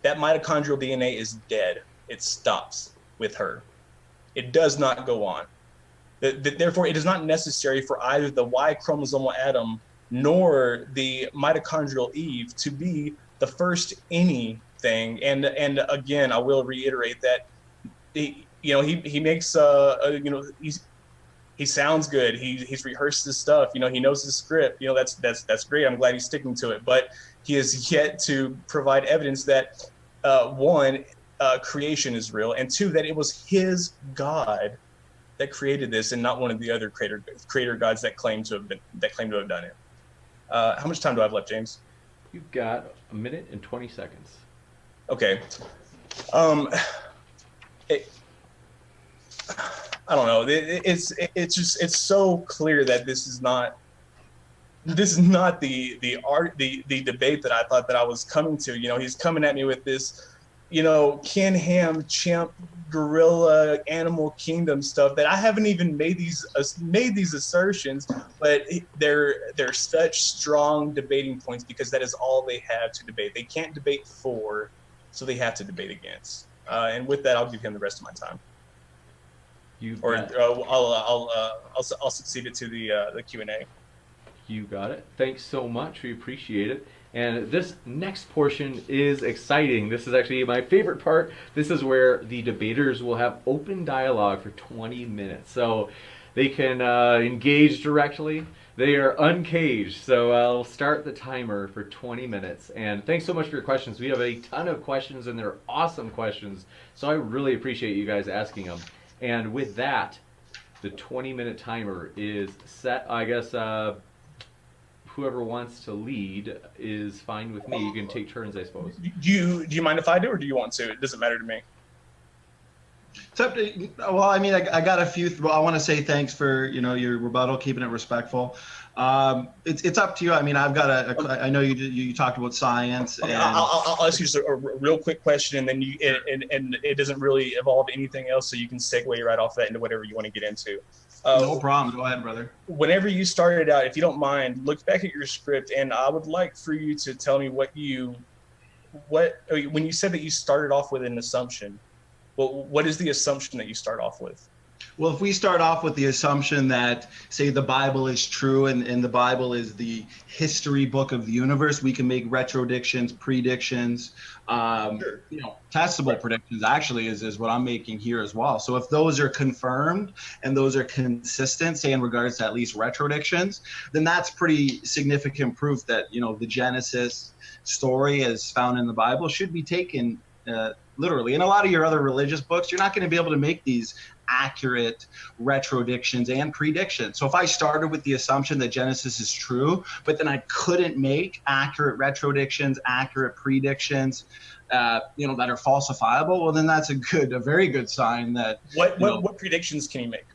That mitochondrial DNA is dead. It stops with her. It does not go on. Therefore, it is not necessary for either the Y chromosomal Adam nor the mitochondrial Eve to be the first anything. And again, I will reiterate that he makes he sounds good. He's rehearsed his stuff. You know, he knows his script. You know, that's great. I'm glad he's sticking to it. But he has yet to provide evidence that one, creation is real, and 2, that it was his God that created this, and not one of the other creator gods that claim to have done it. How much time do I have left, James? You've got 1 minute and 20 seconds. Okay. I don't know. It's so clear that this is not the debate that I thought that I was coming to. You know, he's coming at me with this, you know, Ken Ham chimp gorilla animal kingdom stuff that I haven't even made these assertions, but they're such strong debating points because that is all they have to debate. They can't debate for, so they have to debate against. And with that, I'll give him the rest of my time. I'll succeed it to the Q&A. You got it. Thanks so much. We appreciate it. And this next portion is exciting. This is actually my favorite part. This is where the debaters will have open dialogue for 20 minutes. So they can engage directly. They are uncaged. So I'll start the timer for 20 minutes. And thanks so much for your questions. We have a ton of questions, and they're awesome questions. So I really appreciate you guys asking them. And with that, the 20-minute timer is set. I guess whoever wants to lead is fine with me. You can take turns, I suppose. Do you mind if I do, or do you want to? It doesn't matter to me. Well, I mean, I got a few. I want to say thanks for your rebuttal, keeping it respectful. It's up to you. I mean, I've got I know you talked about science. Okay, and I'll ask you just a real quick question, and then and it doesn't really involve anything else, so you can segue right off that into whatever you want to get into. No problem. Go ahead, brother. Whenever you started out, if you don't mind, look back at your script, and I would like for you to tell me when you said that you started off with an assumption. Well, what is the assumption that you start off with? Well, if we start off with the assumption that, say, the Bible is true and the Bible is the history book of the universe, we can make retrodictions, predictions, Sure. Testable predictions actually is what I'm making here as well. So if those are confirmed and those are consistent, say in regards to at least retrodictions, then that's pretty significant proof that, the Genesis story as found in the Bible should be taken literally. In a lot of your other religious books, you're not going to be able to make these accurate retrodictions and predictions. So if I started with the assumption that Genesis is true, but then I couldn't make accurate retrodictions, accurate predictions, that are falsifiable, well, then that's a very good sign that what predictions can you make?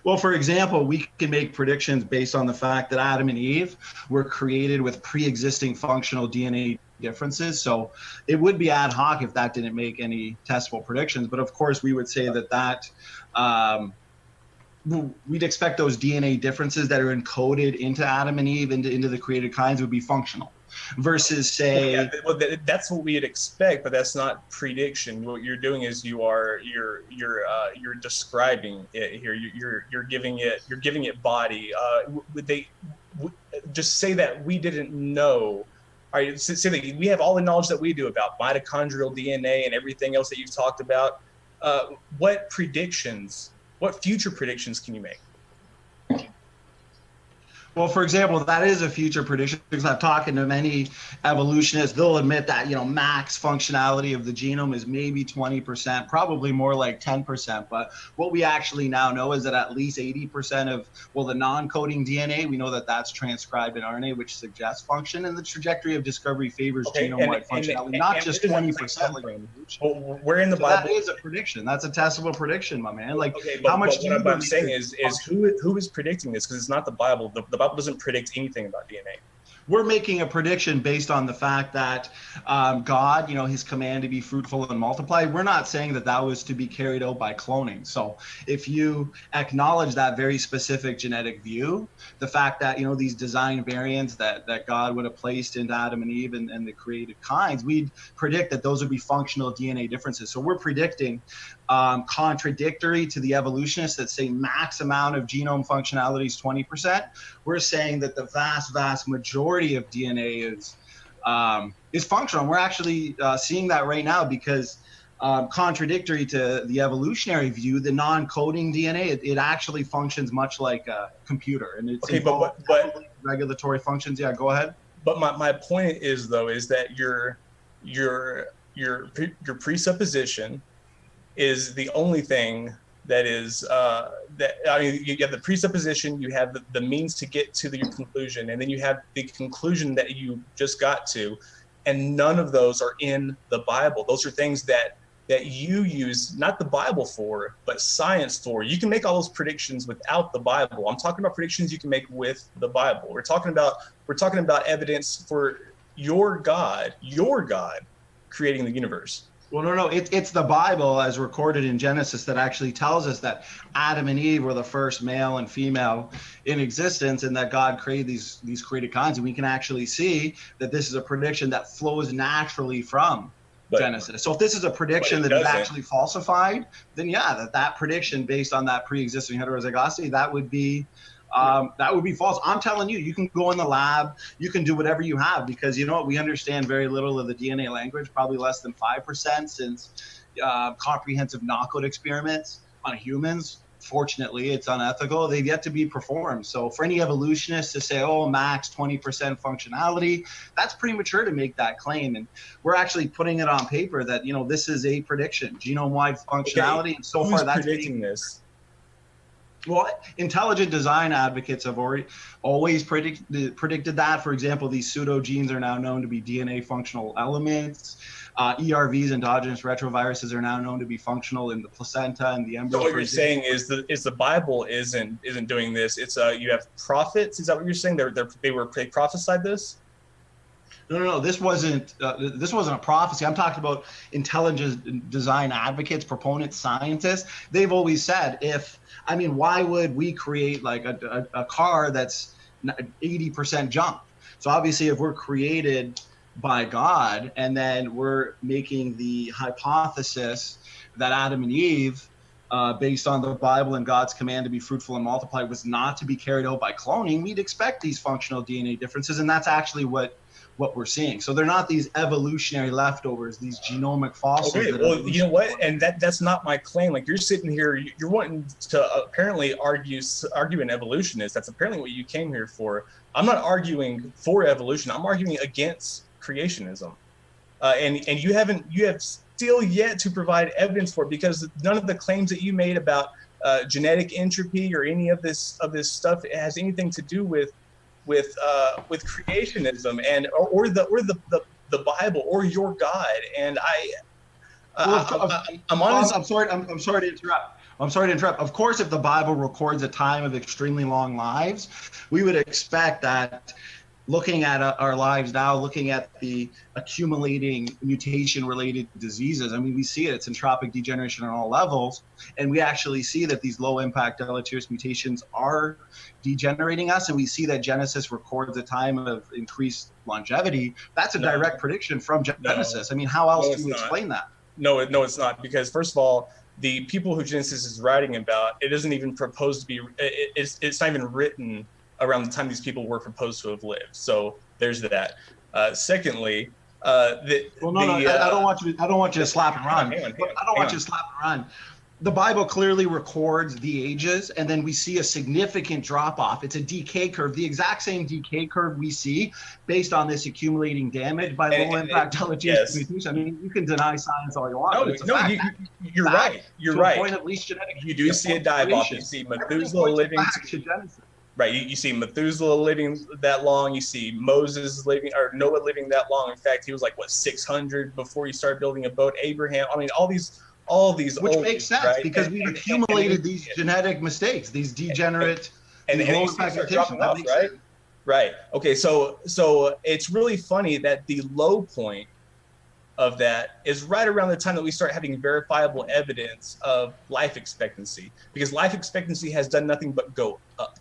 Well, for example, we can make predictions based on the fact that Adam and Eve were created with pre-existing functional DNA differences. So it would be ad hoc if that didn't make any testable predictions. But of course, we would say that we'd expect those DNA differences that are encoded into Adam and Eve, into the created kinds, would be functional. Versus say, that's what we'd expect, but that's not prediction. What you're doing is you're describing it here. You're giving it body. Just say that we didn't know. All right, say that we have all the knowledge that we do about mitochondrial DNA and everything else that you've talked about. What future predictions can you make? Well, for example, that is a future prediction because I'm talking to many evolutionists. They'll admit that, max functionality of the genome is maybe 20%, probably more like 10%. But what we actually now know is that at least 80% of, the non-coding DNA, we know that that's transcribed in RNA, which suggests function. And the trajectory of discovery favors genome-wide functionality, not just 20% like evolution. Well, where in the That Bible? is a prediction. That's a testable prediction, my man. Like, but how much? What I'm saying is who is predicting this? Because it's not the Bible. The Bible doesn't predict anything about DNA. We're making a prediction based on the fact that God, his command to be fruitful and multiply, we're not saying that was to be carried out by cloning. So if you acknowledge that very specific genetic view, the fact that, these design variants that God would have placed into Adam and Eve and the created kinds, we'd predict that those would be functional DNA differences. So we're predicting contradictory to the evolutionists that say max amount of genome functionality is 20%. We're saying that the vast majority of DNA is functional. We're actually seeing that right now because contradictory to the evolutionary view, the non-coding DNA, it actually functions much like a computer, and it's but regulatory functions. Yeah, go ahead. But my point is that your presupposition is the only thing that is you have the presupposition, you have the means to get to your conclusion, and then you have the conclusion that you just got to, and none of those are in the Bible. Those are things that you use not the Bible for, but science for. You can make all those predictions without the Bible. I'm talking about predictions you can make with the Bible. We're talking about evidence for your God creating the universe. Well, no, it's the Bible as recorded in Genesis that actually tells us that Adam and Eve were the first male and female in existence, and that God created these created kinds. And we can actually see that this is a prediction that flows naturally from Genesis. So if this is a prediction that is actually falsified, then that prediction based on that pre-existing heterozygosity, that would be false. I'm telling you, you can go in the lab, you can do whatever you have, because you know what, we understand very little of the DNA language, probably less than 5% since comprehensive knockout experiments on humans. Fortunately, it's unethical. They've yet to be performed. So for any evolutionist to say, max 20% functionality, that's premature to make that claim. And we're actually putting it on paper that, this is a prediction, genome-wide functionality. Okay. And so far that's predicting this. Well, intelligent design advocates have always predicted that. For example, these pseudogenes are now known to be DNA functional elements. ERVs, endogenous retroviruses, are now known to be functional in the placenta and the embryo. So what you're saying is the Bible isn't doing this. It's you have prophets. Is that what you're saying? They prophesied this? No. This wasn't a prophecy. I'm talking about intelligent design advocates, proponents, scientists. They've always said, why would we create like a car that's 80% junk? So obviously, if we're created by God and then we're making the hypothesis that Adam and Eve, based on the Bible and God's command to be fruitful and multiply, was not to be carried out by cloning, we'd expect these functional DNA differences, and that's actually what we're seeing. So they're not these evolutionary leftovers, these genomic fossils. Okay, well, you know what? And that's not my claim. Like, you're sitting here, you're wanting to apparently argue an evolutionist. That's apparently what you came here for. I'm not arguing for evolution. I'm arguing against creationism. and you have still yet to provide evidence for it, because none of the claims that you made about genetic entropy or any of this stuff has anything to do with creationism or the Bible or your God. And I'm honest. I'm sorry to interrupt. I'm sorry to interrupt. Of course, if the Bible records a time of extremely long lives, we would expect that, looking at our lives now, looking at the accumulating mutation-related diseases, I mean, we see it. It's entropic degeneration on all levels, and we actually see that these low-impact deleterious mutations are degenerating us, and we see that Genesis records a time of increased longevity. That's a direct prediction from Genesis. I mean, how else do you explain that? No, it's not, because first of all, the people who Genesis is writing about, it doesn't even propose to be, it's not even written around the time these people were proposed to have lived. So there's that. Secondly, I don't want you to slap and run. I don't want you to slap and run. The Bible clearly records the ages, and then we see a significant drop off. It's a decay curve, the exact same decay curve we see based on this accumulating damage by low impact deleterious mutations. I mean, you can deny science all you want. You're right. You're right. Point of least genetic. You do see a dive off. You see Methuselah living to Genesis. Right, you see Methuselah living that long. You see Moses living, or Noah living that long. In fact, he was like 600 before he started building a boat. Abraham. I mean, all these. Which makes sense, right? Because we've accumulated these genetic mistakes, these degenerate, and you start dropping off, right? Right. Okay. So it's really funny that the low point of that is right around the time that we start having verifiable evidence of life expectancy, because life expectancy has done nothing but go up.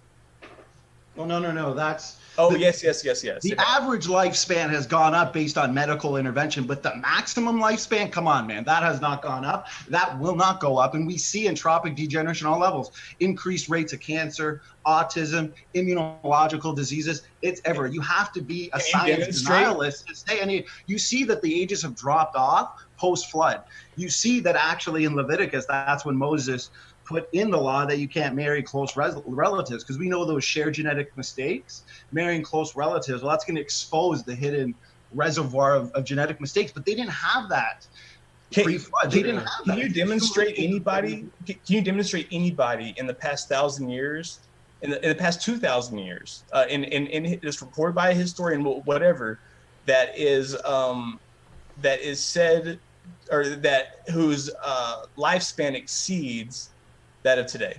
Well, no. That's yes. The average lifespan has gone up based on medical intervention, but the maximum lifespan, come on, man, that has not gone up. That will not go up. And we see entropic degeneration on all levels, increased rates of cancer, autism, immunological diseases. It's ever. You have to be a science denialist to say any. You see that the ages have dropped off post-flood. You see that actually in Leviticus, that's when Moses put in the law that you can't marry close relatives, because we know those shared genetic mistakes, marrying close relatives, well, that's going to expose the hidden reservoir of genetic mistakes. But they didn't have that pre-flood. They didn't have that. Can you demonstrate anybody in the past 1,000 years, in the past 2,000 years, in it's reported by a historian, whatever, that is said, or that whose lifespan exceeds that of today?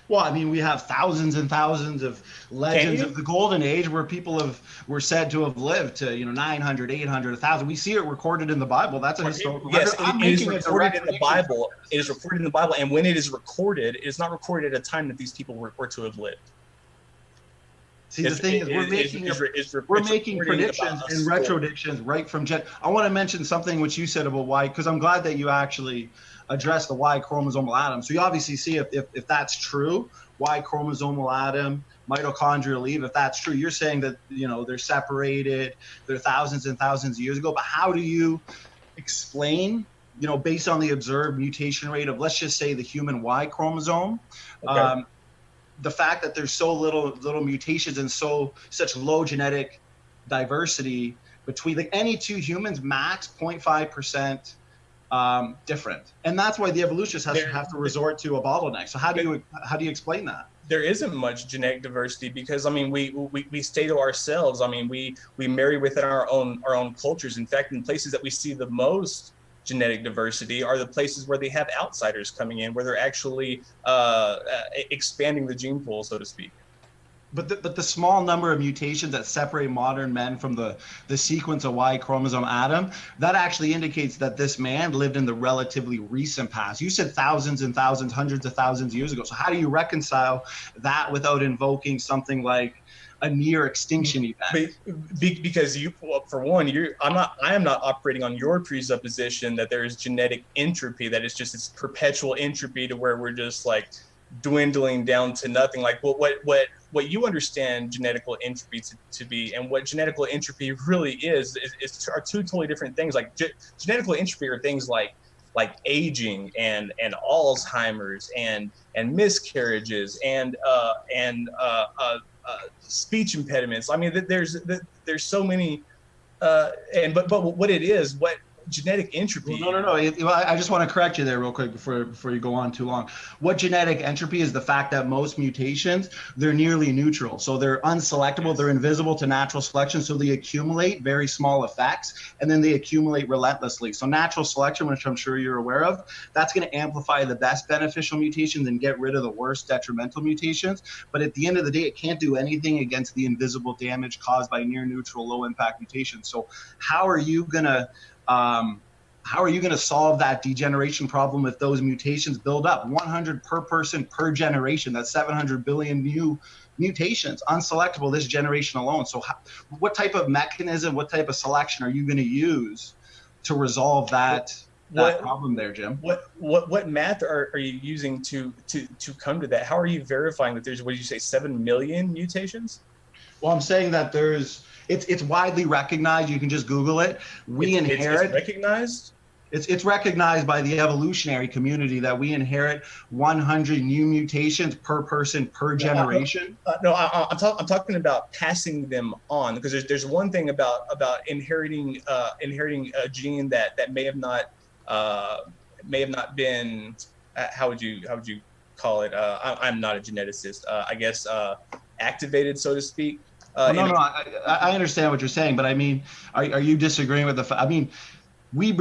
Well, I mean, we have thousands and thousands of legends of the golden age where people were said to have lived to 900, 800, 1,000. We see it recorded in the Bible. That's a historical record. It is recorded in the Bible. It is recorded in the Bible, and when it is recorded, it is not recorded at a time that these people were to have lived. See, the thing is, we're making predictions and retrodictions right from I want to mention something which you said about why, because I'm glad that you actually addressed the Y chromosomal atom. So you obviously see if that's true, Y chromosomal atom, mitochondrial Eve, if that's true, you're saying that they're separated, they're thousands and thousands of years ago. But how do you explain, based on the observed mutation rate of, let's just say, the human Y chromosome? Okay. The fact that there's so little mutations and such low genetic diversity between any two humans, max 0.5% different, and that's why the evolutionists have to resort to a bottleneck. So how do you explain that? There isn't much genetic diversity because we stay to ourselves. I mean, we marry within our own cultures. In fact, in places that we see the most genetic diversity are the places where they have outsiders coming in, where they're actually expanding the gene pool, so to speak. But the small number of mutations that separate modern men from the sequence of Y chromosome atom, that actually indicates that this man lived in the relatively recent past. You said thousands and thousands, hundreds of thousands of years ago. So how do you reconcile that without invoking something like a near extinction event? Because I am not operating on your presupposition that there is genetic entropy, that it's just this perpetual entropy to where we're just like dwindling down to nothing. Like what you understand genetical entropy to be, and what genetical entropy really is are two totally different things. Like genetical entropy are things like aging and Alzheimer's and miscarriages and speech impediments. I mean, there's so many but what it is, what genetic entropy. Well, no. I just want to correct you there real quick before you go on too long. What genetic entropy is the fact that most mutations, they're nearly neutral. So they're unselectable, they're invisible to natural selection. So they accumulate very small effects and then they accumulate relentlessly. So natural selection, which I'm sure you're aware of, that's going to amplify the best beneficial mutations and get rid of the worst detrimental mutations. But at the end of the day, it can't do anything against the invisible damage caused by near neutral low impact mutations. So how are you going to solve that degeneration problem if those mutations build up? 100 per person per generation. That's 700 billion new mutations, unselectable this generation alone. So what type of mechanism, what type of selection are you going to use to resolve that problem there, Jim? What math are you using to come to that? How are you verifying that there's, what did you say, 7 million mutations? Well, I'm saying that it's widely recognized. You can just Google it. It's recognized? It's recognized by the evolutionary community that we inherit 100 new mutations per person per generation. I'm talking about passing them on, because there's one thing about inheriting a gene that may have not been how would you call it? I'm not a geneticist. I guess activated, so to speak. I understand what you're saying, but I mean, are you disagreeing with I mean, we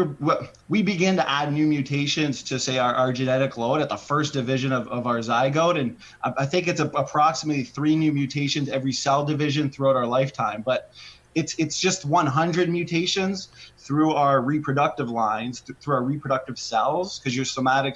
begin to add new mutations to, say, our genetic load at the first division of our zygote, and I think it's approximately 3 new mutations every cell division throughout our lifetime. But it's just 100 mutations through our reproductive lines, through our reproductive cells, because your somatic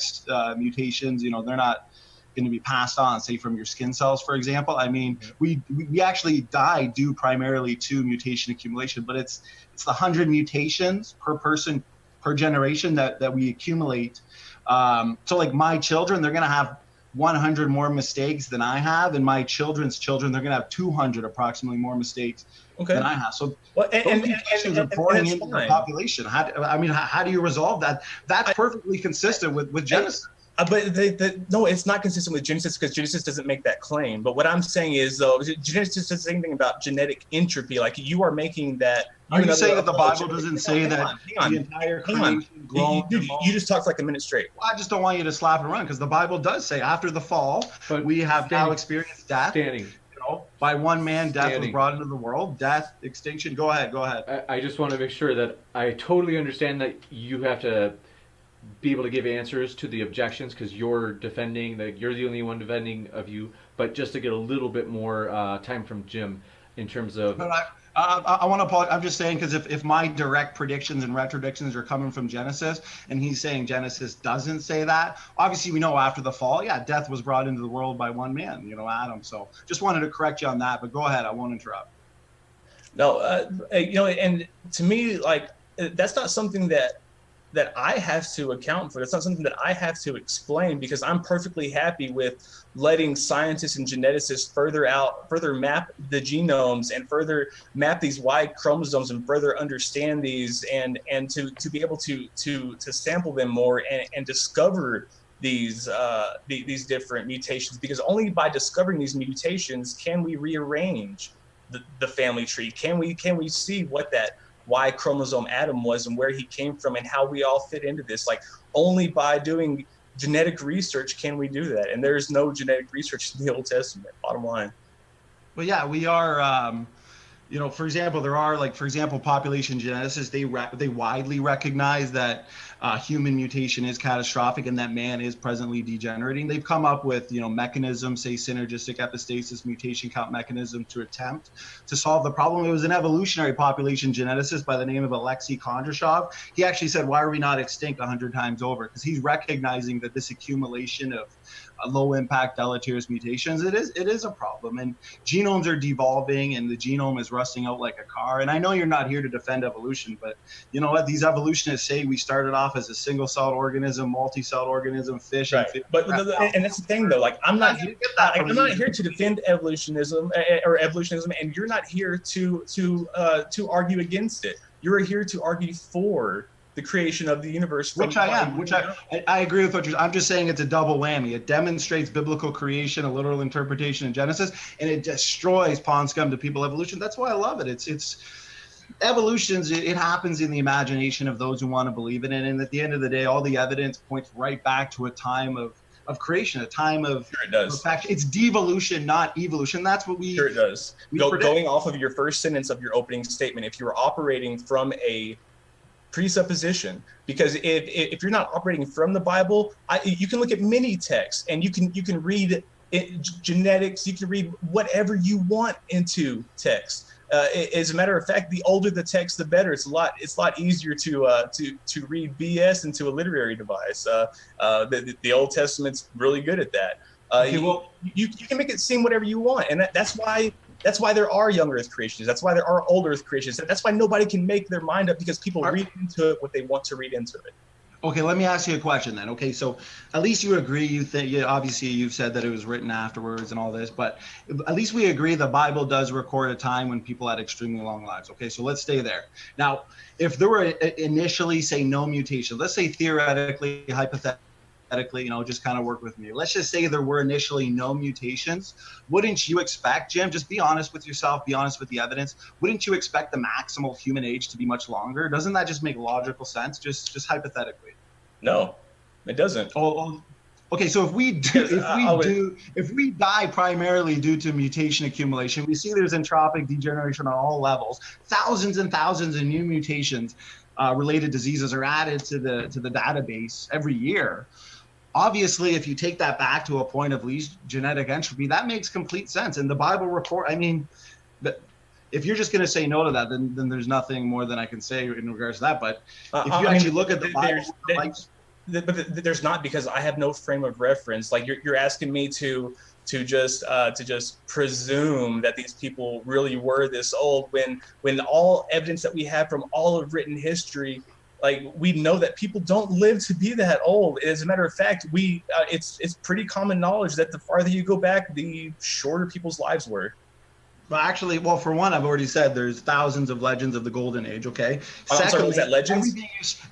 mutations, they're not going to be passed on, say, from your skin cells, for example. I mean, we actually die due primarily to mutation accumulation, but it's the 100 mutations per person per generation that we accumulate. So like my children, they're going to have 100 more mistakes than I have, and my children's children, they're going to have 200 approximately more mistakes than I have. So mutations are pouring into the population. How do you resolve that? That's perfectly consistent with Genesis. But no, it's not consistent with Genesis, because Genesis doesn't make that claim. But what I'm saying is, though, Genesis does the same thing about genetic entropy. Like, you are making that. Are you saying that the Bible doesn't say that the entire creation grown? You just talked for like a minute straight. Well, I just don't want you to slap and run, because the Bible does say after the fall, we have now experienced death. By one man, death was brought into the world. Death, extinction. Go ahead. I just want to make sure that I totally understand that you have to be able to give answers to the objections, because you're defending that you're the only one defending of you, but just to get a little bit more time from Jim in terms of. But I want to apologize. I'm just saying, because if my direct predictions and retrodictions are coming from Genesis, and he's saying Genesis doesn't say that, obviously we know after the fall, death was brought into the world by one man, Adam. So just wanted to correct you on that, but go ahead. I won't interrupt. No, and to me, like, that's not something that I have to account for. That's not something that I have to explain, because I'm perfectly happy with letting scientists and geneticists further map the genomes and further map these Y chromosomes and further understand these, and to be able to sample them more and discover these different mutations, because only by discovering these mutations can we rearrange the family tree. Can we see what that Y chromosome Adam was and where he came from and how we all fit into this. Like, only by doing genetic research can we do that. And there's no genetic research in the Old Testament, bottom line. Well, yeah, we are, for example, there are, like, for example, population geneticists, they widely recognize that human mutation is catastrophic and that man is presently degenerating. They've come up with, mechanisms, say synergistic epistasis, mutation count mechanism, to attempt to solve the problem. It was an evolutionary population geneticist by the name of Alexei Kondrashov. He actually said, why are we not extinct 100 times over? Because he's recognizing that this accumulation of low impact deleterious mutations, it is a problem, and genomes are devolving and the genome is rusting out like a car. And I know you're not here to defend evolution, but you know what, these evolutionists say we started off as a single-celled organism, multi-celled organism, fish. Right. And that's the thing, though. Like, I'm not here to defend evolutionism, and you're not here to argue against it. You're here to argue for the creation of the universe. Which I am. I agree with what I'm just saying it's a double whammy. It demonstrates biblical creation, a literal interpretation in Genesis, and it destroys pond scum to people evolution. That's why I love it. evolution's it happens in the imagination of those who want to believe in it, and at the end of the day, all the evidence points right back to a time of creation, a time of Sure it does. perfection. It's devolution, not evolution. That's what we Sure it does. Going off of your first sentence of your opening statement, if you're operating from a presupposition, because if you're not operating from the Bible, you can look at many texts and you can read genetics, you can read whatever you want into text. As a matter of fact, the older the text, the better. It's a lot easier to read BS into a literary device. The Old Testament's really good at that. You can make it seem whatever you want, and that's why there are young Earth creations. That's why there are old Earth creations. That's why nobody can make their mind up, because people read into it what they want to read into it. Okay, let me ask you a question then. Okay, so at least you agree, you think, obviously you've said that it was written afterwards and all this, but at least we agree the Bible does record a time when people had extremely long lives. Okay, so let's stay there. Now, if there were initially, say, no mutation, let's say theoretically, hypothetically, just kind of work with me. Let's just say there were initially no mutations. Wouldn't you expect, Jim, just be honest with yourself, be honest with the evidence, wouldn't you expect the maximal human age to be much longer? Doesn't that just make logical sense, just hypothetically? No, it doesn't. Oh, okay, so if we die primarily due to mutation accumulation, we see there's entropic degeneration on all levels. Thousands and thousands of new mutations related diseases are added to the database every year. Obviously, if you take that back to a point of least genetic entropy, that makes complete sense. And the Bible report, if you're just going to say no to that, then there's nothing more than I can say in regards to that. But if you actually look at the Bible, but there's not, because I have no frame of reference. Like you're asking me to just presume that these people really were this old, when all evidence that we have from all of written history, like, we know that people don't live to be that old. As a matter of fact, it's pretty common knowledge that the farther you go back, the shorter people's lives were. Well, actually, for one, I've already said there's thousands of legends of the Golden Age, okay? Secondly, was that legends?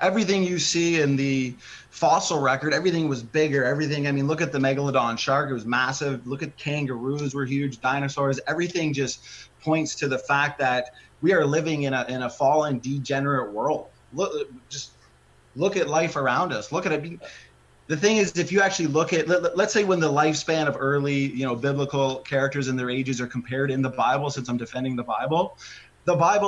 Everything you see in the fossil record, everything was bigger. Everything, look at the megalodon shark, it was massive. Look at kangaroos, were huge. Dinosaurs, everything just points to the fact that we are living in a fallen, degenerate world. Look at life around us. Look at it. The thing is, if you actually look at, let's say when the lifespan of early, biblical characters and their ages are compared in the Bible, since I'm defending the Bible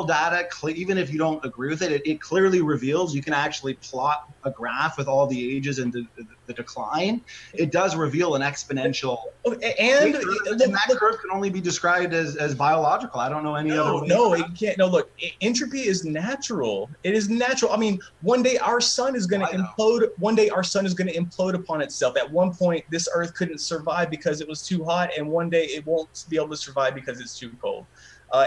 data, even if you don't agree with it, it clearly reveals, you can actually plot a graph with all the ages and the decline. It does reveal an exponential. And that curve can only be described as biological. I don't know any other way. No, it can't. No, look, entropy is natural. It is natural. One day our sun is going to implode. One day our sun is going to implode upon itself. At one point, this Earth couldn't survive because it was too hot, and one day it won't be able to survive because it's too cold.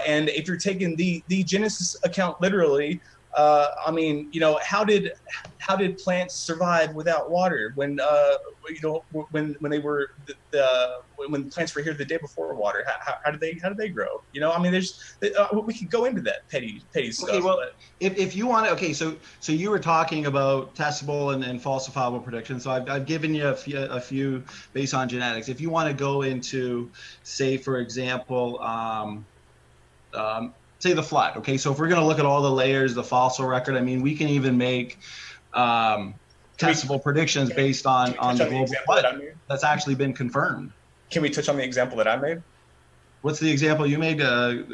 And if you're taking the Genesis account literally, how did plants survive without water when when plants were here the day before water? How did they grow? We could go into that petty stuff. Okay, well, if you want to, okay, so you were talking about testable and falsifiable predictions. So I've given you a few based on genetics. If you want to go into, say, for example, say the flood. Okay, so if we're going to look at all the layers, the fossil record, we can even make testable predictions based on the global flood that's actually been confirmed. Can we touch on the example that I made? What's the example you made? Are you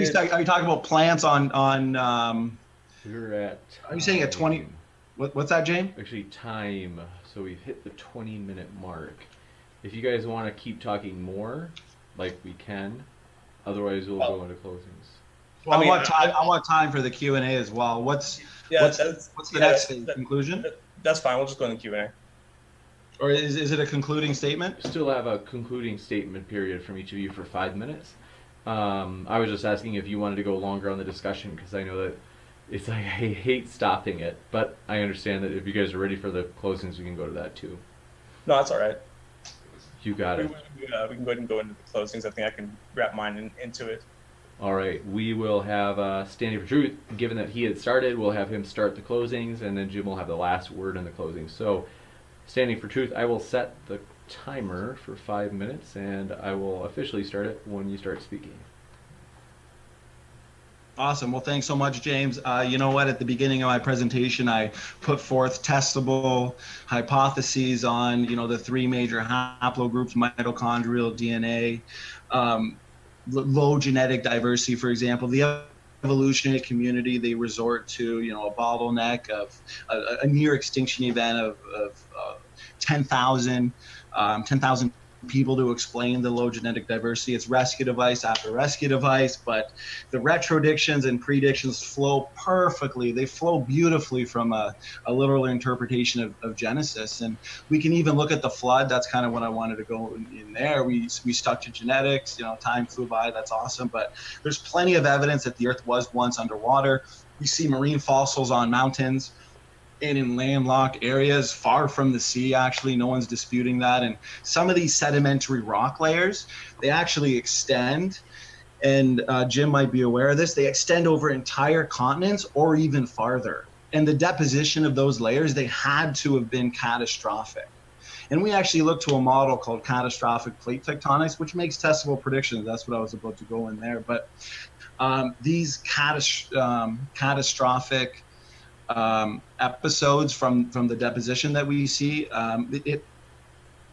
talking about plants on? We're at. Are you saying at 20? What's that, James? Actually, time. So we've hit the 20-minute mark. If you guys want to keep talking more, like, we can. Otherwise, we'll go into closings. Well, I want time for the Q&A as well. What's the next conclusion? That's fine. We'll just go into Q&A. Or is it a concluding statement? Still have a concluding statement period from each of you for 5 minutes. I was just asking if you wanted to go longer on the discussion, because I know that it's like, I hate stopping it, but I understand that if you guys are ready for the closings, we can go to that too. No, that's all right. You got it. We can go ahead and go into the closings. I think I can wrap mine into it. All right. We will have Standing for Truth. Given that he had started, we'll have him start the closings, and then Jim will have the last word in the closings. So, Standing for Truth, I will set the timer for 5 minutes, and I will officially start it when you start speaking. 5 minutes. Awesome. Well, thanks so much, James. You know what? At the beginning of my presentation, I put forth testable hypotheses on, the three major haplogroups: mitochondrial DNA, low genetic diversity, for example. The evolutionary community, they resort to, a bottleneck of a near extinction event of 10,000 people to explain the low genetic diversity. It's rescue device after rescue device, but the retrodictions and predictions flow perfectly. They flow beautifully from a literal interpretation of Genesis. And we can even look at the flood. That's kind of what I wanted to go in there. We stuck to genetics, time flew by. That's awesome. But there's plenty of evidence that the earth was once underwater. We see marine fossils on mountains and in landlocked areas far from the sea. Actually, no one's disputing that. And some of these sedimentary rock layers, they actually extend, and Jim might be aware of this, they extend over entire continents or even farther. And the deposition of those layers, they had to have been catastrophic. And we actually looked to a model called catastrophic plate tectonics, which makes testable predictions. That's what I was about to go in there. But these catastrophic episodes from the deposition that we see,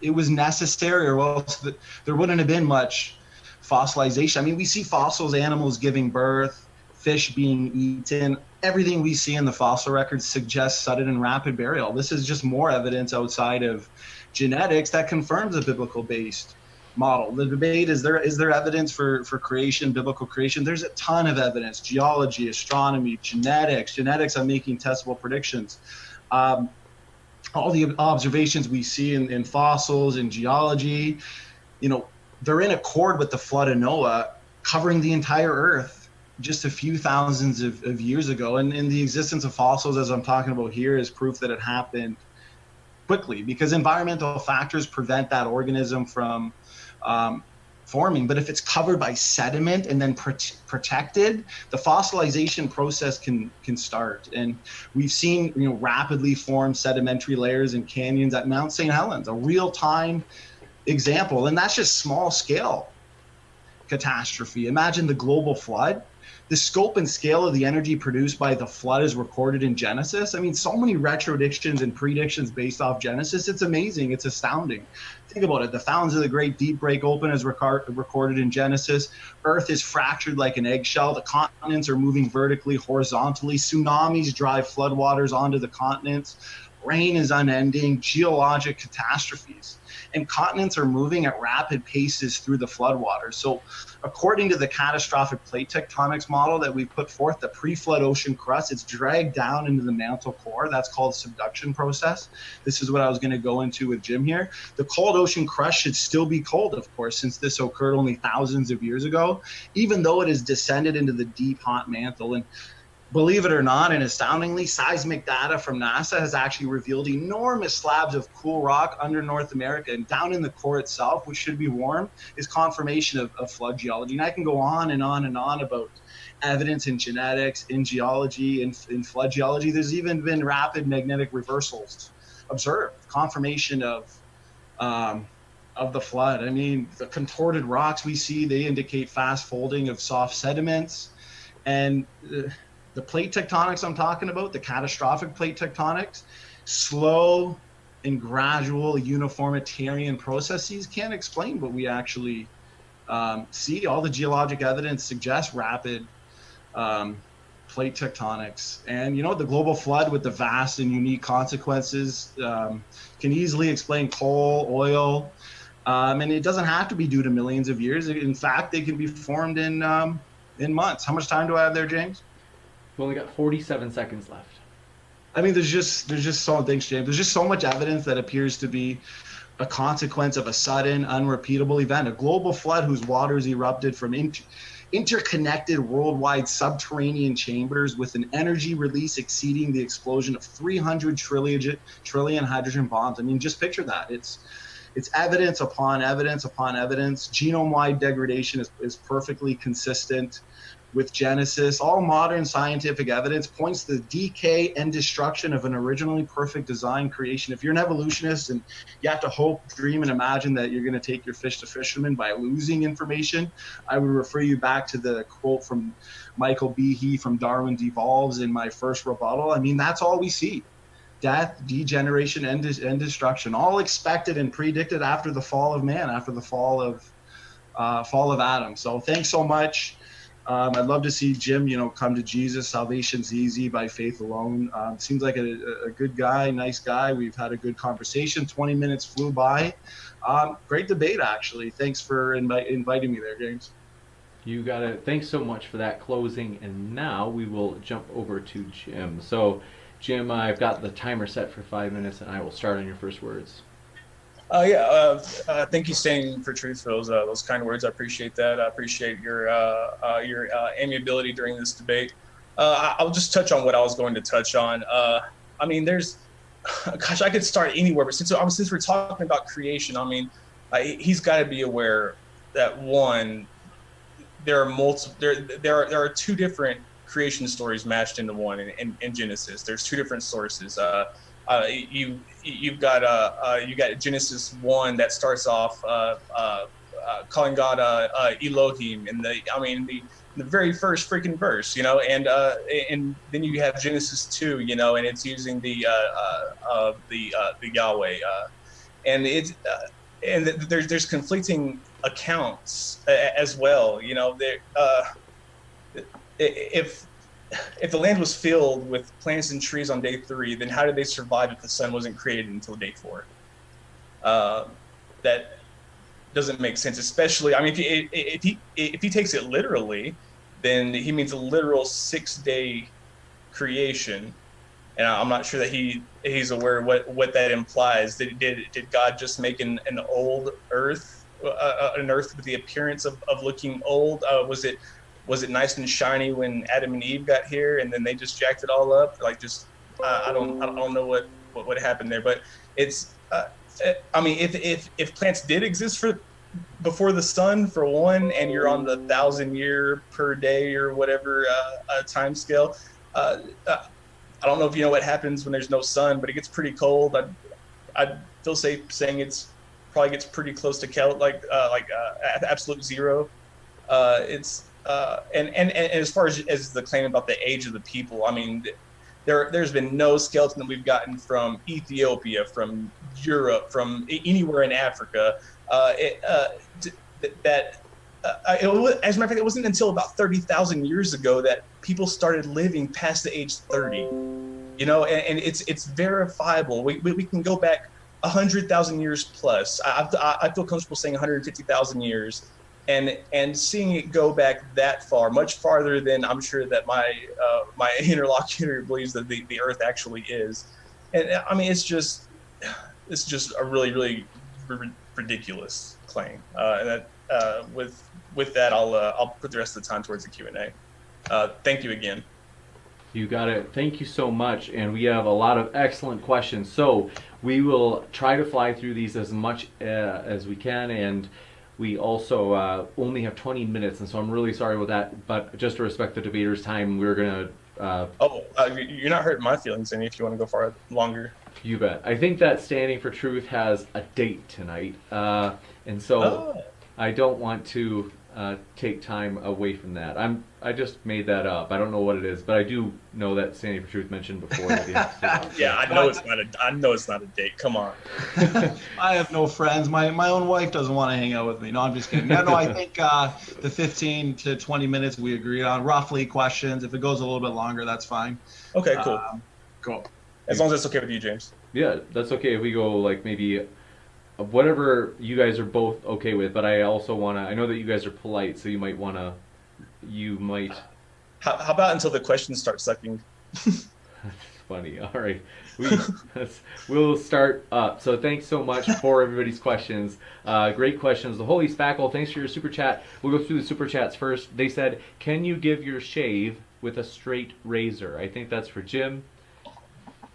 it was necessary, or else there wouldn't have been much fossilization. I mean, we see fossils, animals giving birth, fish being eaten. Everything we see in the fossil records suggests sudden and rapid burial. This is just more evidence outside of genetics that confirms a biblical-based model. The debate is there evidence for creation, biblical creation? There's a ton of evidence: geology, astronomy, genetics on making testable predictions. All the observations we see in fossils, in geology, they're in accord with the flood of Noah, covering the entire earth just a few thousands of years ago. And the existence of fossils, as I'm talking about here, is proof that it happened quickly, because environmental factors prevent that organism from forming. But if it's covered by sediment and then protected, the fossilization process can start. And we've seen rapidly formed sedimentary layers in canyons at Mount St. Helens, a real-time example. And that's just small scale catastrophe. Imagine the global flood. The scope and scale of the energy produced by the flood is recorded in Genesis. I mean, so many retrodictions and predictions based off Genesis. It's amazing. It's astounding. Think about it. The fountains of the great deep break open as recorded in Genesis. Earth is fractured like an eggshell. The continents are moving vertically, horizontally. Tsunamis drive floodwaters onto the continents. Rain is unending. Geologic catastrophes. And continents are moving at rapid paces through the floodwaters. So according to the catastrophic plate tectonics model that we put forth, the pre-flood ocean crust, it's dragged down into the mantle core. That's called subduction process. This is what I was going to go into with Jim here. The cold ocean crust should still be cold, of course, since this occurred only thousands of years ago, even though it has descended into the deep, hot mantle. And believe it or not, and astoundingly, seismic data from NASA has actually revealed enormous slabs of cool rock under North America, and down in the core itself, which should be warm, is confirmation of flood geology. And I can go on and on and on about evidence in genetics, in geology, in flood geology. There's even been rapid magnetic reversals observed, confirmation of the flood. I mean, the contorted rocks we see, they indicate fast folding of soft sediments. And the plate tectonics I'm talking about, the catastrophic plate tectonics, slow and gradual uniformitarian processes can't explain what we actually see. All the geologic evidence suggests rapid plate tectonics. And the global flood with the vast and unique consequences can easily explain coal, oil, and it doesn't have to be due to millions of years. In fact, they can be formed in months. How much time do I have there, James? We've only got 47 seconds left. I mean, there's just so, thanks, James. There's just so much evidence that appears to be a consequence of a sudden, unrepeatable event, a global flood whose waters erupted from interconnected worldwide subterranean chambers with an energy release exceeding the explosion of 300 trillion hydrogen bombs. I mean, just picture that. It's evidence upon evidence upon evidence. Genome-wide degradation is perfectly consistent. with Genesis. All modern scientific evidence points to the decay and destruction of an originally perfect design creation. If you're an evolutionist and you have to hope, dream, and imagine that you're going to take your fish to fishermen by losing information, I would refer you back to the quote from Michael Behe from Darwin Devolves in my first rebuttal. I mean, that's all we see. Death, degeneration, and destruction, all expected and predicted after the fall of man, after the fall of Adam. So thanks so much. I'd love to see Jim, come to Jesus. Salvation's easy by faith alone. Seems like a good guy, nice guy. We've had a good conversation. 20 minutes flew by. Great debate, actually. Thanks for inviting me there, James. You got it. Thanks so much for that closing. And now we will jump over to Jim. So, Jim, I've got the timer set for 5 minutes, and I will start on your first words. Thank you, Standing for Truth, for those kind words. I appreciate that. I appreciate your amiability during this debate. I'll just touch on what I was going to touch on. I mean, gosh, I could start anywhere, but since we're talking about creation, I mean, he's got to be aware that one, there are two different creation stories matched into one in Genesis. There's two different sources. You've got Genesis 1 that starts off calling God Elohim in the very first freaking verse, and then you have Genesis 2, and it's using the Yahweh, and it's and there's conflicting accounts as well. If the land was filled with plants and trees on day 3, then how did they survive if the sun wasn't created until day 4? That doesn't make sense, especially, I mean, if he takes it literally, then he means a literal 6-day creation. And I'm not sure that he's aware of what that implies. Did God just make an old earth, an earth with the appearance of looking old? Was it nice and shiny when Adam and Eve got here, and then they just jacked it all up? I don't know what happened there, but it's I mean, if plants did exist before the sun, for one, and you're on the 1,000-year per day or whatever time scale, I don't know if you know what happens when there's no sun, but it gets pretty cold. I'd feel safe saying it's probably gets pretty close to absolute zero. And as far as the claim about the age of the people, I mean, there's been no skeleton that we've gotten from Ethiopia, from Europe, from anywhere in Africa. As a matter of fact, it wasn't until about 30,000 years ago that people started living past the age 30. And it's verifiable. We can go back 100,000 years plus. I feel comfortable saying 150,000 years. And seeing it go back that far, much farther than I'm sure that my interlocutor believes that the Earth actually is, and I mean it's just a really, really ridiculous claim. With that, I'll put the rest of the time towards the Q&A. Thank you again. You got it. Thank you so much. And we have a lot of excellent questions, so we will try to fly through these as much as we can, and we also only have 20 minutes, and so I'm really sorry with that, but just to respect the debaters' time, we're going to... you're not hurting my feelings any if you want to go far longer. You bet. I think that Standing for Truth has a date tonight, and so I don't want to take time away from that. I just made that up. I don't know what it is, but I do know that Standing for Truth mentioned before that he has to Yeah, I know it's not a date. Come on. I have no friends. My own wife doesn't want to hang out with me. No, I'm just kidding. No, I think the 15 to 20 minutes we agreed on, roughly questions. If it goes a little bit longer, that's fine. Okay, cool. Cool. As long as it's okay with you, James. Yeah, that's okay if we go like maybe whatever you guys are both okay with, but I also want to, I know that you guys are polite, so you might. How about until the questions start sucking? That's funny. All right. We'll start up. So thanks so much for everybody's questions. Great questions. The Holy Spackle, thanks for your super chat. We'll go through the super chats first. They said, can you give your shave with a straight razor? I think that's for Jim.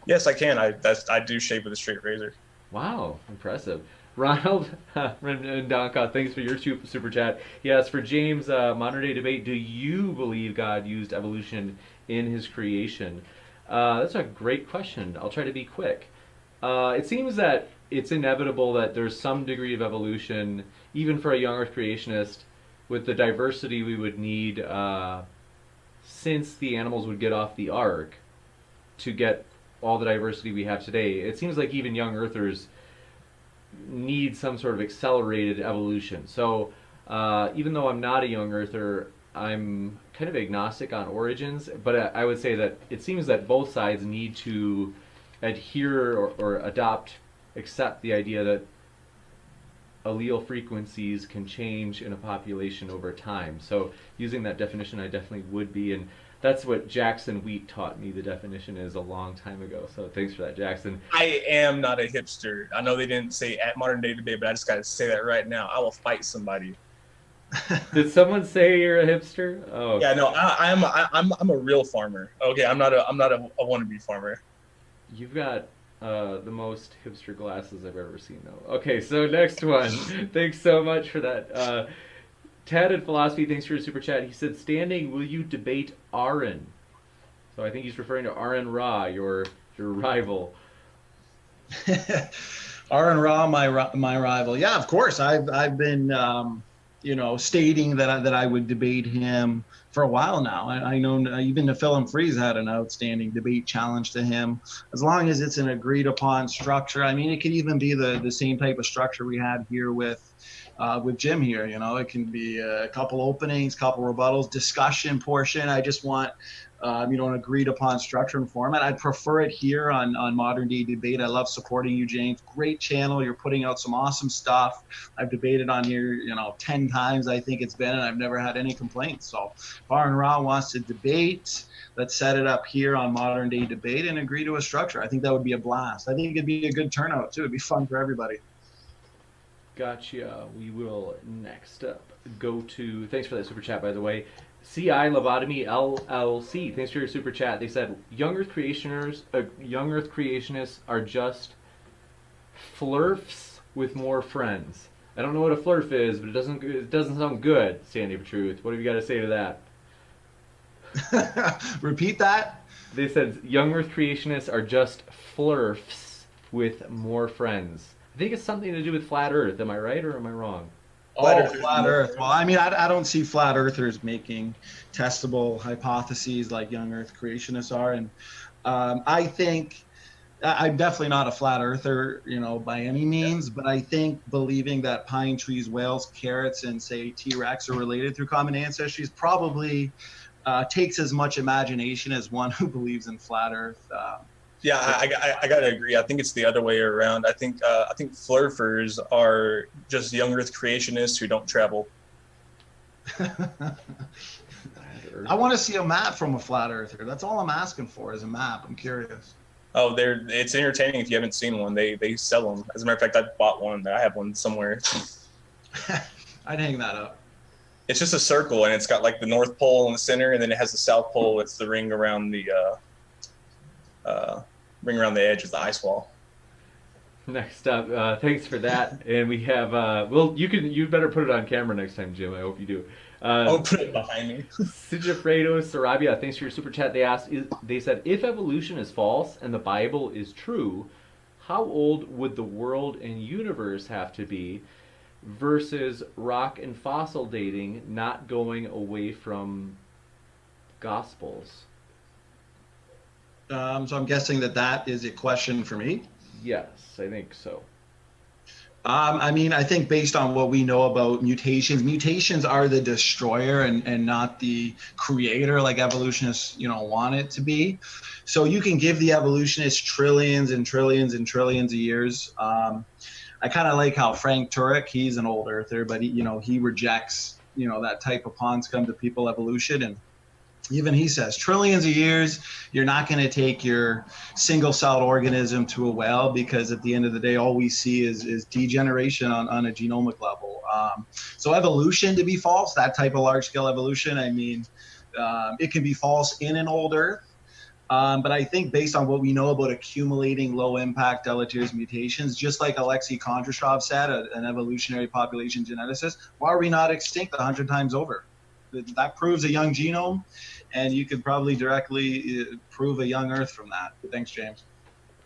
Yes, I can. I do shave with a straight razor. Wow, impressive. Ronald Ndonka, thanks for your super chat. He asks, for James, modern day debate, do you believe God used evolution in his creation? That's a great question. I'll try to be quick. It seems that it's inevitable that there's some degree of evolution, even for a young Earth creationist, with the diversity we would need since the animals would get off the ark to get all the diversity we have today. It seems like even young Earthers need some sort of accelerated evolution. So even though I'm not a young Earther, I'm kind of agnostic on origins, but I would say that it seems that both sides need to adhere or accept the idea that allele frequencies can change in a population over time. So using that definition, I definitely would be, and that's what Jackson Wheat taught me the definition is a long time ago. So thanks for that, Jackson. I am not a hipster. I know they didn't say at modern day debate, but I just got to say that right now. I will fight somebody. Did someone say you're a hipster? Oh yeah, no, I'm a real farmer. Okay, I'm not a wannabe farmer. You've got the most hipster glasses I've ever seen, though. Okay, so next one. Thanks so much for that. Tatted Philosophy, thanks for your super chat. He said, standing, will you debate Aaron? So I think he's referring to Aaron Ra, your rival. Aaron Ra, my rival. Yeah, of course. I've been stating that I would debate him for a while now. I know even the Film Freeze had an outstanding debate challenge to him. As long as it's an agreed upon structure. I mean, it could even be the same type of structure we had here with Jim here. It can be a couple openings, couple rebuttals, discussion portion. I just want an agreed upon structure and format. I'd prefer it here on Modern Day Debate. I love supporting you, James. Great channel. You're putting out some awesome stuff. I've debated on here, 10 times I think it's been, and I've never had any complaints. So if Aaron Ra wants to debate, let's set it up here on Modern Day Debate and agree to a structure. I think that would be a blast. I think it'd be a good turnout too. It'd be fun for everybody. Gotcha. We will next up go to, thanks for that super chat, by the way, CI Lobotomy LLC. Thanks for your super chat. They said young Earth creationists are just flirfs with more friends. I don't know what a flirf is, but it doesn't sound good. Standing for Truth. What have you got to say to that? Repeat that. They said young Earth creationists are just flirfs with more friends. I think it's something to do with flat Earth. Am I right or am I wrong? Flat Earth. Well, I mean, I don't see flat earthers making testable hypotheses like young Earth creationists are. And I think I'm definitely not a flat earther, by any means, but I think believing that pine trees, whales, carrots, and say T-Rex are related through common ancestry probably takes as much imagination as one who believes in flat Earth. Yeah, I gotta agree. I think it's the other way around. I think flurfers are just young Earth creationists who don't travel. I want to see a map from a flat earther. That's all I'm asking for is a map. I'm curious. Oh, it's entertaining if you haven't seen one. They sell them. As a matter of fact, I bought one. I have one somewhere. I'd hang that up. It's just a circle, and it's got like the North Pole in the center, and then it has the South Pole. It's the ring around the edge of the ice wall. Next up, thanks for that. And we have you better put it on camera next time, Jim. I hope you do. I'll put it behind me. Sigifredo Sarabia, thanks for your super chat. They said, if evolution is false and the Bible is true, how old would the world and universe have to be versus rock and fossil dating not going away from Gospels? So I'm guessing that is a question for me. Yes, I think so. I mean, I think based on what we know about mutations are the destroyer and not the creator like evolutionists, want it to be. So you can give the evolutionists trillions and trillions and trillions of years. I kind of like how Frank Turek, he's an old earther, but he rejects, that type of pawns come to people evolution. And even he says trillions of years, you're not going to take your single-celled organism to a well, because at the end of the day, all we see is degeneration on a genomic level. So evolution to be false, that type of large-scale evolution, I mean, it can be false in an old Earth. But I think based on what we know about accumulating low-impact deleterious mutations, just like Alexei Kondrashov said, an evolutionary population geneticist, why are we not extinct 100 times over? That proves a young genome, and you could probably directly prove a young Earth from that. Thanks, James.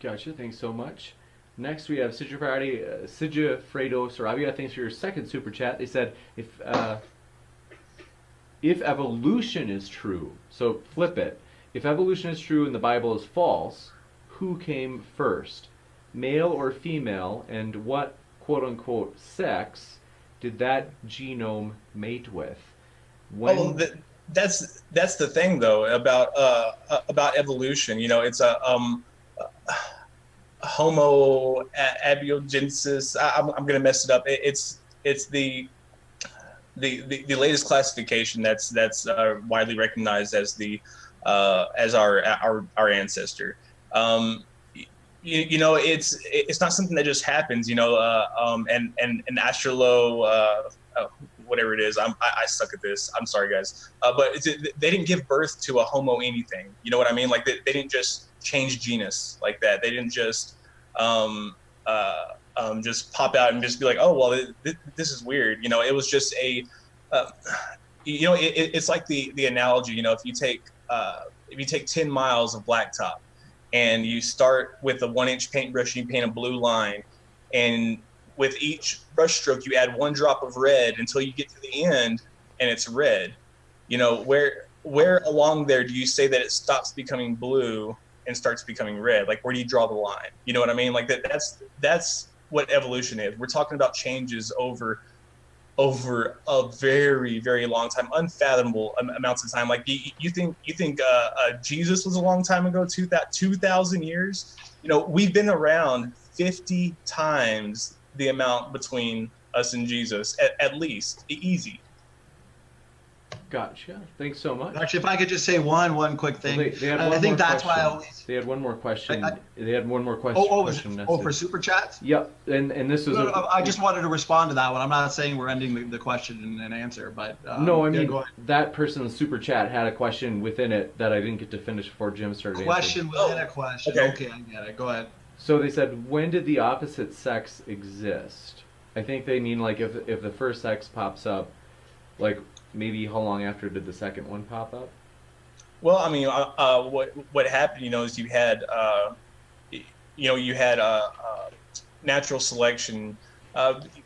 Gotcha. Thanks so much. Next, we have Sigifredo Sarabia. Thanks for your second super chat. They said, if evolution is true, so flip it. If evolution is true and the Bible is false, who came first, male or female, and what quote-unquote sex did that genome mate with? That's the thing though about evolution. You know, it's a Homo abiogenesis. I'm gonna mess it up. It's the latest classification that's widely recognized as the as our ancestor. You know, it's not something that just happens. You know, and Astrolo, whatever it is, I suck at this. I'm sorry, guys. But they didn't give birth to a Homo anything. You know what I mean? Like they didn't just change genus like that. They didn't just pop out and just be like, oh well, this is weird. You know, it was just a you know, it's like the analogy. You know, if you take 10 miles of blacktop and you start with a 1-inch paintbrush and you paint a blue line, and with each brush stroke you add 1 drop of red until you get to the end and it's red. You know, where along there do you say that it stops becoming blue and starts becoming red? Like, where do you draw the line? You know what I mean? Like that's what evolution is. We're talking about changes over a very, very long time, unfathomable amounts of time. Like you think Jesus was a long time ago, 2,000 years? You know, we've been around 50 times the amount between us and Jesus, at least, easy. Gotcha. Thanks so much. Actually, if I could just say one quick thing, Well, they had I one think more that's question. why I always. They had one more question. They had one more question. For super chats? Yep. And this was. I just wanted to respond to that one. I'm not saying we're ending the question and answer, but no, I mean go ahead. that person's super chat had a question within it that I didn't get to finish before Jim started. Question answering. within a question. Okay, I get it. Go ahead. So they said, when did the opposite sex exist? I think they mean like if the first sex pops up, like maybe how long after did the second one pop up? Well, I mean, what happened, you know, is you had natural selection.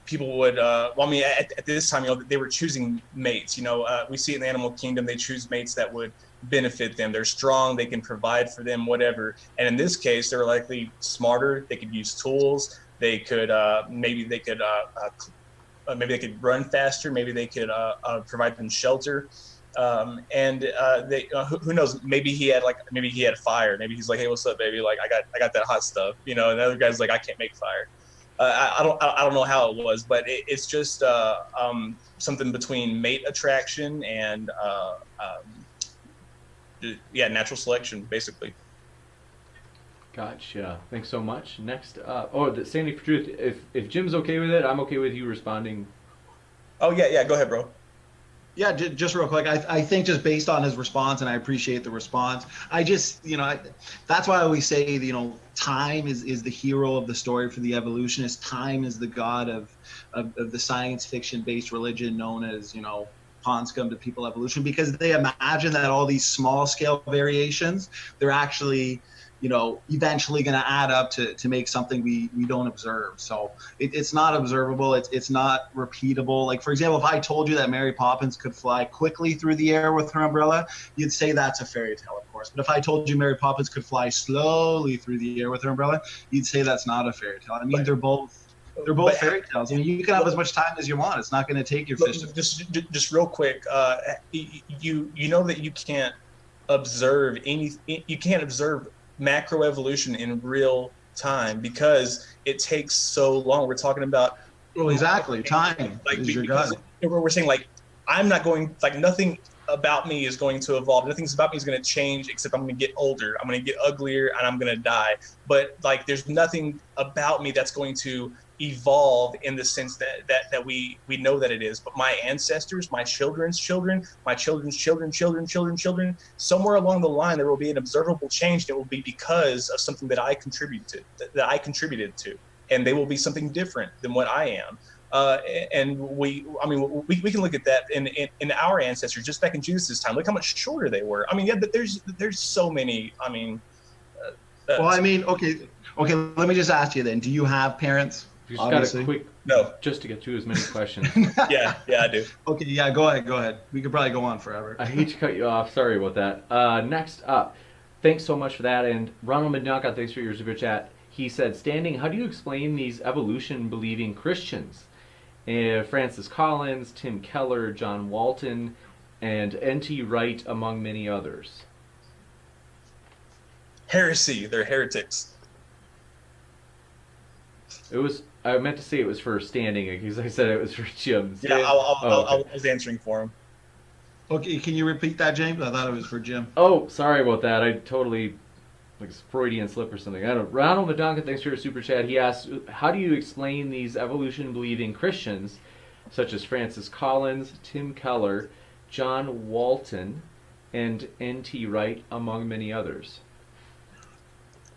People would, well, I mean, at this time, you know, they were choosing mates. You know, we see it in the animal kingdom, they choose mates that would benefit them. They're strong, they can provide for them, whatever. And in this case, they were likely smarter. They could use tools. They could maybe they could run faster. Maybe they could provide them shelter. And they who knows? Maybe he had fire. Maybe he's like, hey, what's up, baby? Like I got that hot stuff, you know. And the other guy's like, I can't make fire. I don't know how it was, but it's just something between mate attraction and natural selection, basically. Gotcha. Thanks so much. Next up, Standing for Truth. If Jim's okay with it, I'm okay with you responding. Oh yeah. Go ahead, bro. Yeah, just real quick. I think just based on his response, and I appreciate the response. I just, you know, that's why I always say, you know, time is the hero of the story for the evolutionists. Time is the god of the science fiction based religion known as, you know, Ponscom to people evolution, because they imagine that all these small scale variations, they're actually, you know, eventually going to add up to make something we don't observe. So it's not observable. It's not repeatable. Like, for example, if I told you that Mary Poppins could fly quickly through the air with her umbrella, you'd say that's a fairy tale, of course. But if I told you Mary Poppins could fly slowly through the air with her umbrella, you'd say that's not a fairy tale. I mean, they're both fairy tales. I mean, you can have as much time as you want. It's not going to take your fist. Just real quick, you know that you can't observe macroevolution in real time because it takes so long. We're talking about exactly time. Like is your god. We're saying like I'm not going, like nothing about me is going to evolve. Nothing about me is going to change except I'm going to get older. I'm going to get uglier and I'm going to die. But like, there's nothing about me that's going to evolve in the sense that we know that it is. But my ancestors, my children's children, my children's children, somewhere along the line, there will be an observable change that will be because of something that I contributed to, and they will be something different than what I am. And we can look at that in our ancestors, just back in Jesus' time. Look how much shorter they were. I mean, yeah, but there's so many. I mean, well, I mean, okay. Let me just ask you then. Do you have parents? You just got a quick no, just to get through as many questions. yeah, I do. Okay, yeah, go ahead. We could probably go on forever. I hate to cut you off. Sorry about that. Next up, thanks so much for that. And Ronald Mednaka, thanks for your super chat. He said, "Standing, how do you explain these evolution-believing Christians? Francis Collins, Tim Keller, John Walton, and N.T. Wright, among many others." Heresy. They're heretics. I meant to say it was for Standing because I said it was for Jim. Yeah, Okay. I was answering for him. Okay, can you repeat that, James? I thought it was for Jim. Oh, sorry about that. I totally, like a Freudian slip or something. I don't know. Ronald Madonka, thanks for your super chat. He asked, how do you explain these evolution-believing Christians, such as Francis Collins, Tim Keller, John Walton, and N.T. Wright, among many others?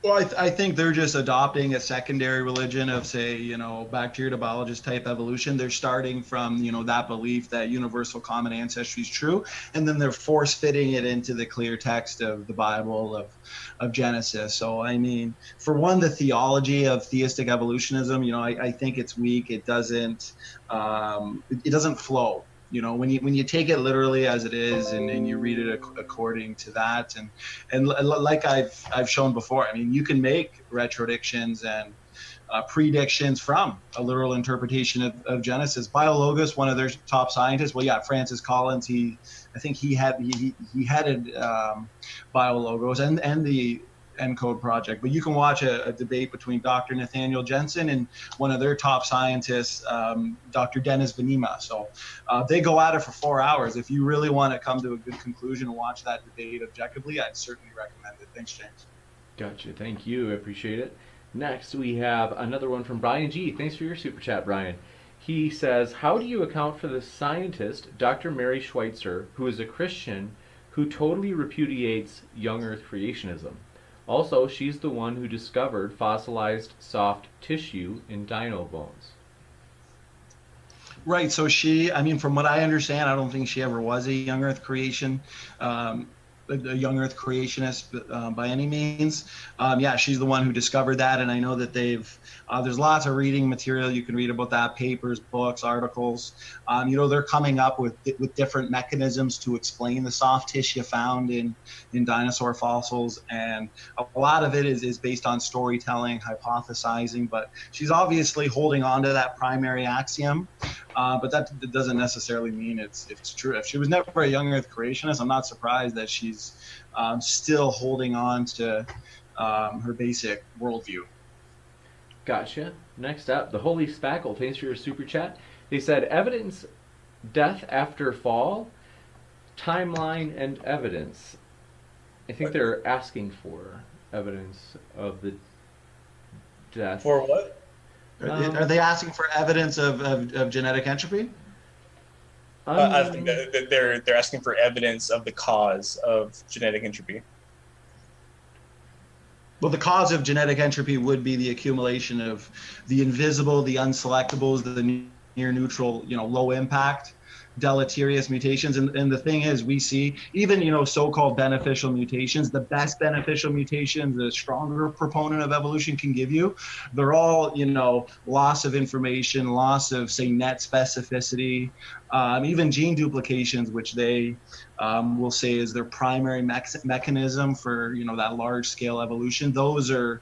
Well, I think they're just adopting a secondary religion of, say, bacteriobiologist type evolution. They're starting from, that belief that universal common ancestry is true, and then they're force fitting it into the clear text of the Bible of Genesis. So, I mean, for one, the theology of theistic evolutionism, I think it's weak. It doesn't flow. When you take it literally as it is and you read it according to that, and like I've shown before, I mean, you can make retrodictions and predictions from a literal interpretation of Genesis. BioLogos, one of their top scientists, Francis Collins, I think he headed BioLogos and the ENCODE project, but you can watch a debate between Dr. Nathaniel Jensen and one of their top scientists, Dr. Dennis Venema. So they go at it for 4 hours. If you really want to come to a good conclusion and watch that debate objectively, I'd certainly recommend it. Thanks, James. Gotcha. Thank you. I appreciate it. Next, we have another one from Brian G. Thanks for your super chat, Brian. He says, how do you account for the scientist, Dr. Mary Schweitzer, who is a Christian, who totally repudiates young Earth creationism? Also, she's the one who discovered fossilized soft tissue in dino bones. Right. So from what I understand, I don't think she ever was a young Earth creation, a young Earth creationist by any means. She's the one who discovered that, and I know that there's lots of reading material you can read about that, papers, books, articles. They're coming up with different mechanisms to explain the soft tissue found in dinosaur fossils, and a lot of it is based on storytelling, hypothesizing, but she's obviously holding on to that primary axiom. But that doesn't necessarily mean it's true. If she was never a young Earth creationist, I'm not surprised that she's still holding on to her basic worldview. Gotcha. Next up, the Holy Spackle. Thanks for your super chat. They said, evidence, death after fall, timeline, and evidence. I think they're asking for evidence of the death. For what? Are they asking for evidence of genetic entropy? I think that they're asking for evidence of the cause of genetic entropy. Well, the cause of genetic entropy would be the accumulation of the invisible, the unselectables, the near neutral, low impact, deleterious mutations. And the thing is, we see even, so-called beneficial mutations, the best beneficial mutations, the stronger proponent of evolution can give you, they're all, loss of information, loss of, say, net specificity, even gene duplications, which they will say is their primary mechanism for, that large scale evolution. Those are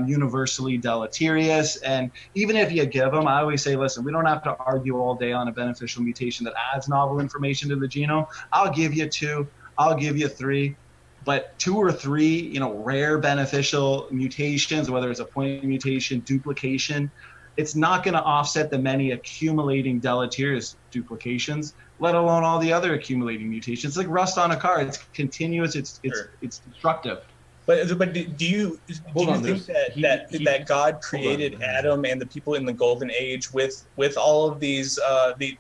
universally deleterious. And even if you give them, I always say, listen, we don't have to argue all day on a beneficial mutation that adds novel information to the genome. I'll give you 2, I'll give you 3. But 2 or 3, rare beneficial mutations, whether it's a point mutation, duplication, it's not going to offset the many accumulating deleterious duplications, let alone all the other accumulating mutations. It's like rust on a car. It's continuous. It's destructive. But do you think that God created Adam and the people in the golden age with all of these to be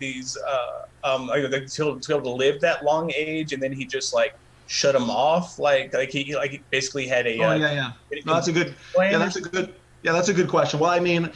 able to live that long age, and then he just like shut them off, like he basically had a no, that's a good plan? That's a good question. Well, I mean,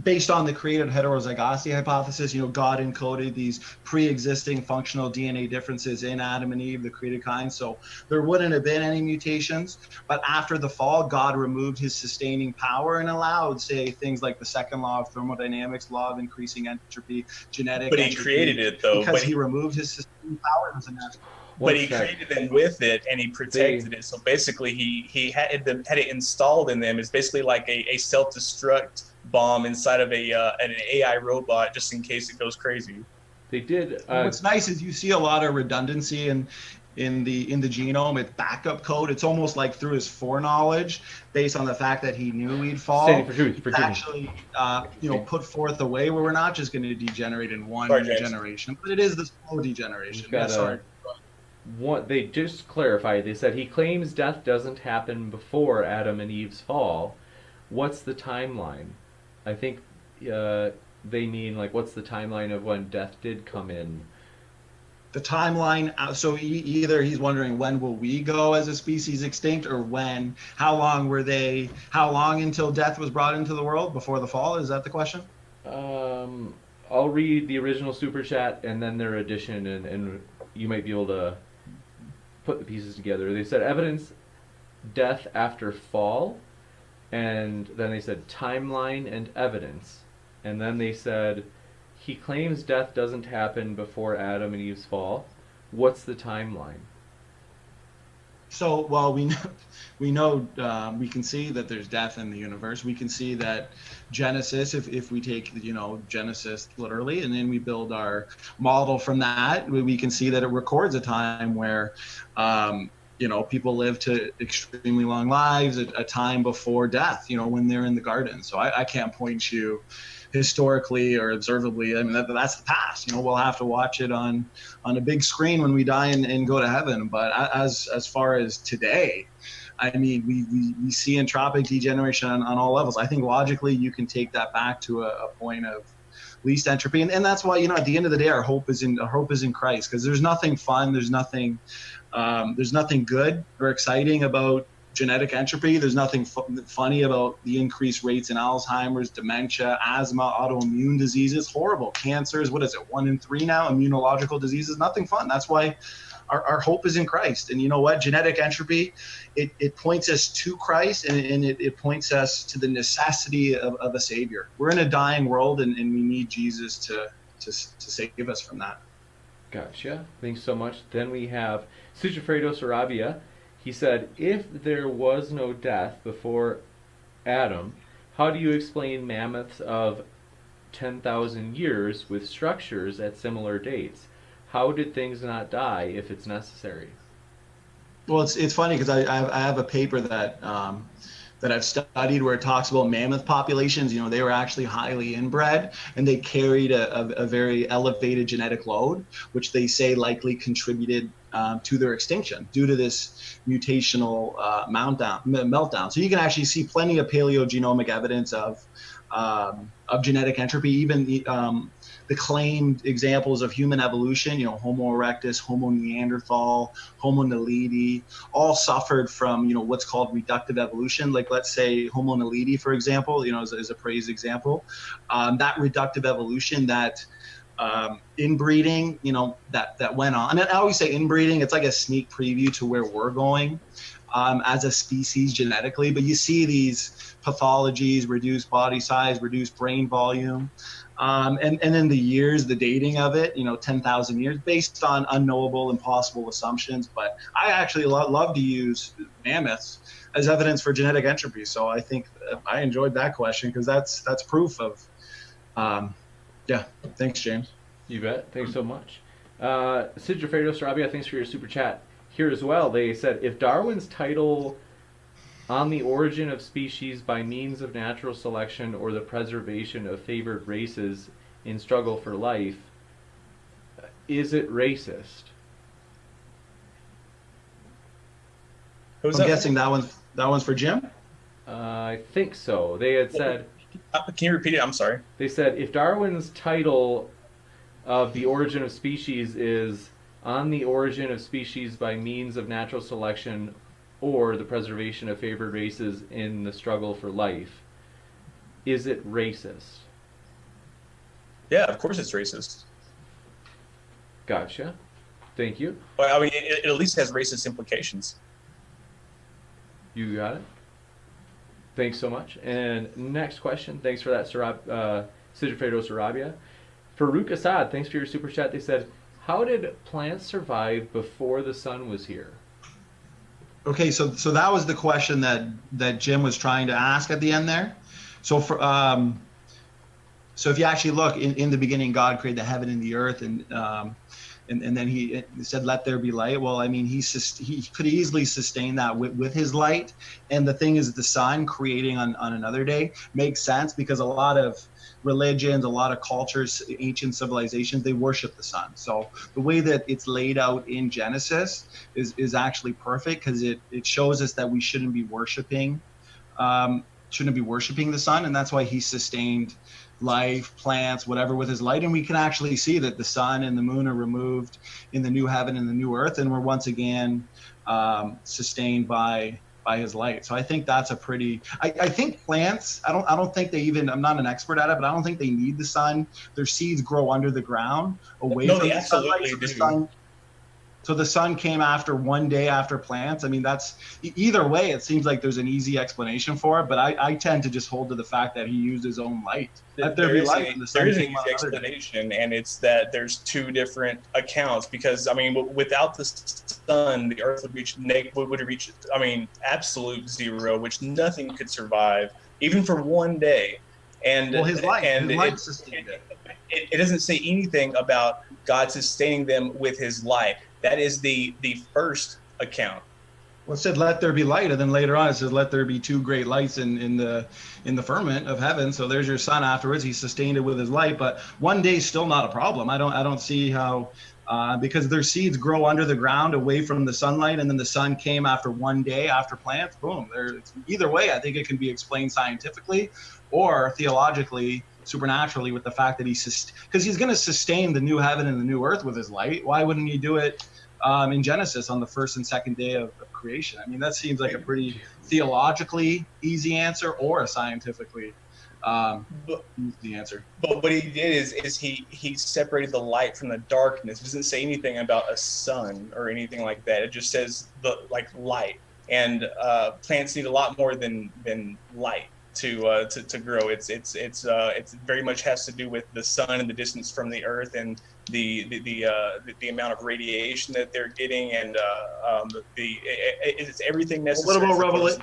based on the created heterozygosity hypothesis, God encoded these pre-existing functional DNA differences in Adam and Eve, the created kind. So there wouldn't have been any mutations. But after the fall, God removed his sustaining power and allowed, say, things like the second law of thermodynamics, law of increasing entropy, genetic. But he entropy, created it though. because he removed his sustaining power as a natural. But he created them with it, and he protected it. So basically, he had it installed in them. It's basically like a self-destruct bomb inside of an AI robot, just in case it goes crazy. They did. What's nice is you see a lot of redundancy in the genome. It's backup code. It's almost like through his foreknowledge, based on the fact that he knew we'd fall. Standing for truth. Actually, put forth a way where we're not just going to degenerate in one generation, but it is the slow degeneration. What they just clarified, they said he claims death doesn't happen before Adam and Eve's fall. What's the timeline? I think they mean like, what's the timeline of when death did come in? The timeline, so either he's wondering when will we go as a species extinct, or how long until death was brought into the world before the fall? Is that the question? I'll read the original super chat and then their addition, and you might be able to put the pieces together. They said evidence, death after fall, and then they said timeline and evidence, and then they said he claims death doesn't happen before Adam and Eve's fall. What's the timeline? So, well, we know we can see that there's death in the universe. We can see that Genesis, if we take Genesis literally, and then we build our model from that, we can see that it records a time where people live to extremely long lives, a time before death, when they're in the garden. So I can't point you historically or observably. I mean, that's the past. We'll have to watch it on a big screen when we die and go to heaven. But as far as today, I mean, we see entropic degeneration on all levels. I think logically you can take that back to a point of least entropy, and that's why at the end of the day our hope is in Christ, because there's nothing fun, there's nothing good or exciting about genetic entropy. There's nothing funny about the increased rates in Alzheimer's, dementia, asthma, autoimmune diseases, horrible cancers. What is it, 1 in 3 now? Immunological diseases. Nothing fun. That's why our hope is in Christ. And you know what? Genetic entropy, it points us to Christ, and it points us to the necessity of a Savior. We're in a dying world, and we need Jesus to save us from that. Gotcha. Thanks so much. Then we have Sigifredo Sarabia. He said, if there was no death before Adam, how do you explain mammoths of 10,000 years with structures at similar dates? How did things not die if it's necessary? Well, it's funny because I have a paper that I've studied where it talks about mammoth populations. They were actually highly inbred, and they carried a very elevated genetic load, which they say likely contributed to their extinction due to this mutational meltdown. So you can actually see plenty of paleogenomic evidence of genetic entropy, even the claimed examples of human evolution, Homo erectus, Homo neanderthal, Homo naledi, all suffered from, what's called reductive evolution. Like, let's say Homo naledi, for example, is a praised example. That reductive evolution, that inbreeding, that went on. And I always say inbreeding, it's like a sneak preview to where we're going as a species genetically. But you see these pathologies, reduced body size, reduced brain volume. And then the dating of it, 10,000 years, based on unknowable, impossible assumptions. But I actually love to use mammoths as evidence for genetic entropy. So I think I enjoyed that question, because that's proof of, yeah. Thanks, James. You bet. Thanks so much. Sigifredo Sarabia, thanks for your super chat here as well. They said, if Darwin's title on the origin of species by means of natural selection or the preservation of favored races in struggle for life, is it racist? Who's I'm that? guessing that one's for Jim. I think so. They had said, Can you repeat it? I'm sorry. they said if Darwin's title of the origin of species is on the origin of species by means of natural selection or the preservation of favored races in the struggle for life, is it racist? Yeah, of course it's racist. Gotcha. Thank you. Well, I mean, it at least has racist implications. You got it. Thanks so much. And next question. Thanks for that, Sigifredo Sarabia. Farouk Assad, thanks for your super chat. They said, how did plants survive before the sun was here? Okay, so that was the question that Jim was trying to ask at the end there. So so if you actually look in the beginning, God created the heaven and the earth, and then he said, "Let there be light." Well, I mean, he could easily sustain that with his light. And the thing is, the sun creating on another day makes sense because a lot of religions, a lot of cultures, ancient civilizations, they worship the sun. So the way that it's laid out in Genesis is actually perfect because it shows us that we shouldn't be worshiping the sun, and that's why he sustained life, plants, whatever with his light. And we can actually see that the sun and the moon are removed in the new heaven and the new earth, and we're once again sustained by his light. So I think that's a pretty, I think plants, I don't think they even, I'm not an expert at it, but I don't think they need the sun. Their seeds grow under the ground away from the sunlight. So the sun, so the sun came after one day after plants. I mean, that's either way, it seems like there's an easy explanation for it, but I tend to just hold to the fact that he used his own light. Let there be light, and the sun there is an came on easy another day. explanation, and it's that there's two different accounts because, I mean, without the sun, the earth would reach, I mean, absolute zero, which nothing could survive, even for one day. And Well, his light it sustained it. it doesn't say anything about God sustaining them with his light. That is the first account. Well, it said, "Let there be light," and then later on it says, "Let there be two great lights in the firmament of heaven." So there's your sun. Afterwards, he sustained it with his light. But one day is still not a problem. I don't see how, because their seeds grow under the ground away from the sunlight, and then the sun came after one day after plants. Boom. Either way, I think it can be explained scientifically or theologically, supernaturally, with the fact that because he's going to sustain the new heaven and the new earth with his light. Why wouldn't he do it in Genesis on the first and second day of creation? I mean, that seems like a pretty theologically easy answer or a scientifically easy answer. But what he did is he separated the light from the darkness. It doesn't say anything about a sun or anything like that. It just says light. And plants need a lot more than light to grow. It's very much has to do with the sun and the distance from the earth and the amount of radiation that they're getting, and it's everything necessary. What about Revelation?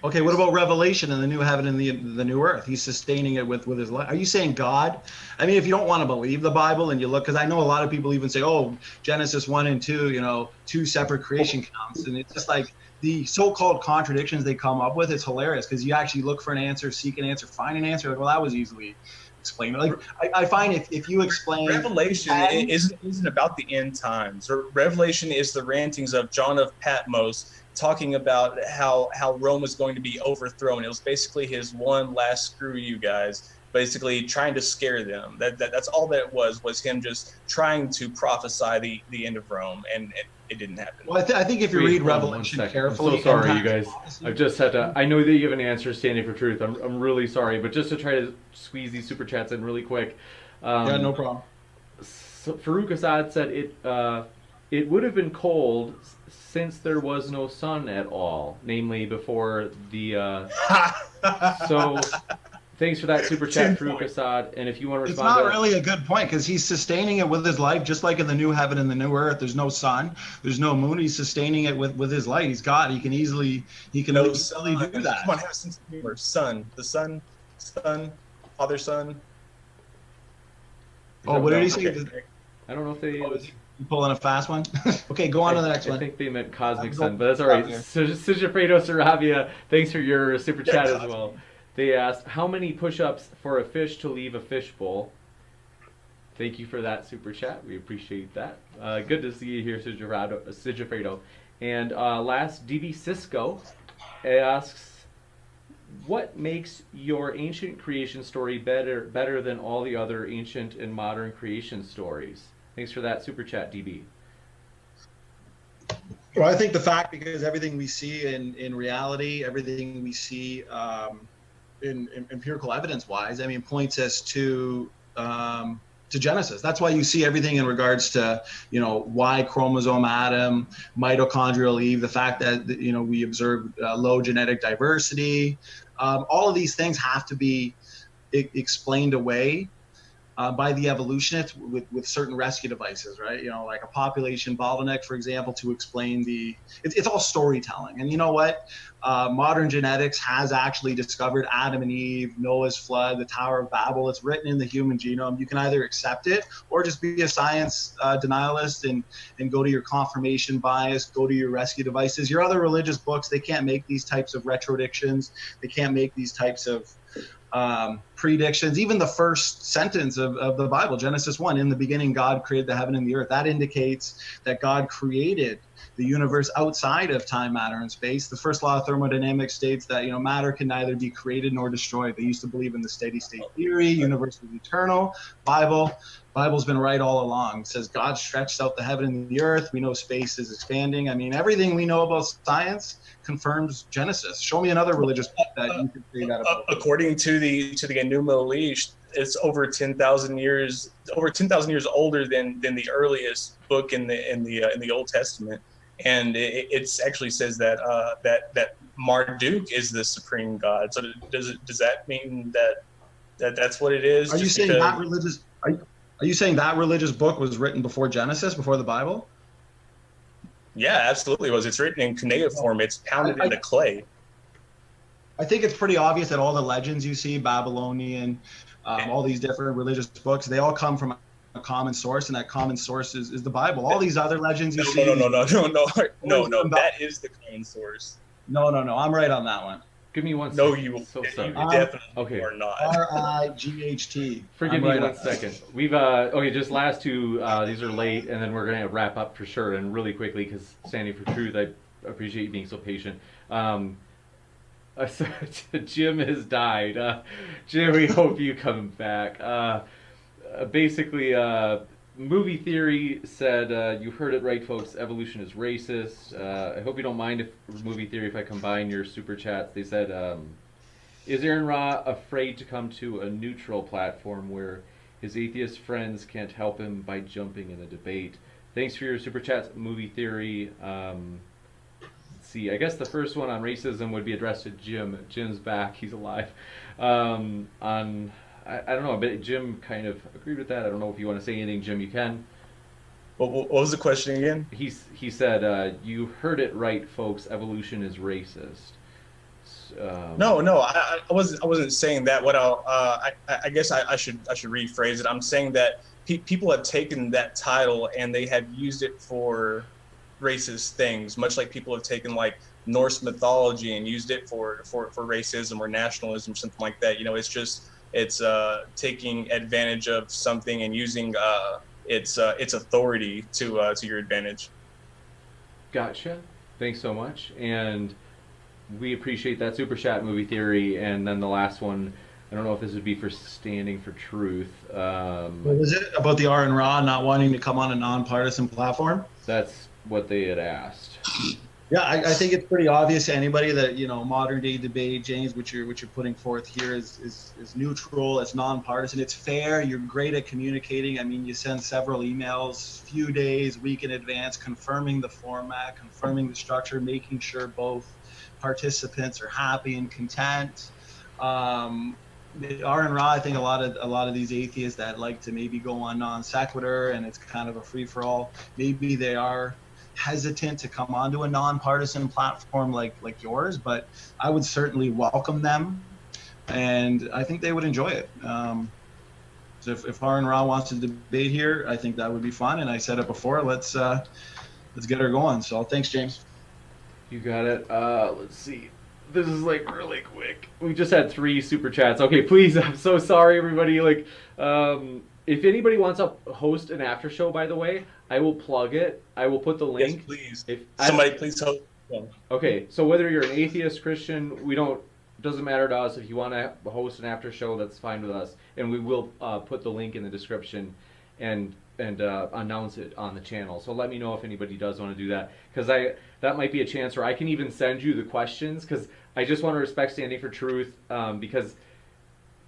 Okay, what about Revelation and the new heaven and the new earth? He's sustaining it with his light. Are you saying God? I mean, if you don't want to believe the Bible and you look, because I know a lot of people even say, "Oh, Genesis 1 and 2, two separate creation counts," and it's just like the so-called contradictions they come up with. It's hilarious because you actually look for an answer, seek an answer, find an answer. Like, well, that was easily explained. Like I find if you explain Revelation isn't about the end times. Revelation is the rantings of John of Patmos talking about how Rome was going to be overthrown. It was basically his one last screw you guys, basically trying to scare them. That's all that it was him just trying to prophesy the end of Rome, and it didn't happen. Well, I think if you read Revelation carefully, I'm so sorry, you guys. I've just had to. I know that you have an answer standing for truth. I'm really sorry, but just to try to squeeze these super chats in really quick. Yeah, no problem. So Farouk Assad said it would have been cold since there was no sun at all, namely before the. So. Thanks for that super chat, Farouk Assad. And if you want to respond, it's not really a good point because he's sustaining it with his light, just like in the new heaven and the new earth. There's no sun, there's no moon. He's sustaining it with his light. He's God. He can easily do that. Come on, have a sense of humor. Sun, the sun, Father, Son. Oh, what did he say? I don't know if they. You pulling a fast one? Okay, go on to the next I one. think they meant Cosmic I'm Sun, going but that's all right. here. Sigifredo Sarabia, thanks for your super chat as Cosmic. well. They asked, how many push-ups for a fish to leave a fishbowl? Thank you for that super chat. We appreciate that. Good to see you here, Sigifredo. And last, DB Cisco asks, what makes your ancient creation story better than all the other ancient and modern creation stories? Thanks for that super chat, DB. Well, I think the fact, because everything we see in reality, everything we see in empirical evidence-wise, I mean, points us to Genesis. That's why you see everything in regards to, Y chromosome Adam, mitochondrial Eve, the fact that, we observe low genetic diversity. All of these things have to be explained away by the evolutionists with certain rescue devices, right? Like a population bottleneck, for example, to explain it's all storytelling. And you know what? Modern genetics has actually discovered Adam and Eve, Noah's flood, the Tower of Babel. It's written in the human genome. You can either accept it or just be a science denialist and go to your confirmation bias, go to your rescue devices. Your other religious books, they can't make these types of retrodictions. They can't make these types of predictions. Even the first sentence of the Bible, Genesis 1, in the beginning God created the heaven and the earth. That indicates that God created the universe outside of time, matter, and space. The first law of thermodynamics states that matter can neither be created nor destroyed. They used to believe in the steady state theory, universe is eternal. Bible's been right all along. It says God stretched out the heaven and the earth. We know space is expanding. I mean, everything we know about science confirms Genesis. Show me another religious book that you could say that about. According to the Enuma Elish, it's over 10,000 years older than the earliest book in the Old Testament, and it actually says that that Marduk is the supreme god. So does that mean that's what it is? Are you saying that religious? Are you saying that religious book was written before Genesis, before the Bible? Yeah, absolutely it was. It's written in cuneiform. It's pounded into clay. I think it's pretty obvious that all the legends you see, Babylonian, all these different religious books, they all come from a common source, and that common source is the Bible. All these other legends you see. No. That is the common source. No. I'm right on that one. Give me 1 second. No, you definitely are not. RIGHT. Forgive me 1 second. We've okay. Just last two. These are late, and then we're gonna wrap up for sure, and really quickly because standing for truth. I appreciate you being so patient. Jim has died. Jim, we hope you come back. Basically, Movie Theory said, you heard it right, folks, evolution is racist. I hope you don't mind Movie Theory if I combine your super chats. They said, is Aaron Ra afraid to come to a neutral platform where his atheist friends can't help him by jumping in a debate? Thanks for your super chats, Movie Theory. Let's see, I guess the first one on racism would be addressed to Jim. Jim's back, he's alive. I don't know, but Jim kind of agreed with that. I don't know if you want to say anything, Jim, you can. What was the question again? He said, you heard it right, folks, evolution is racist. No, I wasn't saying that. What I guess I should rephrase it. I'm saying that people have taken that title and they have used it for racist things, much like people have taken like Norse mythology and used it for racism or nationalism, something like that. It's taking advantage of something and using its authority to your advantage. Gotcha. Thanks so much, and we appreciate that super chat, Movie Theory. And then the last one, I don't know if this would be for standing for truth. What was it about the Aaron Ra not wanting to come on a nonpartisan platform? That's what they had asked. Yeah, I think it's pretty obvious to anybody that modern day debate, James, which you're putting forth here is neutral, it's nonpartisan, it's fair. You're great at communicating. I mean, you send several emails, few days, week in advance, confirming the format, confirming the structure, making sure both participants are happy and content. Aaron Ra, I think a lot of these atheists that like to maybe go on non sequitur and it's kind of a free for all. Maybe they are hesitant to come onto a nonpartisan platform like yours, but I would certainly welcome them, and I think they would enjoy it. So if Har and Ra wants to debate here, I think that would be fun. And I said it before. Let's get her going. So thanks, James. You got it. Let's see. This is like really quick. We just had 3 super chats. Okay, please. I'm so sorry, everybody. Like, if anybody wants to host an after show, by the way, I will plug it. I will put the link. Yes, please. If Somebody please host one. Okay, so whether you're an atheist, Christian, doesn't matter to us. If you want to host an after show, that's fine with us, and we will put the link in the description and announce it on the channel. So let me know if anybody does want to do that, because that might be a chance where I can even send you the questions, because I just want to respect Standing for Truth, because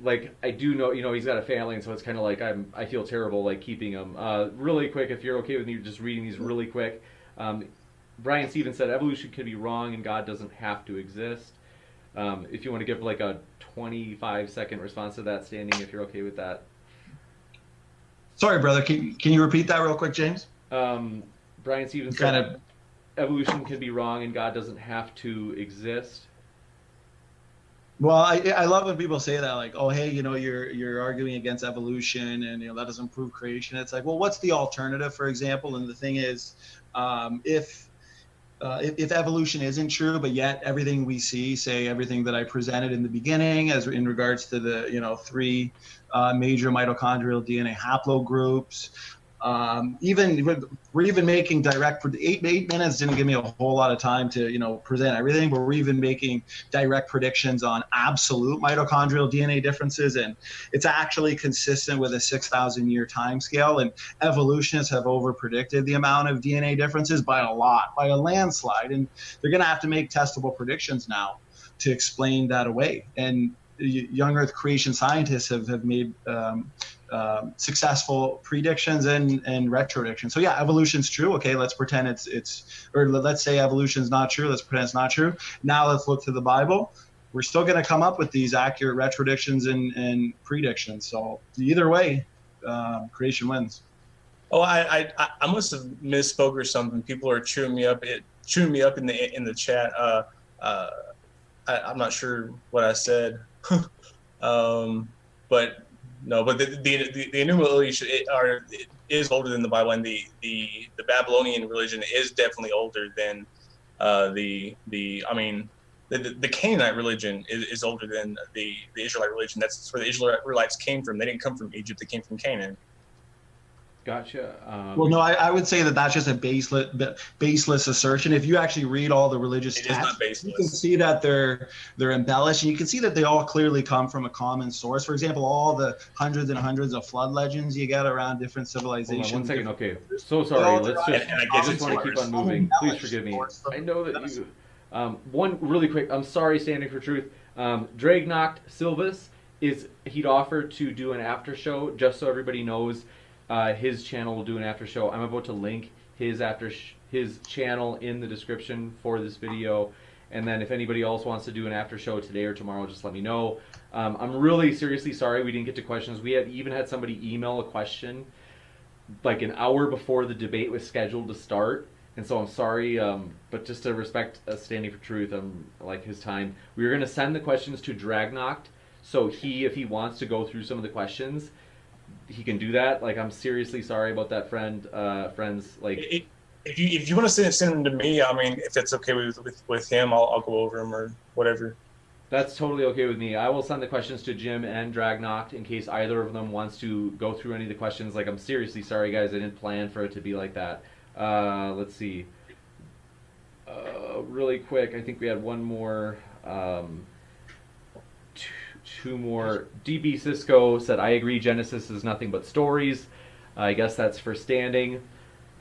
like I do know, he's got a family, and so it's kind of like I feel terrible like keeping him. Really quick, if you're okay with me just reading these really quick. Brian Stevens said evolution could be wrong and God doesn't have to exist. If you want to give like a 25-second response to that, Standing, if you're okay with that. Sorry, brother. Can you repeat that real quick, James? Brian Stevens said evolution can be wrong and God doesn't have to exist. Well, I love when people say that, like, oh, hey, you're arguing against evolution, and that doesn't prove creation. It's like, well, what's the alternative, for example? And the thing is, if evolution isn't true, but yet everything we see, say everything that I presented in the beginning, as in regards to the 3 major mitochondrial DNA haplogroups, we're even making direct. 8 minutes didn't give me a whole lot of time to present everything, but we're even making direct predictions on absolute mitochondrial DNA differences, and it's actually consistent with a 6,000 year time scale. And evolutionists have over predicted the amount of DNA differences by a lot, by a landslide, and they're going to have to make testable predictions now to explain that away. And young Earth creation scientists have made successful predictions and retrodictions. So yeah, evolution's true. Okay, let's pretend or let's say evolution's not true. Let's pretend it's not true. Now let's look to the Bible. We're still going to come up with these accurate retrodictions and predictions. So either way, creation wins. Oh, I must have misspoke or something. People are chewing me up in the chat. I'm not sure what I said. But no, but the Enuma Elish is older than the Bible, and the Babylonian religion is definitely older than the Canaanite religion is older than the Israelite religion. That's where the Israelites came from. They didn't come from Egypt. They came from Canaan. Gotcha. Well, no, I would say that's just a baseless assertion. If you actually read all the religious texts, you can see that they're embellished, and you can see that they all clearly come from a common source. For example, all the hundreds and hundreds of flood legends you get around different civilizations. Hold on 1 second. Okay, so sorry. I just want to keep on moving. Please forgive me. I know that you. One really quick. I'm sorry, Standing for Truth. Dragnoct Silvus he'd offered to do an after show, just so everybody knows. His channel will do an after show. I'm about to link his channel in the description for this video, and then if anybody else wants to do an after show today or tomorrow, just let me know. I'm really seriously sorry we didn't get to questions. We even had somebody email a question like an hour before the debate was scheduled to start, and so I'm sorry, but just to respect Standing for Truth, like his time, we were going to send the questions to Dragnoct, so if he wants to go through some of the questions, he can do that. Like, I'm seriously sorry about that, friends. Like, if you want to send them to me, I mean, if that's okay with him, I'll go over them or whatever. That's totally okay with me. I will send the questions to Jim and Dragnoct in case either of them wants to go through any of the questions. Like, I'm seriously sorry, guys. I didn't plan for it to be like that. Let's see. Really quick, I think we had one more. Two more. DB Cisco said, I agree, Genesis is nothing but stories. I guess that's for Standing.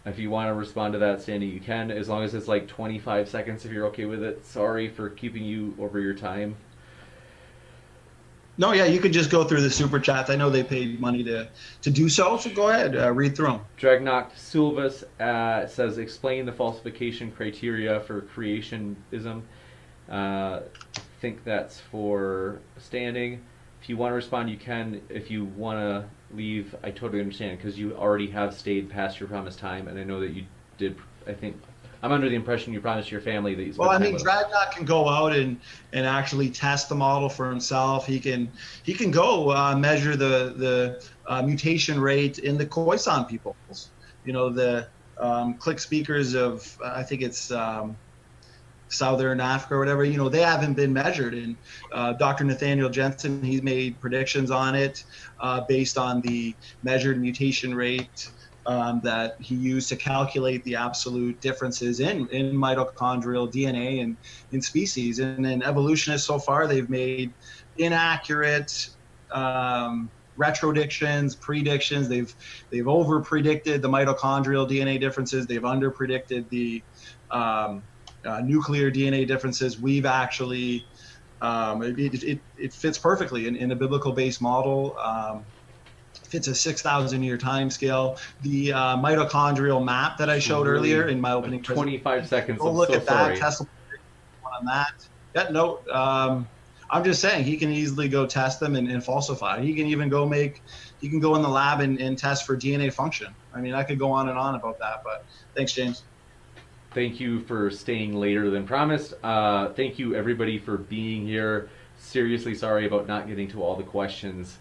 If you want to respond to that, Standing, you can, as long as it's like 25 seconds if you're okay with it. Sorry for keeping you over your time. No, yeah, you could just go through the super chats. I know they paid money to do so go ahead, read through them. Dragnoct Silvus says, explain the falsification criteria for creationism. I think that's for Standing. If you want to respond, you can. If you want to leave, I totally understand, because you already have stayed past your promised time, and I know that you did, I think, I'm under the impression you promised your family that you spent Well, I time mean, with them. Dragnot can go out and actually test the model for himself. He can go measure the mutation rate in the Khoisan peoples. You know, the click speakers of I think it's Southern Africa or whatever. You know, they haven't been measured. And Dr. Nathaniel Jensen, he's made predictions on it based on the measured mutation rate that he used to calculate the absolute differences in mitochondrial DNA and in species. And then evolutionists so far, they've made inaccurate retrodictions, predictions. They've over predicted the mitochondrial DNA differences. They've under predicted the nuclear DNA differences. We've actually it fits perfectly in a biblical based model. Fits a 6,000 year time scale. The mitochondrial map that I showed earlier in my opening 25 seconds. Go look at that. Test on that. Yeah, no. I'm just saying he can easily go test them and falsify. He can even go he can go in the lab and test for DNA function. I mean, I could go on and on about that, but thanks, James. Thank you for staying later than promised. Thank you everybody for being here. Seriously sorry about not getting to all the questions.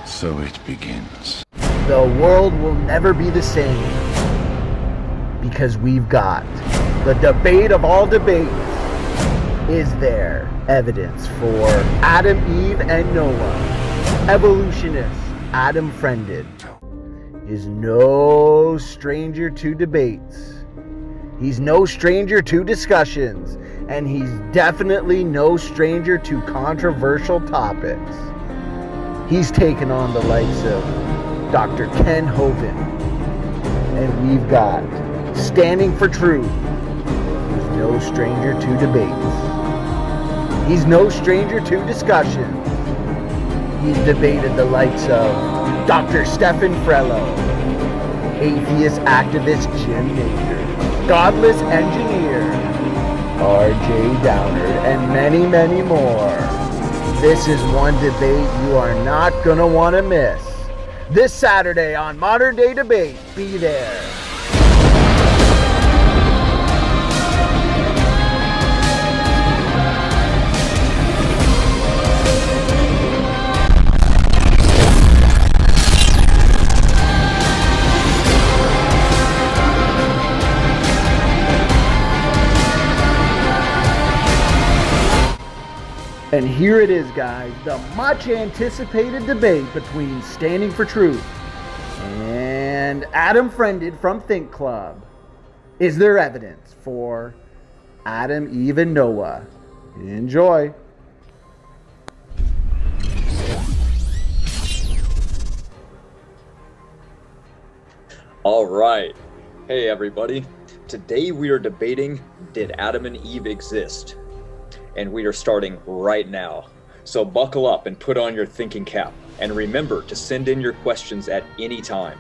So it begins. The world will never be the same because we've got the debate of all debates. Is there evidence for Adam, Eve, and Noah? Evolutionist Adam Friended is no stranger to debates. He's no stranger to discussions, and he's definitely no stranger to controversial topics. He's taken on the likes of Dr. Ken Hovind, and we've got Standing for Truth, who's no stranger to debates. He's no stranger to discussion. He's debated the likes of Dr. Stefan Frello, atheist activist Jim Nader, godless engineer R.J. Downard, and many, many more. This is one debate you are not going to want to miss. This Saturday on Modern Day Debate, be there. And here it is, guys, the much anticipated debate between Standing for Truth and Adam Friended from Think Club. Is there evidence for Adam, Eve, and Noah? Enjoy. All right. Hey, everybody. Today we are debating, did Adam and Eve exist? And we are starting right now. So buckle up and put on your thinking cap. And remember to send in your questions at any time.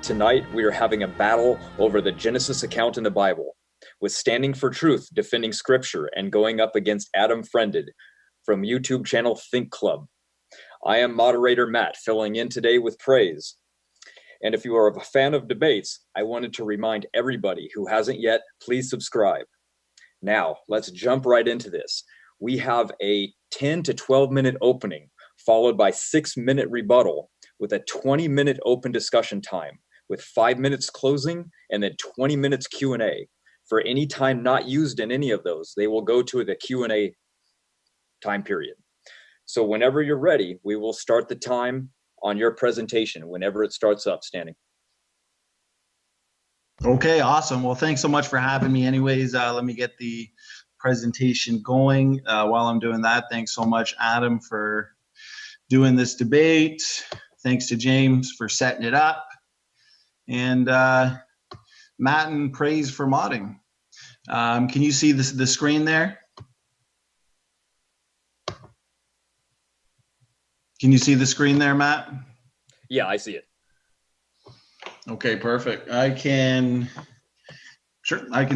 Tonight, we are having a battle over the Genesis account in the Bible, with Standing for Truth defending scripture and going up against Adam Friended from YouTube channel Think Club. I am moderator Matt, filling in today with praise. And if you are a fan of debates, I wanted to remind everybody who hasn't yet, please subscribe. Now, let's jump right into this. We have a 10 to 12 minute opening, followed by 6-minute rebuttal with a 20-minute open discussion time, with 5 minutes closing and then 20 minutes Q&A. For any time not used in any of those, they will go to the Q&A time period. So whenever you're ready, we will start the time on your presentation, whenever it starts up, Standing. Okay, awesome. Well, thanks so much for having me. Anyways, let me get the presentation going. While I'm doing that, thanks so much, Adam, for doing this debate. Thanks to James for setting it up. And Matt and Praise for modding. Can you see the screen there? Can you see the screen there, Matt? Yeah, I see it. Okay, perfect. I can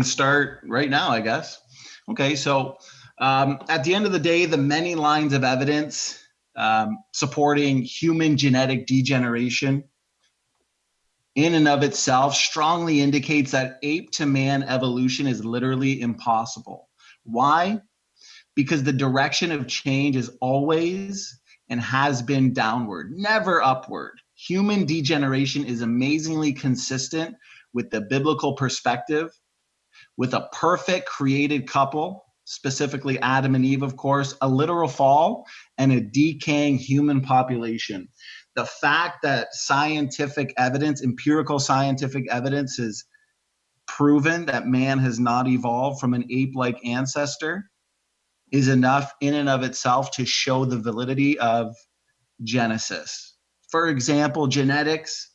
start right now, I guess. Okay, so at the end of the day, the many lines of evidence supporting human genetic degeneration in and of itself strongly indicates that ape to man evolution is literally impossible. Why? Because the direction of change is always and has been downward, never upward. Human degeneration is amazingly consistent with the biblical perspective, with a perfect created couple, specifically Adam and Eve, of course, a literal fall, and a decaying human population. The fact that scientific evidence, empirical scientific evidence, has proven that man has not evolved from an ape-like ancestor is enough in and of itself to show the validity of Genesis. For example, genetics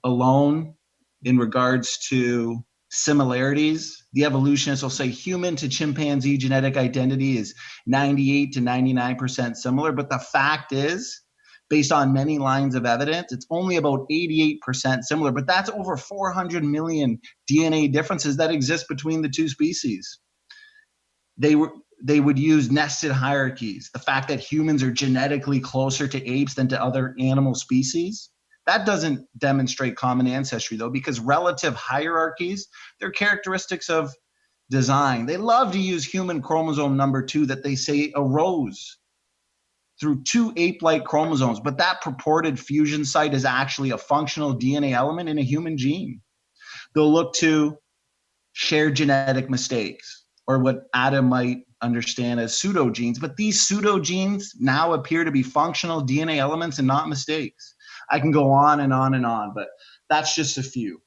alone, in regards to similarities, the evolutionists will say human to chimpanzee genetic identity is 98 to 99% similar, but the fact is, based on many lines of evidence, it's only about 88% similar, but that's over 400 million DNA differences that exist between the two species. They would use nested hierarchies. The fact that humans are genetically closer to apes than to other animal species, that doesn't demonstrate common ancestry, though, because relative hierarchies, they're characteristics of design. They love to use human chromosome number 2 that they say arose through 2 ape-like chromosomes, but that purported fusion site is actually a functional DNA element in a human gene. They'll look to shared genetic mistakes, or what Adam might understand as pseudogenes, but these pseudogenes now appear to be functional DNA elements and not mistakes. I can go on and on and on, but that's just a few.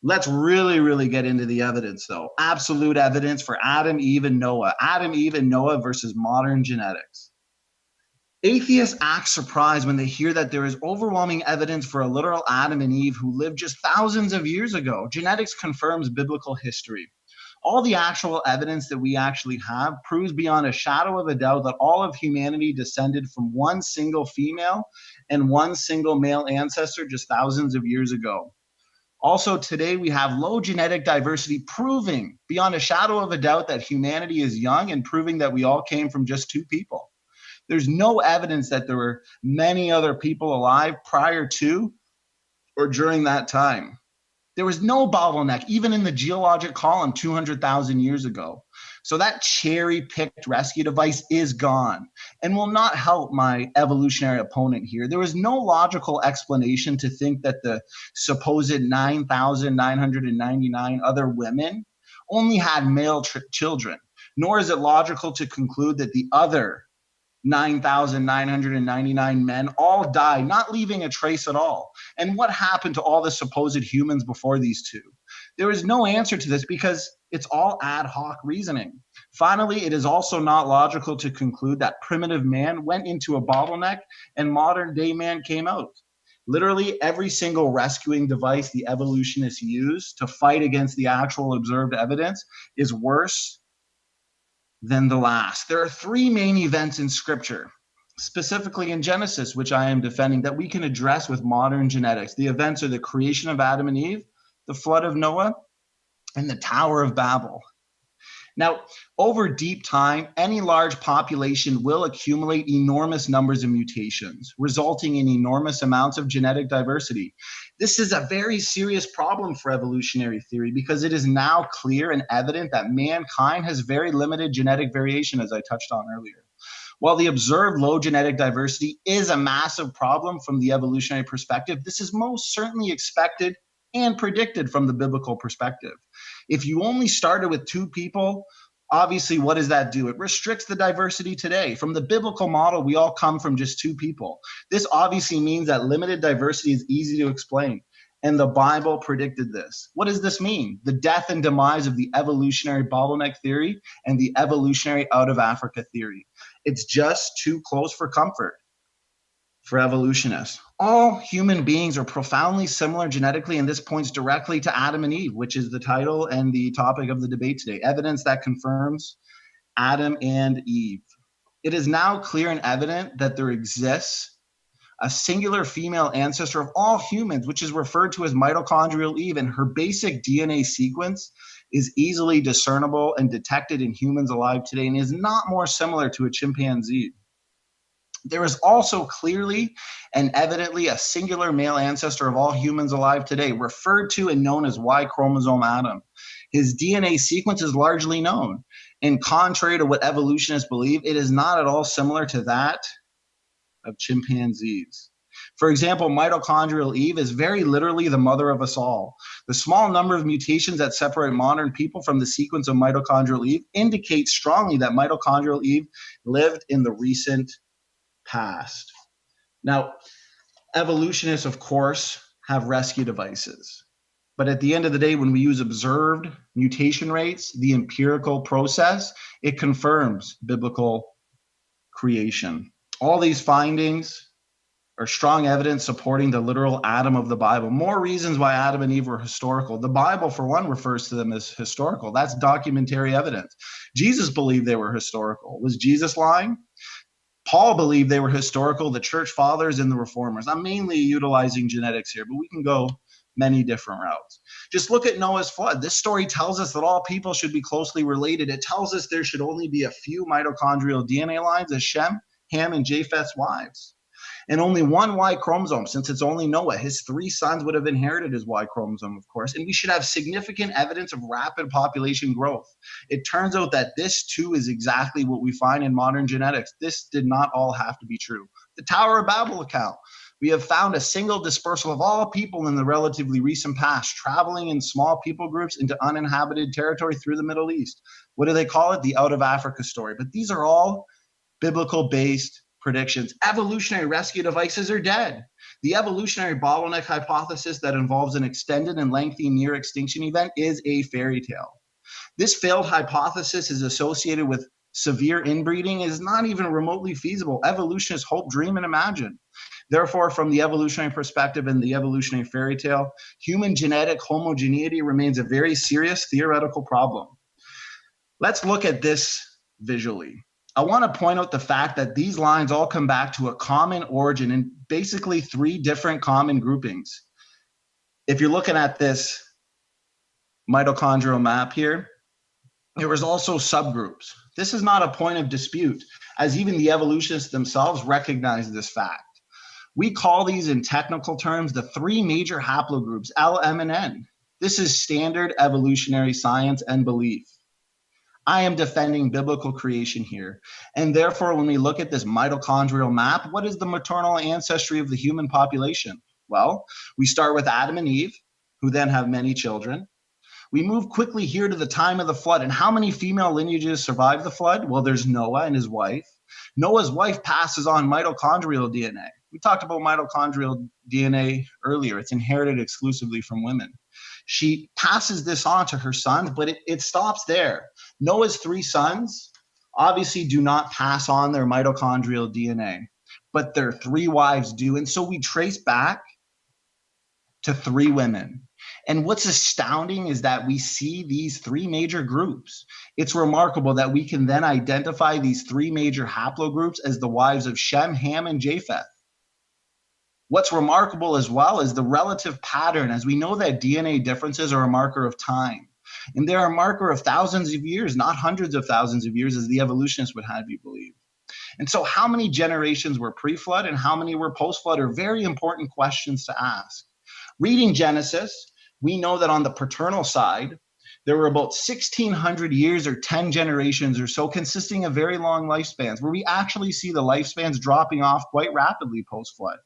Let's really get into the evidence, though. Absolute evidence for Adam, Eve, and Noah. Adam, Eve, and Noah versus modern genetics. Atheists act surprised when they hear that there is overwhelming evidence for a literal Adam and Eve who lived just thousands of years ago. Genetics confirms biblical history. All the actual evidence that we actually have proves beyond a shadow of a doubt that all of humanity descended from one single female and one single male ancestor just thousands of years ago. Also, today we have low genetic diversity, proving beyond a shadow of a doubt that humanity is young and proving that we all came from just 2 people. There's no evidence that there were many other people alive prior to or during that time. There was no bottleneck, even in the geologic column 200,000 years ago. So that cherry-picked rescue device is gone and will not help my evolutionary opponent here. There is no logical explanation to think that the supposed 9,999 other women only had male children, nor is it logical to conclude that the other 9,999 men all died, not leaving a trace at all. And what happened to all the supposed humans before these 2? There is no answer to this because it's all ad hoc reasoning. Finally, it is also not logical to conclude that primitive man went into a bottleneck and modern day man came out. Literally every single rescuing device the evolutionists use to fight against the actual observed evidence is worse than the last. There are 3 main events in Scripture, specifically in Genesis, which I am defending, that we can address with modern genetics. The events are the creation of Adam and Eve, the flood of Noah, and the Tower of Babel. Now, over deep time, any large population will accumulate enormous numbers of mutations, resulting in enormous amounts of genetic diversity. This is a very serious problem for evolutionary theory because it is now clear and evident that mankind has very limited genetic variation, as I touched on earlier. While the observed low genetic diversity is a massive problem from the evolutionary perspective, this is most certainly expected and predicted from the biblical perspective. If you only started with 2 people, obviously, what does that do? It restricts the diversity today. From the biblical model, we all come from just 2 people. This obviously means that limited diversity is easy to explain, and the Bible predicted this. What does this mean? The death and demise of the evolutionary bottleneck theory and the evolutionary out of Africa theory. It's just too close for comfort for evolutionists. All human beings are profoundly similar genetically, and this points directly to Adam and Eve, which is the title and the topic of the debate today. Evidence that confirms Adam and Eve. It is now clear and evident that there exists a singular female ancestor of all humans, which is referred to as mitochondrial Eve, and her basic DNA sequence is easily discernible and detected in humans alive today and is not more similar to a chimpanzee. There is also clearly and evidently a singular male ancestor of all humans alive today, referred to and known as Y chromosome Adam. His DNA sequence is largely known, and contrary to what evolutionists believe, it is not at all similar to that of chimpanzees. For example, mitochondrial Eve is very literally the mother of us all. The small number of mutations that separate modern people from the sequence of mitochondrial Eve indicates strongly that mitochondrial Eve lived in the recent past. Now, evolutionists, of course, have rescue devices. But at the end of the day, when we use observed mutation rates, the empirical process, it confirms biblical creation. All these findings are strong evidence supporting the literal Adam of the Bible. More reasons why Adam and Eve were historical. The Bible, for one, refers to them as historical. That's documentary evidence. Jesus believed they were historical. Was Jesus lying? Paul believed they were historical, the church fathers and the reformers. I'm mainly utilizing genetics here, but we can go many different routes. Just look at Noah's flood. This story tells us that all people should be closely related. It tells us there should only be a few mitochondrial DNA lines as Shem, Ham, and Japheth's wives, and only one Y chromosome, since it's only Noah. His 3 sons would have inherited his Y chromosome, of course, and we should have significant evidence of rapid population growth. It turns out that this, too, is exactly what we find in modern genetics. This did not all have to be true. The Tower of Babel account. We have found a single dispersal of all people in the relatively recent past, traveling in small people groups into uninhabited territory through the Middle East. What do they call it? The Out of Africa story. But these are all biblical-based predictions. Evolutionary rescue devices are dead. The evolutionary bottleneck hypothesis that involves an extended and lengthy near extinction event is a fairy tale. This failed hypothesis is associated with severe inbreeding, is not even remotely feasible. Evolutionists hope, dream, and imagine. Therefore, from the evolutionary perspective and the evolutionary fairy tale, human genetic homogeneity remains a very serious theoretical problem. Let's look at this visually. I want to point out the fact that these lines all come back to a common origin in basically 3 different common groupings. If you're looking at this mitochondrial map here, there was also subgroups. This is not a point of dispute, as even the evolutionists themselves recognize this fact. We call these in technical terms the 3 major haplogroups, L, M, and N. This is standard evolutionary science and belief. I am defending biblical creation here. And therefore, when we look at this mitochondrial map, what is the maternal ancestry of the human population? Well, we start with Adam and Eve, who then have many children. We move quickly here to the time of the flood. And how many female lineages survive the flood? Well, there's Noah and his wife. Noah's wife passes on mitochondrial DNA. We talked about mitochondrial DNA earlier. It's inherited exclusively from women. She passes this on to her sons, but it stops there. Noah's 3 sons obviously do not pass on their mitochondrial DNA, but their 3 wives do. And so we trace back to 3 women. And what's astounding is that we see these 3 major groups. It's remarkable that we can then identify these 3 major haplogroups as the wives of Shem, Ham, and Japheth. What's remarkable as well is the relative pattern, as we know that DNA differences are a marker of time. And they're a marker of thousands of years, not hundreds of thousands of years, as the evolutionists would have you believe. And so how many generations were pre-flood and how many were post-flood are very important questions to ask. Reading Genesis, we know that on the paternal side, there were about 1,600 years or 10 generations or so, consisting of very long lifespans, where we actually see the lifespans dropping off quite rapidly post-flood.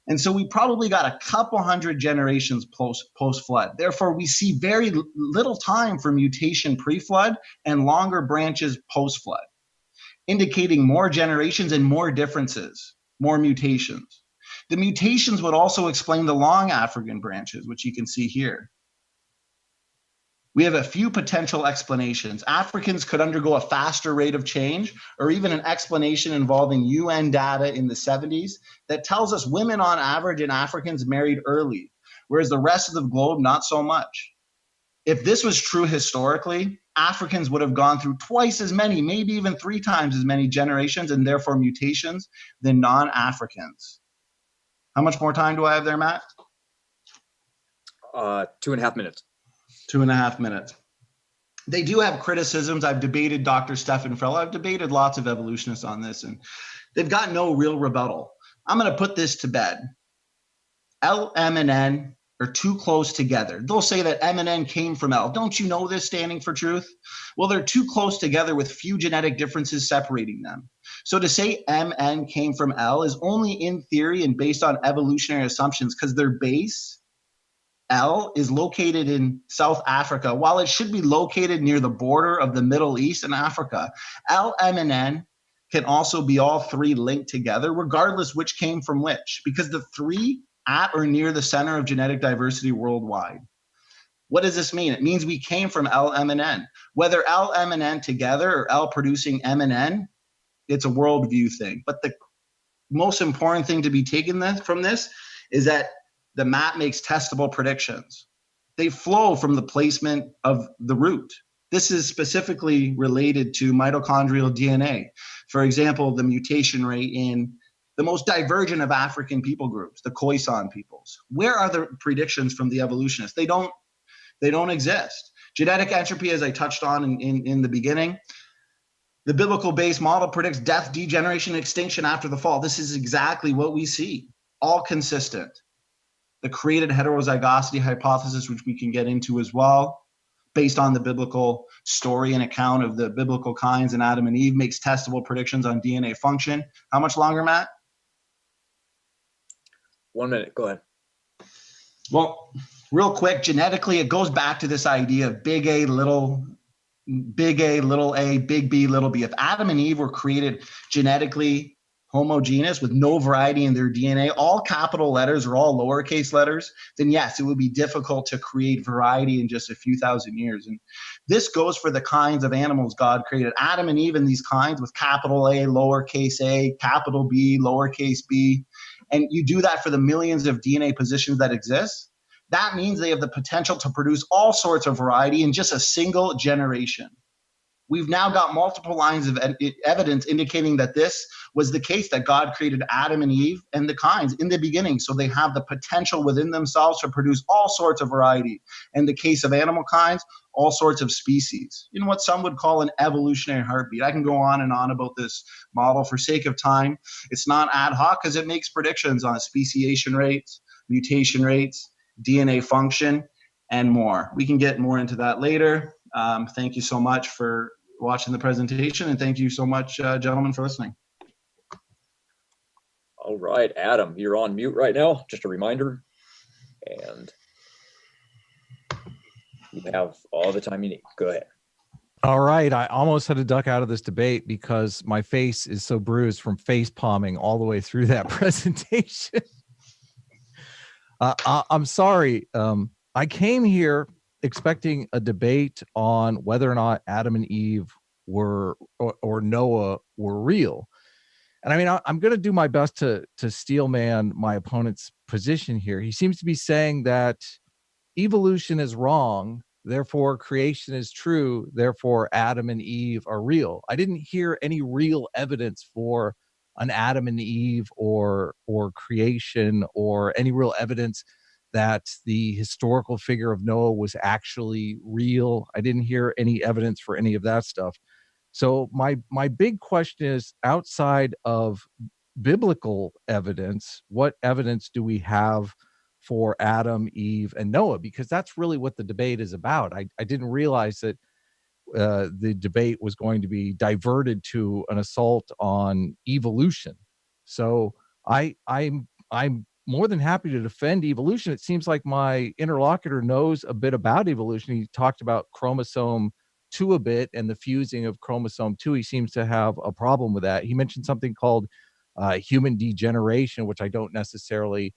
And so we probably got a couple hundred generations post-flood. Therefore, we see very little time for mutation pre-flood and longer branches post-flood, indicating more generations and more differences, more mutations. The mutations would also explain the long African branches, which you can see here. We have a few potential explanations. Africans could undergo a faster rate of change, or even an explanation involving UN data in the 70s that tells us women on average in Africans married early, whereas the rest of the globe, not so much. If this was true historically, Africans would have gone through twice as many, maybe even 3 times as many generations and therefore mutations than non-Africans. How much more time do I have there, Matt? 2.5 minutes. 2.5 minutes. They do have criticisms. I've debated Dr. Stephan Frell. I've debated lots of evolutionists on this, and they've got no real rebuttal. I'm going to put this to bed. L, M, and N are too close together. They'll say that M and N came from L. Don't you know this, standing for truth? Well, they're too close together with few genetic differences separating them. So to say M, N came from L is only in theory and based on evolutionary assumptions, because their base, L, is located in South Africa, while it should be located near the border of the Middle East and Africa. L, M, and N can also be all three linked together, regardless which came from which, because the three at or near the center of genetic diversity worldwide. What does this mean? It means we came from L, M, and N. Whether L, M, and N together or L producing M and N, it's a worldview thing. But the most important thing to be taken from this is that the map makes testable predictions. They flow from the placement of the root. This is specifically related to mitochondrial DNA. For example, the mutation rate in the most divergent of African people groups, the Khoisan peoples. Where are the predictions from the evolutionists? They don't exist. Genetic entropy, as I touched on in the beginning, the biblical-based model predicts death, degeneration, and extinction after the fall. This is exactly what we see, all consistent. The created heterozygosity hypothesis, which we can get into as well, based on the biblical story and account of the biblical kinds in Adam and Eve, makes testable predictions on DNA function. How much longer, Matt? 1 minute. Go ahead. Well, real quick, genetically, it goes back to this idea of big A, little a, big B, little b. If Adam and Eve were created genetically homogeneous with no variety in their DNA, all capital letters or all lowercase letters, then yes, it would be difficult to create variety in just a few thousand years. And this goes for the kinds of animals God created. Adam and Eve and these kinds with capital A, lowercase a, capital B, lowercase b. And you do that for the millions of DNA positions that exist. That means they have the potential to produce all sorts of variety in just a single generation. We've now got multiple lines of evidence indicating that this was the case, that God created Adam and Eve and the kinds in the beginning, so they have the potential within themselves to produce all sorts of variety. In the case of animal kinds, all sorts of species, in what some would call an evolutionary heartbeat. I can go on and on about this model. For sake of time, it's not ad hoc because it makes predictions on speciation rates, mutation rates, DNA function, and more. We can get more into that later. Thank you so much for watching the presentation, and thank you so much, gentlemen, for listening. All right, Adam, you're on mute right now. Just a reminder. And you have all the time you need. Go ahead. All right. I almost had to duck out of this debate because my face is so bruised from face palming all the way through that presentation. I'm sorry. I came here expecting a debate on whether or not Adam and Eve were or Noah were real. And I mean, I'm going to do my best to steelman my opponent's position here. He seems to be saying that evolution is wrong, therefore creation is true, therefore Adam and Eve are real. I didn't hear any real evidence for an Adam and Eve or creation, or any real evidence that the historical figure of Noah was actually real. I didn't hear any evidence for any of that stuff. So my big question is, outside of biblical evidence, what evidence do we have for Adam, Eve, and Noah? Because that's really what the debate is about. I didn't realize that the debate was going to be diverted to an assault on evolution. So I'm more than happy to defend evolution. It seems like my interlocutor knows a bit about evolution. He talked about chromosome 2 a bit and the fusing of chromosome 2. He seems to have a problem with that. He mentioned something called human degeneration, which I don't necessarily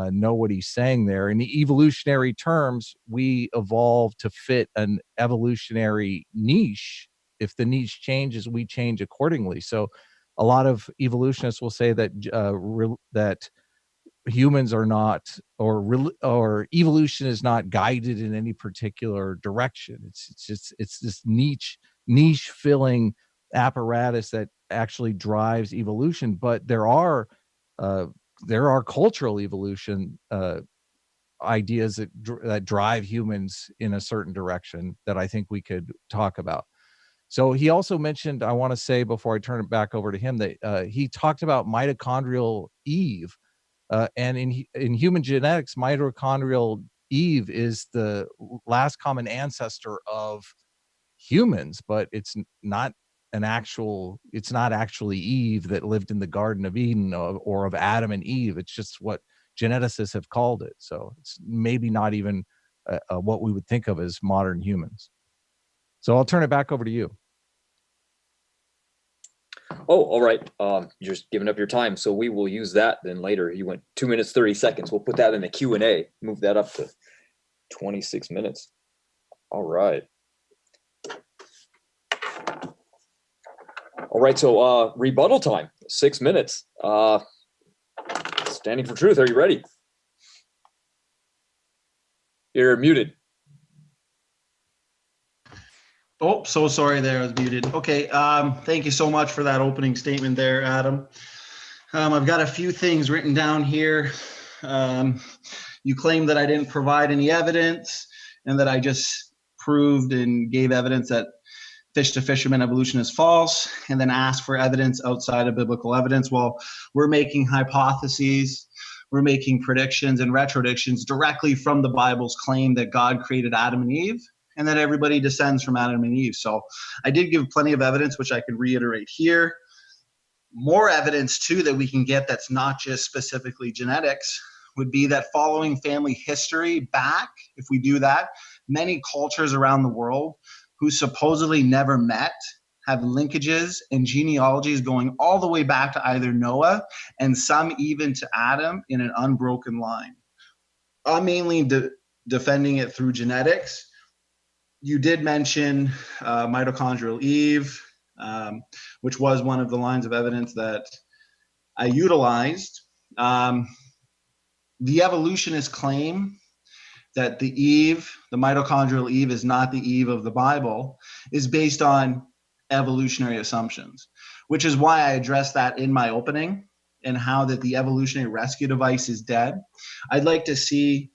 know what he's saying there. In evolutionary terms, we evolve to fit an evolutionary niche. If the niche changes, we change accordingly. So a lot of evolutionists will say that that humans are not, or evolution is not guided in any particular direction. It's this niche filling apparatus that actually drives evolution. But there are there are cultural evolution ideas that drive humans in a certain direction that I think we could talk about. So he also mentioned, I want to say before I turn it back over to him, that he talked about mitochondrial Eve, and in human genetics, mitochondrial Eve is the last common ancestor of humans, but it's not actually Eve that lived in the Garden of Eden or of Adam and Eve. It's just what geneticists have called it. So it's maybe not even what we would think of as modern humans. So I'll turn it back over to you. Oh, all right. You're just giving up your time, so we will use that then later. You went 2 minutes 30 seconds. We'll put that in the Q&A. Move that up to 26 minutes. All right. All right. So rebuttal time, 6 minutes. Standing for Truth. Are you ready? You're muted. Oh, so sorry there, I was muted. Okay, thank you so much for that opening statement there, Adam. I've got a few things written down here. You claim that I didn't provide any evidence and that I just proved and gave evidence that fish to fisherman evolution is false, and then asked for evidence outside of biblical evidence. Well, we're making hypotheses, we're making predictions and retrodictions directly from the Bible's claim that God created Adam and Eve, and that everybody descends from Adam and Eve. So I did give plenty of evidence, which I could reiterate here. More evidence, too, that we can get that's not just specifically genetics would be that following family history back, if we do that, many cultures around the world who supposedly never met have linkages and genealogies going all the way back to either Noah and some even to Adam in an unbroken line. I'm mainly defending it through genetics. You did mention mitochondrial Eve, which was one of the lines of evidence that I utilized. The evolutionist claim that the Eve, the mitochondrial Eve, is not the Eve of the Bible, is based on evolutionary assumptions, which is why I addressed that in my opening and how that the evolutionary rescue device is dead. I'd like to see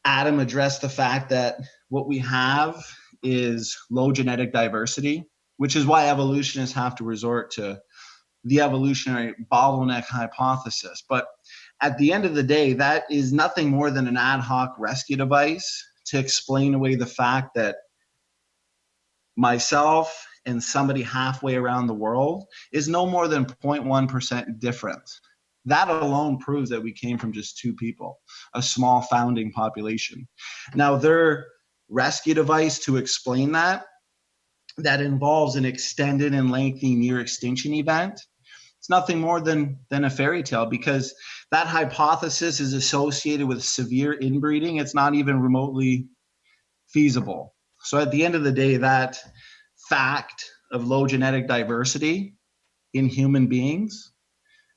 Adam address the fact that what we have is low genetic diversity, which is why evolutionists have to resort to the evolutionary bottleneck hypothesis. But at the end of the day, that is nothing more than an ad hoc rescue device to explain away the fact that myself and somebody halfway around the world is no more than 0.1% different. That alone proves that we came from just two people, a small founding population. Now, their rescue device to explain that involves an extended and lengthy near extinction event. It's nothing more than a fairy tale, because that hypothesis is associated with severe inbreeding. It's not even remotely feasible. So at the end of the day, that fact of low genetic diversity in human beings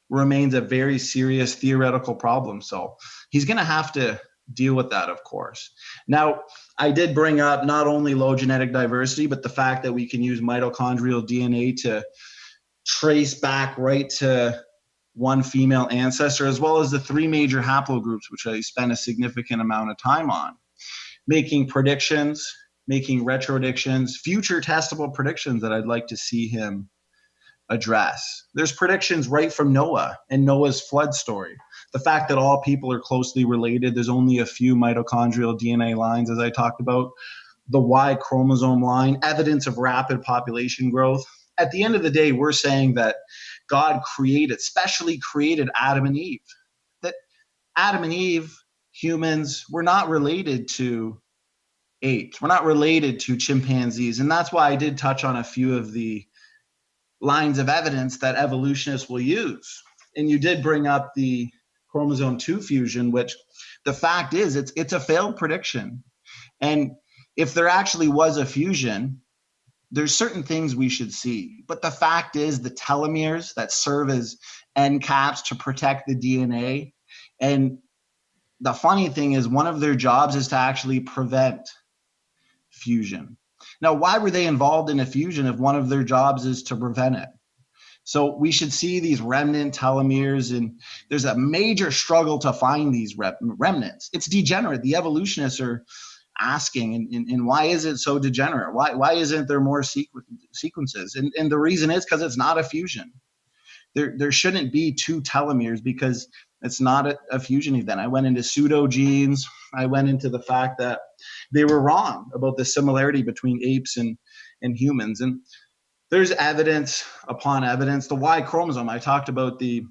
remains a very serious theoretical problem. So he's going to have to deal with that, of course. Now, I did bring up not only low genetic diversity, but the fact that we can use mitochondrial DNA to trace back right to one female ancestor, as well as the three major haplogroups, which I spent a significant amount of time on, making predictions, making retrodictions, future testable predictions that I'd like to see him address. There's predictions right from Noah and Noah's flood story. The fact that all people are closely related, there's only a few mitochondrial DNA lines, as I talked about, the Y chromosome line, evidence of rapid population growth. At the end of the day, we're saying that God specially created Adam and Eve. That Adam and Eve, humans, were not related to apes. We're not related to chimpanzees. And that's why I did touch on a few of the lines of evidence that evolutionists will use. And you did bring up the chromosome 2 fusion, which the fact is it's a failed prediction. And if there actually was a fusion, there's certain things we should see. But the fact is the telomeres that serve as end caps to protect the DNA. And the funny thing is one of their jobs is to actually prevent fusion. Now, why were they involved in a fusion if one of their jobs is to prevent it? So we should see these remnant telomeres, and there's a major struggle to find these remnants. It's degenerate. The evolutionists are asking, and why is it so degenerate? Why isn't there more sequences? And the reason is because it's not a fusion. There shouldn't be two telomeres because it's not a fusion event. I went into pseudogenes. I went into the fact that they were wrong about the similarity between apes and humans. And there's evidence upon evidence. The Y chromosome, I talked about the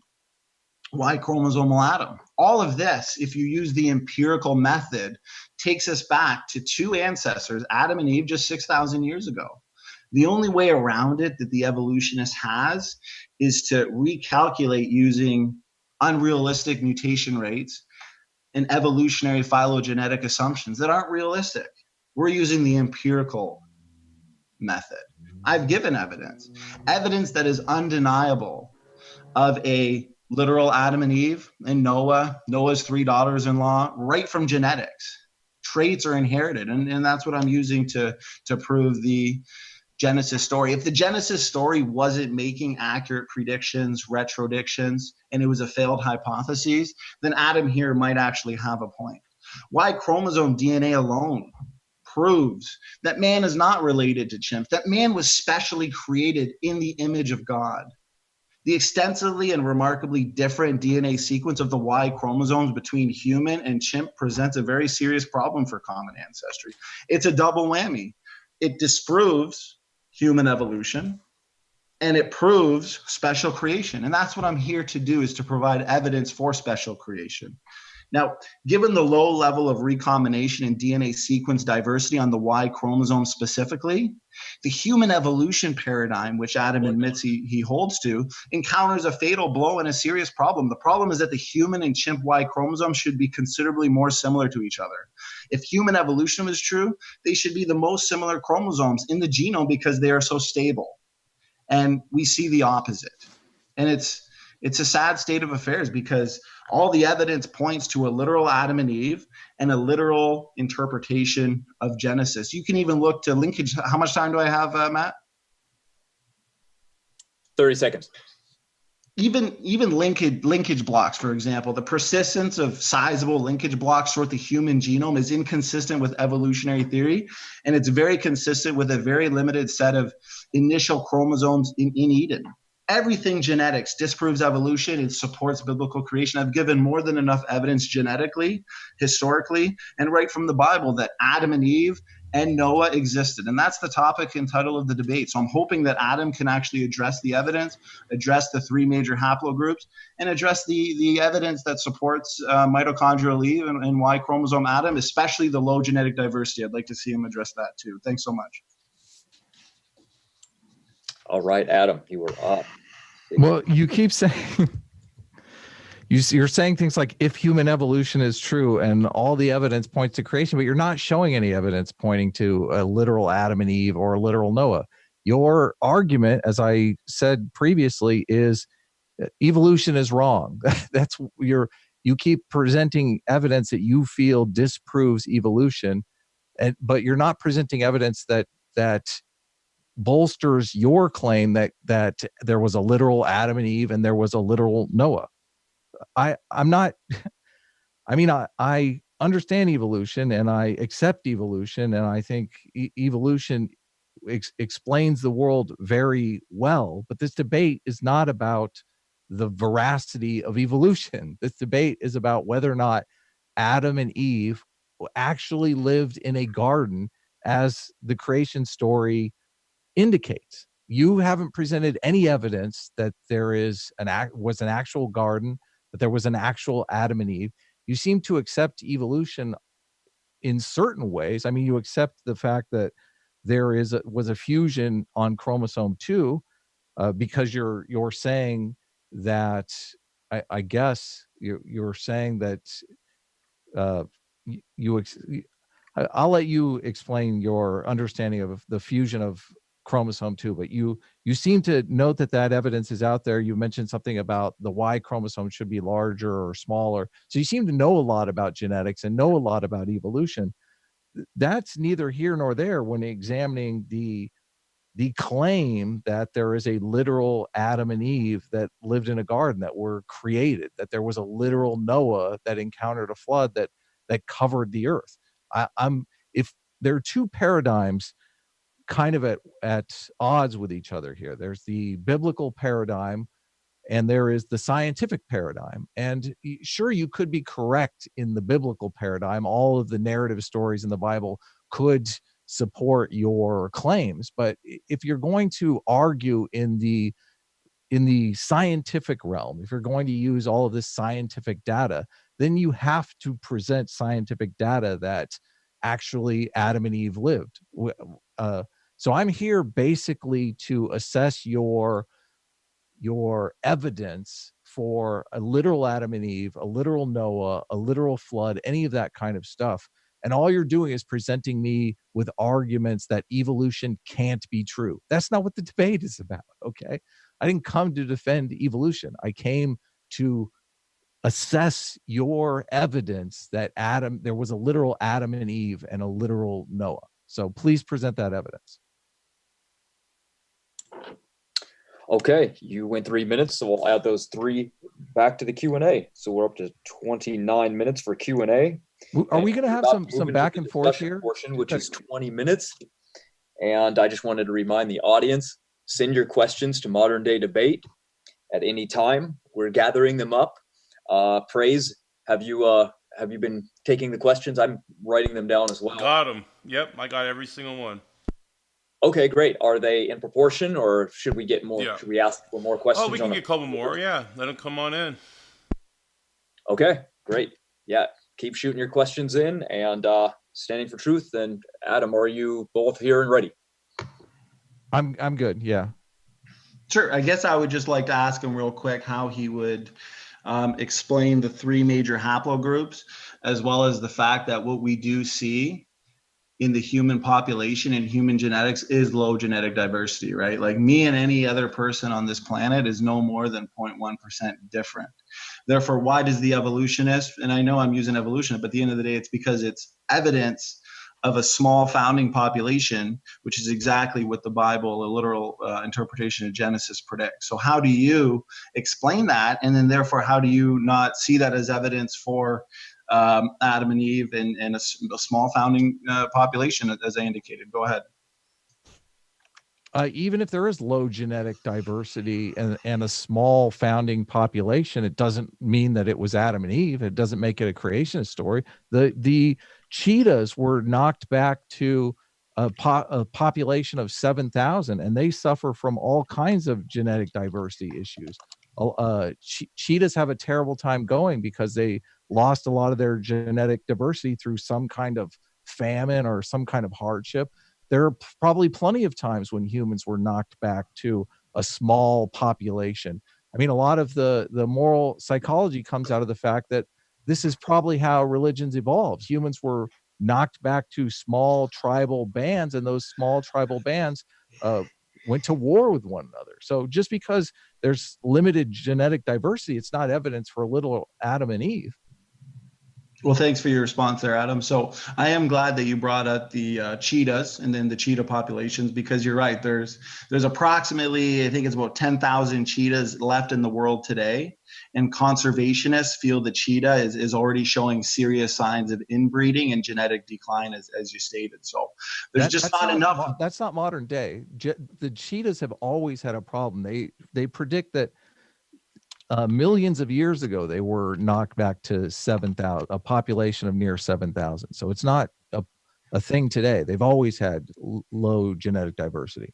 Y chromosomal atom. All of this, if you use the empirical method, takes us back to two ancestors, Adam and Eve, just 6,000 years ago. The only way around it that the evolutionist has is to recalculate using unrealistic mutation rates and evolutionary phylogenetic assumptions that aren't realistic. We're using the empirical method. I've given evidence that is undeniable of a literal Adam and Eve and Noah's three daughters-in-law, right from genetics. Traits are inherited, and that's what I'm using to prove the Genesis story. If the Genesis story wasn't making accurate predictions, retrodictions, and it was a failed hypothesis, then Adam here might actually have a point. Y chromosome DNA alone proves that man is not related to chimps, that man was specially created in the image of God. The extensively and remarkably different DNA sequence of the Y chromosomes between human and chimp presents a very serious problem for common ancestry. It's a double whammy. It disproves human evolution, and it proves special creation. And that's what I'm here to do, is to provide evidence for special creation. Now, given the low level of recombination and DNA sequence diversity on the Y chromosome specifically, the human evolution paradigm, which Adam admits he holds to, encounters a fatal blow and a serious problem. The problem is that the human and chimp Y chromosome should be considerably more similar to each other. If human evolution was true, they should be the most similar chromosomes in the genome because they are so stable. And we see the opposite. And it's a sad state of affairs because all the evidence points to a literal Adam and Eve and a literal interpretation of Genesis. You can even look to linkage. How much time do I have, Matt? 30 seconds. Even linkage blocks, for example, the persistence of sizable linkage blocks throughout the human genome is inconsistent with evolutionary theory, and it's very consistent with a very limited set of initial chromosomes in Eden. Everything genetics disproves evolution. It supports biblical creation. I've given more than enough evidence genetically, historically, and right from the Bible that Adam and Eve and Noah existed. And that's the topic and title of the debate. So I'm hoping that Adam can actually address the evidence, address the three major haplogroups, and address the evidence that supports mitochondrial Eve and Y chromosome Adam, especially the low genetic diversity. I'd like to see him address that too. Thanks so much. All right, Adam, you were up. Well, you keep saying you're saying things like if human evolution is true and all the evidence points to creation, but you're not showing any evidence pointing to a literal Adam and Eve or a literal Noah. Your argument, as I said previously, is evolution is wrong. That's you keep presenting evidence that you feel disproves evolution, but you're not presenting evidence that bolsters your claim that there was a literal Adam and Eve and there was a literal Noah. I understand evolution and I accept evolution, and I think evolution explains the world very well, but this debate is not about the veracity of evolution. This debate is about whether or not Adam and Eve actually lived in a garden as the creation story indicates. You haven't presented any evidence that there was an actual garden, that there was an actual Adam and Eve. You seem to accept evolution in certain ways. I mean, you accept the fact that there was a fusion on chromosome 2 because you're saying that I guess you're saying that I'll let you explain your understanding of the fusion of chromosome 2, but you seem to note that evidence is out there. You mentioned something about the Y chromosome should be larger or smaller. So you seem to know a lot about genetics and know a lot about evolution. That's neither here nor there when examining the the claim that there is a literal Adam and Eve that lived in a garden, that were created, that there was a literal Noah that encountered a flood that covered the earth. If there are two paradigms kind of at odds with each other here. There's the biblical paradigm and there is the scientific paradigm. And sure, you could be correct in the biblical paradigm. All of the narrative stories in the Bible could support your claims. But if you're going to argue in the scientific realm, if you're going to use all of this scientific data, then you have to present scientific data that actually Adam and Eve lived. So I'm here basically to assess your evidence for a literal Adam and Eve, a literal Noah, a literal flood, any of that kind of stuff. And all you're doing is presenting me with arguments that evolution can't be true. That's not what the debate is about, okay? I didn't come to defend evolution. I came to assess your evidence that there was a literal Adam and Eve and a literal Noah. So please present that evidence. Okay, you went 3 minutes, so we'll add those 3 back to the Q&A. So we're up to 29 minutes for Q&A. Are we going to have some back and forth here? Portion, which is 20 minutes. And I just wanted to remind the audience, send your questions to Modern Day Debate at any time. We're gathering them up. Praise, have you been taking the questions? I'm writing them down as well. Got them. Yep, I got every single one. Okay, great. Are they in proportion, or should we get more? Yeah. Should we ask for more questions? Oh, we can get a couple more. Yeah, let them come on in. Okay, great. Yeah, keep shooting your questions in, and Standing for Truth and Adam, are you both here and ready? I'm good. Yeah. Sure. I guess I would just like to ask him real quick how he would explain the 3 major haplogroups, as well as the fact that what we do see in the human population and human genetics is low genetic diversity, right? Like me and any other person on this planet is no more than 0.1% different. Therefore, why does the evolutionist, and I know I'm using evolution, but at the end of the day, it's because it's evidence of a small founding population, which is exactly what the Bible, a literal interpretation of Genesis, predicts. So how do you explain that? And then therefore, how do you not see that as evidence for Adam and Eve and a small founding population, as I indicated? Go ahead. Even if there is low genetic diversity and a small founding population, it doesn't mean that it was Adam and Eve. It doesn't make it a creationist story. The cheetahs were knocked back to a population of 7,000, and they suffer from all kinds of genetic diversity issues. Cheetahs have a terrible time going because they lost a lot of their genetic diversity through some kind of famine or some kind of hardship. There are probably plenty of times when humans were knocked back to a small population. I mean, a lot of the moral psychology comes out of the fact that this is probably how religions evolved. Humans were knocked back to small tribal bands, and those small tribal bands went to war with one another. So just because there's limited genetic diversity, it's not evidence for little Adam and Eve. Well, thanks for your response there, Adam. So I am glad that you brought up the cheetahs and then the cheetah populations, because you're right. There's approximately, I think it's about 10,000 cheetahs left in the world today. And conservationists feel the cheetah is already showing serious signs of inbreeding and genetic decline, as you stated. So there's that's not enough. That's not modern day. The cheetahs have always had a problem. They predict that millions of years ago, they were knocked back to 7,000, a population of near 7,000. So it's not a thing today. They've always had low genetic diversity.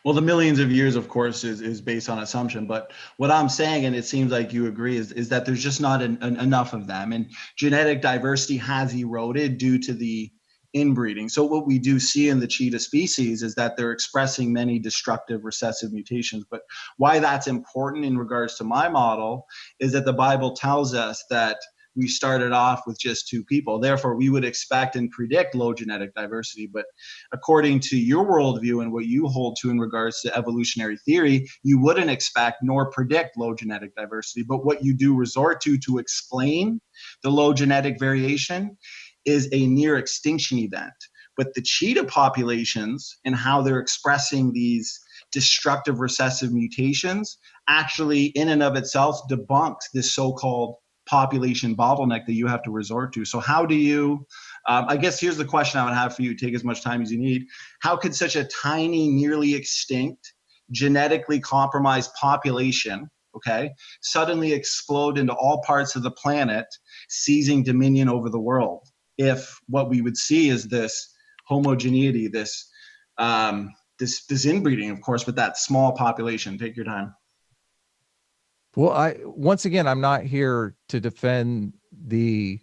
Well, the millions of years, of course, is based on assumption. But what I'm saying, and it seems like you agree, is that there's just not enough of them. And genetic diversity has eroded due to the inbreeding. So what we do see in the cheetah species is that they're expressing many destructive recessive mutations. But why that's important in regards to my model is that the Bible tells us that we started off with just 2 people. Therefore, we would expect and predict low genetic diversity. But according to your worldview and what you hold to in regards to evolutionary theory, you wouldn't expect nor predict low genetic diversity. But what you do resort to explain the low genetic variation is a near extinction event, But the cheetah populations and how they're expressing these destructive recessive mutations actually in and of itself debunks this so-called population bottleneck that you have to resort to. So how do you, I guess here's the question I would have for you, take as much time as you need. How could such a tiny, nearly extinct, genetically compromised population, okay, suddenly explode into all parts of the planet, seizing dominion over the world, if what we would see is this homogeneity, this inbreeding, of course, with that small population? Take your time. Well, once again, I'm not here to defend the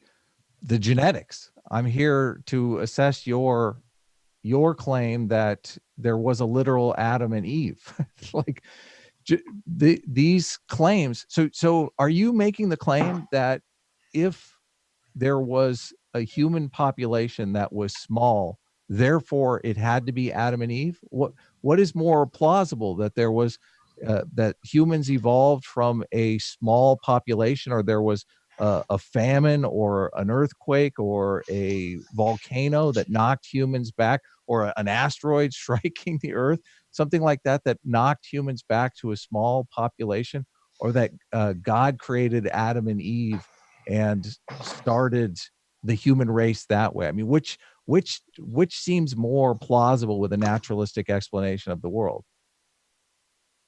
genetics. I'm here to assess your claim that there was a literal Adam and Eve. Like these claims. So are you making the claim that if there was a human population that was small, therefore it had to be Adam and Eve? What is more plausible, that there was that humans evolved from a small population, or there was a famine or an earthquake or a volcano that knocked humans back, or an asteroid striking the earth, something like that knocked humans back to a small population, or that God created Adam and Eve and started the human race that way? I mean, which seems more plausible with a naturalistic explanation of the world?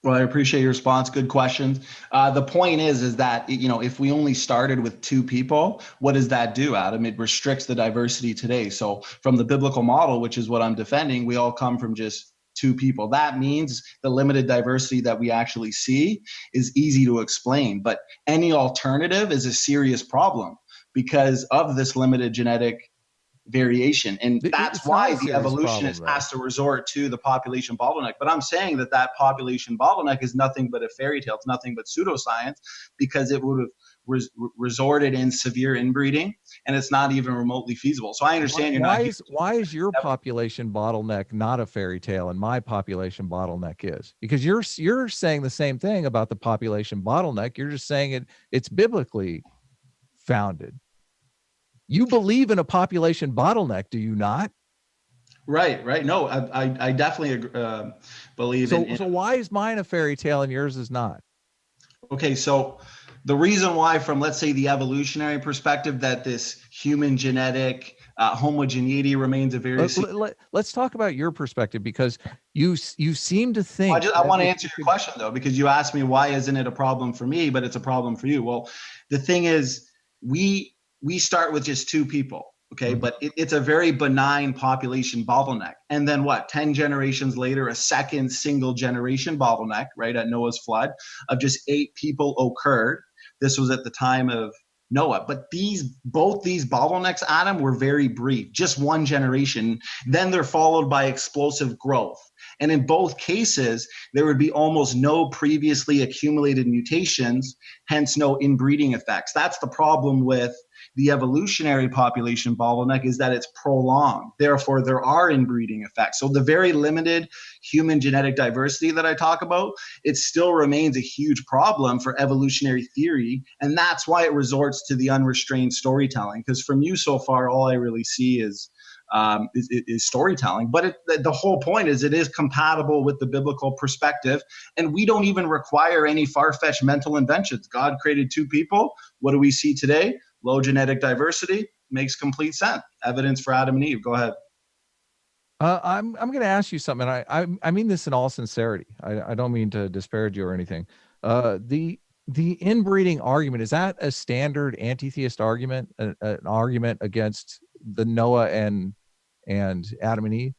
Well, I appreciate your response. Good questions. The point is that, if we only started with two people, what does that do, Adam? It restricts the diversity today. So from the biblical model, which is what I'm defending, we all come from just two people. That means the limited diversity that we actually see is easy to explain. But any alternative is a serious problem because of this limited genetic variation. And that's why the evolutionist has to resort to the population bottleneck. But I'm saying that population bottleneck is nothing but a fairy tale. It's nothing but pseudoscience, because it would have resorted in severe inbreeding, and it's not even remotely feasible. So I understand why is your population bottleneck not a fairy tale and my population bottleneck is? Because you're saying the same thing about the population bottleneck. You're just saying it's biblically founded. You believe in a population bottleneck, do you not? Right. No, I definitely believe in. So why is mine a fairy tale and yours is not? Okay, so the reason why, from let's say the evolutionary perspective, that this human genetic homogeneity remains a very. Let's talk about your perspective, because you seem to think. I want to answer your question though, because you asked me why isn't it a problem for me, but it's a problem for you. Well, the thing is, we start with just two people, okay? Mm-hmm. But it's a very benign population bottleneck. And then 10 generations later, a second single generation bottleneck, right, at Noah's flood, of just 8 people occurred. This was at the time of Noah. But both these bottlenecks, Adam, were very brief, just one generation. Then they're followed by explosive growth. And in both cases, there would be almost no previously accumulated mutations, hence no inbreeding effects. That's the problem with the evolutionary population bottleneck, is that it's prolonged. Therefore, there are inbreeding effects. So the very limited human genetic diversity that I talk about, it still remains a huge problem for evolutionary theory. And that's why it resorts to the unrestrained storytelling. Because from you so far, all I really see is storytelling. But the whole point is it is compatible with the biblical perspective. And we don't even require any far-fetched mental inventions. God created two people. What do we see today? Low genetic diversity. Makes complete sense. Evidence for Adam and Eve. Go ahead. I'm going to ask you something. I mean this in all sincerity. I don't mean to disparage you or anything. The inbreeding argument, is that a standard anti-theist argument, an argument against the Noah and Adam and Eve?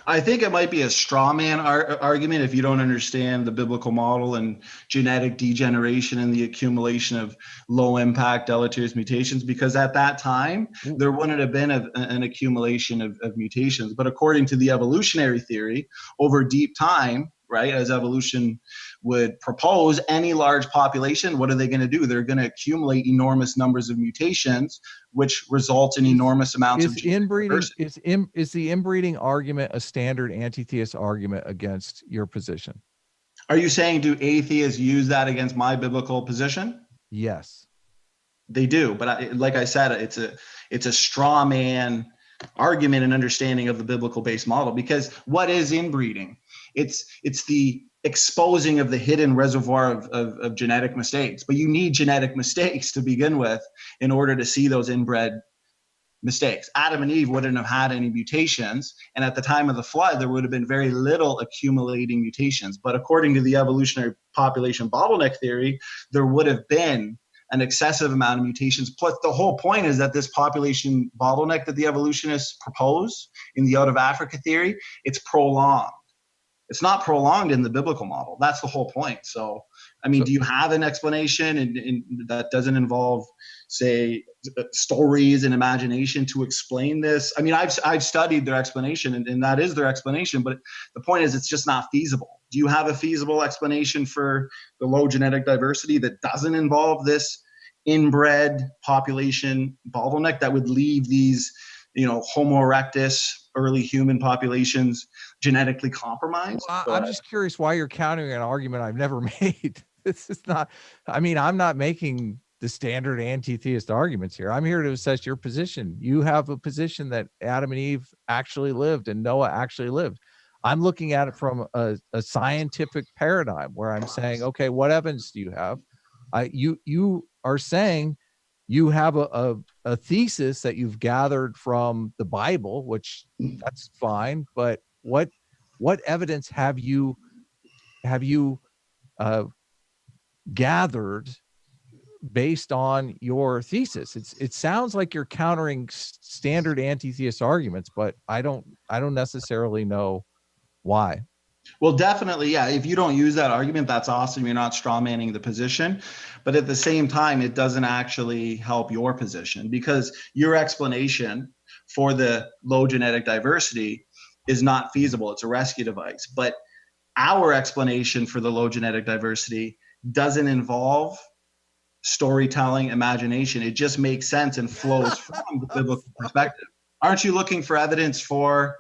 I think it might be a straw man argument if you don't understand the biblical model and genetic degeneration and the accumulation of low impact deleterious mutations, because at that time there wouldn't have been an accumulation of mutations. But according to the evolutionary theory, over deep time, right, as evolution would propose, any large population, what are they going to do? They're going to accumulate enormous numbers of mutations, which results in enormous amounts of inbreeding. Is the inbreeding argument a standard anti-theist argument against your position? Are you saying, do atheists use that against my biblical position? Yes, they do. But like I said, it's a straw man argument and understanding of the biblical based model. Because what is inbreeding? It's the exposing of the hidden reservoir of genetic mistakes. But you need genetic mistakes to begin with in order to see those inbred mistakes. Adam and Eve wouldn't have had any mutations, and at the time of the flood there would have been very little accumulating mutations. But according to the evolutionary population bottleneck theory, there would have been an excessive amount of mutations. Plus, the whole point is that this population bottleneck that the evolutionists propose in the out of Africa theory, it's prolonged. It's not prolonged in the biblical model. That's the whole point. So, I mean, do you have an explanation and that doesn't involve, say, stories and imagination to explain this? I mean, I've studied their explanation, and that is their explanation. But the point is, it's just not feasible. Do you have a feasible explanation for the low genetic diversity that doesn't involve this inbred population bottleneck that would leave these, Homo erectus, early human populations genetically compromised? Well, I'm just curious why you're countering an argument I've never made. This is not, I'm not making the standard anti-theist arguments here. I'm here to assess your position. You have a position that Adam and Eve actually lived and Noah actually lived. I'm looking at it from a scientific paradigm where I'm saying, okay, what evidence do you have? You are saying you have a thesis that you've gathered from the Bible, which that's fine, but what evidence have you gathered based on your thesis? It sounds like you're countering standard anti-theist arguments, but I don't necessarily know why. Well, definitely, yeah. If you don't use that argument, that's awesome. You're not strawmanning the position. But at the same time, it doesn't actually help your position, because your explanation for the low genetic diversity is not feasible. It's a rescue device. But our explanation for the low genetic diversity doesn't involve storytelling, imagination. It just makes sense and flows from the biblical perspective. Aren't you looking for evidence for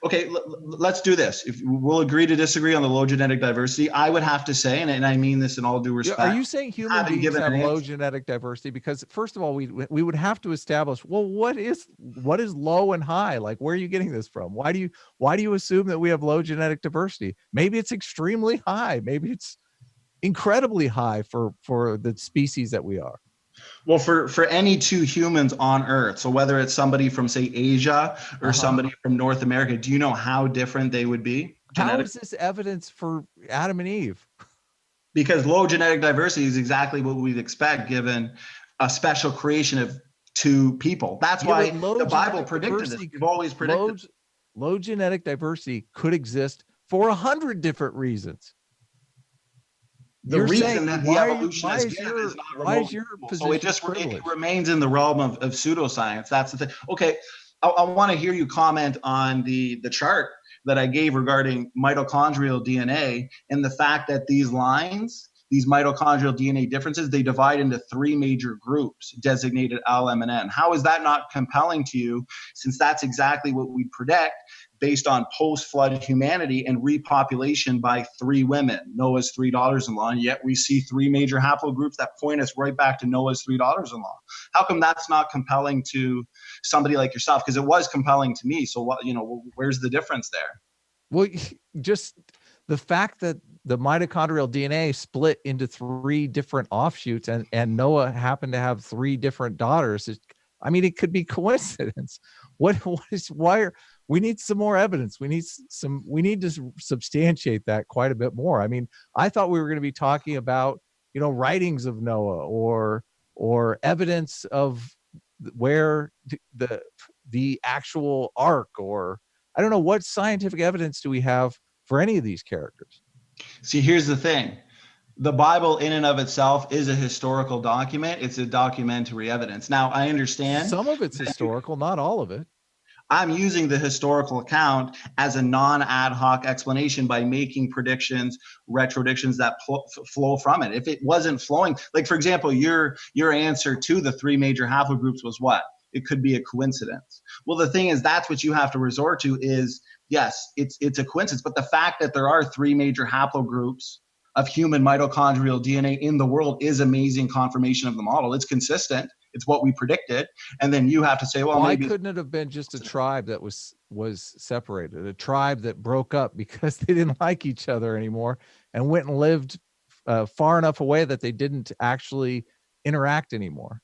okay, let's do this. If we'll agree to disagree on the low genetic diversity, I would have to say, and I mean this in all due respect. Are you saying human beings have low genetic diversity? Because first of all, we would have to establish, well, what is low and high? Like, where are you getting this from? Why do you assume that we have low genetic diversity? Maybe it's extremely high. Maybe it's incredibly high for the species that we are. Well, for any two humans on Earth, so whether it's somebody from, say, Asia or somebody from North America, do you know how different they would be? How is this evidence for Adam and Eve? Because low genetic diversity is exactly what we'd expect given a special creation of two people. That's why the Bible predicted this. We've always predicted low genetic diversity could exist for 100 different reasons. The reason that the evolutionists give is not remote. So it remains in the realm of pseudoscience. That's the thing. Okay, I want to hear you comment on the chart that I gave regarding mitochondrial DNA and the fact that these lines, these mitochondrial DNA differences, they divide into three major groups designated L, M, and N. How is that not compelling to you, since that's exactly what we predict based on post-flood humanity and repopulation by three women, Noah's three daughters-in-law, and yet we see three major haplogroups that point us right back to Noah's three daughters-in-law? How come that's not compelling to somebody like yourself? Because it was compelling to me. So what, where's the difference there? Well, just the fact that the mitochondrial DNA split into three different offshoots and Noah happened to have three different daughters. It could be coincidence. We need some more evidence. We need to substantiate that quite a bit more. I thought we were going to be talking about, writings of Noah or evidence of where the actual ark, or I don't know, what scientific evidence do we have for any of these characters? See, here's the thing. The Bible in and of itself is a historical document. It's a documentary evidence. Now, I understand some of it's historical, not all of it. I'm using the historical account as a non-ad hoc explanation by making predictions, retrodictions that flow from it. If it wasn't flowing, like, for example, your answer to the three major haplogroups was what? It could be a coincidence. Well, the thing is, that's what you have to resort to is, yes, it's a coincidence. But the fact that there are three major haplogroups of human mitochondrial DNA in the world is amazing confirmation of the model. It's consistent. it's what we predicted. And then you have to say, well, Why maybe couldn't it have been just a tribe that was separated, a tribe that broke up because they didn't like each other anymore and went and lived far enough away that they didn't actually interact anymore?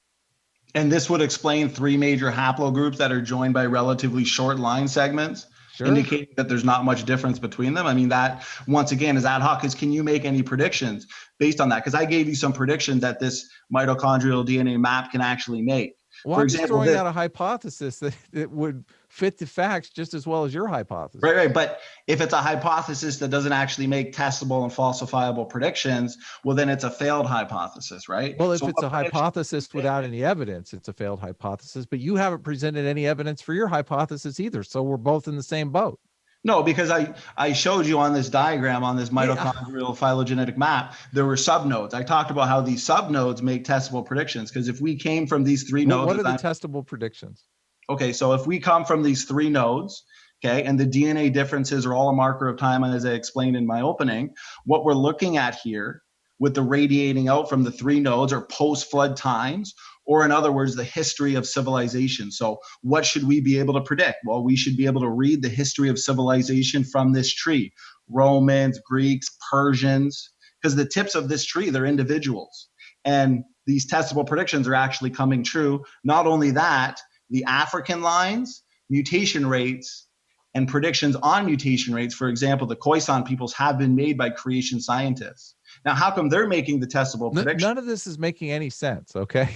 and this would explain 3 major haplogroups that are joined by relatively short line segments, Sure. indicating that there's not much difference between them. I mean, that once again is ad hoc. Because can you make any predictions based on that? Because I gave you some predictions that this mitochondrial DNA map can actually make. Well, For I'm just example, throwing this- out a hypothesis that it would fit the facts just as well as your hypothesis. Right. But if it's a hypothesis that doesn't actually make testable and falsifiable predictions, well, then it's a failed hypothesis, right? Well, if So it's a what prediction- hypothesis without any evidence, it's a failed hypothesis, but you haven't presented any evidence for your hypothesis either. So we're both in the same boat. No, because I showed you on this diagram, on this mitochondrial phylogenetic map, there were subnodes. I talked about how these subnodes make testable predictions. Because if we came from these 3 nodes, What are the testable predictions? okay, so if we come from these 3 nodes, okay, and the DNA differences are all a marker of time, as I explained in my opening, what we're looking at here with the radiating out from the 3 nodes are post-flood times, or in other words, the history of civilization. So what should we be able to predict? Well, we should be able to read the history of civilization from this tree. Romans, Greeks, Persians, because the tips of this tree, they're individuals. And these testable predictions are actually coming true. Not only that, the African lines, mutation rates, and predictions on mutation rates, for example, the Khoisan peoples have been made by creation scientists. Now, how come they're making the testable predictions? None of this is making any sense, okay?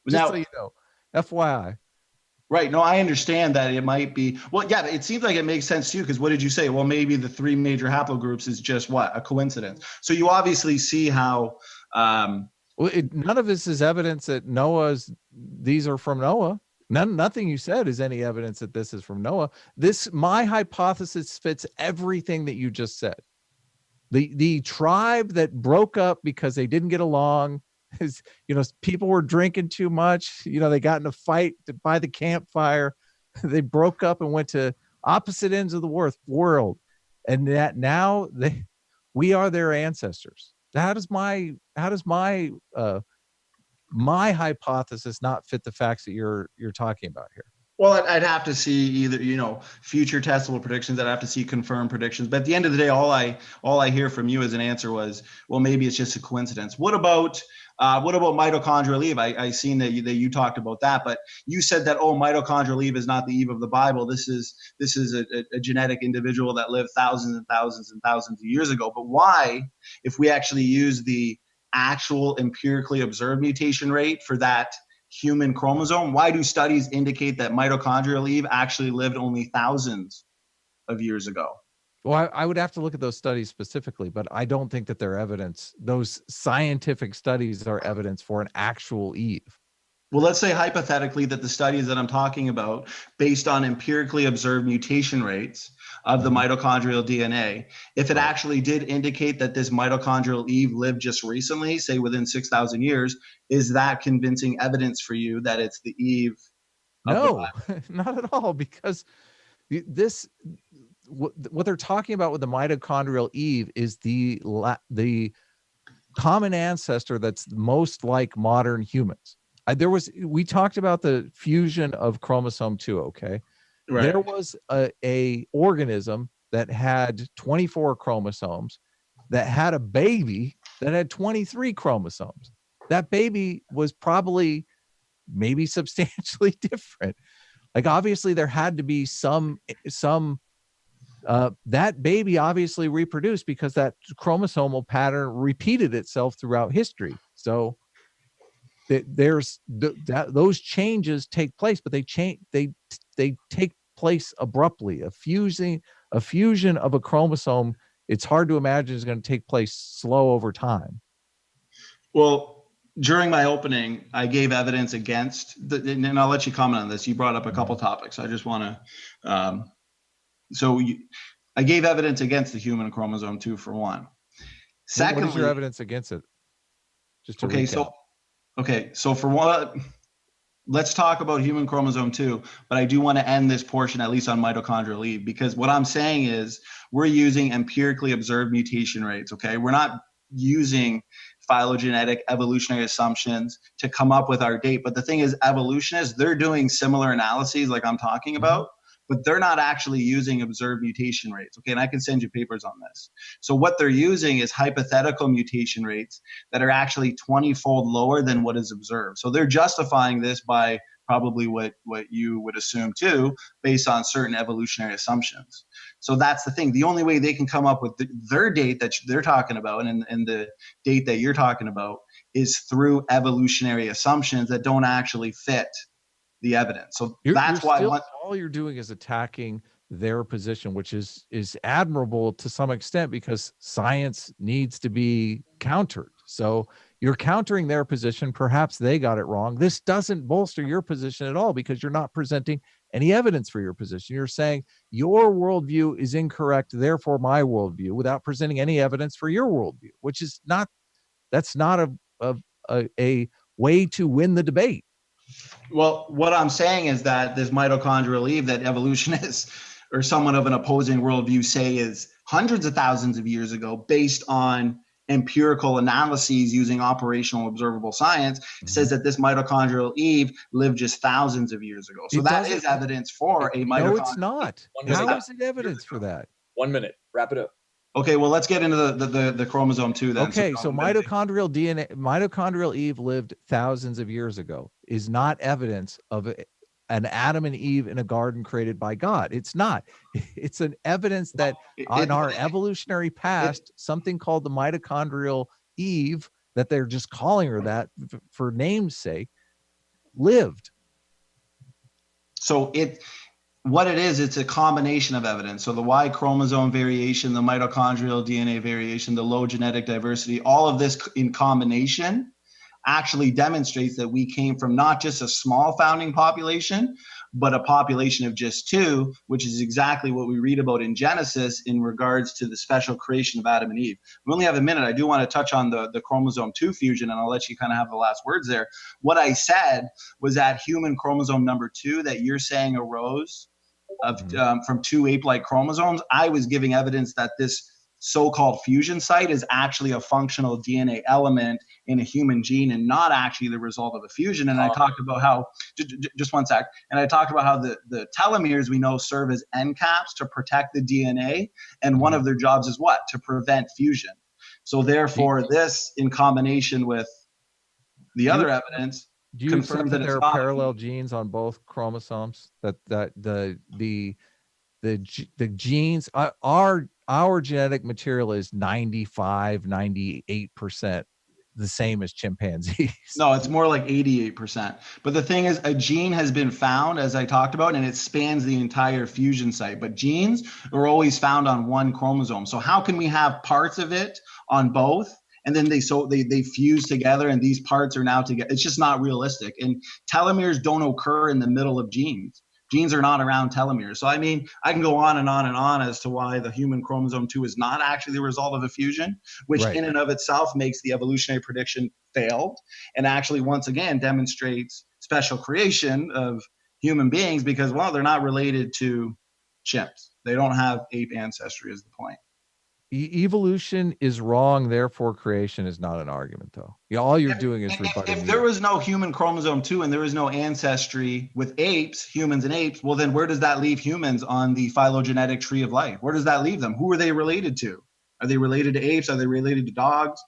Just Now- so you know, FYI. Right. No, I understand that it might be. Well, yeah, it seems like it makes sense to you because what did you say? Well, maybe the 3 major haplogroups is just what? A coincidence. So you obviously see how. Well, none of this is evidence that these are from Noah. Nothing you said is any evidence that this is from Noah. My hypothesis fits everything that you just said. The tribe that broke up because they didn't get along, is, people were drinking too much. They got in a fight by the campfire. They broke up and went to opposite ends of the world, and that now we are their ancestors. How does my hypothesis not fit the facts that you're talking about here? Well, I'd have to see either, future testable predictions. I'd have to see confirmed predictions. But at the end of the day, all I hear from you as an answer was, well, maybe it's just a coincidence. What about mitochondrial Eve? I seen that you talked about that, but you said that, mitochondrial Eve is not the Eve of the Bible. This is a genetic individual that lived thousands and thousands and thousands of years ago. But why, if we actually use the actual empirically observed mutation rate for that human chromosome, why do studies indicate that mitochondrial Eve actually lived only thousands of years ago? Well, I would have to look at those studies specifically, but I don't think that they're evidence. Those scientific studies are evidence for an actual Eve. Well, let's say hypothetically that the studies that I'm talking about, based on empirically observed mutation rates of the mitochondrial DNA, if it actually did indicate that this mitochondrial Eve lived just recently, say within 6,000 years, is that convincing evidence for you that it's the Eve? No, not at all, because what they're talking about with the mitochondrial Eve is the common ancestor that's most like modern humans. We talked about the fusion of chromosome 2, okay? Right. There was a organism that had 24 chromosomes that had a baby that had 23 chromosomes. That baby was probably maybe substantially different. Like, obviously there had to be some that baby obviously reproduced because that chromosomal pattern repeated itself throughout history. So those changes take place, but they take place abruptly. A fusion of a chromosome, it's hard to imagine is going to take place slow over time. Well, during my opening, I gave evidence against, and I'll let you comment on this. You brought up a couple topics. I just want to, I gave evidence against the human chromosome 2 for one. Secondly, what is your evidence against it? Just to recap. So for one, let's talk about human chromosome 2, but I do want to end this portion at least on mitochondrial Eve, because what I'm saying is we're using empirically observed mutation rates, okay? We're not using phylogenetic evolutionary assumptions to come up with our date. But the thing is, evolutionists, they're doing similar analyses like I'm talking about, but they're not actually using observed mutation rates. Okay, and I can send you papers on this. So what they're using is hypothetical mutation rates that are actually 20-fold lower than what is observed. So they're justifying this by probably what you would assume too, based on certain evolutionary assumptions. So that's the thing. The only way they can come up with their date that they're talking about and the date that you're talking about is through evolutionary assumptions that don't actually fit the evidence. So that's why all you're doing is attacking their position, which is admirable to some extent because science needs to be countered. So you're countering their position. Perhaps they got it wrong. This doesn't bolster your position at all because you're not presenting any evidence for your position. You're saying your worldview is incorrect, therefore my worldview, without presenting any evidence for your worldview, which is not, that's not a way to win the debate. Well, what I'm saying is that this mitochondrial Eve that evolutionists or someone of an opposing worldview say is hundreds of thousands of years ago, based on empirical analyses using operational observable science, says that this mitochondrial Eve lived just thousands of years ago. So that is evidence for a mitochondrial. No, it's not. How is it evidence for that? 1 minute. Wrap it up. Okay, well, let's get into the chromosome 2 then. Okay, so mitochondrial DNA, mitochondrial Eve lived thousands of years ago is not evidence of an Adam and Eve in a garden created by God. It's not. It's an evidence that in our evolutionary past, something called the mitochondrial Eve, that they're just calling her that for name's sake, lived. So what it is, it's a combination of evidence. So the Y chromosome variation, the mitochondrial DNA variation, the low genetic diversity, all of this in combination actually demonstrates that we came from not just a small founding population, but a population of just two, which is exactly what we read about in Genesis in regards to the special creation of Adam and Eve. We only have a minute. I do want to touch on the chromosome 2 fusion, and I'll let you kind of have the last words there. What I said was that human chromosome number 2 that you're saying arose from 2 ape-like chromosomes, I was giving evidence that this so-called fusion site is actually a functional DNA element in a human gene and not actually the result of a fusion. And I talked about how, just one sec, and I talked about how the telomeres we know serve as end caps to protect the DNA, and one of their jobs is what? To prevent fusion. So therefore, this in combination with the other evidence, do you accept that there are parallel genes on both chromosomes? That the genes our genetic material is 98% the same as chimpanzees. No, it's more like 88%. But the thing is, a gene has been found, as I talked about, and it spans the entire fusion site. But genes are always found on one chromosome. So how can we have parts of it on both? And then they fuse together, and these parts are now together. It's just not realistic. And telomeres don't occur in the middle of genes. Genes are not around telomeres. So I mean, I can go on and on and on as to why the human chromosome 2 is not actually the result of a fusion, which in and of itself makes the evolutionary prediction failed, and actually once again demonstrates special creation of human beings because, well, they're not related to chimps. They don't have ape ancestry is the point. Evolution is wrong, therefore creation is not an argument, though. All you're doing is rebutting. If there was no human chromosome 2 and there was no ancestry with apes, humans and apes, well, then where does that leave humans on the phylogenetic tree of life? Where does that leave them? Who are they related to? Are they related to apes? Are they related to dogs?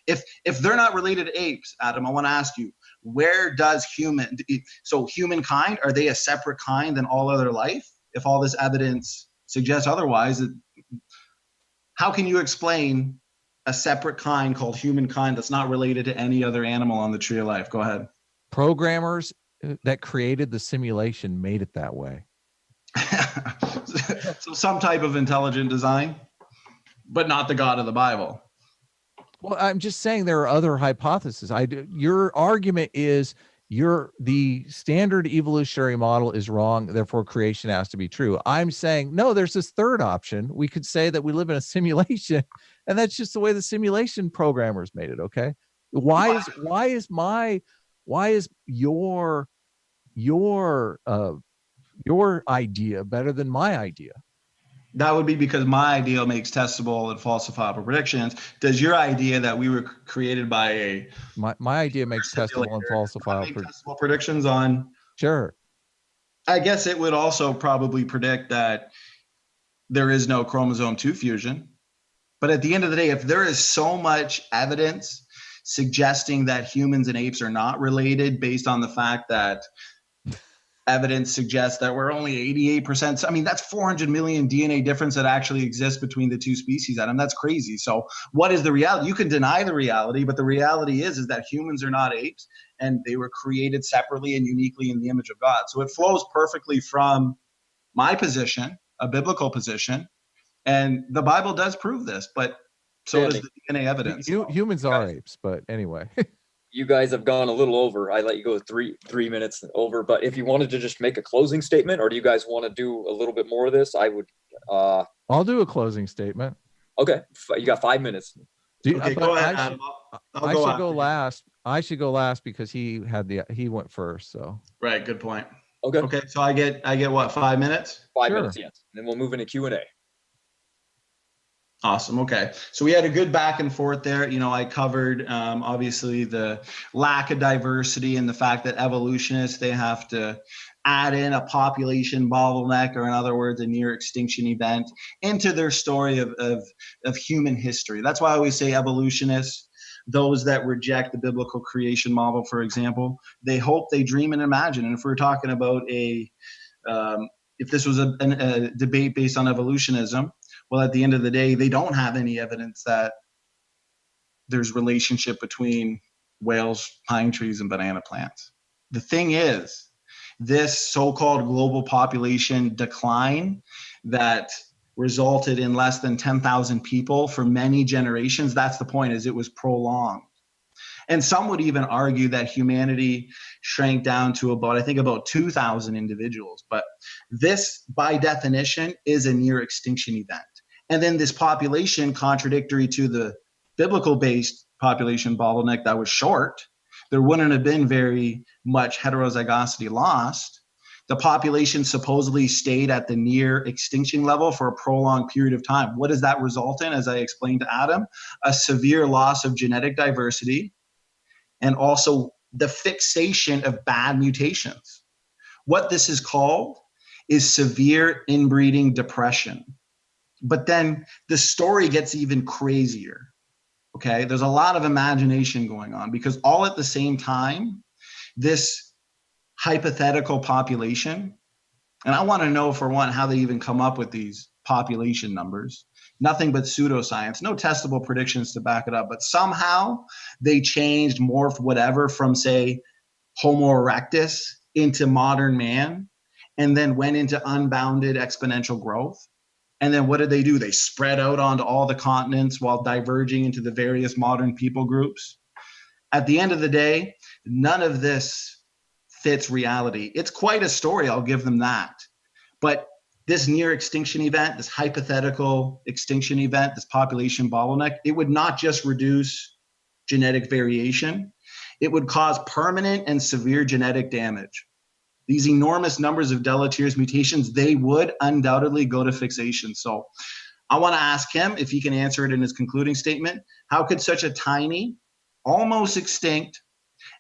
If they're not related to apes, Adam, I want to ask you, where does humankind, are they a separate kind than all other life? If all this evidence suggests otherwise, how can you explain a separate kind called humankind that's not related to any other animal on the tree of life? Go ahead. Programmers that created the simulation made it that way. So some type of intelligent design, but not the God of the Bible. Well, I'm just saying there are other hypotheses. Your argument is the standard evolutionary model is wrong, therefore creation has to be true. I'm saying no, there's this third option. We could say that we live in a simulation, and that's just the way the simulation programmers made it. Okay, why is your idea better than my idea? That would be because my idea makes testable and falsifiable predictions. Does your idea that we were created by a My idea makes testable and falsifiable. testable predictions on? Sure. I guess it would also probably predict that there is no chromosome 2 fusion. But at the end of the day, if there is so much evidence suggesting that humans and apes are not related based on the fact that evidence suggests that we're only 88%. I mean, that's 400 million DNA difference that actually exists between the two species, Adam. That's crazy. So what is the reality? You can deny the reality, but the reality is that humans are not apes, and they were created separately and uniquely in the image of God. So it flows perfectly from my position, a biblical position, and the Bible does prove this, but so does the DNA evidence. Humans are apes, but anyway. You guys have gone a little over. I let you go three minutes over, but if you wanted to just make a closing statement, or do you guys want to do a little bit more of this? I would. I'll do a closing statement. Okay, you got 5 minutes. Okay, go ahead, Adam. I should go last. I should go last because he went first. So right, good point. Okay. Okay, so I get what, 5 minutes? 5 minutes, yes. And then we'll move into Q&A. Awesome. Okay. So we had a good back and forth there. You know, I covered obviously the lack of diversity and the fact that evolutionists, they have to add in a population bottleneck, or in other words, a near extinction event into their story of human history. That's why I always say evolutionists, those that reject the biblical creation model, for example, they hope, they dream and imagine. And if we're talking about if this was a debate based on evolutionism, well, at the end of the day, they don't have any evidence that there's relationship between whales, pine trees, and banana plants. The thing is, this so-called global population decline that resulted in less than 10,000 people for many generations, that's the point, is it was prolonged. And some would even argue that humanity shrank down to about 2,000 individuals. But this, by definition, is a near extinction event. And then this population, contradictory to the biblical-based population bottleneck that was short, there wouldn't have been very much heterozygosity lost. The population supposedly stayed at the near extinction level for a prolonged period of time. What does that result in? As I explained to Adam, a severe loss of genetic diversity, and also the fixation of bad mutations. What this is called is severe inbreeding depression. But then the story gets even crazier. Okay, there's a lot of imagination going on, because all at the same time, this hypothetical population, and I want to know, for one, how they even come up with these population numbers. Nothing but pseudoscience, no testable predictions to back it up, but somehow they changed, morphed, whatever, from, say, Homo erectus into modern man, and then went into unbounded exponential growth. And then what did they do? They spread out onto all the continents while diverging into the various modern people groups. At the end of the day, none of this fits reality. It's quite a story, I'll give them that. But this near extinction event, this hypothetical extinction event, this population bottleneck, it would not just reduce genetic variation, it would cause permanent and severe genetic damage. These enormous numbers of deleterious mutations, they would undoubtedly go to fixation. So I want to ask him if he can answer it in his concluding statement. How could such a tiny, almost extinct,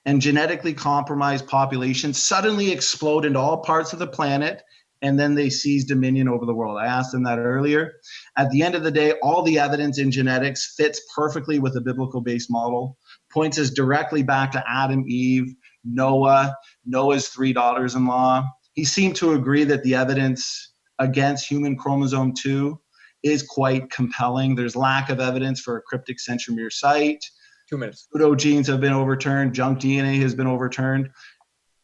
and genetically compromised population suddenly explode into all parts of the planet, and then they seize dominion over the world? I asked him that earlier. At the end of the day, all the evidence in genetics fits perfectly with a biblical-based model, points us directly back to Adam, Eve, Noah's 3 daughters-in-law. He seemed to agree that the evidence against human chromosome 2 is quite compelling. There's lack of evidence for a cryptic centromere site. 2 minutes. Pseudogenes have been overturned. Junk DNA has been overturned.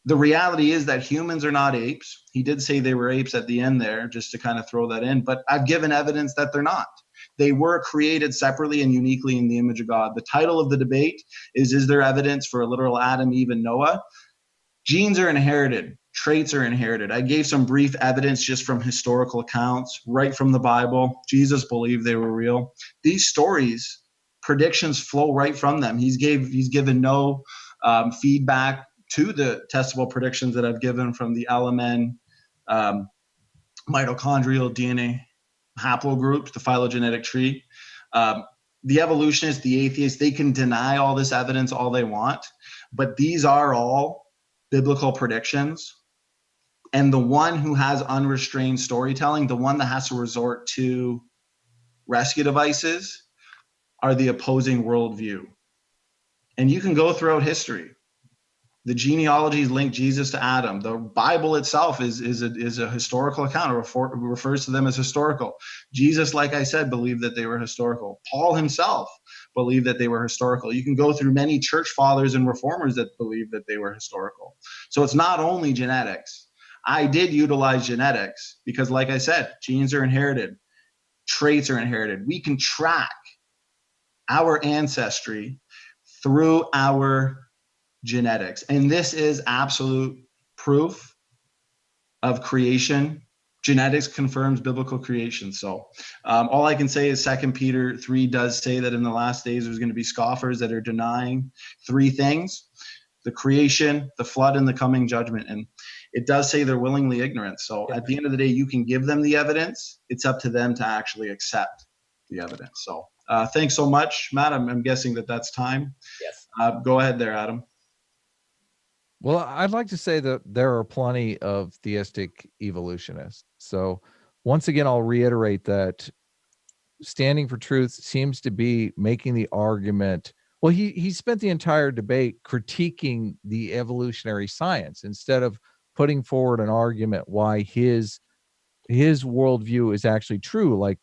The reality is that humans are not apes. He did say they were apes at the end there, just to kind of throw that in, but I've given evidence that they're not. They were created separately and uniquely in the image of God. The title of the debate is there evidence for a literal Adam, Eve, and Noah? Genes are inherited. Traits are inherited. I gave some brief evidence just from historical accounts, right from the Bible. Jesus believed they were real. These stories, predictions flow right from them. He's given no feedback to the testable predictions that I've given from the LMN mitochondrial DNA haplogroups, the phylogenetic tree. The evolutionists, the atheists, they can deny all this evidence all they want, but these are all biblical predictions. And the one who has unrestrained storytelling, the one that has to resort to rescue devices, are the opposing worldview. And you can go throughout history. The genealogies link Jesus to Adam. The Bible itself is a historical account. It refers to them as historical. Jesus, like I said, believed that they were historical. Paul himself believed that they were historical. You can go through many church fathers and reformers that believe that they were historical. So it's not only genetics. I did utilize genetics because, like I said, genes are inherited. Traits are inherited. We can track our ancestry through our genetics. And this is absolute proof of creation. Genetics confirms biblical creation. So all I can say is 2 Peter 3 does say that in the last days there's going to be scoffers that are denying three things: the creation, the flood, and the coming judgment. And it does say they're willingly ignorant. So at the end of the day, you can give them the evidence. It's up to them to actually accept the evidence. So thanks so much, Matt. I'm guessing that that's time. Yes. Go ahead there, Adam. Well, I'd like to say that there are plenty of theistic evolutionists. So once again, I'll reiterate that Standing for Truth seems to be making the argument. Well, he spent the entire debate critiquing the evolutionary science instead of putting forward an argument why his worldview is actually true, like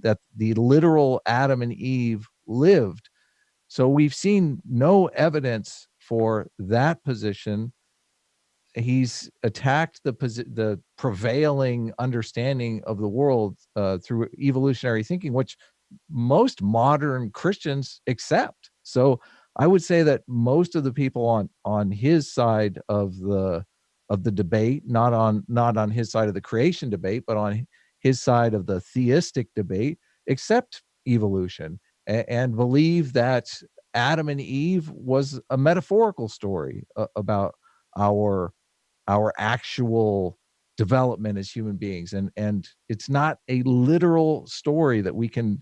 that the literal Adam and Eve lived. So we've seen no evidence for that position. He's attacked the prevailing understanding of the world through evolutionary thinking, which most modern Christians accept. So I would say that most of the people on his side of the debate, not on his side of the creation debate, but on his side of the theistic debate, accept evolution and believe that Adam and Eve was a metaphorical story about our actual development as human beings, and it's not a literal story that we can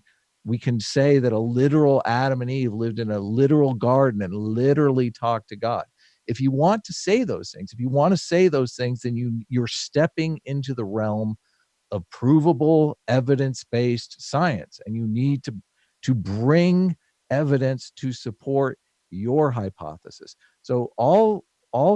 say that a literal Adam and Eve lived in a literal garden and literally talked to God. If you want to say those things, then you're stepping into the realm of provable evidence-based science, and you need to bring evidence to support your hypothesis. So all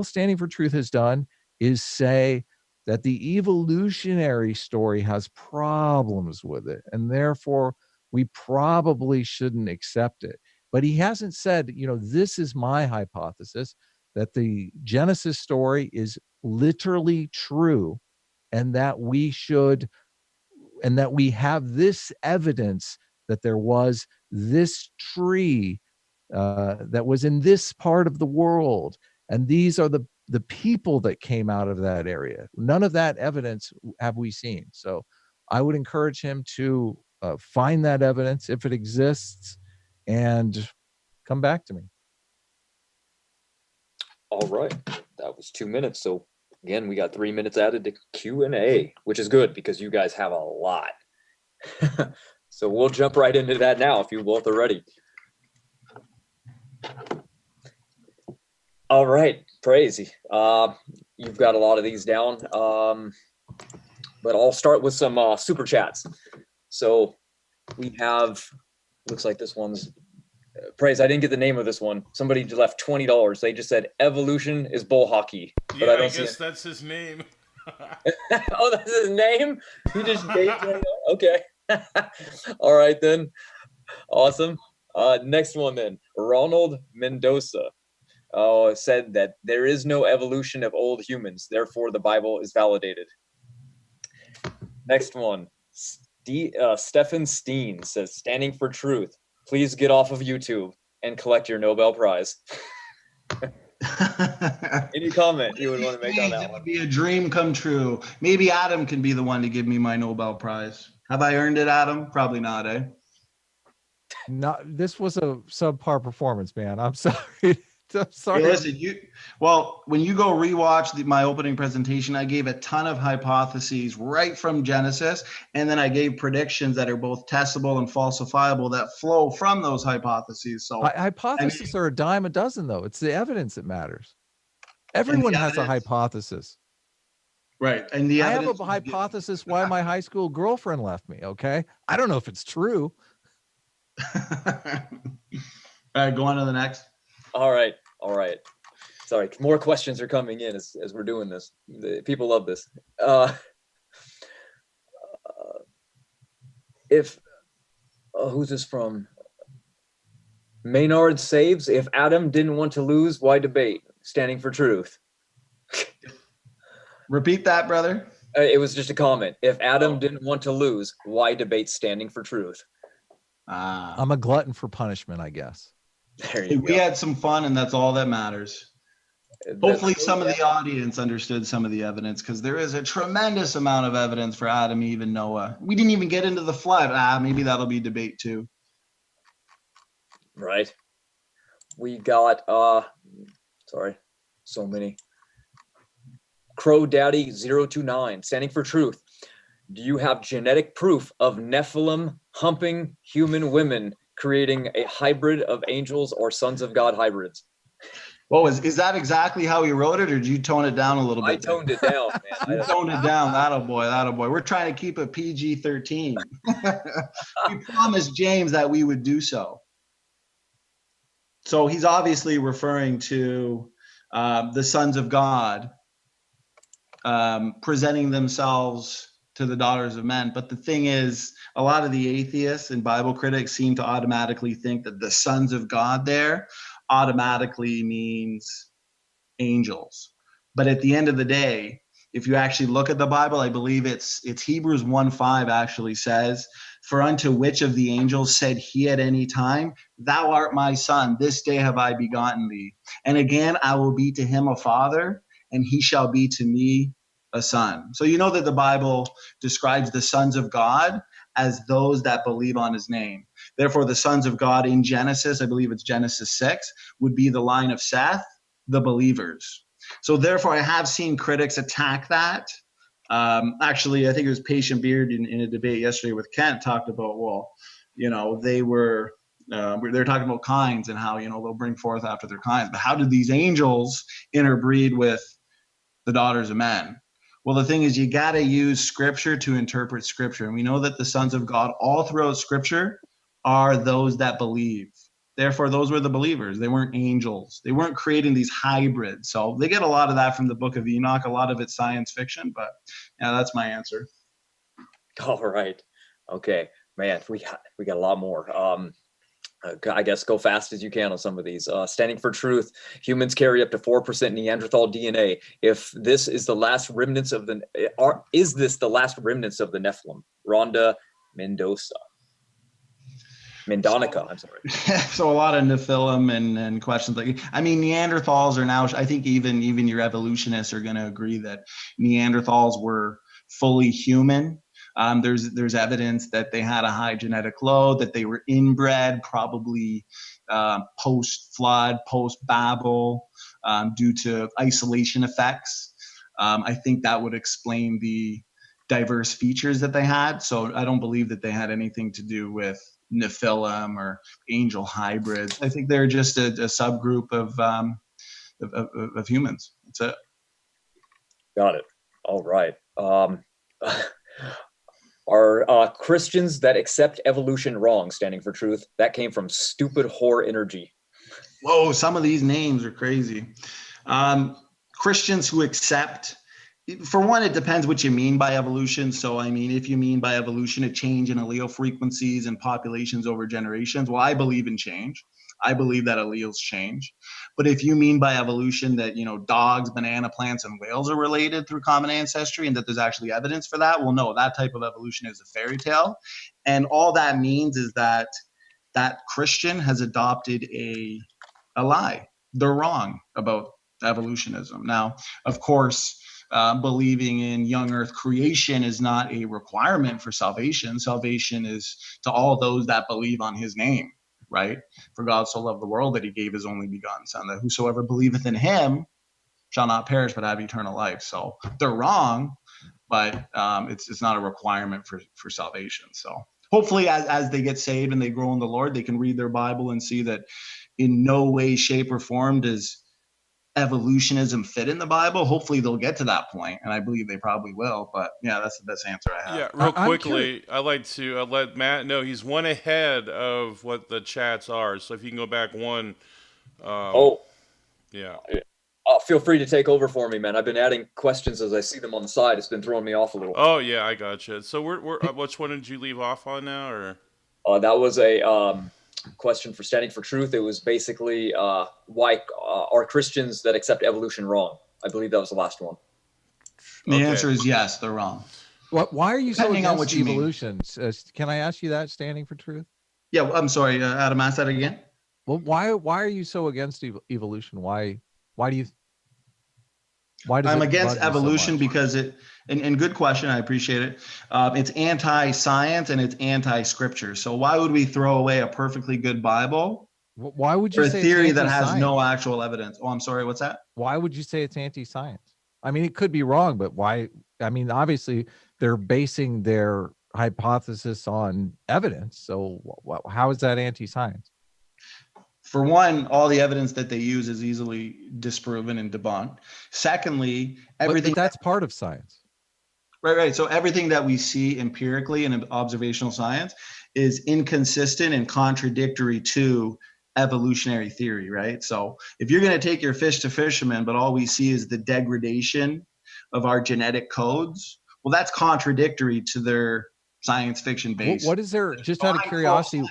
Standing for Truth has done is say that the evolutionary story has problems with it, and therefore we probably shouldn't accept it. But he hasn't said, this is my hypothesis, that the Genesis story is literally true, and that we have this evidence that there was this tree that was in this part of the world, and these are the people that came out of that area. None of that evidence have we seen. So I would encourage him to find that evidence if it exists and come back to me. All right, that was 2 minutes. So again, we got 3 minutes added to Q&A, which is good because you guys have a lot. So we'll jump right into that now if you both are ready. All right, crazy. You've got a lot of these down, but I'll start with some super chats. So we have, looks like this one's, Praise, I didn't get the name of this one. Somebody left $20. They just said evolution is bull hockey. But Yeah, I guess that's his name. Oh, that's his name? He just gave it. Okay. All right, then. Awesome. Next one, then. Ronald Mendoza said that there is no evolution of old humans. Therefore, the Bible is validated. Next one. Stefan Steen says, Standing for Truth. Please get off of YouTube and collect your Nobel Prize. Any comment you would want to make on that It one? would be a dream come true. Maybe Adam can be the one to give me my Nobel Prize. Have I earned it, Adam? Probably not, eh? This was a subpar performance, man. I'm sorry Sorry. Hey, listen, when you go rewatch my opening presentation, I gave a ton of hypotheses right from Genesis, and then I gave predictions that are both testable and falsifiable that flow from those hypotheses. So Hypotheses are a dime a dozen, though. It's the evidence that matters. And the Everyone has a evidence- hypothesis. Right. And the I have evidence a hypothesis why my high school girlfriend left me. Okay. I don't know if it's true. All right, go on to the next. All right. Sorry, more questions are coming in as we're doing this. People love this. Who's this from? Maynard saves. If Adam didn't want to lose, why debate? Standing for truth. Repeat that, brother. It was just a comment. If Adam didn't want to lose, why debate standing for truth? I'm a glutton for punishment, I guess. There you We go. had some fun, and that's all that matters. Hopefully some of the audience understood some of the evidence, because there is a tremendous amount of evidence for Adam, Eve, and Noah. We didn't even get into the flood. Maybe that'll be debate too. Right. We got sorry, so many. Crow Daddy 029, standing for truth. Do you have genetic proof of Nephilim humping human women, creating a hybrid of angels or sons of God hybrids? Well, is that exactly how he wrote it, or did you tone it down a little bit? I toned it down, man. You toned it down. That'll boy. We're trying to keep it PG-13. We promised James that we would do so. So he's obviously referring to the sons of God presenting themselves to the daughters of men. But the thing is, a lot of the atheists and Bible critics seem to automatically think that the sons of God there automatically means angels. But at the end of the day, if you actually look at the Bible, I believe it's Hebrews 1:5 actually says, "For unto which of the angels said he at any time, Thou art my son, this day have I begotten thee. And again, I will be to him a father, and he shall be to me a son." So you know that the Bible describes the sons of God as those that believe on his name. Therefore, the sons of God in Genesis, I believe it's Genesis 6, would be the line of Seth, the believers. So therefore, I have seen critics attack that. Actually, I think it was Patient Beard in a debate yesterday with Kent talked about, well, they're talking about kinds and how, they'll bring forth after their kinds. But how did these angels interbreed with the daughters of men? Well, the thing is, you got to use scripture to interpret scripture. And we know that the sons of God all throughout scripture are those that believe. Therefore, those were the believers. They weren't angels. They weren't creating these hybrids. So they get a lot of that from the book of Enoch. A lot of it's science fiction, but yeah, that's my answer. All right. Okay, man, we got a lot more. I guess go fast as you can on some of these. Standing for truth, humans carry up to 4% Neanderthal DNA. If this is the last remnants of is this the last remnants of the Nephilim? Rhonda Mendonica, I'm sorry. So a lot of Nephilim and questions like, Neanderthals are now, I think even your evolutionists are going to agree that Neanderthals were fully human. There's evidence that they had a high genetic load, that they were inbred, probably post-flood, post-Babel, due to isolation effects. I think that would explain the diverse features that they had. So I don't believe that they had anything to do with Nephilim or angel hybrids. I think they're just a subgroup of humans. That's it. Got it. All right. Are Christians that accept evolution wrong? Standing for truth. That came from Stupid Whore Energy. Whoa, some of these names are crazy. Christians who accept, for one, it depends what you mean by evolution. So, if you mean by evolution a change in allele frequencies and populations over generations, well, I believe in change. I believe that alleles change. But if you mean by evolution that, dogs, banana plants, and whales are related through common ancestry and that there's actually evidence for that, well, no, that type of evolution is a fairy tale. And all that means is that that Christian has adopted a lie. They're wrong about evolutionism. Now, of course, believing in young earth creation is not a requirement for salvation. Salvation is to all those that believe on his name. right? For God so loved the world that he gave his only begotten son, that whosoever believeth in him shall not perish but have eternal life. So they're wrong, but it's not a requirement for salvation. So hopefully as they get saved and they grow in the Lord, they can read their Bible and see that in no way, shape, or form does evolutionism fit in the Bible. Hopefully they'll get to that point, and I believe they probably will. But yeah, that's the best answer I have. Yeah, real quickly, I'd like to let Matt know he's one ahead of what the chats are. So if you can go back one. Yeah. Feel free to take over for me, man. I've been adding questions as I see them on the side. It's been throwing me off a little. Oh yeah, I gotcha. So we're which one did you leave off on now, or? That was a question for Standing for Truth. It was basically why are Christians that accept evolution wrong? I believe that was the last one. The answer is yes, they're wrong. Why are you so Depending on against what you mean. evolution? Can I ask you that, Standing for Truth? Yeah, I'm sorry, Adam, ask that again. Well, why are you so against evolution? Why does I'm it against bug you so evolution much? because and good question, I appreciate it. It's anti-science and it's anti-scripture. So why would we throw away a perfectly good Bible Why would for you a say it's theory that has anti-science? no actual evidence? Oh, I'm sorry, what's that? Why would you say it's anti-science? I mean, it could be wrong, but why? I mean, obviously they're basing their hypothesis on evidence. So how is that anti-science? For one, all the evidence that they use is easily disproven and debunked. Secondly, everything but that's part of science. Right. So everything that we see empirically in observational science is inconsistent and contradictory to evolutionary theory, right? So if you're going to take your fish to fishermen, but all we see is the degradation of our genetic codes, well, that's contradictory to their science fiction base. What is there, just out of curiosity,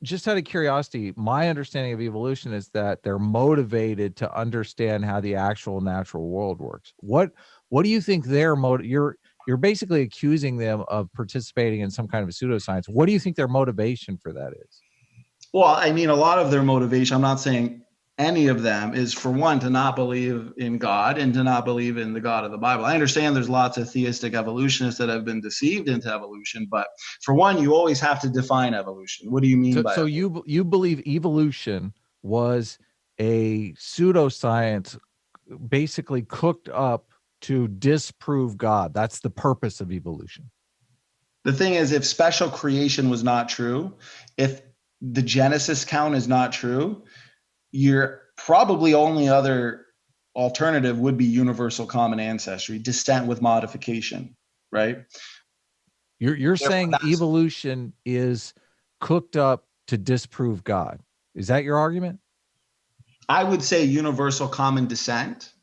just out of curiosity, my understanding of evolution is that they're motivated to understand how the actual natural world works. What do you think their motive? You're basically accusing them of participating in some kind of a pseudoscience. What do you think their motivation for that is? Well, I mean, a lot of their motivation, I'm not saying any of them, is for one, to not believe in God and to not believe in the God of the Bible. I understand there's lots of theistic evolutionists that have been deceived into evolution, but for one, you always have to define evolution. What do you mean by So you believe evolution was a pseudoscience basically cooked up to disprove God? That's the purpose of evolution. The thing is, if special creation was not true, if the Genesis count is not true, your probably only other alternative would be universal common ancestry, descent with modification, right? You're saying evolution is cooked up to disprove God. Is that your argument? I would say universal common descent,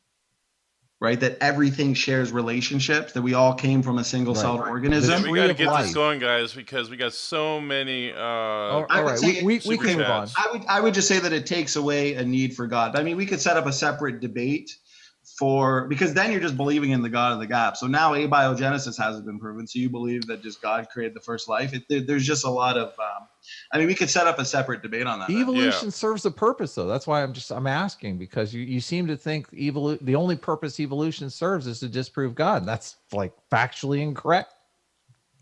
right? That everything shares relationships, that we all came from a single-celled organism. We got to get this going, guys, because we got so many. All right, we can move on. I would just say that it takes away a need for God. I mean, we could set up a separate debate because then you're just believing in the God of the gap. So now abiogenesis hasn't been proven. So you believe that just God created the first life. There's just a lot of, we could set up a separate debate on that. Evolution serves a purpose, though. That's why I'm asking, because you seem to think the only purpose evolution serves is to disprove God. That's like factually incorrect.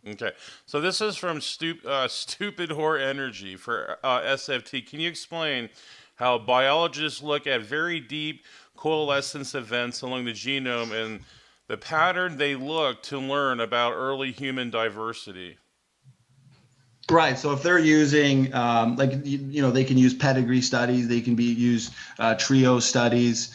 Okay, so this is from Stupid Whore Energy for SFT. Can you explain how biologists look at very deep coalescence events along the genome and the pattern they look to learn about early human diversity? Right. So if they're using, they can use pedigree studies, they can use trio studies,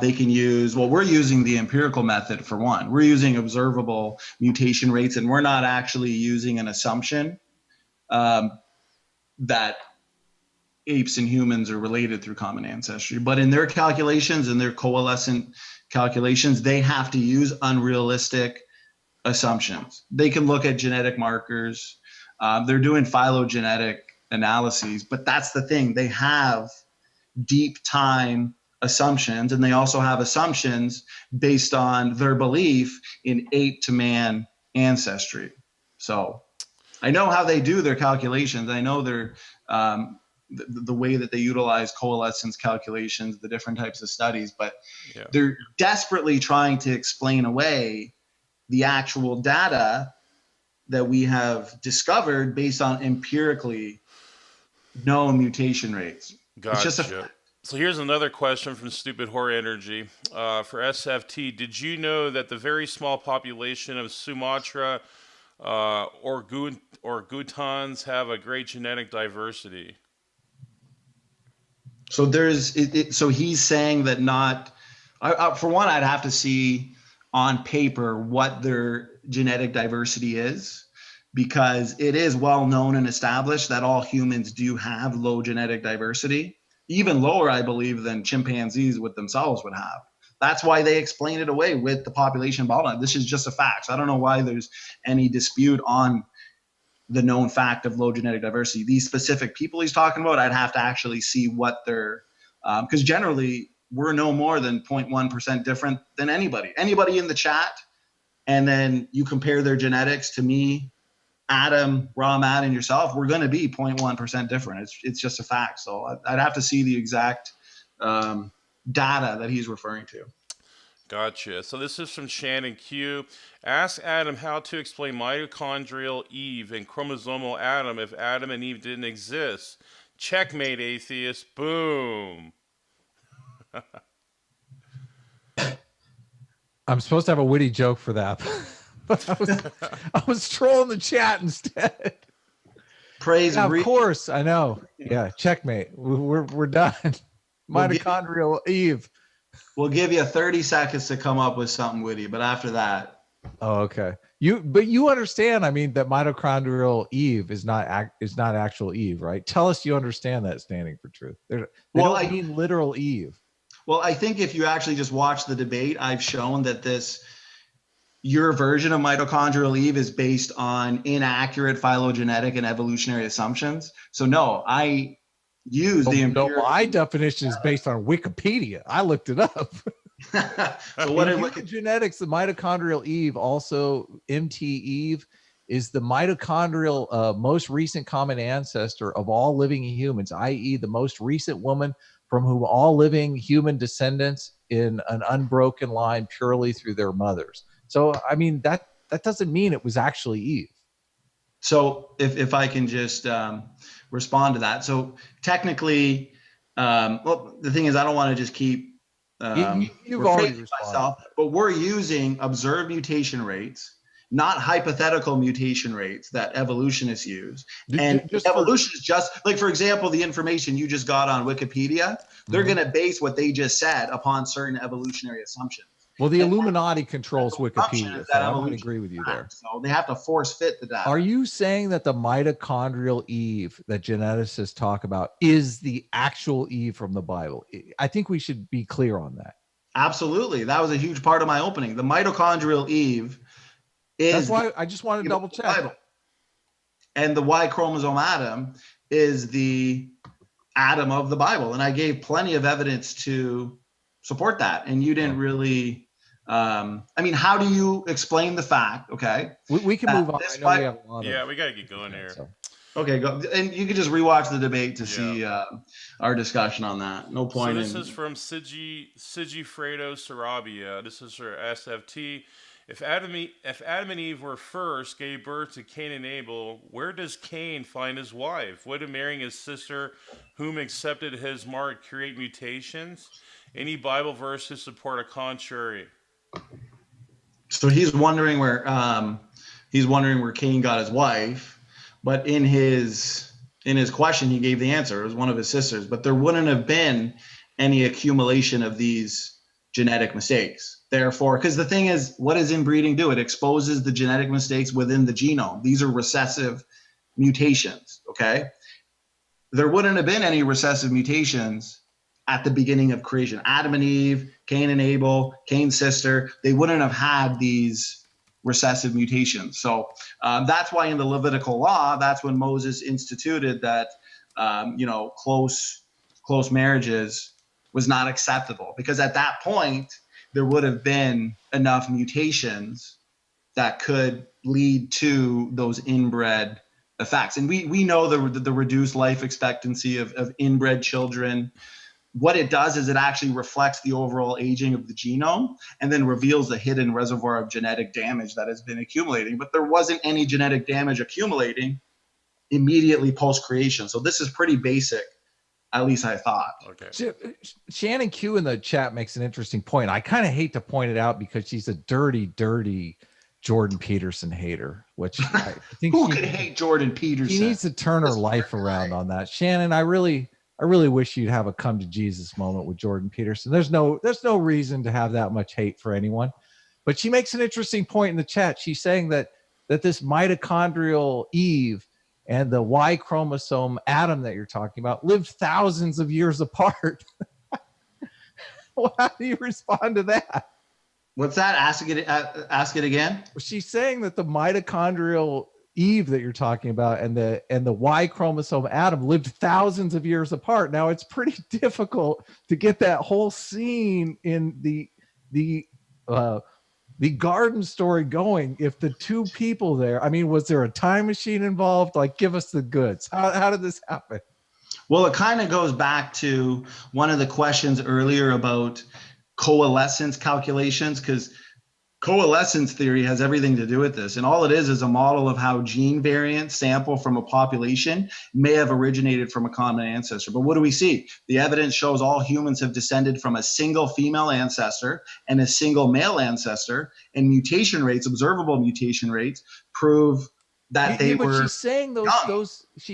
they can use, we're using the empirical method for one. We're using observable mutation rates, and we're not actually using an assumption that apes and humans are related through common ancestry. But in their calculations and their coalescent calculations, they have to use unrealistic assumptions. They can look at genetic markers. They're doing phylogenetic analyses, but that's the thing. They have deep time assumptions, and they also have assumptions based on their belief in ape to man ancestry. So I know how they do their calculations. I know their the way that they utilize coalescence calculations, the different types of studies, but they're desperately trying to explain away the actual data that we have discovered based on empirically known mutation rates. It's just a Gotcha. So here's another question from Stupid Horror Energy. For SFT, did you know that the very small population of Sumatra orangutans have a great genetic diversity? So so he's saying that not. For one, I'd have to see on paper what their genetic diversity is, because it is well known and established that all humans do have low genetic diversity, even lower, I believe, than chimpanzees with themselves would have. That's why they explain it away with the population bottleneck. This is just a fact. So I don't know why there's any dispute on the known fact of low genetic diversity. These specific people he's talking about, I'd have to actually see what they're, because generally we're no more than 0.1% different than anybody in the chat. And then you compare their genetics to me, Adam, Raw Matt, and yourself, we're going to be 0.1% different. It's just a fact. So I'd have to see the exact data that he's referring to. Gotcha. So this is from Shannon Q. Ask Adam how to explain mitochondrial Eve and chromosomal Adam if Adam and Eve didn't exist. Checkmate, atheist. Boom. I'm supposed to have a witty joke for that. But I was trolling the chat instead. Praise. Yeah, of course, I know. Yeah, checkmate. We're done. Mitochondrial Eve. We'll give you 30 seconds to come up with something witty, but after that. Oh, okay. But you understand, I mean, that mitochondrial Eve is not actual Eve, right? Tell us you understand that, standing for truth. They don't mean literal Eve. Well, I think if you actually just watch the debate, I've shown that your version of mitochondrial Eve is based on inaccurate phylogenetic and evolutionary assumptions. So no, I use the empirical. No, my definition is based on Wikipedia. I looked it up. So what in human genetics, the mitochondrial Eve, also MT Eve, is the mitochondrial most recent common ancestor of all living humans, i.e. the most recent woman from whom all living human descendants in an unbroken line purely through their mothers. So, I mean, that doesn't mean it was actually Eve. So if I can just respond to that. So technically, well, the thing is, I don't want to just keep you've already responded. Myself, but we're using observed mutation rates, not hypothetical mutation rates that evolutionists use. And evolutionists just, like, for example, the information you just got on Wikipedia, they're going to base what they just said upon certain evolutionary assumptions. Well, the Illuminati controls Wikipedia, so I don't agree with you there. So they have to force fit the data. Are you saying that the mitochondrial Eve that geneticists talk about is the actual Eve from the Bible? I think we should be clear on that. Absolutely. That was a huge part of my opening. The mitochondrial Eve is... That's why I just want to double check. And the Y chromosome Adam is the Adam of the Bible. And I gave plenty of evidence to support that. And you didn't really... I mean, how do you explain the fact? Okay, we can move on. I know we have a lot we got to get going here. So. Okay, go, and you can just rewatch the debate to see our discussion on that. No point. So this is from Sigifredo Sarabia. This is for SFT. If Adam and Eve were first, gave birth to Cain and Abel, where does Cain find his wife? Would marrying his sister, whom accepted his mark, create mutations? Any Bible verse to support a contrary? So he's wondering where Cain got his wife, but in his question he gave the answer. It was one of his sisters, but there wouldn't have been any accumulation of these genetic mistakes. Therefore, because the thing is, what does inbreeding do? It exposes the genetic mistakes within the genome. These are recessive mutations. Okay, there wouldn't have been any recessive mutations at the beginning of creation. Adam and Eve, Cain and Abel, Cain's sister, they wouldn't have had these recessive mutations. So that's why in the Levitical law, that's when Moses instituted that, close marriages was not acceptable, because at that point, there would have been enough mutations that could lead to those inbred effects. And we know the reduced life expectancy of inbred children. What it does is it actually reflects the overall aging of the genome and then reveals the hidden reservoir of genetic damage that has been accumulating. But there wasn't any genetic damage accumulating immediately post-creation. So this is pretty basic, at least I thought. Okay. Shannon Q in the chat makes an interesting point. I kind of hate to point it out because she's a dirty Jordan Peterson hater, which I think Who could hate Jordan Peterson? She needs to turn her life around on that. Shannon, I really wish you'd have a come to Jesus moment with Jordan Peterson. There's no reason to have that much hate for anyone. But she makes an interesting point in the chat. She's saying that this mitochondrial Eve and the Y chromosome Adam that you're talking about lived thousands of years apart. Well, how do you respond to that? What's that? Ask it again. She's saying that the mitochondrial Eve that you're talking about and the Y chromosome Adam lived thousands of years apart. Now it's pretty difficult to get that whole scene in the garden story going if the two people there, I mean, was there a time machine involved? Like, give us the goods. How did this happen? Well, it kind of goes back to one of the questions earlier about coalescence calculations, because coalescence theory has everything to do with this. And all it is a model of how gene variants sample from a population may have originated from a common ancestor. But what do we see? The evidence shows all humans have descended from a single female ancestor and a single male ancestor, and mutation rates, observable mutation rates, prove that they were. She's saying those.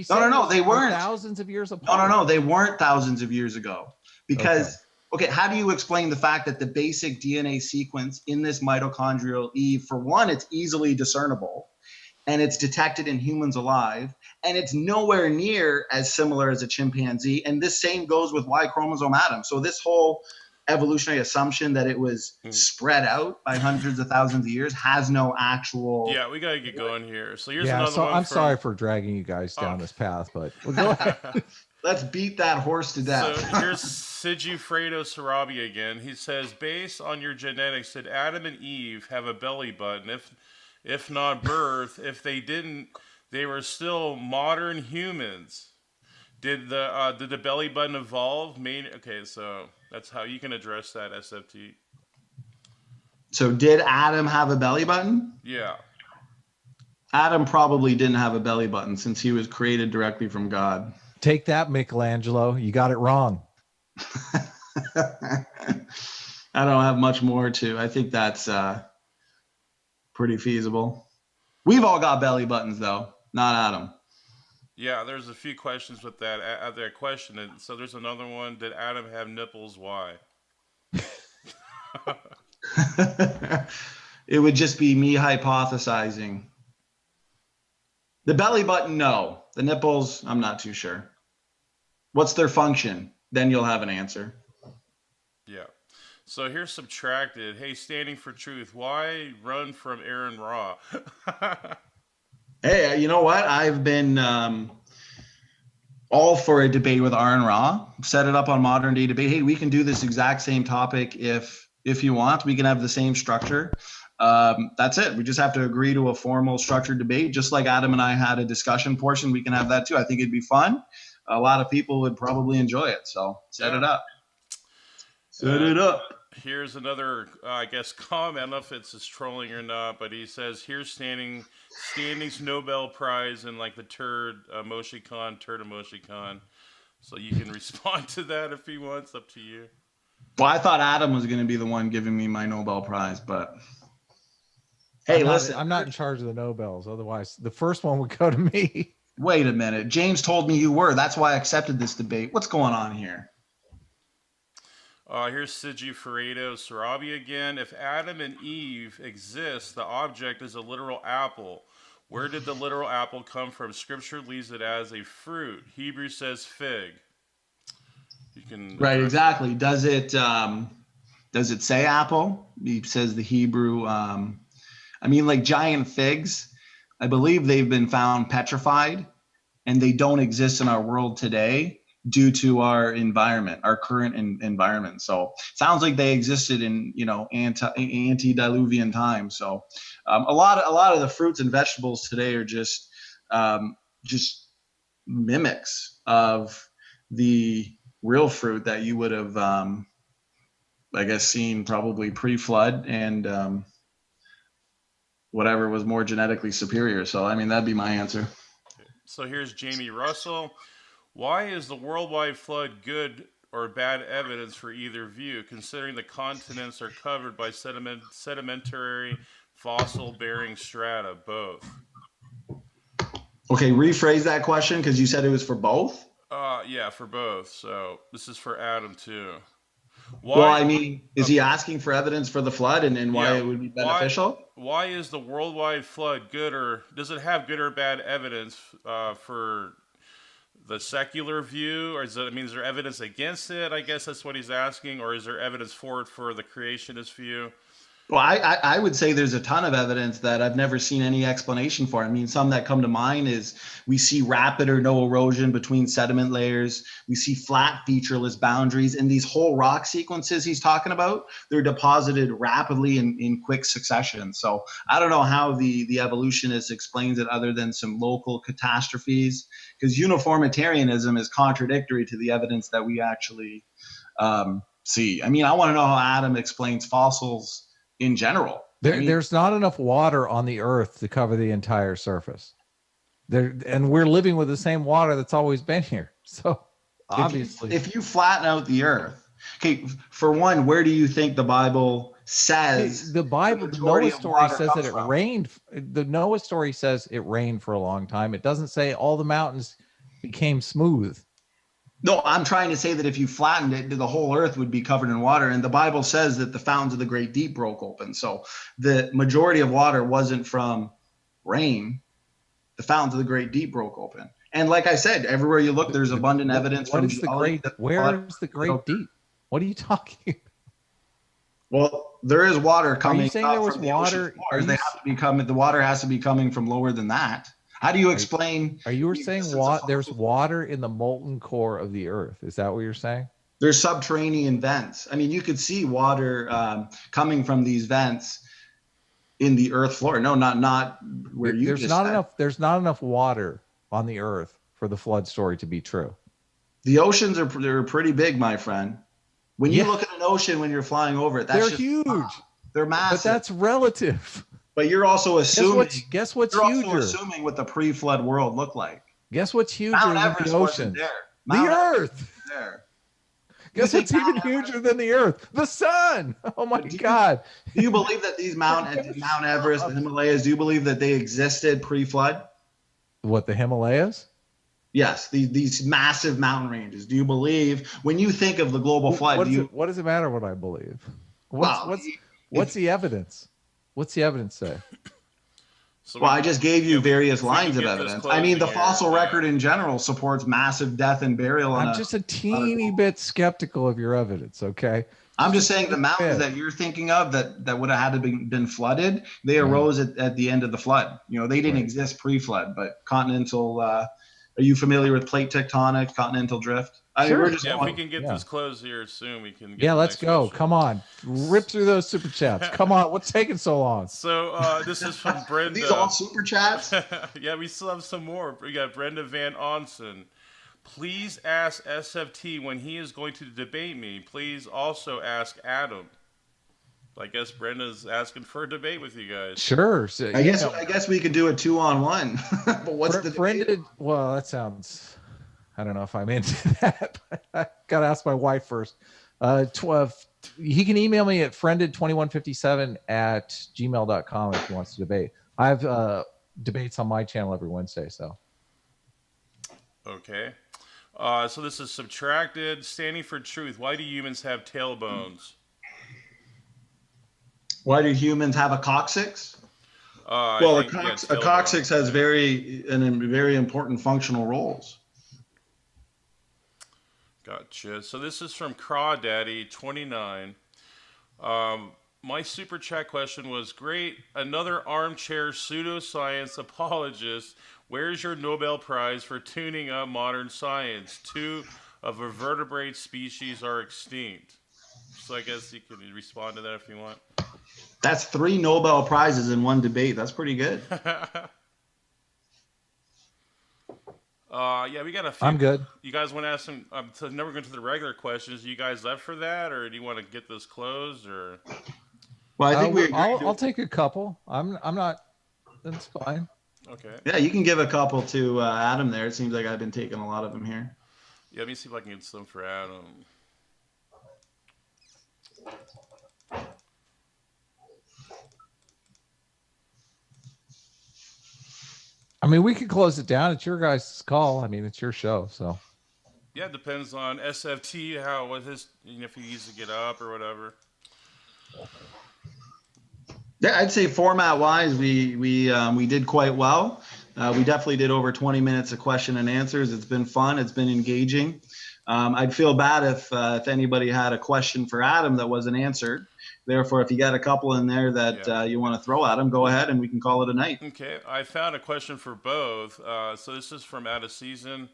No, they weren't thousands of years apart. No, they weren't thousands of years ago. Because okay, how do you explain the fact that the basic DNA sequence in this mitochondrial Eve, for one, it's easily discernible and it's detected in humans alive, and it's nowhere near as similar as a chimpanzee. And this same goes with Y chromosome Adam. So this whole evolutionary assumption that it was spread out by hundreds of thousands of years has no actual. Yeah, we got to get going here. So here's another one. I'm sorry for dragging you guys down this path, but we'll go ahead. Let's beat that horse to death. So here's Sigifredo Sarabia again. He says, based on your genetics, did Adam and Eve have a belly button? If not birth, if they didn't, they were still modern humans. Did the belly button evolve? Okay, so that's how you can address that, SFT. So did Adam have a belly button? Yeah. Adam probably didn't have a belly button since he was created directly from God. Take that, Michelangelo. You got it wrong. I don't have much more to. I think that's pretty feasible. We've all got belly buttons, though, not Adam. Yeah, there's a few questions with that question. And so there's another one. Did Adam have nipples? Why? It would just be me hypothesizing. The belly button, no. The nipples, I'm not too sure. What's their function? Then you'll have an answer. Yeah. So here's Subtracted. Hey, Standing for Truth, why run from Aaron Ra? Hey, you know what? I've been all for a debate with Aaron Ra. Set it up on Modern Day Debate. Hey, we can do this exact same topic if you want. We can have the same structure. That's it. We just have to agree to a formal structured debate. Just like Adam and I had a discussion portion, we can have that too. I think it'd be fun. A lot of people would probably enjoy it. So set it up. Set it up. Here's another, I guess, comment. I don't know if it's as trolling or not, but he says, here's Standing's Nobel Prize in like the turd emoticon. So you can respond to that if he wants. Up to you. Well, I thought Adam was going to be the one giving me my Nobel Prize, but hey, listen. I'm not in charge of the Nobels. Otherwise, the first one would go to me. Wait a minute. James told me you were. That's why I accepted this debate. What's going on here? Here's Sigifredo Sarabia again. If Adam and Eve exist, the object is a literal apple. Where did the literal apple come from? Scripture leaves it as a fruit. Hebrew says fig. You can right, exactly. Does it say apple? He says the Hebrew. I mean, like giant figs. I believe they've been found petrified, and they don't exist in our world today due to our environment, our current environment. So sounds like they existed in antediluvian times. So a lot of the fruits and vegetables today are just mimics of the real fruit that you would have, I guess, seen probably pre-flood and whatever was more genetically superior. So I mean, that'd be my answer. So here's Jamie Russell. Why is the worldwide flood good or bad evidence for either view, considering the continents are covered by sedimentary fossil-bearing strata? Both. Okay, rephrase that question because you said it was for both. Yeah, for both. So this is for Adam too. Well, I mean, is he asking for evidence for the flood and why Yeah, it would be beneficial? Why is the worldwide flood good, or does it have good or bad evidence for the secular view, or is there evidence against it? I guess that's what he's asking, or is there evidence for it for the creationist view? Well, I would say there's a ton of evidence that I've never seen any explanation for. I mean, some that come to mind is we see rapid or no erosion between sediment layers. We see flat featureless boundaries, and these whole rock sequences he's talking about, they're deposited rapidly in quick succession. So I don't know how the evolutionist explains it other than some local catastrophes, because uniformitarianism is contradictory to the evidence that we actually see. I mean, I want to know how Adam explains fossils in general. There's not enough water on the earth to cover the entire surface. And we're living with the same water that's always been here. So obviously, if you flatten out the earth, okay, for one, where do you think the Bible says the Noah story says that it rained? The Noah story says it rained for a long time. It doesn't say all the mountains became smooth. No, I'm trying to say that if you flattened it, the whole earth would be covered in water. And the Bible says that the fountains of the great deep broke open. So the majority of water wasn't from rain. The fountains of the great deep broke open. And like I said, everywhere you look, there's abundant evidence What from is the great? Where is the great deep? What are you talking about? Well, there is water coming. Are you saying there was from the water? The water has to be coming from lower than that. How do you explain? Are you saying there's water in the molten core of the earth? Is that what you're saying? There's subterranean vents. I mean, you could see water coming from these vents in the earth floor. No, not where you. There's not enough. There's not enough water on the earth for the flood story to be true. The oceans they're pretty big, my friend. When you look at an ocean when you're flying over it, they're huge. They're massive. But that's relative. But you're also assuming. Guess what's you're huger? also assuming what the pre-flood world looked like. Guess what's huger Mount than Everest the wasn't ocean? there. The Mount Earth. Everest was there. Guess what's even huger than the Earth? The sun. Oh my God. Do you believe that these Mount Everest, the Himalayas, do you believe that they existed pre-flood? What, the Himalayas? Yes, these massive mountain ranges. Do you believe when you think of the global flood? What does it matter what I believe? What's the evidence? What's the evidence say? Well, I just gave you various lines of evidence. I mean, the fossil record in general supports massive death and burial. I'm just a teeny bit skeptical of your evidence, okay? I'm just saying the mountains that you're thinking of that would have had to been flooded, they arose at the end of the flood. You know, they didn't exist pre-flood, but continental. Are you familiar with plate tectonics, continental drift? Sure. If we can get this closed here soon, we can. Yeah, let's go. Come on, rip through those super chats. Come on, what's taking so long? So this is from Brenda. These all super chats? Yeah, we still have some more. We got Brenda Van Onsen. Please ask SFT when he is going to debate me. Please also ask Adam. I guess Brenda's asking for a debate with you guys. Sure. So, I guess we could do a 2-on-1. But what's the Brenda? Well, that sounds. I don't know if I'm into that. But I gotta ask my wife first. He can email me at friended2157@gmail.com if he wants to debate. I have debates on my channel every Wednesday. So. Okay. So this is Subtracted. Standing for Truth. Why do humans have tailbones? Why do humans have a coccyx? Well, a coccyx has very important functional roles. Gotcha. So this is from Crawdaddy29. My super chat question was great. Another armchair pseudoscience apologist. Where's your Nobel Prize for tuning up modern science? 2 of a vertebrate species are extinct. So I guess you can respond to that if you want. That's 3 Nobel Prizes in one debate. That's pretty good. Yeah, we got a few. I'm good. You guys want to ask some? So now we're going to the regular questions. You guys left for that, or do you want to get this closed, or? Well, I think I'll take a couple. I'm not. That's fine. Okay. Yeah, you can give a couple to Adam there. It seems like I've been taking a lot of them here. Yeah, let me see if I can get some for Adam. I mean, we could close it down. It's your guys' call. I mean, it's your show, so. Yeah, it depends on SFT, if he needs to get up or whatever. Yeah, I'd say format-wise, we did quite well. We definitely did over 20 minutes of question and answers. It's been fun. It's been engaging. I'd feel bad if anybody had a question for Adam that wasn't answered. Therefore, if you got a couple in there that you want to throw at him, go ahead and we can call it a night. Okay, I found a question for both. So this is from Out of Season.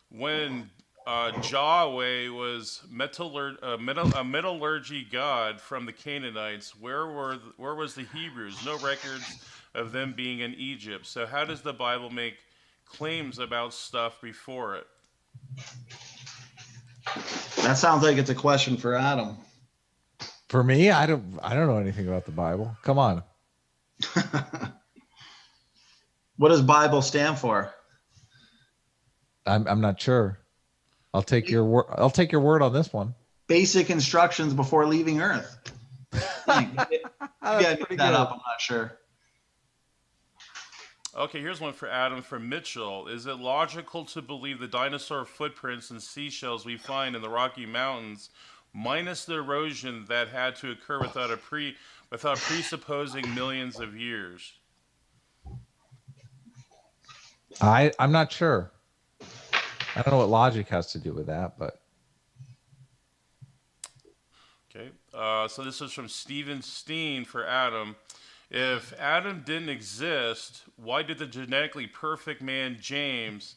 When Yahweh was a metallurgy god from the Canaanites, where was the Hebrews? No records of them being in Egypt. So how does the Bible make claims about stuff before it? That sounds like it's a question for Adam. For me, I don't know anything about the Bible. Come on. What does Bible stand for? I'm not sure. I'll take your word. I'll take your word on this one. Basic instructions before leaving Earth. Maybe I made that up. I'm not sure. Okay, here's one for Adam from Mitchell. Is it logical to believe the dinosaur footprints and seashells we find in the Rocky Mountains, minus the erosion that had to occur without presupposing millions of years? I'm not sure. I don't know what logic has to do with that, but. Okay, so this is from Stephen Steen for Adam. If Adam didn't exist, why did the genetically perfect man James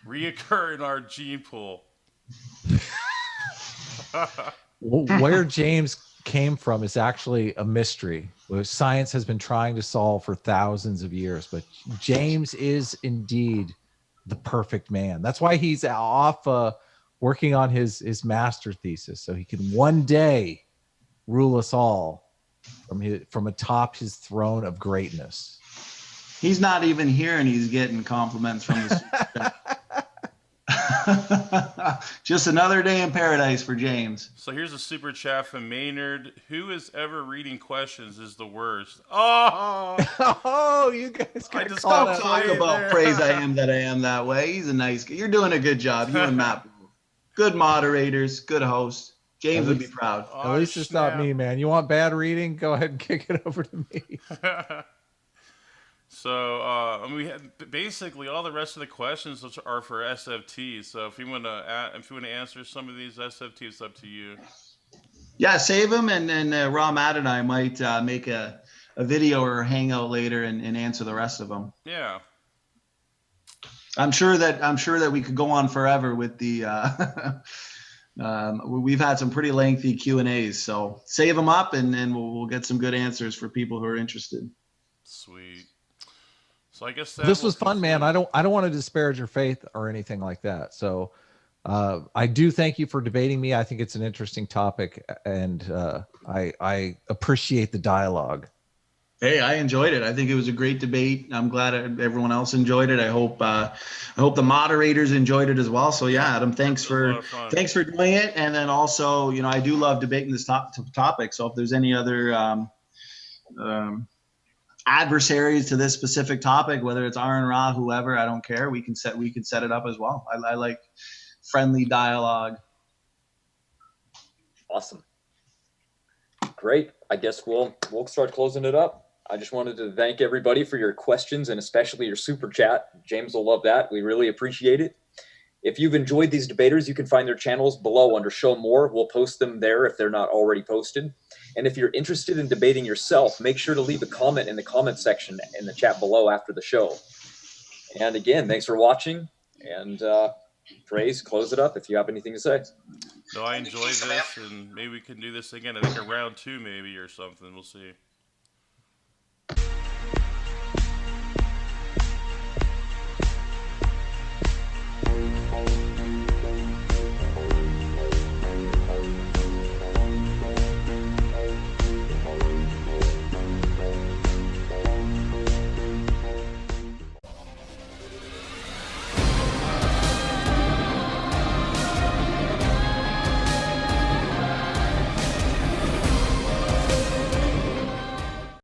reoccur in our gene pool? Where James came from is actually a mystery, which science has been trying to solve for thousands of years. But James is indeed the perfect man. That's why he's off working on his master thesis, so he can one day rule us all from atop his throne of greatness. He's not even here, and he's getting compliments from the. Just another day in paradise for James. So here's a super chat from Maynard. Who is ever reading questions is the worst. Oh, oh, you guys got to stop talking about praise I am that I am that way. He's a nice guy. You're doing a good job. You and Matt. Good moderators, good hosts. James would be proud. At least it's not me, man. You want bad reading? Go ahead and kick it over to me. So we had basically all the rest of the questions are for SFT. So if you want to answer some of these SFT, it's up to you. Yeah, save them, and then Raw Matt and I might make a video or a hangout later and answer the rest of them. Yeah. I'm sure that we could go on forever with the. We've had some pretty lengthy Q&As, so save them up, and we'll get some good answers for people who are interested. Sweet. So I guess this was fun, man. I don't want to disparage your faith or anything like that. So I do thank you for debating me. I think it's an interesting topic, and I appreciate the dialogue. Hey, I enjoyed it. I think it was a great debate. I'm glad everyone else enjoyed it. I hope the moderators enjoyed it as well. So yeah, Adam, thanks for doing it. And then also, I do love debating this topic. So if there's any other adversaries to this specific topic, whether it's Aaron Ra, whoever, I don't care. We can set it up as well. I like friendly dialogue. Awesome. Great. I guess we'll start closing it up. I just wanted to thank everybody for your questions and especially your super chat. James will love that. We really appreciate it. If you've enjoyed these debaters, you can find their channels below under Show More. We'll post them there if they're not already posted. And if you're interested in debating yourself, make sure to leave a comment in the comment section in the chat below after the show. And again, thanks for watching. And Trace, close it up if you have anything to say. No, I enjoyed this, and maybe we can do this again. I think a round 2 maybe or something. We'll see. Thank you.